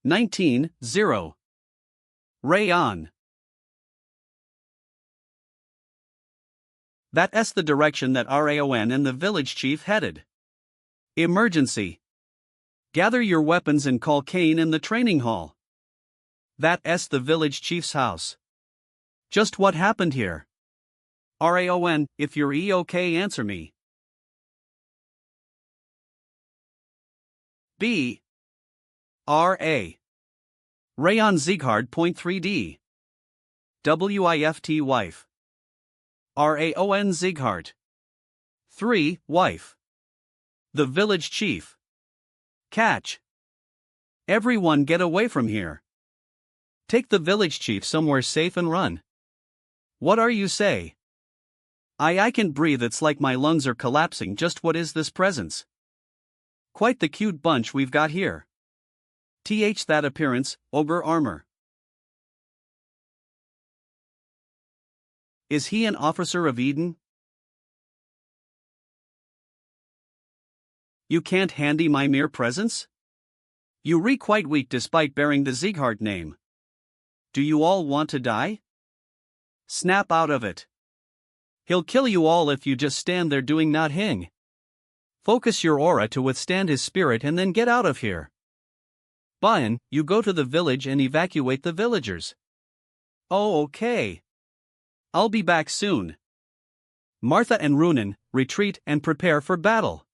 19-0. Raon. That's the direction that Raon and the village chief headed. Emergency. Gather your weapons and call Kane in the training hall. That's the village chief's house. Just what happened here? Raon, if you're okay, answer me. B. R.A. Raon Zighard.3D. WIFT wife. RAON Zighart. 3. Wife. The village chief. Catch. Everyone get away from here. Take the village chief somewhere safe and run. What are you say? I can breathe, it's like my lungs are collapsing. Just what is this presence? Quite the cute bunch we've got here. That appearance, ogre armor. Is he an officer of Eden? You can't handy my mere presence? You re quite weak despite bearing the Zighart name. Do you all want to die? Snap out of it. He'll kill you all if you just stand there doing nothing. Focus your aura to withstand his spirit and then get out of here. Bayan, you go to the village and evacuate the villagers. Oh, okay. I'll be back soon. Martha and Runan, retreat and prepare for battle.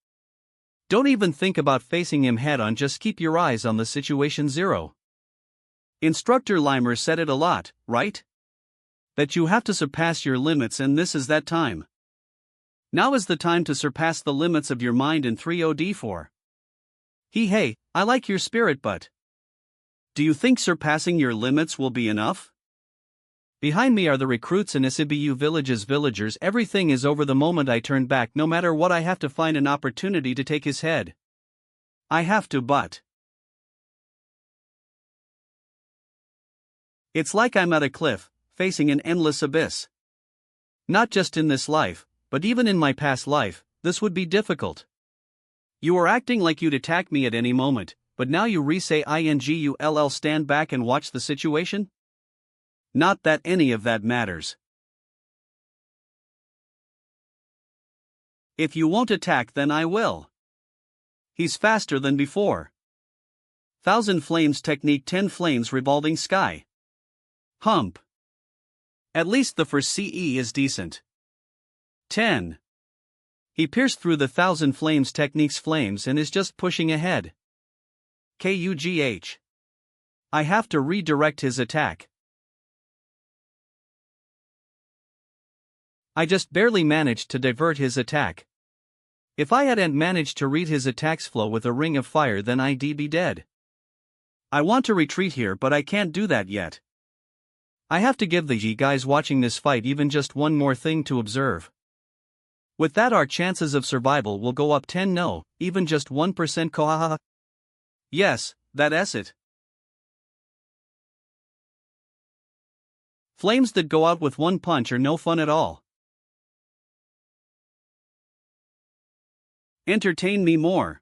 Don't even think about facing him head on, just keep your eyes on the situation zero. Instructor Limer said it a lot, right? That you have to surpass your limits, and this is that time. Now is the time to surpass the limits of your mind in 3OD4. Hey, I like your spirit, but do you think surpassing your limits will be enough? Behind me are the recruits in Isibu village's villagers. Everything is over the moment I turn back. No matter what, I have to find an opportunity to take his head. I have to, but it's like I'm at a cliff, facing an endless abyss. Not just in this life, but even in my past life, this would be difficult. You are acting like you'd attack me at any moment, but now you re-say INGULL. Stand back and watch the situation? Not that any of that matters. If you won't attack, then I will. He's faster than before. 1000 flames technique, 10 flames revolving sky. Hump. At least the first CE is decent. 10. He pierced through the 1000 flames technique's flames and is just pushing ahead. KUGH. I have to redirect his attack. I just barely managed to divert his attack. If I hadn't managed to read his attack's flow with a ring of fire, then I'd be dead. I want to retreat here, but I can't do that yet. I have to give the guys watching this fight even just one more thing to observe. With that, our chances of survival will go up 10. No, even just 1%. Kohaha. Yes, that's it. Flames that go out with one punch are no fun at all. Entertain me more.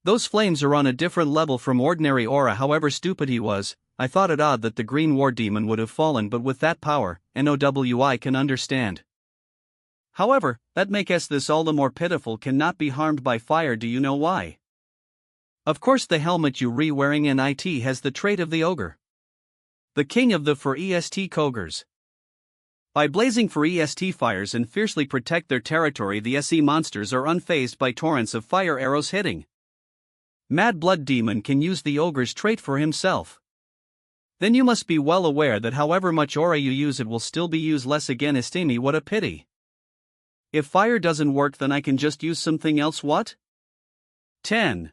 Those flames are on a different level from ordinary aura. However stupid he was, I thought it odd that the green war demon would have fallen, but with that power, NOWI can understand. However, that makes this all the more pitiful. Cannot be harmed by fire. Do you know why? Of course, the helmet you re-wearing in IT has the trait of the ogre. The king of the for EST Kogers. By blazing for EST fires and fiercely protect their territory, the SE monsters are unfazed by torrents of fire arrows hitting. Mad Blood Demon can use the ogre's trait for himself. Then you must be well aware that however much aura you use, it will still be used less again. Estimi, what a pity. If fire doesn't work, then I can just use something else. What? 10.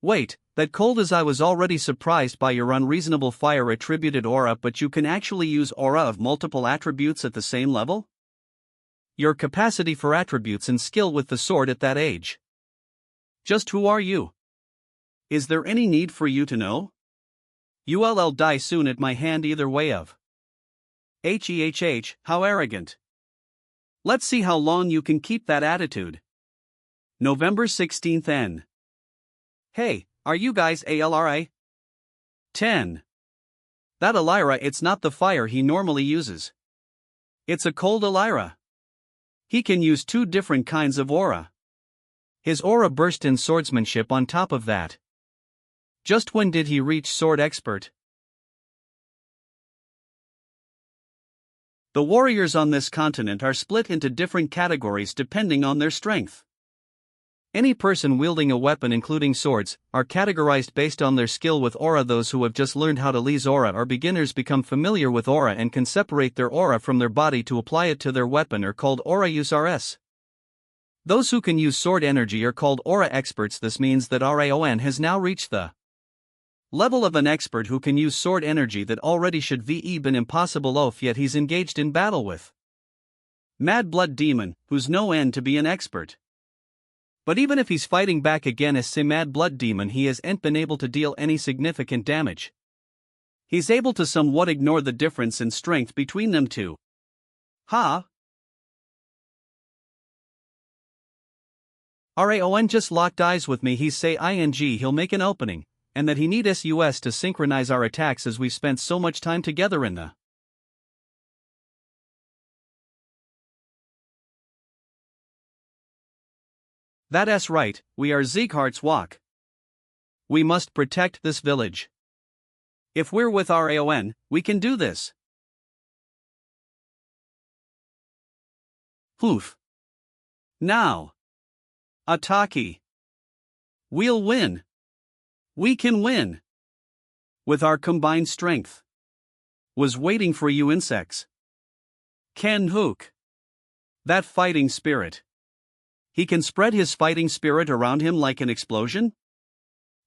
Wait, that cold as I was already surprised by your unreasonable fire attributed aura, but you can actually use aura of multiple attributes at the same level? Your capacity for attributes and skill with the sword at that age. Just who are you? Is there any need for you to know? You'll die soon at my hand either way of. How arrogant. Let's see how long you can keep that attitude. November 16th N. Hey, are you guys ALRA? 10. That Elira, it's not the fire he normally uses. It's a cold Elira. He can use 2 different kinds of aura. His aura burst in swordsmanship on top of that. Just when did he reach sword expert? The warriors on this continent are split into different categories depending on their strength. Any person wielding a weapon including swords are categorized based on their skill with aura. Those who have just learned how to leash aura or beginners become familiar with aura and can separate their aura from their body to apply it to their weapon are called aura users. Those who can use sword energy are called aura experts. This means that Raon has now reached the level of an expert who can use sword energy that already should been impossible yet he's engaged in battle with Mad Blood Demon, who's no end to be an expert. But even if he's fighting back against Mad Blood Demon, he hasn't been able to deal any significant damage. He's able to somewhat ignore the difference in strength between them two. Raon just locked eyes with me. He's say he'll make an opening, and that he need us to synchronize our attacks as we've spent so much time together in the That's right, we are Sieghart's walk. We must protect this village. If we're with Raon, we can do this. Poof. Now. Ataki. We'll win. We can win. With our combined strength. Was waiting for you insects. Ken Hook. That fighting spirit. He can spread his fighting spirit around him like an explosion?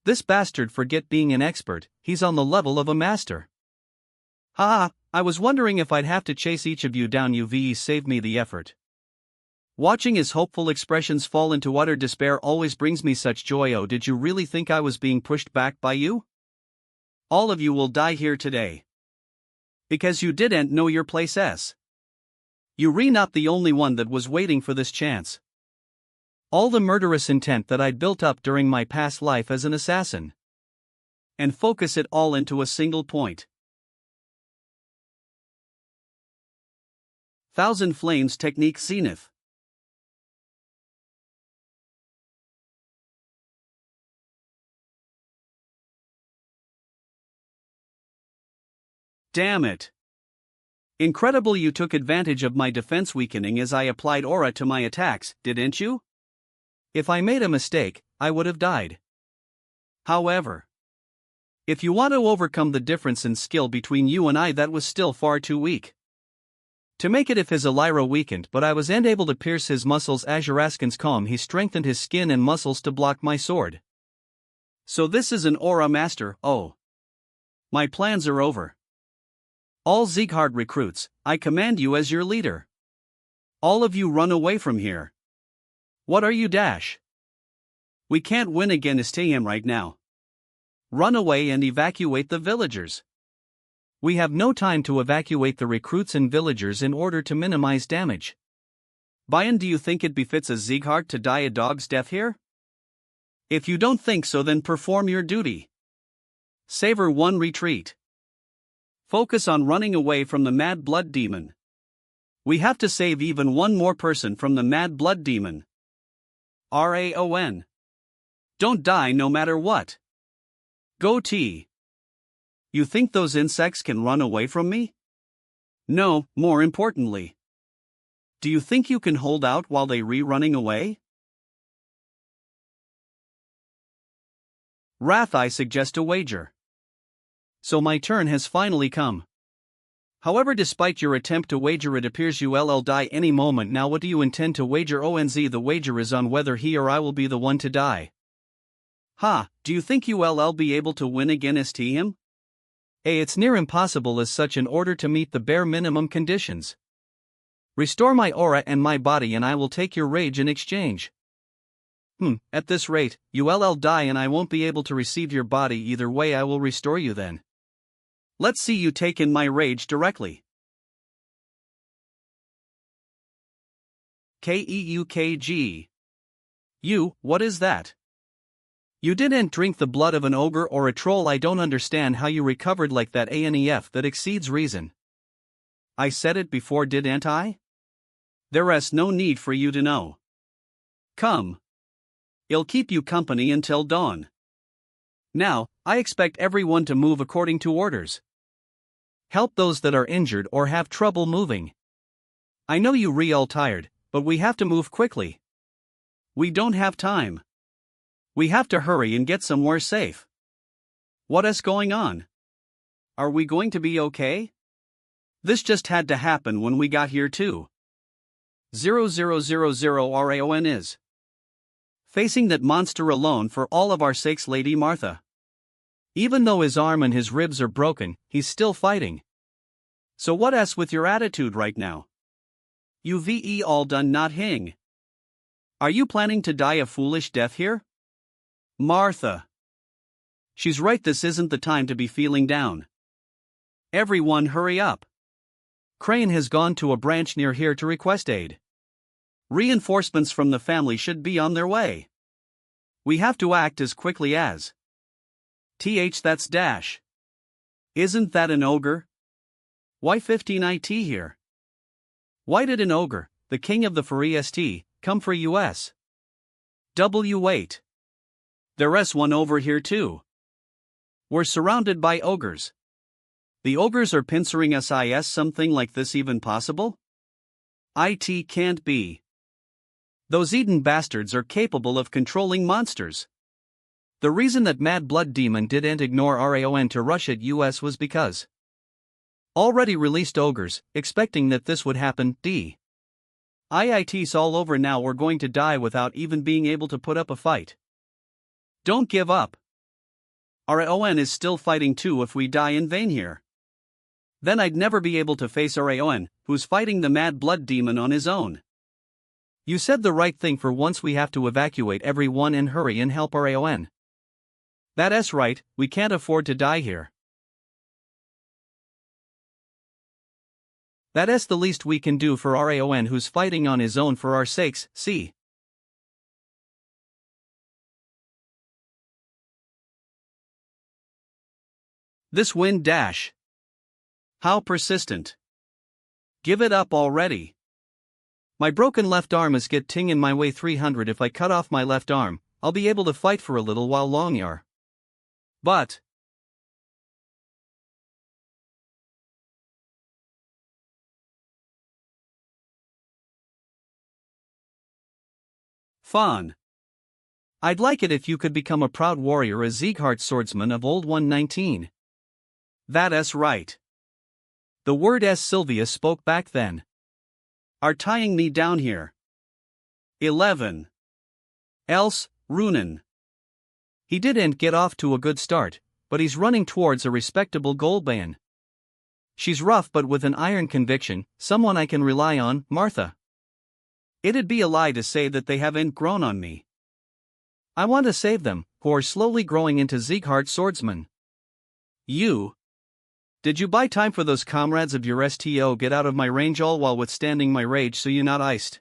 This bastard forget being an expert, he's on the level of a master. I was wondering if I'd have to chase each of you down. Save me the effort. Watching his hopeful expressions fall into utter despair always brings me such joy. Oh, did you really think I was being pushed back by you? All of you will die here today. Because you didn't know your place. You're not the only one that was waiting for this chance. All the murderous intent that I'd built up during my past life as an assassin. And focus it all into a single point. Thousand Flames Technique Zenith. Damn it. Incredible, you took advantage of my defense weakening as I applied aura to my attacks, didn't you? If I made a mistake, I would have died. However, if you want to overcome the difference in skill between you and I, that was still far too weak. To make it, if his Elira weakened but I wasn't able to pierce his muscles, Azuraskan's calm, he strengthened his skin and muscles to block my sword. So this is an aura master. Oh. My plans are over. All Sieghart recruits, I command you as your leader. All of you run away from here. What are you? We can't win against him right now. Run away and evacuate the villagers. We have no time to evacuate the recruits and villagers in order to minimize damage. Bayan, do you think it befits a Sieghart to die a dog's death here? If you don't think so, then perform your duty. Savor one, retreat. Focus on running away from the Mad Blood Demon. We have to save even one more person from the Mad Blood Demon. Raon. Don't die no matter what. Go T. You think those insects can run away from me? No, more importantly. Do you think you can hold out while they running away? Wrath, I suggest a wager. So my turn has finally come. However, despite your attempt to wager, it appears you'll die any moment now. What do you intend to wager? ONZ, the wager is on whether he or I will be the one to die. Do you think you'll be able to win against him? It's near impossible as such in order to meet the bare minimum conditions. Restore my aura and my body and I will take your rage in exchange. At this rate, you'll die and I won't be able to receive your body. Either way, I will restore you then. Let's see you take in my rage directly. KEUKG. You, what is that? You didn't drink the blood of an ogre or a troll. I don't understand how you recovered like that. ANEF, that exceeds reason. I said it before, didn't I? There's no need for you to know. Come. I'll keep you company until dawn. Now, I expect everyone to move according to orders. Help those that are injured or have trouble moving. I know you all tired, but we have to move quickly. We don't have time. We have to hurry and get somewhere safe. What is going on? Are we going to be okay? This just had to happen when we got here too. 0000 Raon is facing that monster alone for all of our sakes, Lady Martha. Even though his arm and his ribs are broken, he's still fighting. So what is with your attitude right now? You all done not hing. Are you planning to die a foolish death here? Martha. She's right, this isn't the time to be feeling down. Everyone hurry up. Crane has gone to a branch near here to request aid. Reinforcements from the family should be on their way. We have to act as quickly as. That's Dash. Isn't that an ogre? Why 15 here? Why did an ogre, the king of the Free St, come for us? Wait. There's one over here too. We're surrounded by ogres. The ogres are pincering us. Is something like this even possible? It can't be. Those Eden bastards are capable of controlling monsters. The reason that Mad Blood Demon didn't ignore Raon to rush at us was because already released ogres, expecting that this would happen. It's all over now. We're going to die without even being able to put up a fight. Don't give up. Raon is still fighting too. If we die in vain here, then I'd never be able to face Raon, who's fighting the Mad Blood Demon on his own. You said the right thing. For once we have to evacuate everyone and hurry and help Raon. That's right, we can't afford to die here. That's the least we can do for Raon, who's fighting on his own for our sakes. See. This wind dash. How persistent. Give it up already. My broken left arm is getting in my way. 300. If I cut off my left arm, I'll be able to fight for a little while longer. But fun. I'd like it if you could become a proud warrior, a Sieghart swordsman of old 119. That's right. The word as Sylvia spoke back then. Are tying me down here. 11. Else, Runen. He didn't get off to a good start, but he's running towards a respectable goal ban. She's rough but with an iron conviction, someone I can rely on, Martha. It'd be a lie to say that they haven't grown on me. I want to save them, who are slowly growing into Sieghart swordsmen. Did you buy time for those comrades of your STO? Get out of my range all while withstanding my rage so you're not iced.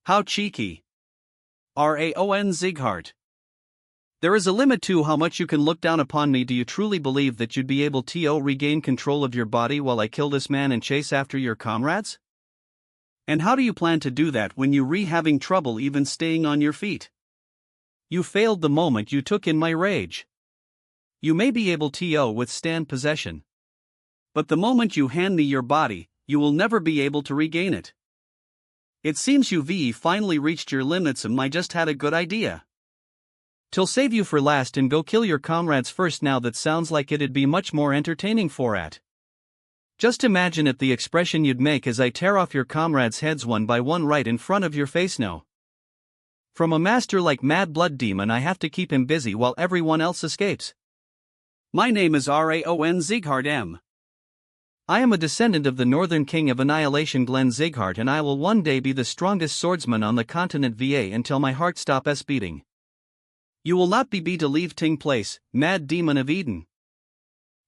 How cheeky. Raon Sieghart. There is a limit to how much you can look down upon me. Do you truly believe that you'd be able to regain control of your body while I kill this man and chase after your comrades? And how do you plan to do that when you're having trouble even staying on your feet? You failed the moment you took in my rage. You may be able to withstand possession, but the moment you hand me your body, you will never be able to regain it. It seems you've finally reached your limits, and I just had a good idea. Till save you for last and go kill your comrades first. Now that sounds like it'd be much more entertaining for it. Just imagine it, the expression you'd make as I tear off your comrades' heads one by one right in front of your face. No. From a master like Mad Blood Demon, I have to keep him busy while everyone else escapes. My name is Raon Sieghart M. I am a descendant of the northern king of annihilation, Glenn Sieghart, and I will one day be the strongest swordsman on the continent VA until my heart stops beating. You will not be to leave Ting place, Mad Demon of Eden.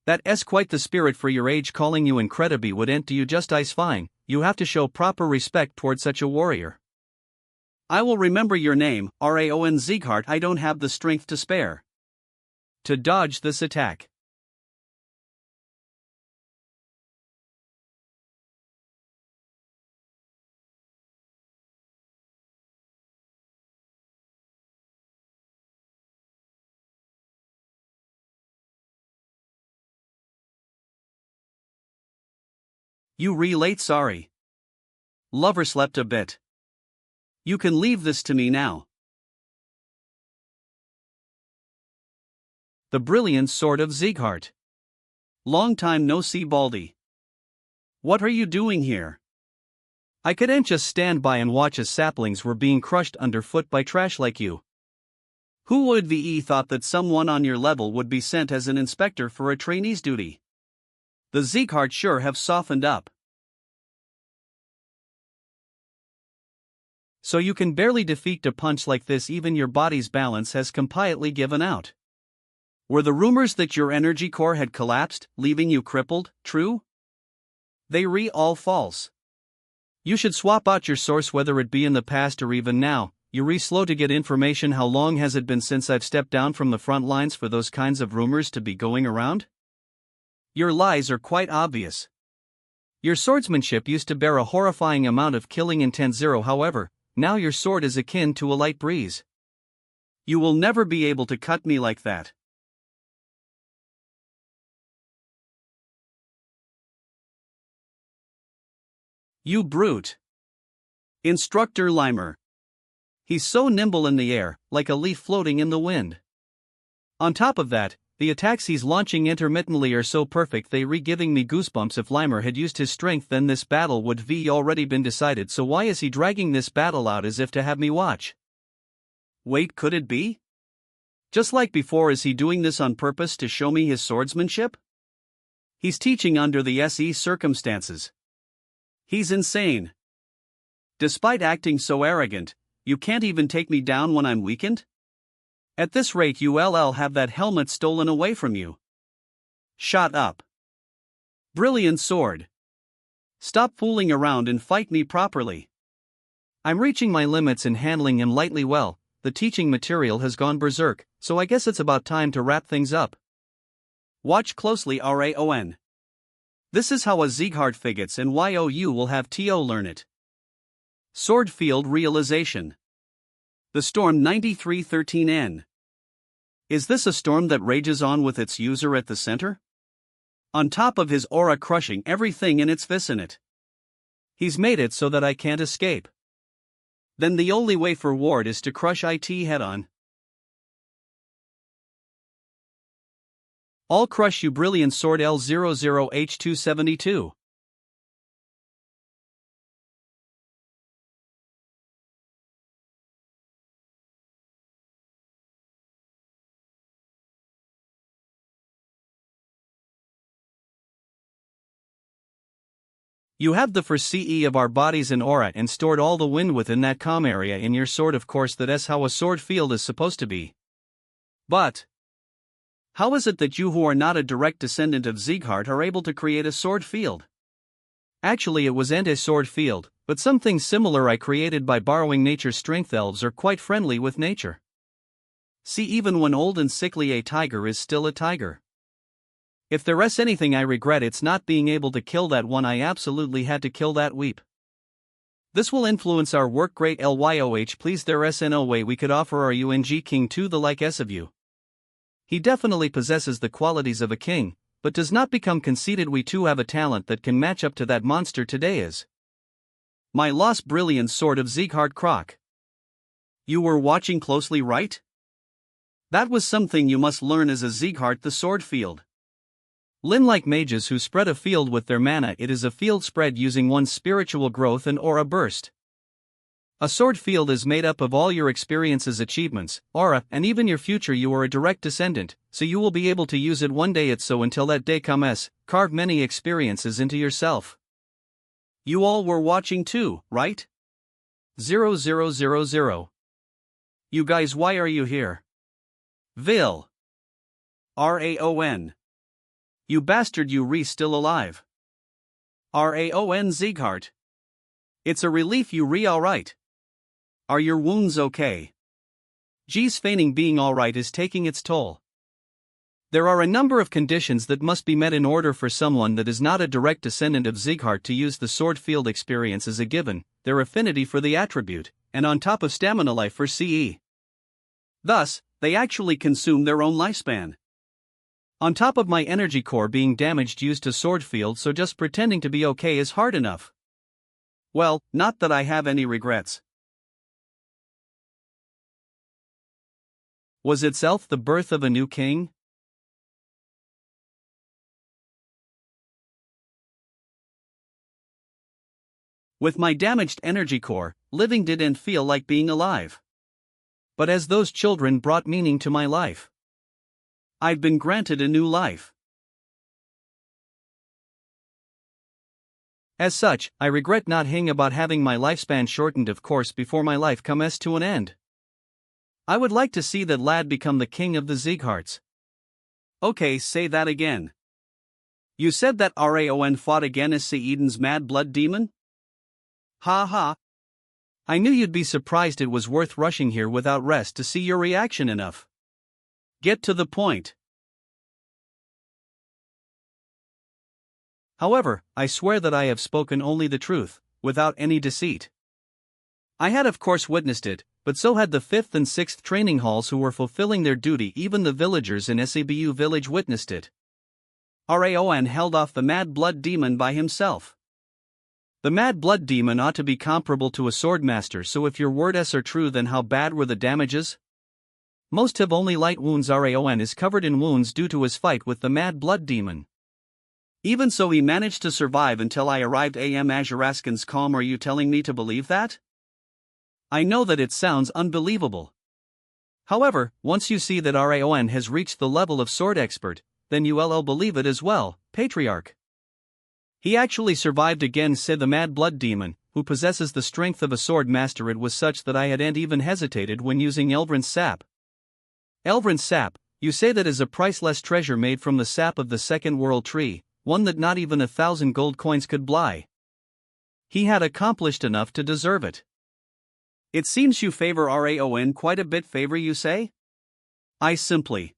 That's quite the spirit for your age. Calling you incredibly wouldn't do you just ice fine. You have to show proper respect toward such a warrior. I will remember your name, Raon Sieghart. I don't have the strength to spare to dodge this attack. You late, sorry. Lover slept a bit. You can leave this to me now. The brilliant sword of Sieghart. Long time no see, Baldy. What are you doing here? I couldn't just stand by and watch as saplings were being crushed underfoot by trash like you. Who would VE thought that someone on your level would be sent as an inspector for a trainee's duty? The Sieghart sure have softened up. So you can barely defeat a punch like this, even your body's balance has completely given out. Were the rumors that your energy core had collapsed, leaving you crippled, true? They all false. You should swap out your source, whether it be in the past or even now. You're slow to get information. How long has it been since I've stepped down from the front lines for those kinds of rumors to be going around? Your lies are quite obvious. Your swordsmanship used to bear a horrifying amount of killing in 10-0, however, now your sword is akin to a light breeze. You will never be able to cut me like that. You brute. Instructor Limer. He's so nimble in the air, like a leaf floating in the wind. On top of that, the attacks he's launching intermittently are so perfect they giving me goosebumps. If Limer had used his strength, then this battle would already been decided, so why is he dragging this battle out as if to have me watch? Wait, could it be? Just like before, is he doing this on purpose to show me his swordsmanship? He's teaching under the SE circumstances. He's insane. Despite acting so arrogant, you can't even take me down when I'm weakened? At this rate you'll have that helmet stolen away from you. Shut up. Brilliant sword. Stop fooling around and fight me properly. I'm reaching my limits in handling him lightly. Well, the teaching material has gone berserk, so I guess it's about time to wrap things up. Watch closely, Raon. This is how a Sieghart figures, and you will have to learn it. Sword Field Realization. The Storm 9313N. Is this a storm that rages on with its user at the center? On top of his aura, crushing everything in its vicinity. He's made it so that I can't escape. Then the only way forward is to crush it head on. I'll crush you, brilliant sword L00H272. You have the foresee of our bodies and aura and stored all the wind within that calm area in your sword. Of course, that's how a sword field is supposed to be. But how is it that you, who are not a direct descendant of Sieghart, are able to create a sword field? Actually, it wasn't a sword field, but something similar I created by borrowing nature's strength. Elves are quite friendly with nature. See, even when old and sickly, a tiger is still a tiger. If there's anything I regret, it's not being able to kill that one. I absolutely had to kill that weep. This will influence our work. Great LYOH, please. There's no way we could offer our UNG king to the likes of you. He definitely possesses the qualities of a king, but does not become conceited. We too have a talent that can match up to that monster today is my lost brilliant sword of Sieghart Croc. You were watching closely, right? That was something you must learn as a Sieghart, the sword field. Like mages who spread a field with their mana, it is a field spread using one's spiritual growth and aura burst. A sword field is made up of all your experiences, achievements, aura, and even your future. You are a direct descendant, so you will be able to use it one day. It's so until that day comes, carve many experiences into yourself. You all were watching too, right? 0000. You guys, why are you here? Vil. Raon. You bastard, you still alive. Raon Sieghart. It's a relief you alright. Are your wounds okay? Geez, feigning being alright is taking its toll. There are a number of conditions that must be met in order for someone that is not a direct descendant of Sieghart to use the sword field experience as a given, their affinity for the attribute, and on top of stamina life for CE. Thus, they actually consume their own lifespan. On top of my energy core being damaged used to sword field, so just pretending to be okay is hard enough. Well, not that I have any regrets. Was itself the birth of a new king? With my damaged energy core, living didn't feel like being alive. But as those children brought meaning to my life, I've been granted a new life. As such, I regret not about having my lifespan shortened, of course, before my life comes to an end. I would like to see that lad become the king of the Ziegharts. Okay, say that again. You said that Raon fought against Eden's mad blood demon? Ha ha. I knew you'd be surprised. It was worth rushing here without rest to see your reaction enough. Get to the point. However, I swear that I have spoken only the truth, without any deceit. I had of course witnessed it, but so had the 5th and 6th training halls who were fulfilling their duty. Even the villagers in Sabu village witnessed it. Raon held off the mad blood demon by himself. The mad blood demon ought to be comparable to a swordmaster, so if your words are true, then how bad were the damages? Most have only light wounds. Raon is covered in wounds due to his fight with the mad blood demon. Even so, he managed to survive until I arrived. Azuraskan's calm. Are you telling me to believe that? I know that it sounds unbelievable. However, once you see that Raon has reached the level of sword expert, then you'll believe it as well, Patriarch. He actually survived again, said the mad blood demon, who possesses the strength of a sword master. It was such that I hadn't even hesitated when using Elvrin's sap. Elvrin's sap, you say that is a priceless treasure made from the sap of the second world tree, one that not even 1,000 gold coins could buy. He had accomplished enough to deserve it. It seems you favor Raon quite a bit. Favor, you say? I simply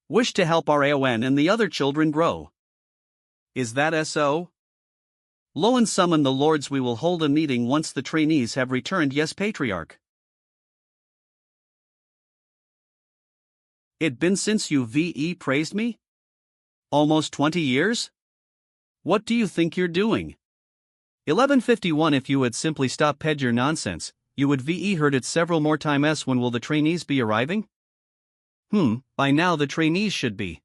wish to help Raon and the other children grow. Is that so? Loan summon the lords. We will hold a meeting once the trainees have returned. Yes, Patriarch. It been since you praised me? Almost 20 years? What do you think you're doing? 1151. If you had simply stopped your nonsense, you would heard it several more times. When will the trainees be arriving? By now the trainees should be.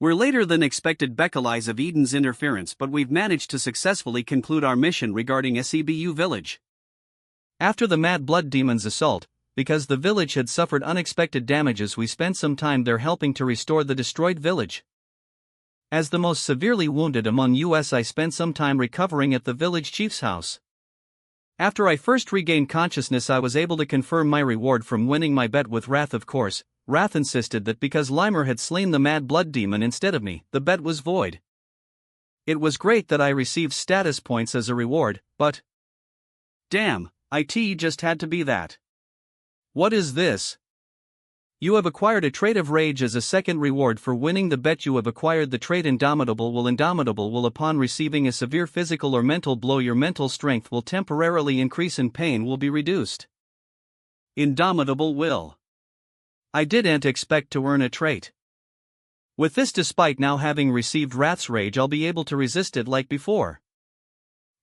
We're later than expected because of Eden's interference, but we've managed to successfully conclude our mission regarding Sabu village. After the mad blood demon's assault, because the village had suffered unexpected damages, we spent some time there helping to restore the destroyed village. As the most severely wounded among us, I spent some time recovering at the village chief's house. After I first regained consciousness, I was able to confirm my reward from winning my bet with Wrath. Of course, Wrath insisted that because Limer had slain the mad blood demon instead of me, the bet was void. It was great that I received status points as a reward, but damn, it just had to be that. What is this? You have acquired a trait of rage as a second reward for winning the bet. You have acquired the trait Indomitable Will. Indomitable Will. Upon receiving a severe physical or mental blow, your mental strength will temporarily increase and pain will be reduced. Indomitable Will. I didn't expect to earn a trait. With this, despite now having received Wrath's Rage, I'll be able to resist it like before.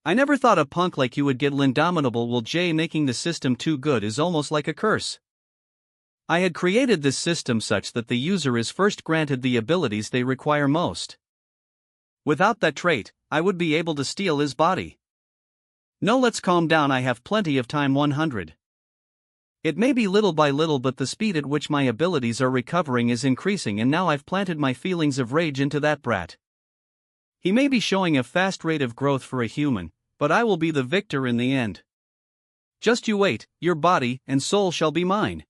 I never thought a punk like you would get Indomitable Will. Making the system too good is almost like a curse. I had created this system such that the user is first granted the abilities they require most. Without that trait, I would be able to steal his body. No, let's calm down. I have plenty of time. 100. It may be little by little, but the speed at which my abilities are recovering is increasing, and now I've planted my feelings of rage into that brat. He may be showing a fast rate of growth for a human, but I will be the victor in the end. Just you wait, your body and soul shall be mine.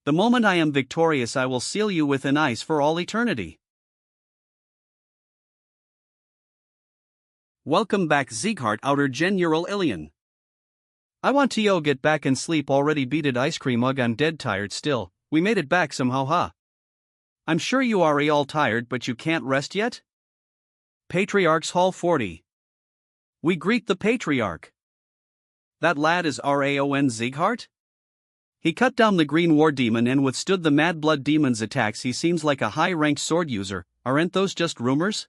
The moment I am victorious, I will seal you within ice for all eternity. Welcome back, Zieghart, outer general Ilion. I want to get back and sleep already. Beated ice cream. Ugh, I'm dead tired still. We made it back somehow, huh? I'm sure you are all tired, but you can't rest yet? Patriarch's Hall 40. We greet the Patriarch. That lad is Raon Zieghart? He cut down the green war demon and withstood the mad blood demon's attacks. He seems like a high-ranked sword user. Aren't those just rumors?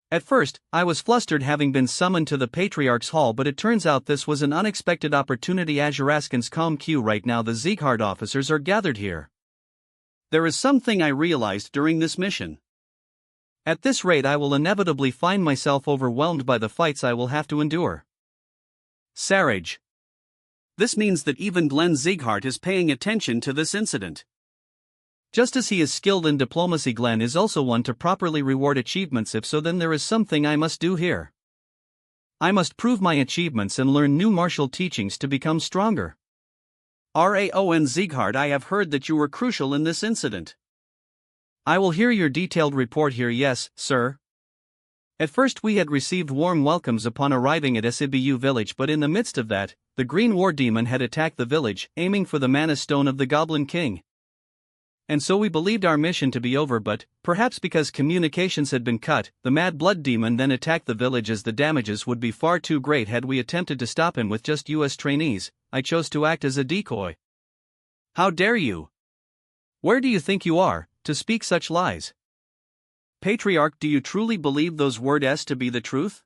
At first, I was flustered having been summoned to the Patriarch's Hall, but it turns out this was an unexpected opportunity. Azuraskan's calm queue. Right now the Sieghard officers are gathered here. There is something I realized during this mission. At this rate I will inevitably find myself overwhelmed by the fights I will have to endure. Sarage. This means that even Glenn Sieghard is paying attention to this incident. Just as he is skilled in diplomacy, Glenn is also one to properly reward achievements. If so, then there is something I must do here. I must prove my achievements and learn new martial teachings to become stronger. Raon Sieghard, I have heard that you were crucial in this incident. I will hear your detailed report here. Yes, sir. At first we had received warm welcomes upon arriving at Sibu village, but in the midst of that, the Green War Demon had attacked the village, aiming for the Mana Stone of the Goblin King. And so we believed our mission to be over, but, perhaps because communications had been cut, the Mad Blood Demon then attacked the village. As the damages would be far too great had we attempted to stop him with just US trainees, I chose to act as a decoy. How dare you? Where do you think you are, to speak such lies? Patriarch, do you truly believe those words to be the truth?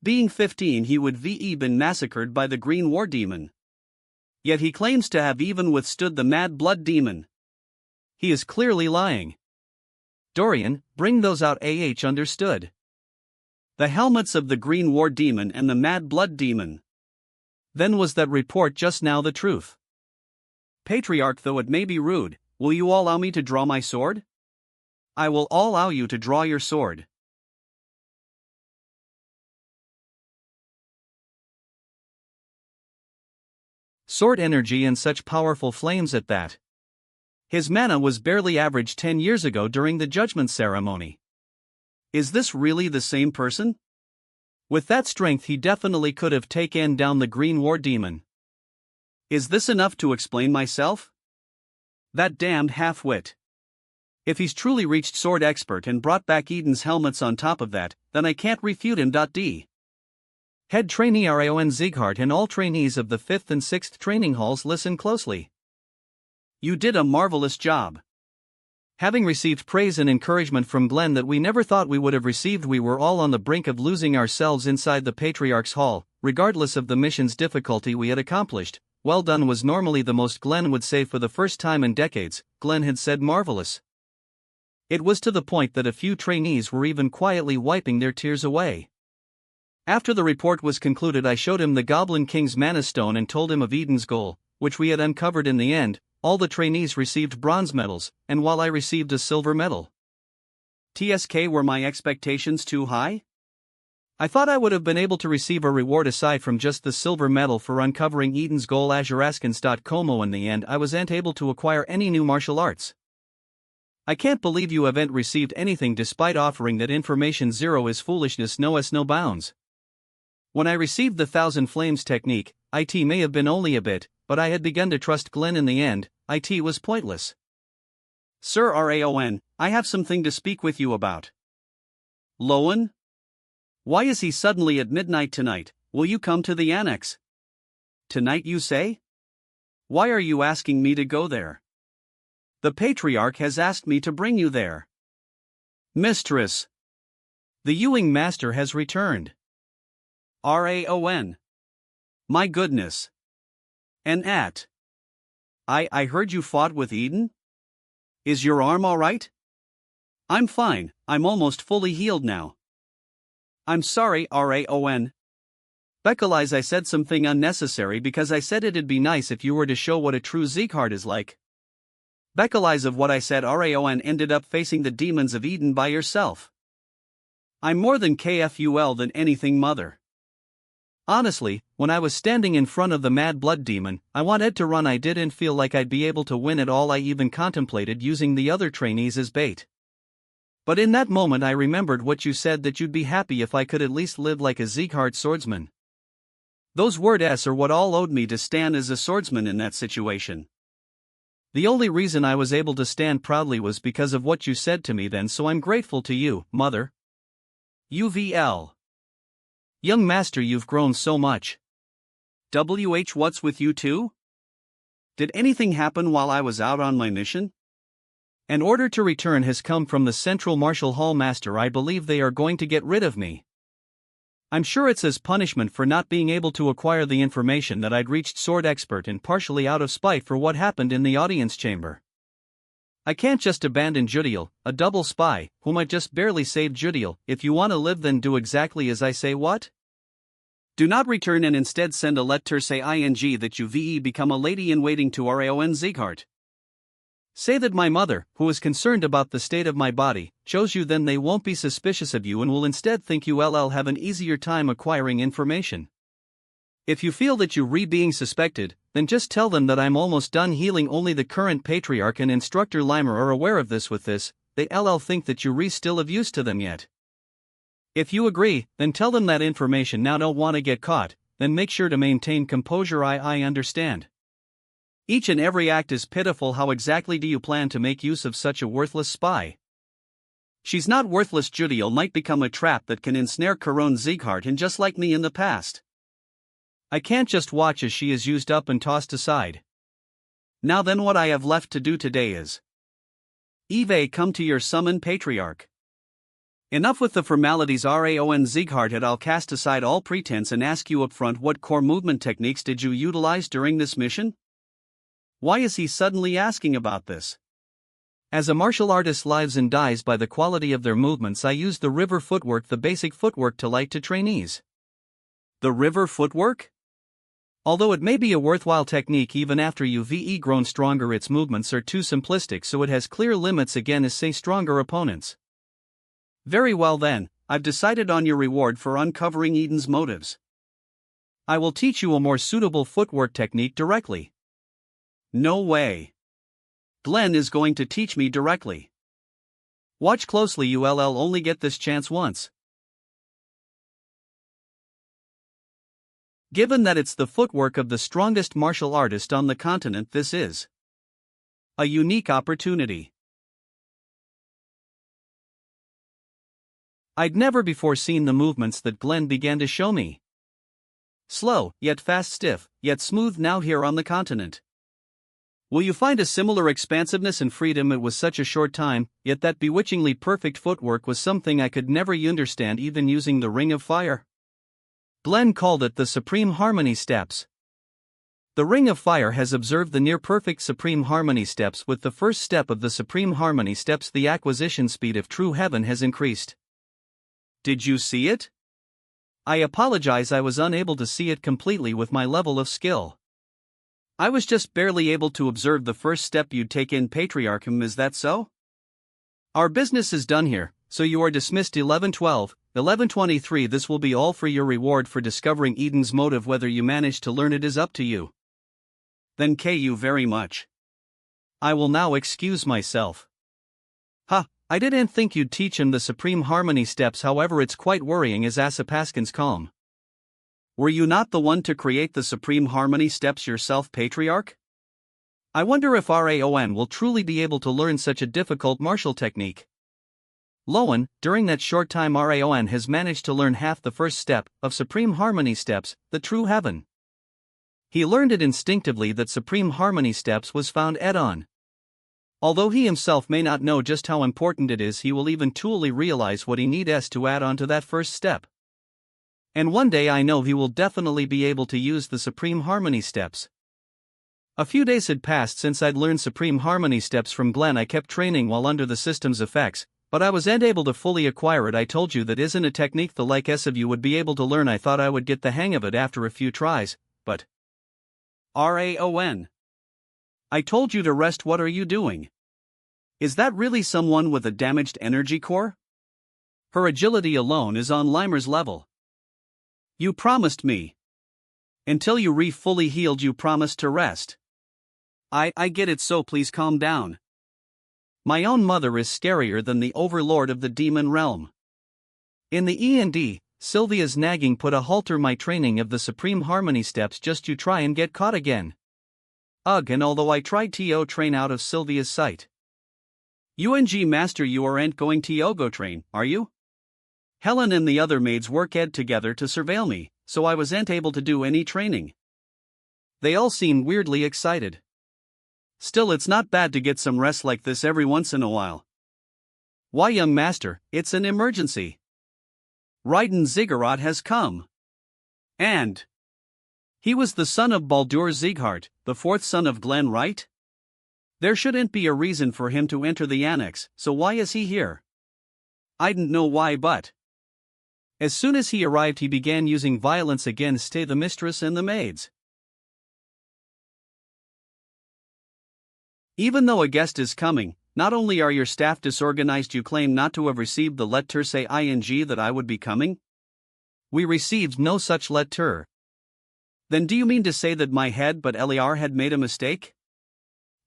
Being 15 he would have been massacred by the Green War Demon. Yet he claims to have even withstood the Mad Blood Demon. He is clearly lying. Dorian, bring those out. Understood. The helmets of the Green War Demon and the Mad Blood Demon. Then was that report just now the truth? Patriarch, though it may be rude, will you allow me to draw my sword? I will allow you to draw your sword. Sword energy and such powerful flames at that. His mana was barely average 10 years ago during the judgment ceremony. Is this really the same person? With that strength he definitely could have taken down the Green War Demon. Is this enough to explain myself? That damned half-wit. If he's truly reached sword expert and brought back Eden's helmets on top of that, then I can't refute him. D. Head trainee Raon Sieghard and all trainees of the 5th and 6th training halls, listen closely. You did a marvelous job. Having received praise and encouragement from Glenn that we never thought we would have received, we were all on the brink of losing ourselves inside the Patriarch's Hall. Regardless of the mission's difficulty, we had accomplished. Well done was normally the most Glenn would say. For the first time in decades, Glenn had said marvelous. It was to the point that a few trainees were even quietly wiping their tears away. After the report was concluded, I showed him the Goblin King's Mana Stone and told him of Eden's goal, which we had uncovered. In the end, all the trainees received bronze medals, and while I received a silver medal. TSK, were my expectations too high? I thought I would have been able to receive a reward aside from just the silver medal for uncovering Eden's goal. Azuraskans.como. In the end, I wasn't able to acquire any new martial arts. I can't believe you haven't received anything despite offering that information. Zero is foolishness, no bounds. When I received the Thousand Flames technique, it may have been only a bit, but I had begun to trust Glenn. In the end, it was pointless. Sir Raon, I have something to speak with you about. Lowen? Why is he suddenly at midnight tonight? Will you come to the annex? Tonight, you say? Why are you asking me to go there? The Patriarch has asked me to bring you there. Mistress. The Ewing Master has returned. Raon. My goodness. And I heard you fought with Eden? Is your arm alright? I'm fine, I'm almost fully healed now. I'm sorry, Raon. Bekalize, I said something unnecessary because I said it'd be nice if you were to show what a true Sieghard is like. Bekalize of what I said. Raon ended up facing the demons of Eden by yourself. I'm more than KFUL than anything, mother. Honestly, when I was standing in front of the Mad Blood Demon, I wanted to run. I didn't feel like I'd be able to win at all. I even contemplated using the other trainees as bait. But in that moment I remembered what you said, that you'd be happy if I could at least live like a Sieghard swordsman. Those words are what all owed me to stand as a swordsman in that situation. The only reason I was able to stand proudly was because of what you said to me then, so I'm grateful to you, mother. UVL. Young master, you've grown so much. What's with you too? Did anything happen while I was out on my mission? An order to return has come from the Central Martial Hall Master. I believe they are going to get rid of me. I'm sure it's as punishment for not being able to acquire the information that I'd reached Sword Expert, and partially out of spite for what happened in the audience chamber. I can't just abandon Judiel, a double spy, whom I just barely saved. Judiel, if you want to live, then do exactly as I say. What? Do not return, and instead send a letter saying that you become a lady-in-waiting to Raon Sieghart. Say that my mother, who is concerned about the state of my body, chose you. Then they won't be suspicious of you and will instead think you have an easier time acquiring information. If you feel that you're being suspected, then just tell them that I'm almost done healing. Only the current Patriarch and Instructor Limer are aware of this. With this, they think that you're still of use to them yet. If you agree, then tell them that information. Now don't want to get caught, then make sure to maintain composure. I understand. Each and every act is pitiful. How exactly do you plan to make use of such a worthless spy? She's not worthless. Judiel might become a trap that can ensnare Raon Sieghart, and just like me in the past. I can't just watch as she is used up and tossed aside. Now then, what I have left to do today is Eve, come to your summon, Patriarch. Enough with the formalities. Raon Sieghart, I'll cast aside all pretense and ask you up front, what core movement techniques did you utilize during this mission? Why is he suddenly asking about this? As a martial artist lives and dies by the quality of their movements, I use the river footwork, the basic footwork to light to trainees. The river footwork? Although it may be a worthwhile technique even after you've grown stronger, its movements are too simplistic, so it has clear limits against stronger opponents. Very well then, I've decided on your reward for uncovering Eden's motives. I will teach you a more suitable footwork technique directly. No way. Glenn is going to teach me directly. Watch closely, you'll only get this chance once. Given that it's the footwork of the strongest martial artist on the continent, this is a unique opportunity. I'd never before seen the movements that Glenn began to show me. Slow, yet fast, stiff, yet smooth now here on the continent. Will you find a similar expansiveness and freedom? It was such a short time, yet that bewitchingly perfect footwork was something I could never understand, even using the Ring of Fire. Glenn called it the Supreme Harmony Steps. The Ring of Fire has observed the near-perfect Supreme Harmony Steps. With the first step of the Supreme Harmony Steps, the acquisition speed of true heaven has increased. Did you see it? I apologize, I was unable to see it completely with my level of skill. I was just barely able to observe the first step you'd take in, Patriarch. Is that so? Our business is done here, so you are dismissed. 11:12, 11:23. This will be all for your reward for discovering Eden's motive. Whether you manage to learn it is up to you. Then you very much. I will now excuse myself. I didn't think you'd teach him the Supreme Harmony Steps. However, it's quite worrying, as Asapaskin's calm. Were you not the one to create the Supreme Harmony Steps yourself, Patriarch? I wonder if Raon will truly be able to learn such a difficult martial technique. Loan, during that short time Raon has managed to learn half the first step of Supreme Harmony Steps, the True Heaven. He learned it instinctively that Supreme Harmony Steps was found on. Although he himself may not know just how important it is, he will eventually realize what he needs to add on to that first step. And one day I know he will definitely be able to use the Supreme Harmony Steps. A few days had passed since I'd learned Supreme Harmony Steps from Glenn. I kept training while under the system's effects, but I wasn't able to fully acquire it. I told you that isn't a technique the likes of you would be able to learn. I thought I would get the hang of it after a few tries, but Raon. I told you to rest. What are you doing? Is that really someone with a damaged energy core? Her agility alone is on Limer's level. You promised me. Until you fully healed, you promised to rest. I get it, so please calm down. My own mother is scarier than the overlord of the demon realm. In the E&D, Sylvia's nagging put a halter my training of the Supreme Harmony Steps just to try and get caught again. Ugh, and although I tried to train out of Sylvia's sight. UNG Master, you aren't going to go train, are you? Helen and the other maids work together to surveil me, so I wasn't able to do any training. They all seem weirdly excited. Still, it's not bad to get some rest like this every once in a while. Why, young master, it's an emergency. Raiden Ziggurat has come. And he was the son of Baldur Sieghart, the fourth son of Glenn, right? There shouldn't be a reason for him to enter the annex, so why is he here? I didn't know why, but as soon as he arrived he began using violence against the mistress and the maids. Even though a guest is coming, not only are your staff disorganized, you claim not to have received the letter say ing that I would be coming? We received no such letter. Then do you mean to say that my head but Eliar had made a mistake?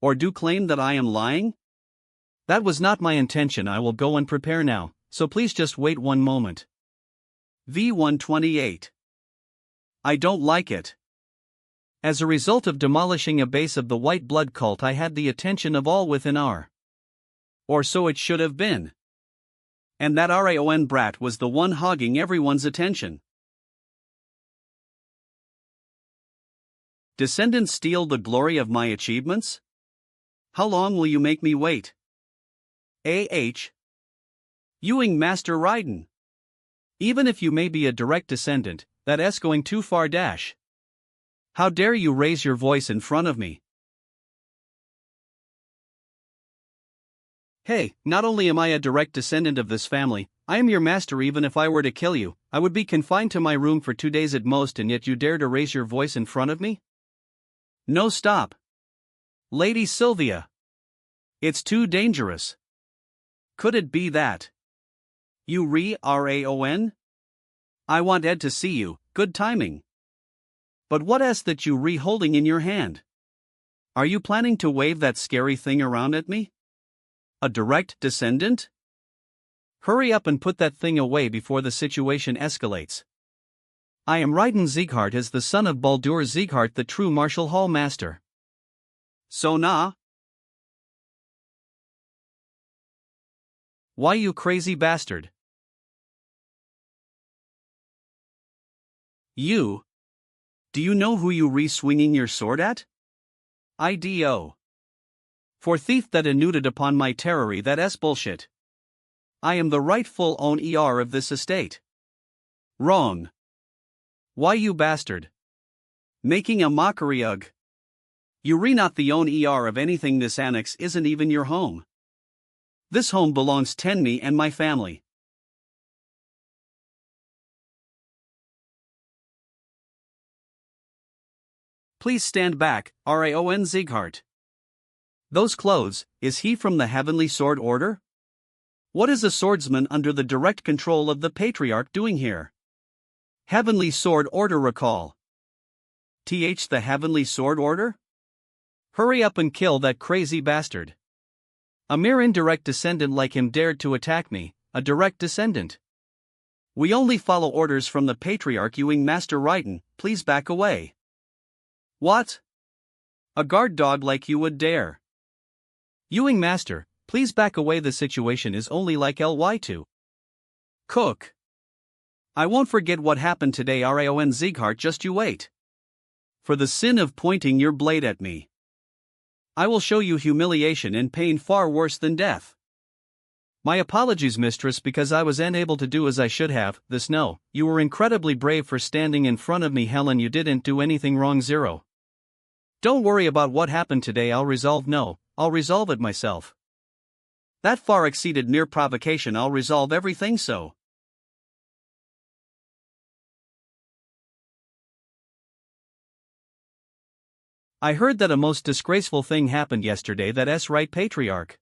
Or do claim that I am lying? That was not my intention. I will go and prepare now, so please just wait one moment. V128. I don't like it. As a result of demolishing a base of the white blood cult, I had the attention of all within our. Or so it should have been. And that Raon brat was the one hogging everyone's attention. Descendants steal the glory of my achievements? How long will you make me wait? Ewing Master Raiden. Even if you may be a direct descendant, that's going too far. How dare you raise your voice in front of me? Hey, not only am I a direct descendant of this family, I am your master. Even if I were to kill you, I would be confined to my room for 2 days at most, and yet you dare to raise your voice in front of me? No, stop. Lady Sylvia. It's too dangerous. Could it be that you Raon? I want Ed to see you. Good timing. But what is that you holding in your hand? Are you planning to wave that scary thing around at me? A direct descendant? Hurry up and put that thing away before the situation escalates. I am Raiden Sieghart, as the son of Baldur Sieghart, the true martial hall master. So nah? Why, you crazy bastard? You? Do you know who you swinging your sword at? IDO. For thief that eluded upon my terrory, that's bullshit. I am the rightful owner of this estate. Wrong. Why, you bastard? Making a mockery of. You're not the owner of anything. This annex isn't even your home. This home belongs to me and my family. Please stand back, Raon Sieghart. Those clothes, is he from the Heavenly Sword Order? What is a swordsman under the direct control of the Patriarch doing here? Heavenly Sword Order recall. The Heavenly Sword Order? Hurry up and kill that crazy bastard. A mere indirect descendant like him dared to attack me, a direct descendant. We only follow orders from the Patriarch. Ewing Master Raiden, please back away. What? A guard dog like you would dare. Ewing Master, please back away. The situation is only like LY2. Cook. I won't forget what happened today, Raon Sieghart, just you wait. For the sin of pointing your blade at me, I will show you humiliation and pain far worse than death. My apologies, mistress, because I was unable to do as I should have. No, you were incredibly brave for standing in front of me, Helen. You didn't do anything wrong. Zero. Don't worry about what happened today. I'll resolve it myself. That far exceeded mere provocation. I'll resolve everything. So I heard that a most disgraceful thing happened yesterday. That's right, Patriarch.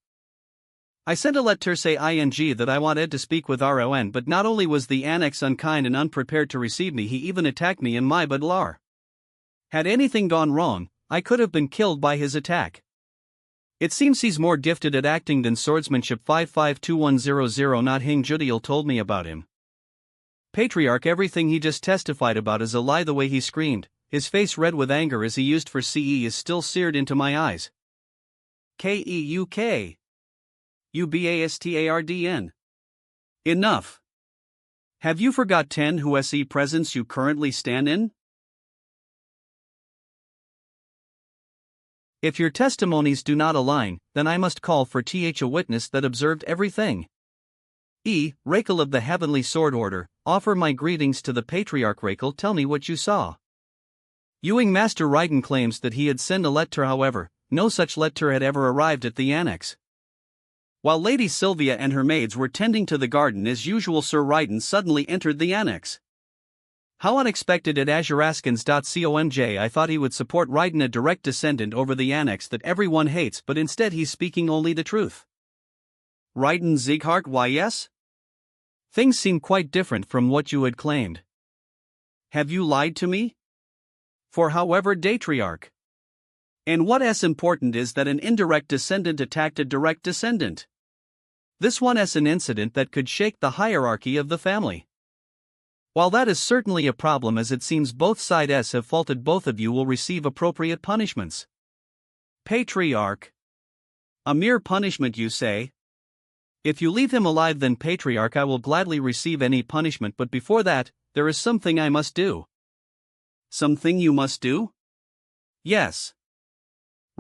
I sent a letter say ing that I wanted to speak with Raon, but not only was the annex unkind and unprepared to receive me, he even attacked me in my boudoir. Had anything gone wrong, I could have been killed by his attack. It seems he's more gifted at acting than swordsmanship. 552100. Not Hing Judiel told me about him. Patriarch, everything he just testified about is a lie. The way he screamed, his face red with anger as he used for CE, is still seared into my eyes. KEUK. UBASTARDN. Enough. Have you forgot 10 who SE presence you currently stand in? If your testimonies do not align, then I must call for a witness that observed everything. Rakel of the Heavenly Sword Order, offer my greetings to the Patriarch. Rakel, tell me what you saw. Ewing Master Raiden claims that he had sent a letter, however, no such letter had ever arrived at the annex. While Lady Sylvia and her maids were tending to the garden as usual, Sir Raiden suddenly entered the annex. How unexpected at Azuraskins.comj. I thought he would support Raiden, a direct descendant over the annex that everyone hates, but instead he's speaking only the truth. Raiden Sieghart, why yes? Things seem quite different from what you had claimed. Have you lied to me? For however, Datriarch. And what's important is that an indirect descendant attacked a direct descendant. This one's an incident that could shake the hierarchy of the family. While that is certainly a problem, as it seems both sides have faulted, both of you will receive appropriate punishments. Patriarch. A mere punishment, you say? If you leave him alive, then Patriarch, I will gladly receive any punishment, but before that, there is something I must do. Something you must do? Yes.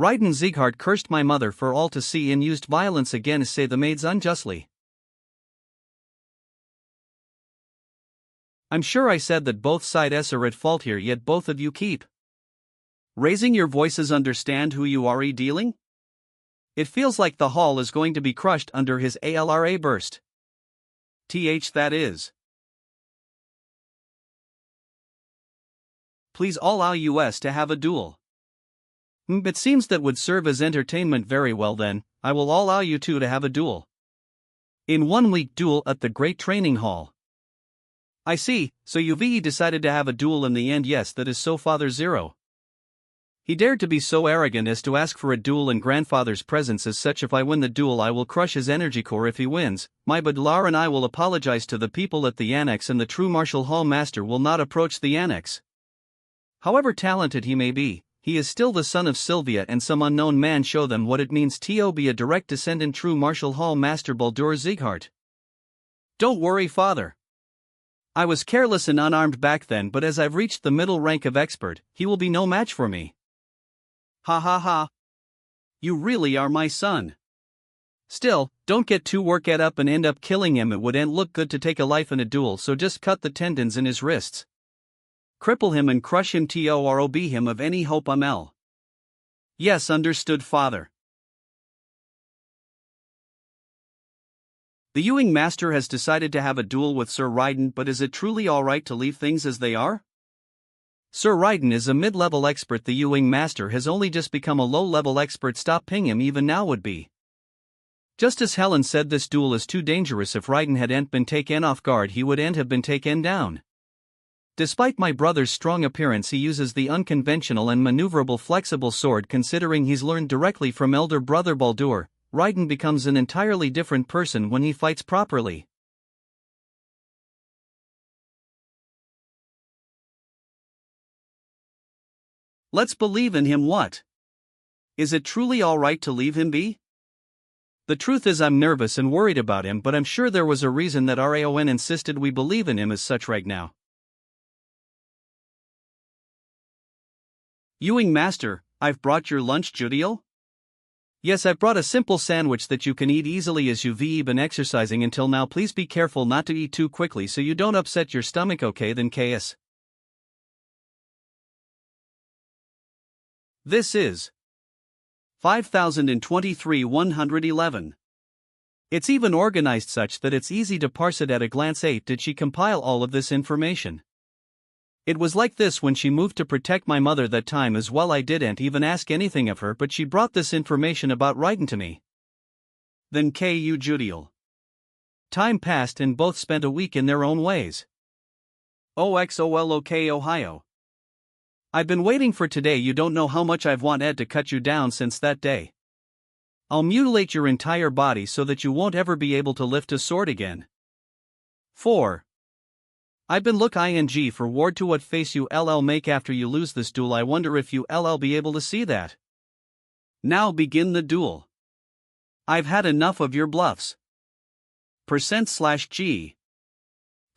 Raiden Sieghart cursed my mother for all to see and used violence against the maids unjustly. I'm sure I said that both sides are at fault here, yet both of you keep raising your voices. Understand who you are dealing? It feels like the hall is going to be crushed under his ALRA burst. That is. Please allow us to have a duel. It seems that would serve as entertainment. Very well then, I will allow you two to have a duel. In 1 week duel at the Great Training Hall. I see, so you decided to have a duel in the end. Yes, that is so. Father Zero. He dared to be so arrogant as to ask for a duel in grandfather's presence. As such, if I win the duel, I will crush his energy core. If he wins, my Badlar and I will apologize to the people at the annex, and the true martial hall master will not approach the annex. However talented he may be, he is still the son of Sylvia and some unknown man. Show them what it means to be a direct descendant, true martial hall master Baldur Sieghart. Don't worry, father. I was careless and unarmed back then, but as I've reached the middle rank of expert, he will be no match for me. Ha ha ha. You really are my son. Still, don't get too worked up and end up killing him. It wouldn't look good to take a life in a duel, so just cut the tendons in his wrists. Cripple him and crush him to rob him of any hope. Yes, understood, father. The Ewing Master has decided to have a duel with Sir Raiden, but is it truly alright to leave things as they are? Sir Raiden is a mid-level expert. The Ewing Master has only just become a low-level expert. Stopping him even now would be. Just as Helen said, this duel is too dangerous. If Raiden hadn't been taken off guard, he wouldn't have been taken down. Despite my brother's strong appearance, he uses the unconventional and maneuverable flexible sword. Considering he's learned directly from elder brother Baldur, Raiden becomes an entirely different person when he fights properly. Let's believe in him. What? Is it truly alright to leave him be? The truth is, I'm nervous and worried about him, but I'm sure there was a reason that Raon insisted we believe in him as such right now. Ewing Master, I've brought your lunch, Judiel? Yes, I've brought a simple sandwich that you can eat easily as you've been exercising until now. Please be careful not to eat too quickly so you don't upset your stomach, okay? Then KS. This is 5023-111. It's even organized such that it's easy to parse it at a glance. 8. Did she compile all of this information? It was like this when she moved to protect my mother that time as well. I didn't even ask anything of her, but she brought this information about Raiden to me. Then Ku Judiel. Time passed and both spent a week in their own ways. OXOLOK Ohio. I've been waiting for today. You don't know how much I've wanted to cut you down since that day. I'll mutilate your entire body so that you won't ever be able to lift a sword again. 4. I've been ing for ward to what face you make after you lose this duel. I wonder if you be able to see that. Now begin the duel. I've had enough of your bluffs. %/G.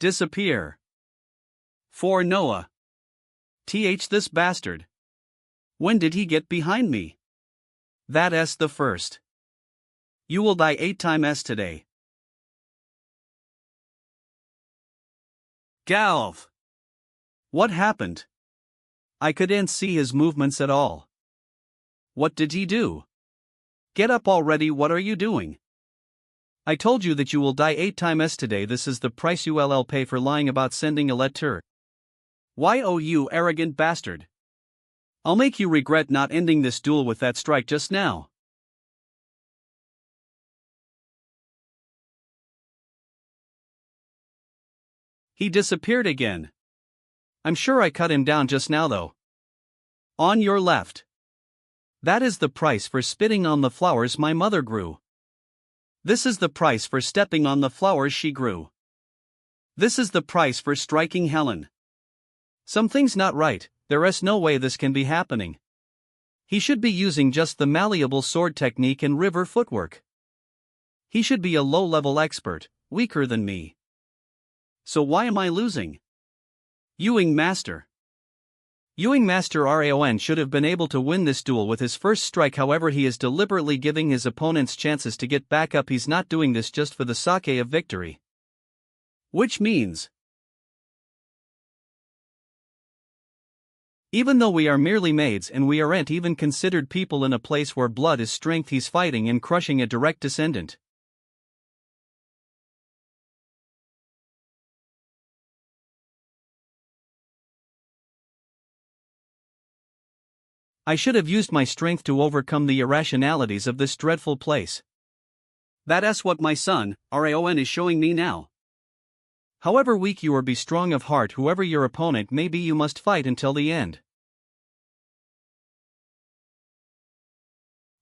Disappear. 4. Noah. This bastard. When did he get behind me? That's the first. You will die 8 times today. Galv! What happened? I couldn't see his movements at all. What did he do? Get up already, what are you doing? I told you that you will die 8 times today. This is the price you'll pay for lying about sending a letter. Why, oh you arrogant bastard! I'll make you regret not ending this duel with that strike just now. He disappeared again. I'm sure I cut him down just now though. On your left. That is the price for spitting on the flowers my mother grew. This is the price for stepping on the flowers she grew. This is the price for striking Helen. Something's not right, there's no way this can be happening. He should be using just the malleable sword technique and river footwork. He should be a low-level expert, weaker than me. So why am I losing? Ewing Master. Ewing Master Raon should have been able to win this duel with his first strike, however he is deliberately giving his opponents chances to get back up. He's not doing this just for the sake of victory. Which means, even though we are merely maids and we aren't even considered people in a place where blood is strength, he's fighting and crushing a direct descendant. I should have used my strength to overcome the irrationalities of this dreadful place. That's what my son, Raon, is showing me now. However weak you are, be strong of heart. Whoever your opponent may be, you must fight until the end.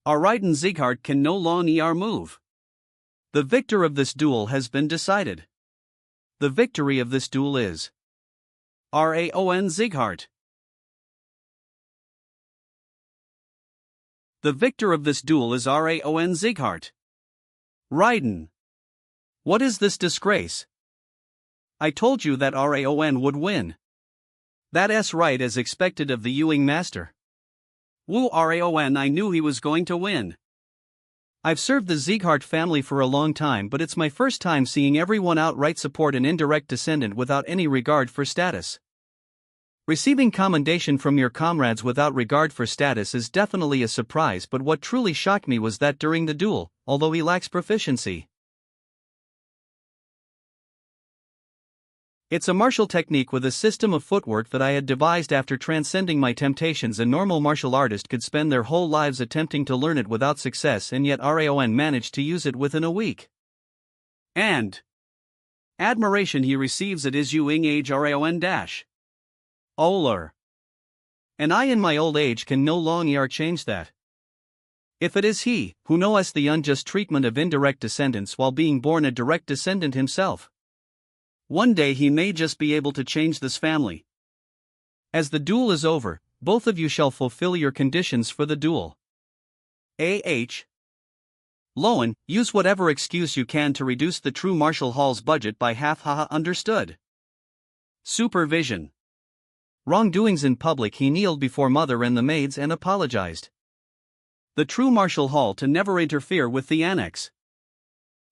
Our Raiden Sieghart can no longer move. The victor of this duel has been decided. The victory of this duel is Raon Sieghart. The victor of this duel is Raon Sieghart. Raiden. What is this disgrace? I told you that Raon would win. That's right, as expected of the Ewing Master. Woo Raon, I knew he was going to win. I've served the Sieghart family for a long time, but it's my first time seeing everyone outright support an indirect descendant without any regard for status. Receiving commendation from your comrades without regard for status is definitely a surprise, but what truly shocked me was that during the duel, although he lacks proficiency, it's a martial technique with a system of footwork that I had devised after transcending my temptations. A normal martial artist could spend their whole lives attempting to learn it without success, and yet Raon managed to use it within a week. And admiration he receives at his Ewing age. Raon dash. Oler. And I in my old age can no longer change that. If it is he, who knows the unjust treatment of indirect descendants while being born a direct descendant himself, one day he may just be able to change this family. As the duel is over, both of you shall fulfill your conditions for the duel. Loan, use whatever excuse you can to reduce the true martial hall's budget by half. Haha, understood. Supervision. Wrongdoings in public. He kneeled before mother and the maids and apologized. The true martial hall to never interfere with the annex.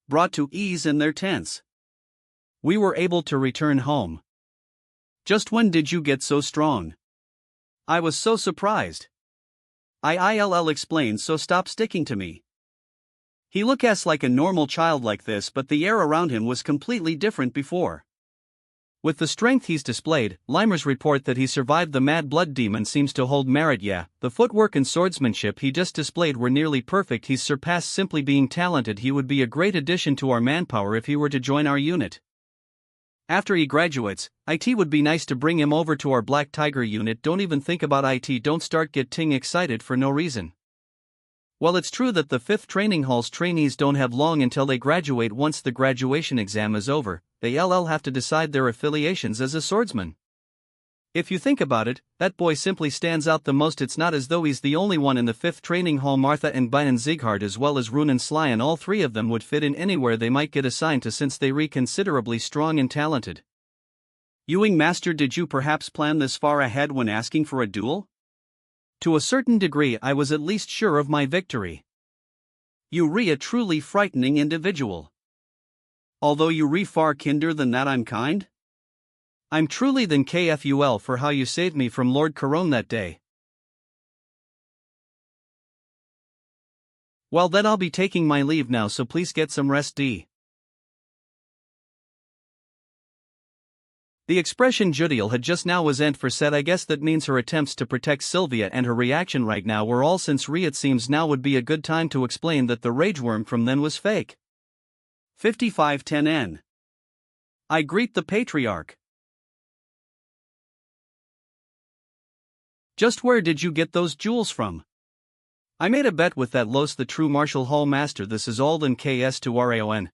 Brought to ease in their tents. We were able to return home. Just when did you get so strong? I was so surprised. Ill explained, so stop sticking to me. He looks like a normal child like this, but the air around him was completely different before. With the strength he's displayed, Limer's report that he survived the mad blood demon seems to hold merit. Yeah, the footwork and swordsmanship he just displayed were nearly perfect. He's surpassed simply being talented. He would be a great addition to our manpower if he were to join our unit. After he graduates, it would be nice to bring him over to our Black Tiger unit. Don't even think about it. Don't start getting excited for no reason. Well, it's true that the 5th training hall's trainees don't have long until they graduate. Once the graduation exam is over, they'll have to decide their affiliations as a swordsman. If you think about it, that boy simply stands out the most. It's not as though he's the only one in the 5th training hall. Martha and Binan Sieghart as well as Rune and Slyan, all three of them would fit in anywhere they might get assigned to, since they are considerably strong and talented. Ewing Master, did you perhaps plan this far ahead when asking for a duel? To a certain degree I was at least sure of my victory. You re a truly frightening individual. Although you re far kinder than that I'm kind? I'm truly than KFUL for how you saved me from Lord Caron that day. Well then I'll be taking my leave now, so please get some rest D. The expression Judiel had just now was ent for said. I guess that means her attempts to protect Sylvia and her reaction right now were all since it seems now would be a good time to explain that the rageworm from then was fake. 5510N. I greet the patriarch. Just where did you get those jewels from? I made a bet with that Los the true Martial Hall master. This is all in KS to Raon.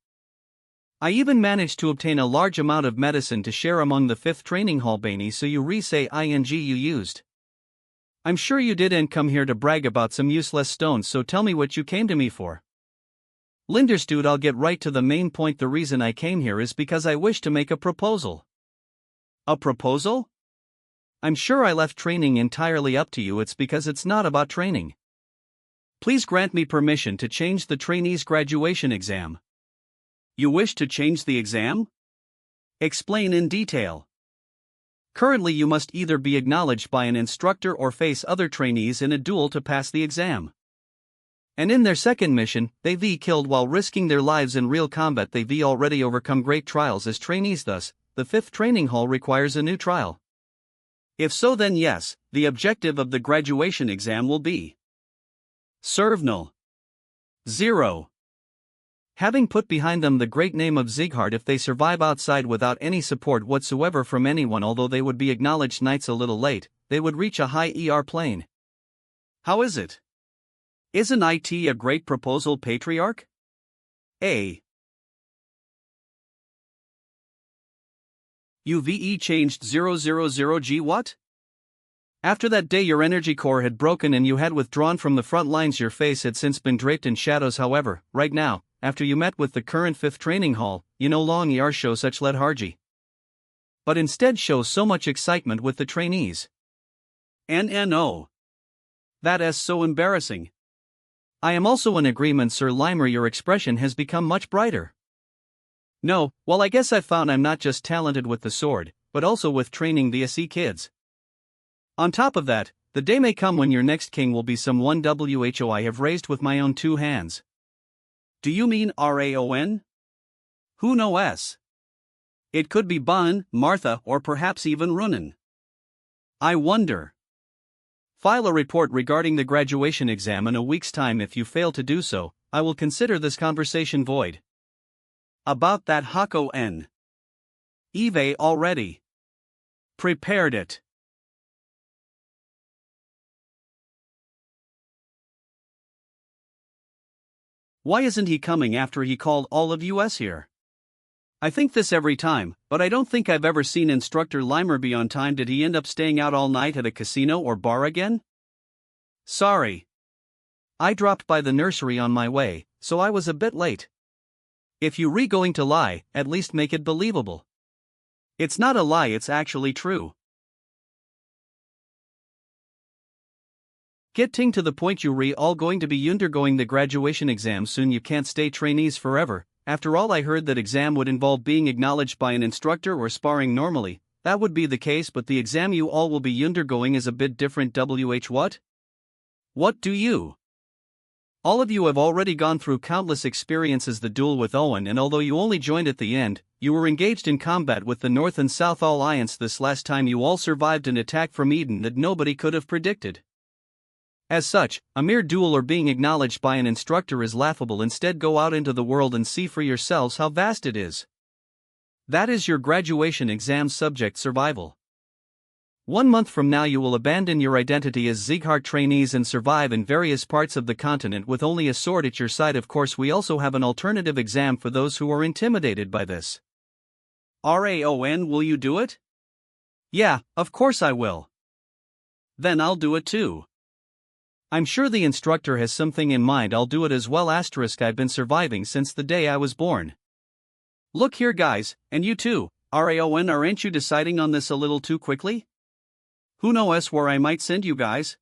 I even managed to obtain a large amount of medicine to share among the 5th training hall Bani, so you re-say ing you used. I'm sure you did and come here to brag about some useless stones, so tell me what you came to me for. Linderstude, I'll get right to the main point. The reason I came here is because I wish to make a proposal. A proposal? I'm sure I left training entirely up to you. It's because it's not about training. Please grant me permission to change the trainee's graduation exam. You wish to change the exam? Explain in detail. Currently you must either be acknowledged by an instructor or face other trainees in a duel to pass the exam. And in their second mission, they be killed while risking their lives in real combat. They be already overcome great trials as trainees, thus, the 5th training hall requires a new trial. If so, then yes, the objective of the graduation exam will be serve null 0. Having put behind them the great name of Sieghard, if they survive outside without any support whatsoever from anyone, although they would be acknowledged knights a little late, they would reach a high ER plane. How is it? Isn't it a great proposal, patriarch? A. UVE changed 000G what? After that day your energy core had broken and you had withdrawn from the front lines. Your face had since been draped in shadows. However, right now, after you met with the current 5th training hall, you no longer show such lethargy, but instead show so much excitement with the trainees. NNO. That is so embarrassing. I am also in agreement, Sir Limer. Your expression has become much brighter. No, well, I guess I found I'm not just talented with the sword, but also with training the SE kids. On top of that, the day may come when your next king will be someone who I have raised with my own 2 hands. Do you mean Raon? Who knows? It could be Ban, Martha, or perhaps even Runan. I wonder. File a report regarding the graduation exam in a week's time. If you fail to do so, I will consider this conversation void. About that Hako N. Eve already prepared it. Why isn't he coming after he called all of us here? I think this every time, but I don't think I've ever seen Instructor Limer be on time. Did he end up staying out all night at a casino or bar again? Sorry. I dropped by the nursery on my way, so I was a bit late. If you going to lie, at least make it believable. It's not a lie, it's actually true. Getting to the point, you all going to be undergoing the graduation exam soon. You can't stay trainees forever. After all, I heard that exam would involve being acknowledged by an instructor or sparring normally. That would be the case, but the exam you all will be undergoing is a bit different. What? What do you? All of you have already gone through countless experiences. The duel with Owen, and although you only joined at the end, you were engaged in combat with the North and South Alliance. This last time you all survived an attack from Eden that nobody could have predicted. As such, a mere duel or being acknowledged by an instructor is laughable. Instead, go out into the world and see for yourselves how vast it is. That is your graduation exam subject: survival. 1 month from now you will abandon your identity as Sieghard trainees and survive in various parts of the continent with only a sword at your side. Of course, we also have an alternative exam for those who are intimidated by this. Raon, will you do it? Yeah, of course I will. Then I'll do it too. I'm sure the instructor has something in mind. I'll do it as well. I've been surviving since the day I was born. Look here guys, and you too, Raon, aren't you deciding on this a little too quickly? Who knows where I might send you guys?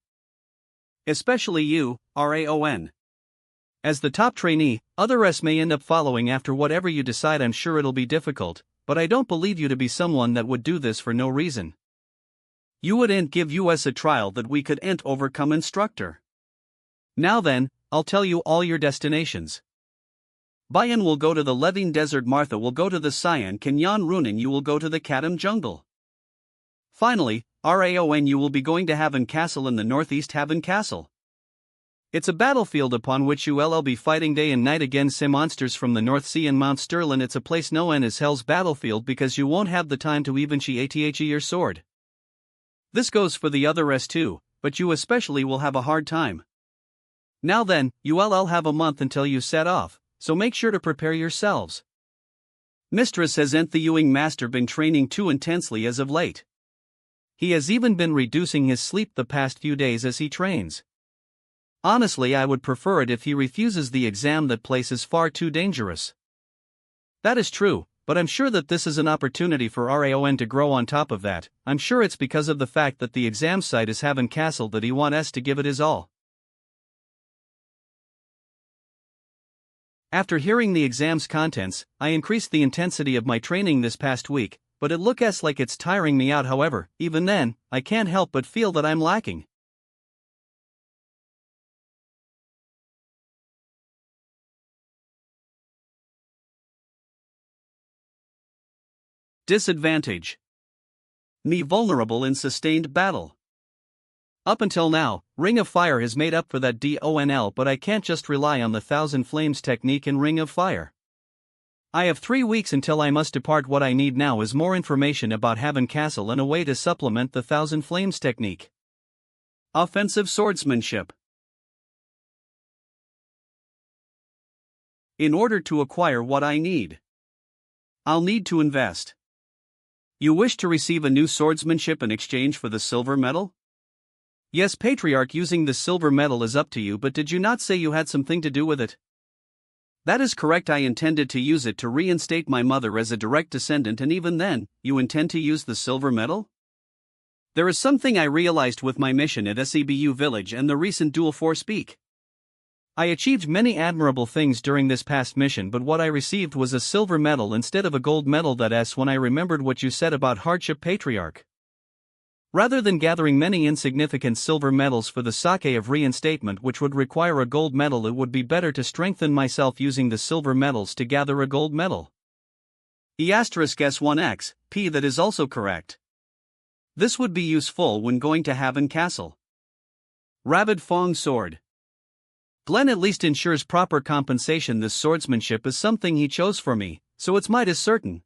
Especially you, Raon. As the top trainee, others may end up following after whatever you decide. I'm sure it'll be difficult, but I don't believe you to be someone that would do this for no reason. You wouldn't give us a trial that we could ain't overcome, instructor. Now then, I'll tell you all your destinations. Bayan will go to the Levine Desert, Martha will go to the Cyan Canyon, Runin you will go to the Kadam Jungle. Finally, Raon you will be going to Haven Castle in the northeast. Haven Castle. It's a battlefield upon which you'll be fighting day and night against some monsters from the North Sea and Mount Sterling. It's a place known as Hell's Battlefield because you won't have the time to even sheathe your sword. This goes for the other rest too, but you especially will have a hard time. Now then, you'll have a month until you set off, so make sure to prepare yourselves. Mistress hasn't the Ewing master been training too intensely as of late. He has even been reducing his sleep the past few days as he trains. Honestly, I would prefer it if he refuses the exam. That place is far too dangerous. That is true, but I'm sure that this is an opportunity for Raon to grow. On top of that, I'm sure it's because of the fact that the exam site is Haven Castle that he wants to give it his all. After hearing the exam's contents, I increased the intensity of my training this past week, but it looks like it's tiring me out. However, even then, I can't help but feel that I'm lacking. Disadvantage. Me vulnerable in sustained battle. Up until now, Ring of Fire has made up for that DONL, but I can't just rely on the Thousand Flames technique in Ring of Fire. I have 3 weeks until I must depart. What I need now is more information about Haven Castle and a way to supplement the Thousand Flames technique. Offensive swordsmanship. In order to acquire what I need, I'll need to invest. You wish to receive a new swordsmanship in exchange for the silver medal? Yes, Patriarch, using the silver medal is up to you, but did you not say you had something to do with it? That is correct. I intended to use it to reinstate my mother as a direct descendant, and even then, you intend to use the silver medal? There is something I realized with my mission at SEBU Village and the recent duel for Speak. I achieved many admirable things during this past mission, but what I received was a silver medal instead of a gold medal. That's when I remembered what you said about hardship, Patriarch. Rather than gathering many insignificant silver medals for the sake of reinstatement, which would require a gold medal, it would be better to strengthen myself using the silver medals to gather a gold medal. E*S1X, P. That is also correct. This would be useful when going to Haven Castle. Rabid Fong Sword. Glenn at least ensures proper compensation. This swordsmanship is something he chose for me, so its might is certain.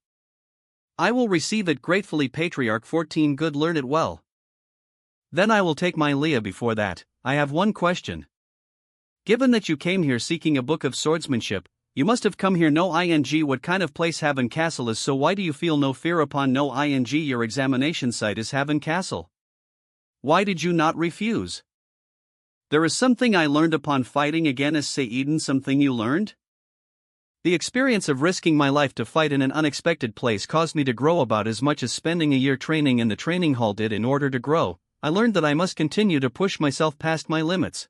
I will receive it gratefully, Patriarch 14. Good, learn it well. Then I will take my Leah. Before that, I have one question. Given that you came here seeking a book of swordsmanship, you must have come here no ing. What kind of place Haven Castle is, so why do you feel no fear upon no ing? Your examination site is Haven Castle. Why did you not refuse? There is something I learned upon fighting again as Season. Something you learned? The experience of risking my life to fight in an unexpected place caused me to grow about as much as spending a year training in the training hall did. In order to grow, I learned that I must continue to push myself past my limits.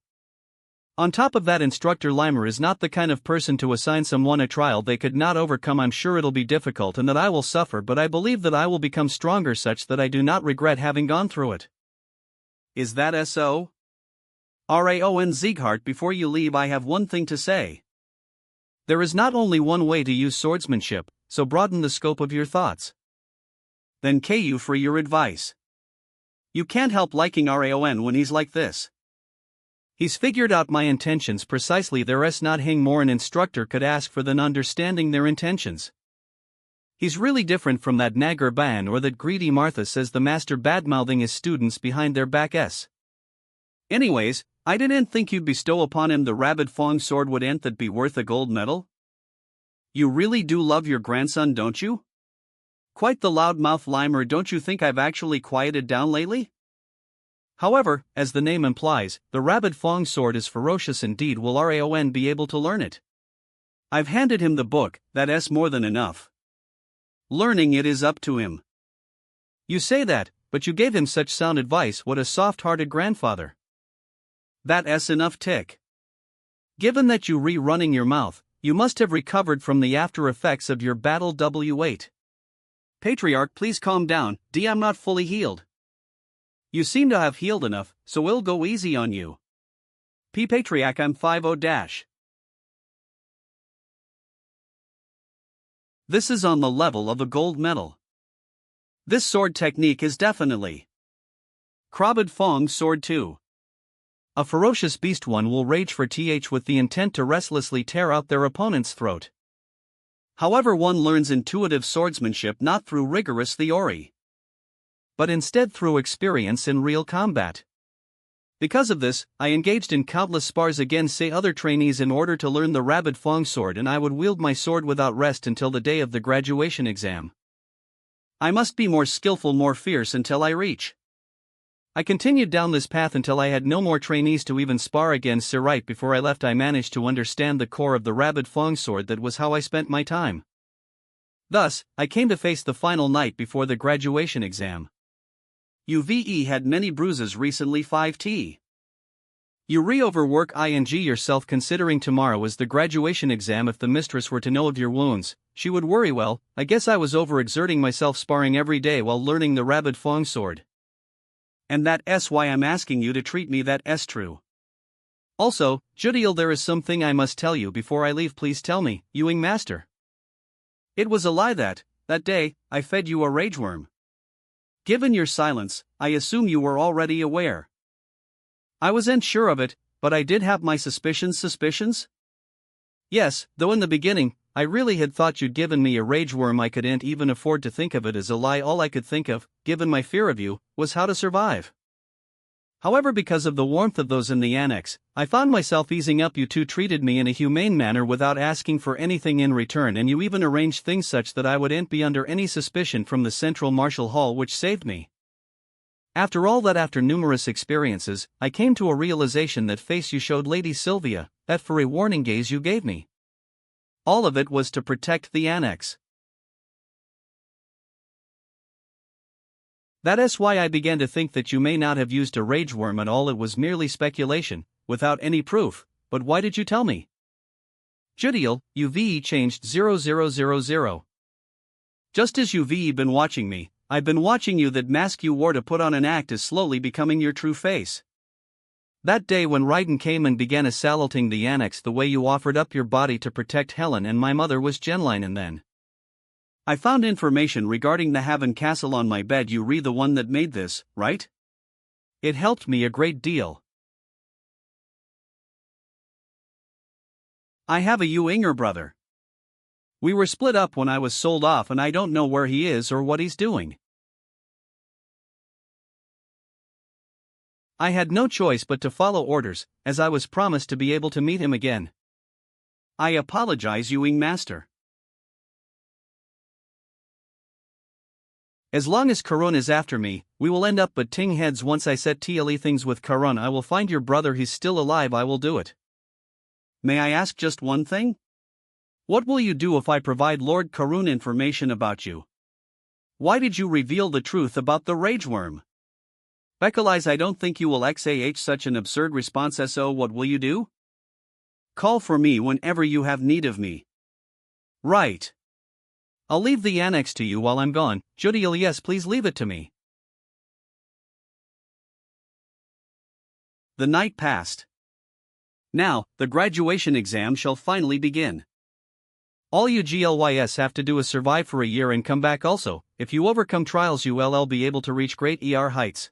On top of that, Instructor Limer is not the kind of person to assign someone a trial they could not overcome. I'm sure it'll be difficult and that I will suffer, but I believe that I will become stronger such that I do not regret having gone through it. Is that so? Raon Zieghart, before you leave, I have one thing to say. There is not only one way to use swordsmanship, so broaden the scope of your thoughts. Then KU for your advice. You can't help liking Raon when he's like this. He's figured out my intentions precisely. There's not hang more an instructor could ask for than understanding their intentions. He's really different from that nagger Ban or that greedy Martha, says the master, badmouthing his students behind their backs. Anyways, I didn't think you'd bestow upon him the Rabid Fong sword. Wouldn't that be worth a gold medal? You really do love your grandson, don't you? Quite the loudmouth, Limer. Don't you think I've actually quieted down lately? However, as the name implies, the Rabid Fong sword is ferocious indeed. Will Raon be able to learn it? I've handed him the book, that's more than enough. Learning it is up to him. You say that, but you gave him such sound advice. What a soft-hearted grandfather. That's enough tick. Given that you running your mouth, you must have recovered from the after effects of your battle W8. Patriarch, please calm down, I'm not fully healed. You seem to have healed enough, so we'll go easy on you. Patriarch, I'm 50-. This is on the level of a gold medal. This sword technique is definitely Krabad Fong Sword 2. A ferocious beast. One will rage for with the intent to restlessly tear out their opponent's throat. However, one learns intuitive swordsmanship not through rigorous theory, but instead through experience in real combat. Because of this, I engaged in countless spars against other trainees in order to learn the Krabad Fong sword, and I would wield my sword without rest until the day of the graduation exam. I must be more skillful, more fierce until I reach. I continued down this path until I had no more trainees to even spar against. Right before I left, I managed to understand the core of the Krabad Fong sword. That was how I spent my time. Thus, I came to face the final night before the graduation exam. UVE had many bruises recently. 5T. You overwork yourself, considering tomorrow is the graduation exam. If the mistress were to know of your wounds, she would worry. Well, I guess I was overexerting myself sparring every day while learning the Krabad Fong sword. And that's why I'm asking you to treat me. That's true. Also, Judiel, there is something I must tell you before I leave. Please tell me, Ewing Master. It was a lie that day, I fed you a rageworm. Given your silence, I assume you were already aware. I wasn't sure of it, but I did have my suspicions? Yes, though in the beginning, I really had thought you'd given me a rageworm. I couldn't even afford to think of it as a lie. All I could think of, given my fear of you, was how to survive. However, because of the warmth of those in the annex, I found myself easing up. You two treated me in a humane manner without asking for anything in return, and you even arranged things such that I wouldn't be under any suspicion from the Central Martial Hall, which saved me. After all that, after numerous experiences, I came to a realization that face you showed Lady Sylvia, that for a warning gaze you gave me. All of it was to protect the annex. That's why I began to think that you may not have used a rageworm at all. It was merely speculation, without any proof. But why did you tell me? Judiel, UVE changed 0000. Just as UVE been watching me, I've been watching you. That mask you wore to put on an act is slowly becoming your true face. That day when Raiden came and began assaulting the annex, the way you offered up your body to protect Helen and my mother was genuine. And then I found information regarding the Haven Castle on my bed. You the one that made this, right? It helped me a great deal. I have a younger brother. We were split up when I was sold off, and I don't know where he is or what he's doing. I had no choice but to follow orders, as I was promised to be able to meet him again. I apologize, Ewing Master. As long as Karun is after me, we will end up butting heads. Once I set things with Karun, I will find your brother. He's still alive. I will do it. May I ask just one thing? What will you do if I provide Lord Karun information about you? Why did you reveal the truth about the rageworm? Because I don't think you will exah such an absurd response. So what will you do? Call for me whenever you have need of me. Right. I'll leave the annex to you while I'm gone. Judiel, yes, please leave it to me. The night passed. Now, the graduation exam shall finally begin. All you GLYS have to do is survive for a year and come back. Also, if you overcome trials, you'll be able to reach great heights.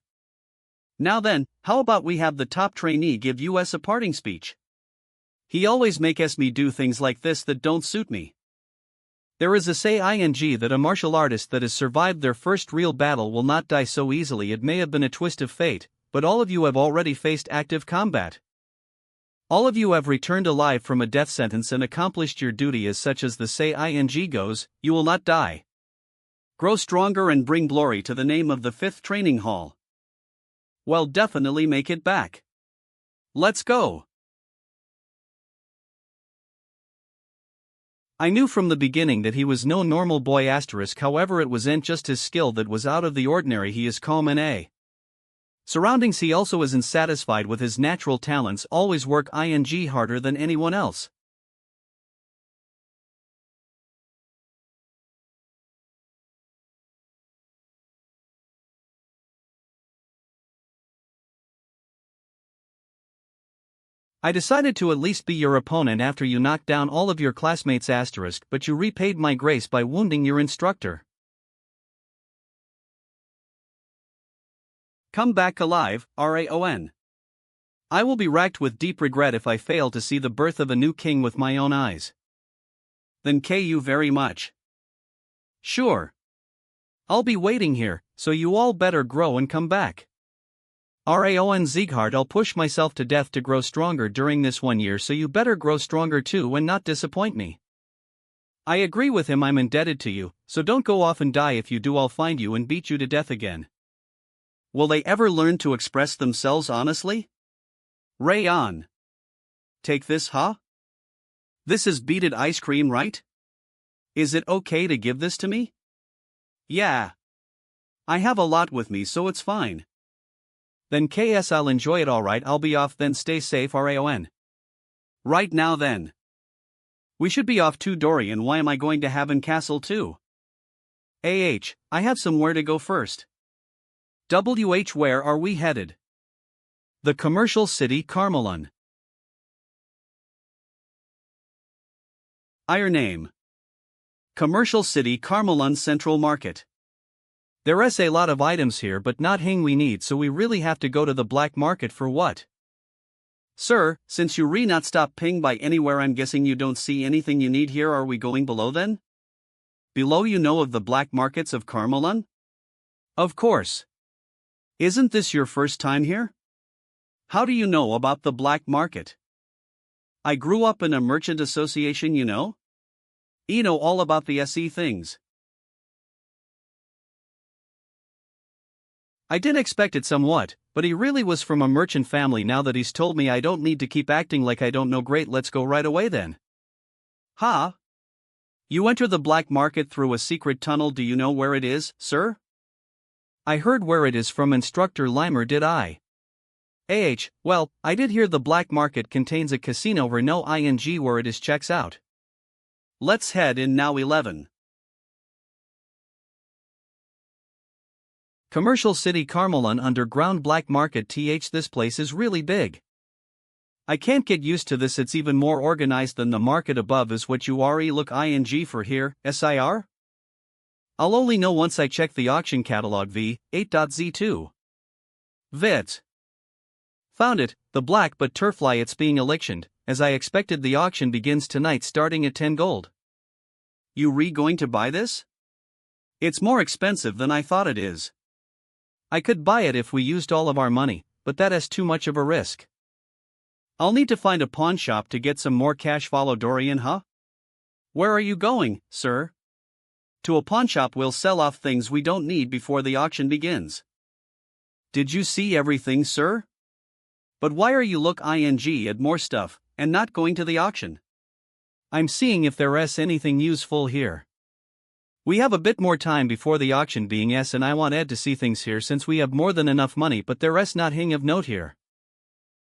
Now then, how about we have the top trainee give us a parting speech? He always makes me do things like this that don't suit me. There is a saying that a martial artist that has survived their first real battle will not die so easily. It may have been a twist of fate, but all of you have already faced active combat. All of you have returned alive from a death sentence and accomplished your duty. As such as the saying goes, you will not die. Grow stronger and bring glory to the name of the 5th training hall. Well, definitely make it back. Let's go. I knew from the beginning that he was no normal boy. However, it wasn't just his skill that was out of the ordinary. He is calm and Surroundings he also isn't satisfied with his natural talents always work ing harder than anyone else. I decided to at least be your opponent after you knocked down all of your classmates *, but you repaid my grace by wounding your instructor. Come back alive, Raon. I will be racked with deep regret if I fail to see the birth of a new king with my own eyes. Then you very much. Sure. I'll be waiting here, so you all better grow and come back. Raon Sieghart, I'll push myself to death to grow stronger during this 1 year, so you better grow stronger too and not disappoint me. I agree with him, I'm indebted to you, so don't go off and die. If you do, I'll find you and beat you to death again. Will they ever learn to express themselves honestly? Raon. Take this, huh? This is beaded ice cream, right? Is it okay to give this to me? Yeah. I have a lot with me, so it's fine. Then I'll enjoy it. Alright, I'll be off then. Stay safe, Raon. Right now then. We should be off too, Dorian. Why am I going to Haven Castle too? I have somewhere to go first. Where are we headed? The commercial city Carmelon. Your name. Commercial city Carmelon Central Market. There's a lot of items here, but not hing we need, so we really have to go to the black market for what? Sir, since you not stop ping by anywhere, I'm guessing you don't see anything you need here. Are we going below then? Below, you know of the black markets of Carmelon? Of course. Isn't this your first time here? How do you know about the black market? I grew up in a merchant association, you know? You know all about the SE things. I did expect it somewhat, but he really was from a merchant family. Now that he's told me, I don't need to keep acting like I don't know. Great, let's go right away then. Ha! You enter the black market through a secret tunnel. Do you know where it is, sir? I heard where it is from Instructor Limer, did I? Well, I did hear the black market contains a casino where no ing where it is checks out. Let's head in now. 11. Commercial City Carmelon Underground Black Market. This place is really big. I can't get used to this. It's even more organized than the market above. Is what you look ing for here, sir? I'll only know once I check the auction catalog. V8.z2. Vit. Found it, the black but turfly. It's being electioned, as I expected. The auction begins tonight starting at 10 gold. You going to buy this? It's more expensive than I thought it is. I could buy it if we used all of our money, but that is too much of a risk. I'll need to find a pawn shop to get some more cash. Follow Dorian, huh? Where are you going, sir? To a pawn shop. We'll sell off things we don't need before the auction begins. Did you see everything, sir? But why are you look ing at more stuff, and not going to the auction? I'm seeing if there's anything useful here. We have a bit more time before the auction being and I want Ed to see things here since we have more than enough money, but there's not hing of note here.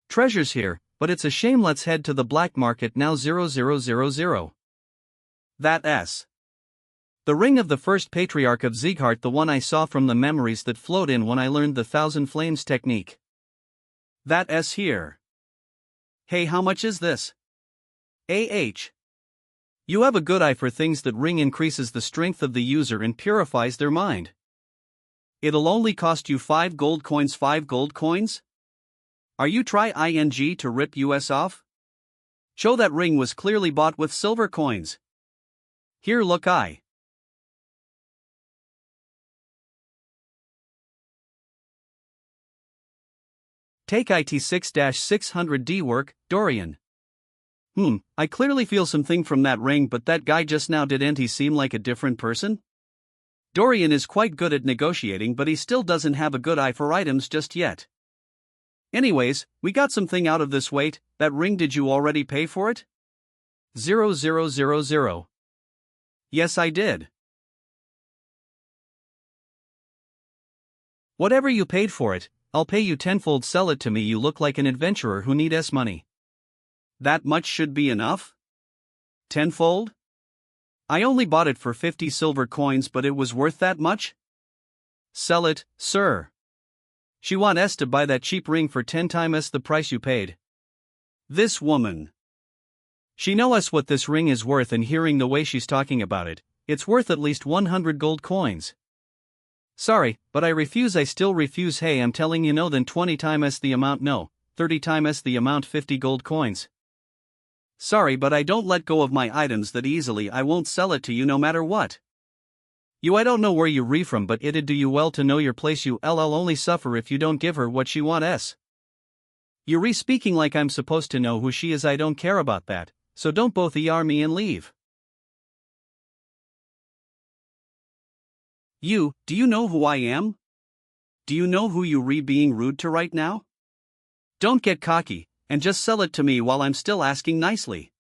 Treasures here, but it's a shame. Let's head to the black market now. 0000. That's the ring of the first patriarch of Sieghart, the one I saw from the memories that flowed in when I learned the Thousand Flames technique. That's here. Hey, how much is this? You have a good eye for things. That ring increases the strength of the user and purifies their mind. It'll only cost you 5 gold coins. 5 gold coins? Are you try ing to rip us off? Show that ring was clearly bought with silver coins. Here look Take it 6-600D work, Dorian. I clearly feel something from that ring, but that guy just now didn't he seem like a different person? Dorian is quite good at negotiating, but he still doesn't have a good eye for items just yet. Anyways, we got something out of this. Wait, that ring, did you already pay for it? 0000. Yes, I did. Whatever you paid for it, I'll pay you tenfold. Sell it to me. You look like an adventurer who needs money. That much should be enough? Tenfold? I only bought it for 50 silver coins, but it was worth that much? Sell it, sir. She wants to buy that cheap ring for 10 times the price you paid. This woman. She knows what this ring is worth, and hearing the way she's talking about it, it's worth at least 100 gold coins. Sorry, but I refuse. I still refuse. Hey, I'm telling you no, then 20 times the amount. No, 30 times the amount. 50 gold coins. Sorry, but I don't let go of my items that easily. I won't sell it to you no matter what. I don't know where you re from, but it'd do you well to know your place. I'll only suffer if you don't give her what she wants. You re speaking like I'm supposed to know who she is. I don't care about that, so don't both me and leave. Do you know who I am? Do you know who you re being rude to right now? Don't get cocky, and just sell it to me while I'm still asking nicely.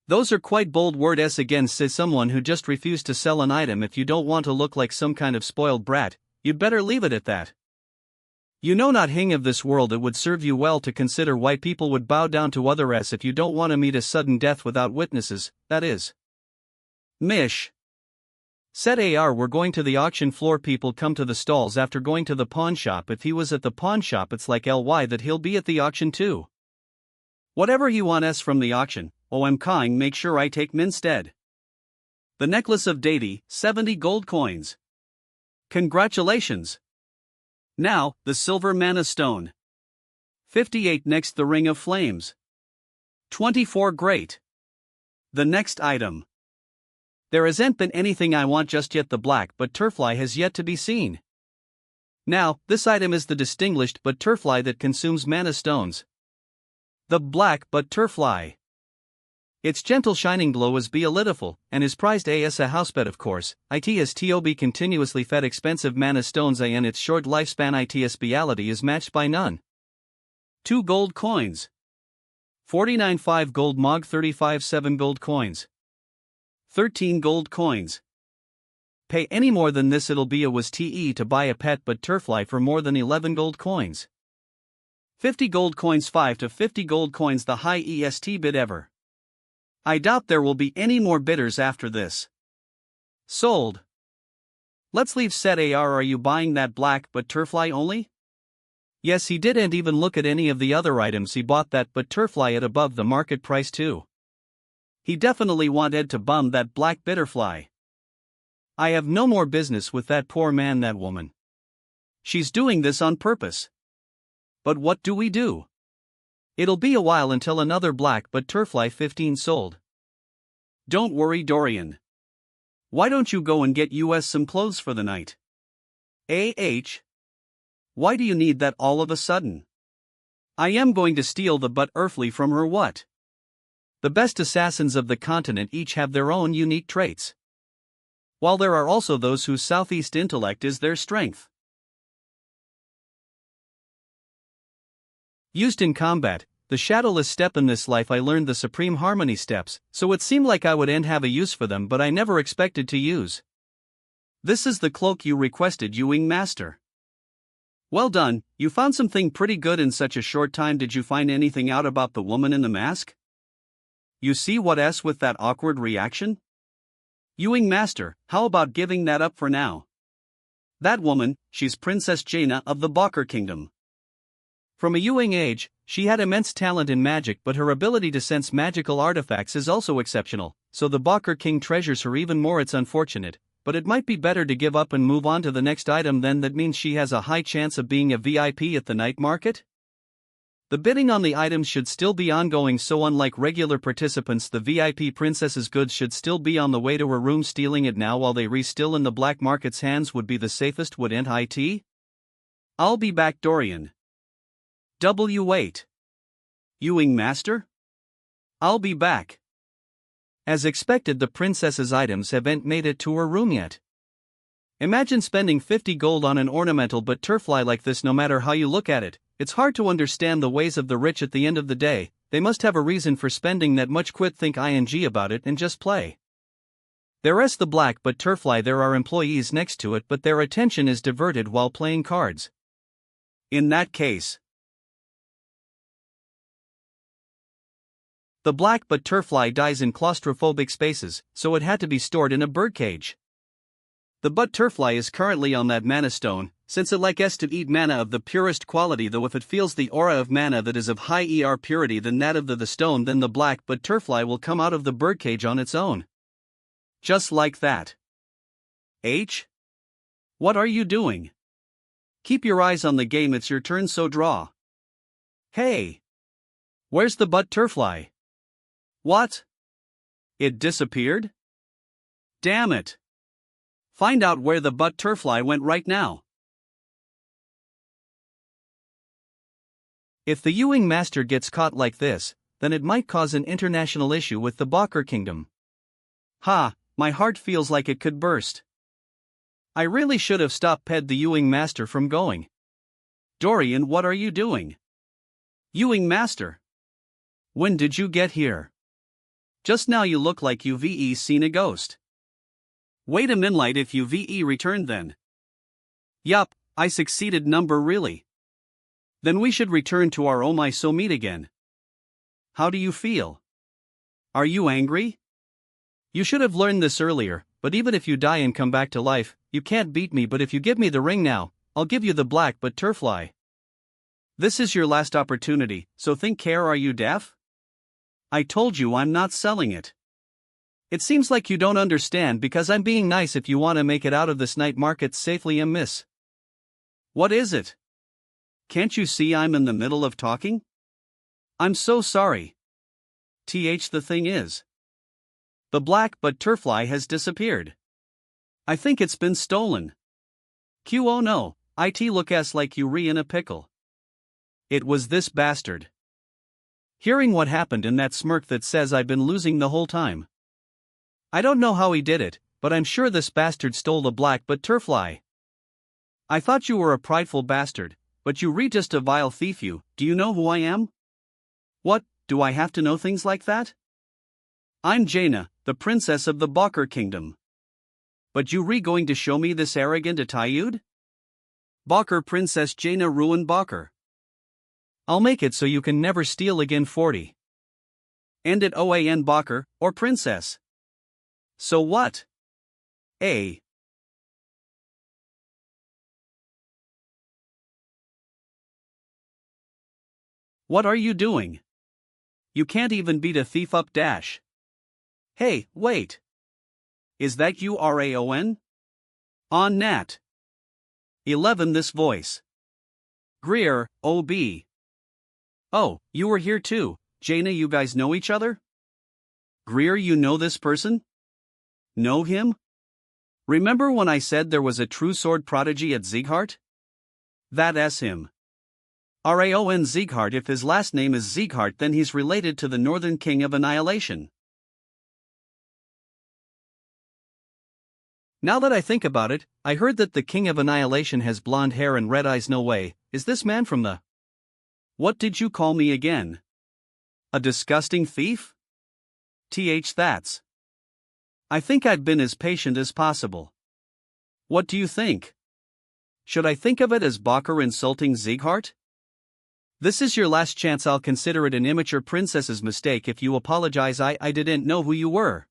Those are quite bold words again, says someone who just refused to sell an item. If you don't want to look like some kind of spoiled brat, you'd better leave it at that. You know not hing of this world, it would serve you well to consider why people would bow down to others if you don't want to meet a sudden death without witnesses, that is. Mish. Said AR, we're going to the auction floor. People come to the stalls after going to the pawn shop. If he was at the pawn shop, it's like LY that he'll be at the auction too. Whatever he wants from the auction, I'm calling, make sure I take instead. The necklace of deity, 70 gold coins. Congratulations. Now, the silver mana stone. 58. Next, the ring of flames. 24. Great. The next item. There hasn't been anything I want just yet. The black butterfly has yet to be seen. Now, this item is the distinguished butterfly that consumes mana stones. The black butterfly. Its gentle shining glow is beautiful, and is prized as a housepet of course. It has to be continuously fed expensive mana stones, and its short lifespan its reality is matched by none. 2 gold coins. 49 5 gold mog. 35 7 gold coins. 13 gold coins. Pay any more than this, it'll be a was to buy a pet butterfly for more than 11 gold coins. 50 gold coins. 5 to 50 gold coins, the highest bid ever. I doubt there will be any more bidders after this. Sold. Let's leave. Said AR, are you buying that black butterfly only? Yes, he didn't even look at any of the other items. He bought that butterfly at above the market price too. He definitely wanted to bum that black butterfly. I have no more business with that poor man, that woman. She's doing this on purpose. But what do we do? It'll be a while until another black butterfly 15 sold. Don't worry, Dorian. Why don't you go and get us some clothes for the night? Why do you need that all of a sudden? I am going to steal the butterfly from her. What? The best assassins of the continent each have their own unique traits, while there are also those whose southeast intellect is their strength. Used in combat, the shadowless step. In this life I learned the supreme harmony steps, so it seemed like I would have a use for them, but I never expected to use. This is the cloak you requested, Ewing Master. Well done, you found something pretty good in such a short time. Did you find anything out about the woman in the mask? You see what s with that awkward reaction? Ewing Master, how about giving that up for now? That woman, she's Princess Jaina of the Balker Kingdom. From a Ewing age, she had immense talent in magic, but her ability to sense magical artifacts is also exceptional, so the Balker King treasures her even more. It's unfortunate, but it might be better to give up and move on to the next item. Then that means she has a high chance of being a VIP at the night market? The bidding on the items should still be ongoing, so unlike regular participants, the VIP princess's goods should still be on the way to her room. Stealing it now while they still in the black market's hands would be the safest, wouldn't it? I'll be back, Dorian. Wait. Ewing Master? I'll be back. As expected, the princess's items haven't made it to her room yet. Imagine spending 50 gold on an ornamental butterfly like this. No matter how you look at it, it's hard to understand the ways of the rich. At the end of the day, they must have a reason for spending that much. Quit think ing about it and just play. There's the black butterfly. There are employees next to it, but their attention is diverted while playing cards. In that case, the black butterfly dies in claustrophobic spaces, so it had to be stored in a birdcage. The butterfly is currently on that mana stone, since it likes to eat mana of the purest quality, though if it feels the aura of mana that is of high purity than that of the stone, then the black butterfly will come out of the birdcage on its own. Just like that. H? What are you doing? Keep your eyes on the game, it's your turn, so draw. Hey! Where's the butterfly? What? It disappeared? Damn it! Find out where the butterfly went right now. If the Ewing Master gets caught like this, then it might cause an international issue with the Balker Kingdom. Ha, my heart feels like it could burst. I really should have stopped the Ewing Master from going. Dorian, what are you doing? Ewing Master. When did you get here? Just now you look like you've seen a ghost. Wait a minute, if you've returned then. Yup, I succeeded, number really. Then we should return to our so meet again. How do you feel? Are you angry? You should have learned this earlier, but even if you die and come back to life, you can't beat me, but if you give me the ring now, I'll give you the black butterfly. This is your last opportunity, so think care. Are you deaf? I told you I'm not selling it. It seems like you don't understand because I'm being nice if you want to make it out of this night market safely, miss. What is it? Can't you see I'm in the middle of talking? I'm so sorry. The thing is, the black butterfly has disappeared. I think it's been stolen. Oh no, it looks like you in a pickle. It was this bastard. Hearing what happened in that smirk that says I've been losing the whole time. I don't know how he did it, but I'm sure this bastard stole the black butterfly. I thought you were a prideful bastard, but you just a vile thief. Do you know who I am? What, do I have to know things like that? I'm Jaina, the princess of the Balker Kingdom. But you going to show me this arrogant attitude? Balker Princess Jaina Ruin Balker. I'll make it so you can never steal again. 40. And it OAN Balker, or princess. So what? A. What are you doing? You can't even beat a thief up dash. Hey, wait. Is that you Raon? On Nat. 11 This voice. Greer, OB. Oh, you were here too, Jaina, you guys know each other? Greer, you know this person? Know him? Remember when I said there was a true sword prodigy at Sieghart? That's him. Raon Sieghart. If his last name is Sieghart, then he's related to the Northern King of Annihilation. Now that I think about it, I heard that the King of Annihilation has blonde hair and red eyes. No way, is this man from the... What did you call me again? A disgusting thief? That's... I think I've been as patient as possible. What do you think? Should I think of it as Balker insulting Sieghart? This is your last chance. I'll consider it an immature princess's mistake if you apologize. I didn't know who you were.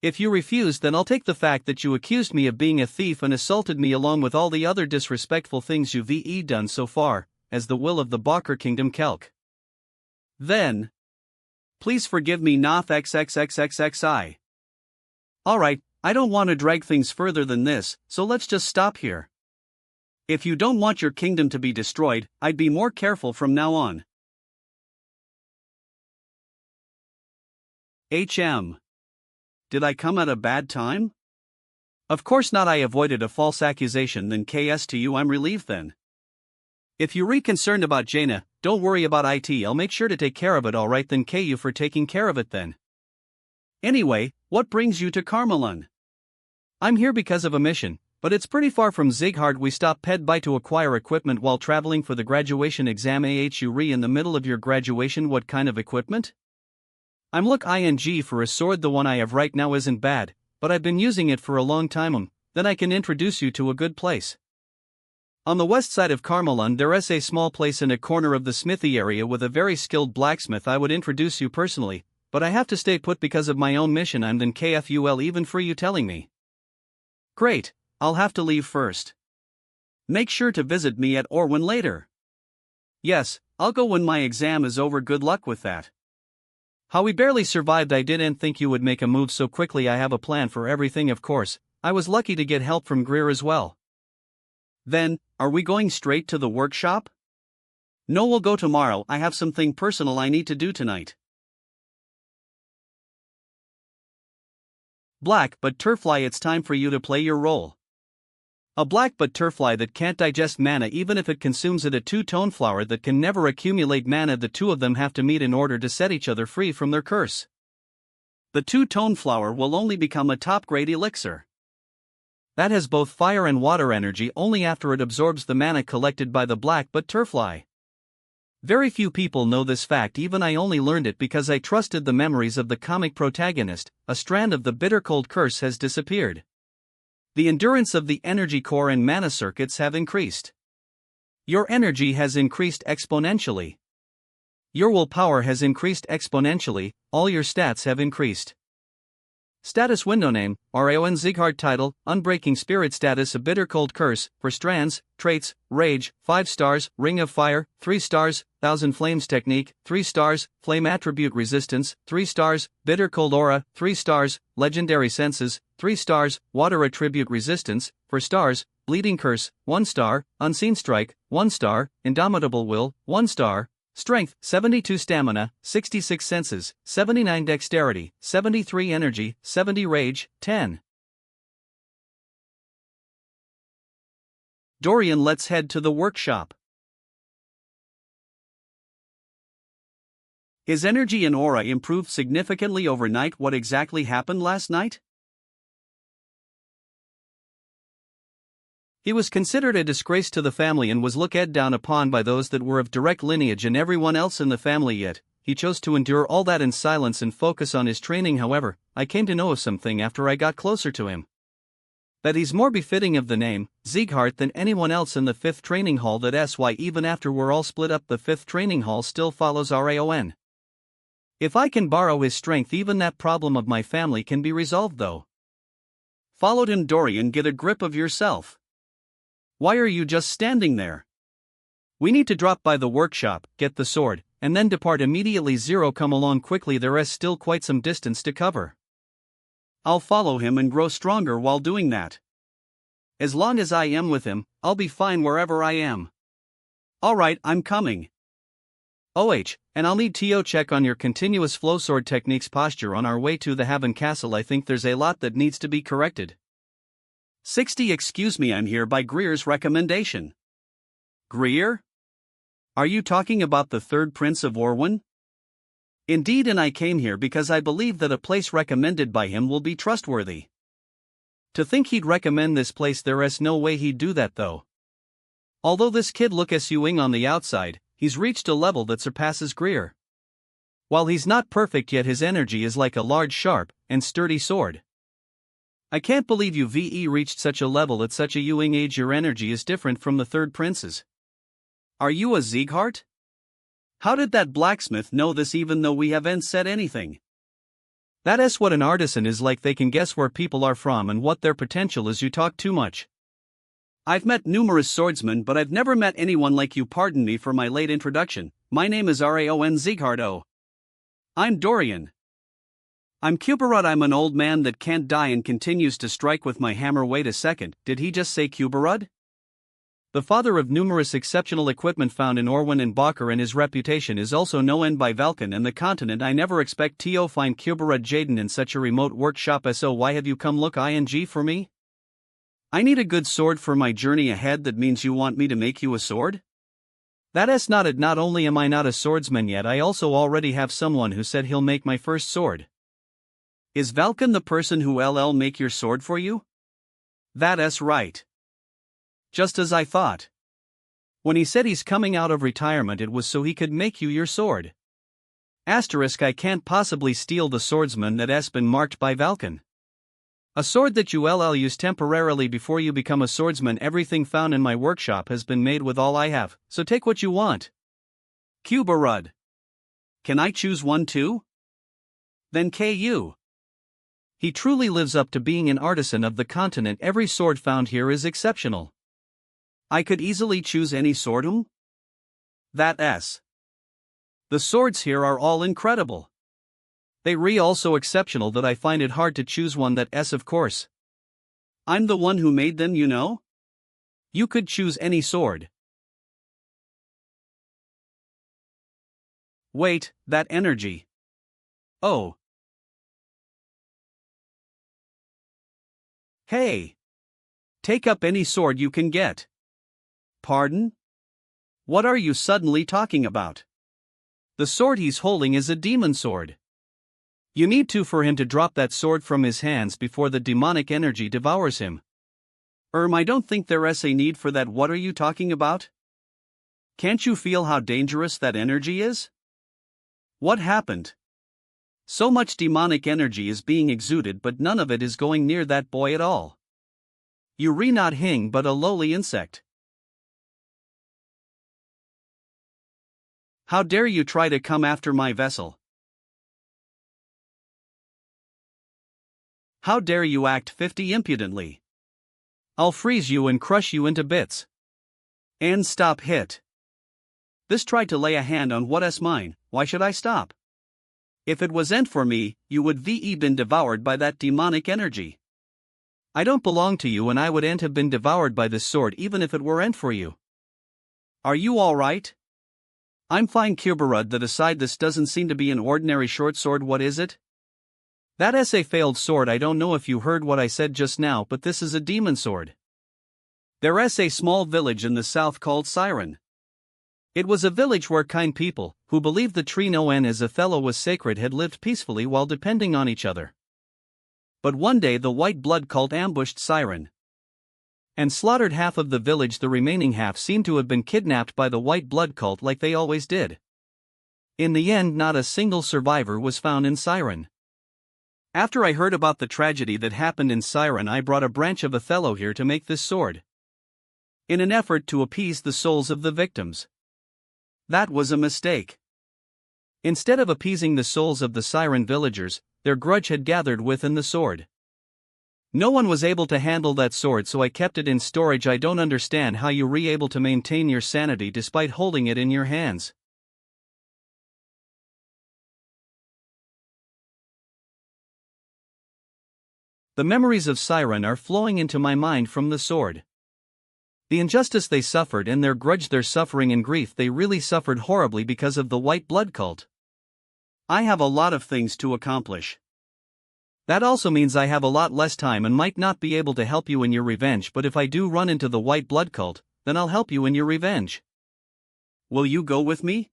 If you refuse, then I'll take the fact that you accused me of being a thief and assaulted me along with all the other disrespectful things you've done so far, as the will of the Balker Kingdom Kelk. Then, please forgive me Noth XXXXXI. Alright, I don't want to drag things further than this, so let's just stop here. If you don't want your kingdom to be destroyed, I'd be more careful from now on. HM. Did I come at a bad time? Of course not. I avoided a false accusation. Then KS to you. I'm relieved then. If you're concerned about Jaina, don't worry about it. I'll make sure to take care of it. Alright then, KU for taking care of it then. Anyway, what brings you to Carmelon? I'm here because of a mission, but it's pretty far from Sieghart. We stopped by to acquire equipment while traveling for the graduation exam. You in the middle of your graduation. What kind of equipment? I'm look ing for a sword. The one I have right now isn't bad, but I've been using it for a long time. Then I can introduce you to a good place. On the west side of Carmelun there is a small place in a corner of the smithy area with a very skilled blacksmith. I would introduce you personally, but I have to stay put because of my own mission. I'm then KFUL even for you telling me. Great, I'll have to leave first. Make sure to visit me at Orwin later. Yes, I'll go when my exam is over. Good luck with that. How we barely survived. I didn't think you would make a move so quickly. I have a plan for everything, of course. I was lucky to get help from Greer as well. Then, are we going straight to the workshop? No, we'll go tomorrow. I have something personal I need to do tonight. Black but Turfly, it's time for you to play your role. A black but Turfly that can't digest mana even if it consumes it. A two-tone flower that can never accumulate mana. The two of them have to meet in order to set each other free from their curse. The two-tone flower will only become a top-grade elixir that has both fire and water energy only after it absorbs the mana collected by the black but Turfly. Very few people know this fact. Even I only learned it because I trusted the memories of the comic protagonist. A strand of the bitter cold curse has disappeared. The endurance of the energy core and mana circuits have increased. Your energy has increased exponentially. Your willpower has increased exponentially. All your stats have increased. Status window name, Raon Sieghart. Title, Unbreaking Spirit. Status, A Bitter Cold Curse. For strands, traits, Rage, 5 stars, Ring of Fire, 3 stars, Thousand Flames Technique, 3 stars, Flame Attribute Resistance, 3 stars, Bitter Cold Aura, 3 stars, Legendary Senses, 3 stars, Water Attribute Resistance, 4 stars, Bleeding Curse, 1 star, Unseen Strike, 1 star, Indomitable Will, 1 star, Strength, 72 Stamina, 66 Senses, 79 Dexterity, 73 Energy, 70 Rage, 10. Dorian, let's head to the workshop. His energy and aura improved significantly overnight. What exactly happened last night? He was considered a disgrace to the family and was looked down upon by those that were of direct lineage and everyone else in the family, yet he chose to endure all that in silence and focus on his training. However, I came to know of something after I got closer to him. That he's more befitting of the name, Sieghart, than anyone else in the 5th training hall. That's why even after we're all split up the 5th training hall still follows Raon. If I can borrow his strength, even that problem of my family can be resolved though. Followed him. Dorian, get a grip of yourself. Why are you just standing there? We need to drop by the workshop, get the sword, and then depart immediately. Zero, come along quickly. There is still quite some distance to cover. I'll follow him and grow stronger while doing that. As long as I am with him, I'll be fine wherever I am. Alright, I'm coming. And I'll need to check on your continuous flow sword techniques posture on our way to the Haven Castle. I think there's a lot that needs to be corrected. 60. Excuse me, I'm here by Greer's recommendation. Greer? Are you talking about the 3rd Prince of Orwin? Indeed, and I came here because I believe that a place recommended by him will be trustworthy. To think he'd recommend this place, there is no way he'd do that though. Although this kid looks young on the outside, he's reached a level that surpasses Greer. While he's not perfect yet, his energy is like a large, sharp, and sturdy sword. I can't believe you reached such a level at such a young age. Your energy is different from the 3rd Prince's. Are you a Sieghart? How did that blacksmith know this even though we haven't said anything? That is what an artisan is like. They can guess where people are from and what their potential is. You talk too much. I've met numerous swordsmen, but I've never met anyone like you. Pardon me for my late introduction. My name is Raon Sieghart. I'm Dorian. I'm Kubarud. I'm an old man that can't die and continues to strike with my hammer. Wait a second, did he just say Kubarud? The father of numerous exceptional equipment found in Orwin and Bakr, and his reputation is also known by Valkan and the continent. I never expect to find Kubarud Jaden in such a remote workshop. So why have you come look ing for me? I need a good sword for my journey ahead. That means you want me to make you a sword? That is not it. Not only am I not a swordsman yet, I also already have someone who said he'll make my first sword. Is Valkan the person who'll make your sword for you? That is right. Just as I thought. When he said he's coming out of retirement, it was so he could make you your sword. Asterisk, I can't possibly steal the swordsman that has been marked by Valkan. A sword that you'll use temporarily before you become a swordsman. Everything found in my workshop has been made with all I have, so take what you want. Kubarud. Can I choose one too? Then KU. He truly lives up to being an artisan of the continent. Every sword found here is exceptional. I could easily choose any sword. That's. The swords here are all incredible. They also exceptional that I find it hard to choose one. That's of course. I'm the one who made them, you know? You could choose any sword. Wait, that energy. Oh. Hey. Take up any sword you can get. Pardon? What are you suddenly talking about? The sword he's holding is a demon sword. You need to for him to drop that sword from his hands before the demonic energy devours him. I don't think there's a need for that. What are you talking about? Can't you feel how dangerous that energy is? What happened? So much demonic energy is being exuded, but none of it is going near that boy at all. You're not hing but a lowly insect. How dare you try to come after my vessel? How dare you act 50 impudently? I'll freeze you and crush you into bits. And stop hit. This tried to lay a hand on what's mine. Why should I stop? If it wasn't for me, you would been devoured by that demonic energy. I don't belong to you and I wouldn't have been devoured by this sword even if it weren't for you. Are you alright? I'm fine. Kubarud, that aside, this doesn't seem to be an ordinary short sword. What is it? That's a failed sword. I don't know if you heard what I said just now, but this is a demon sword. There's a small village in the south called Siren. It was a village where kind people, who believed the tree Noen as a fellow was sacred, had lived peacefully while depending on each other. But one day the white blood cult ambushed Siren and slaughtered half of the village. The remaining half seemed to have been kidnapped by the white blood cult like they always did. In the end, not a single survivor was found in Siren. After I heard about the tragedy that happened in Siren, I brought a branch of Othello here to make this sword, in an effort to appease the souls of the victims. That was a mistake. Instead of appeasing the souls of the Siren villagers, their grudge had gathered within the sword. No one was able to handle that sword, so I kept it in storage. I don't understand how you're able to maintain your sanity despite holding it in your hands. The memories of Siren are flowing into my mind from the sword. The injustice they suffered and their grudge, their suffering and grief. They really suffered horribly because of the white blood cult. I have a lot of things to accomplish. That also means I have a lot less time and might not be able to help you in your revenge, but if I do run into the white blood cult, then I'll help you in your revenge. Will you go with me?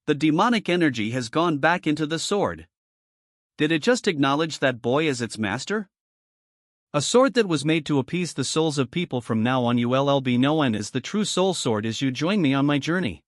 The demonic energy has gone back into the sword. Did it just acknowledge that boy as its master? A sword that was made to appease the souls of people. From now on, you'll be known as the true soul sword as you join me on my journey.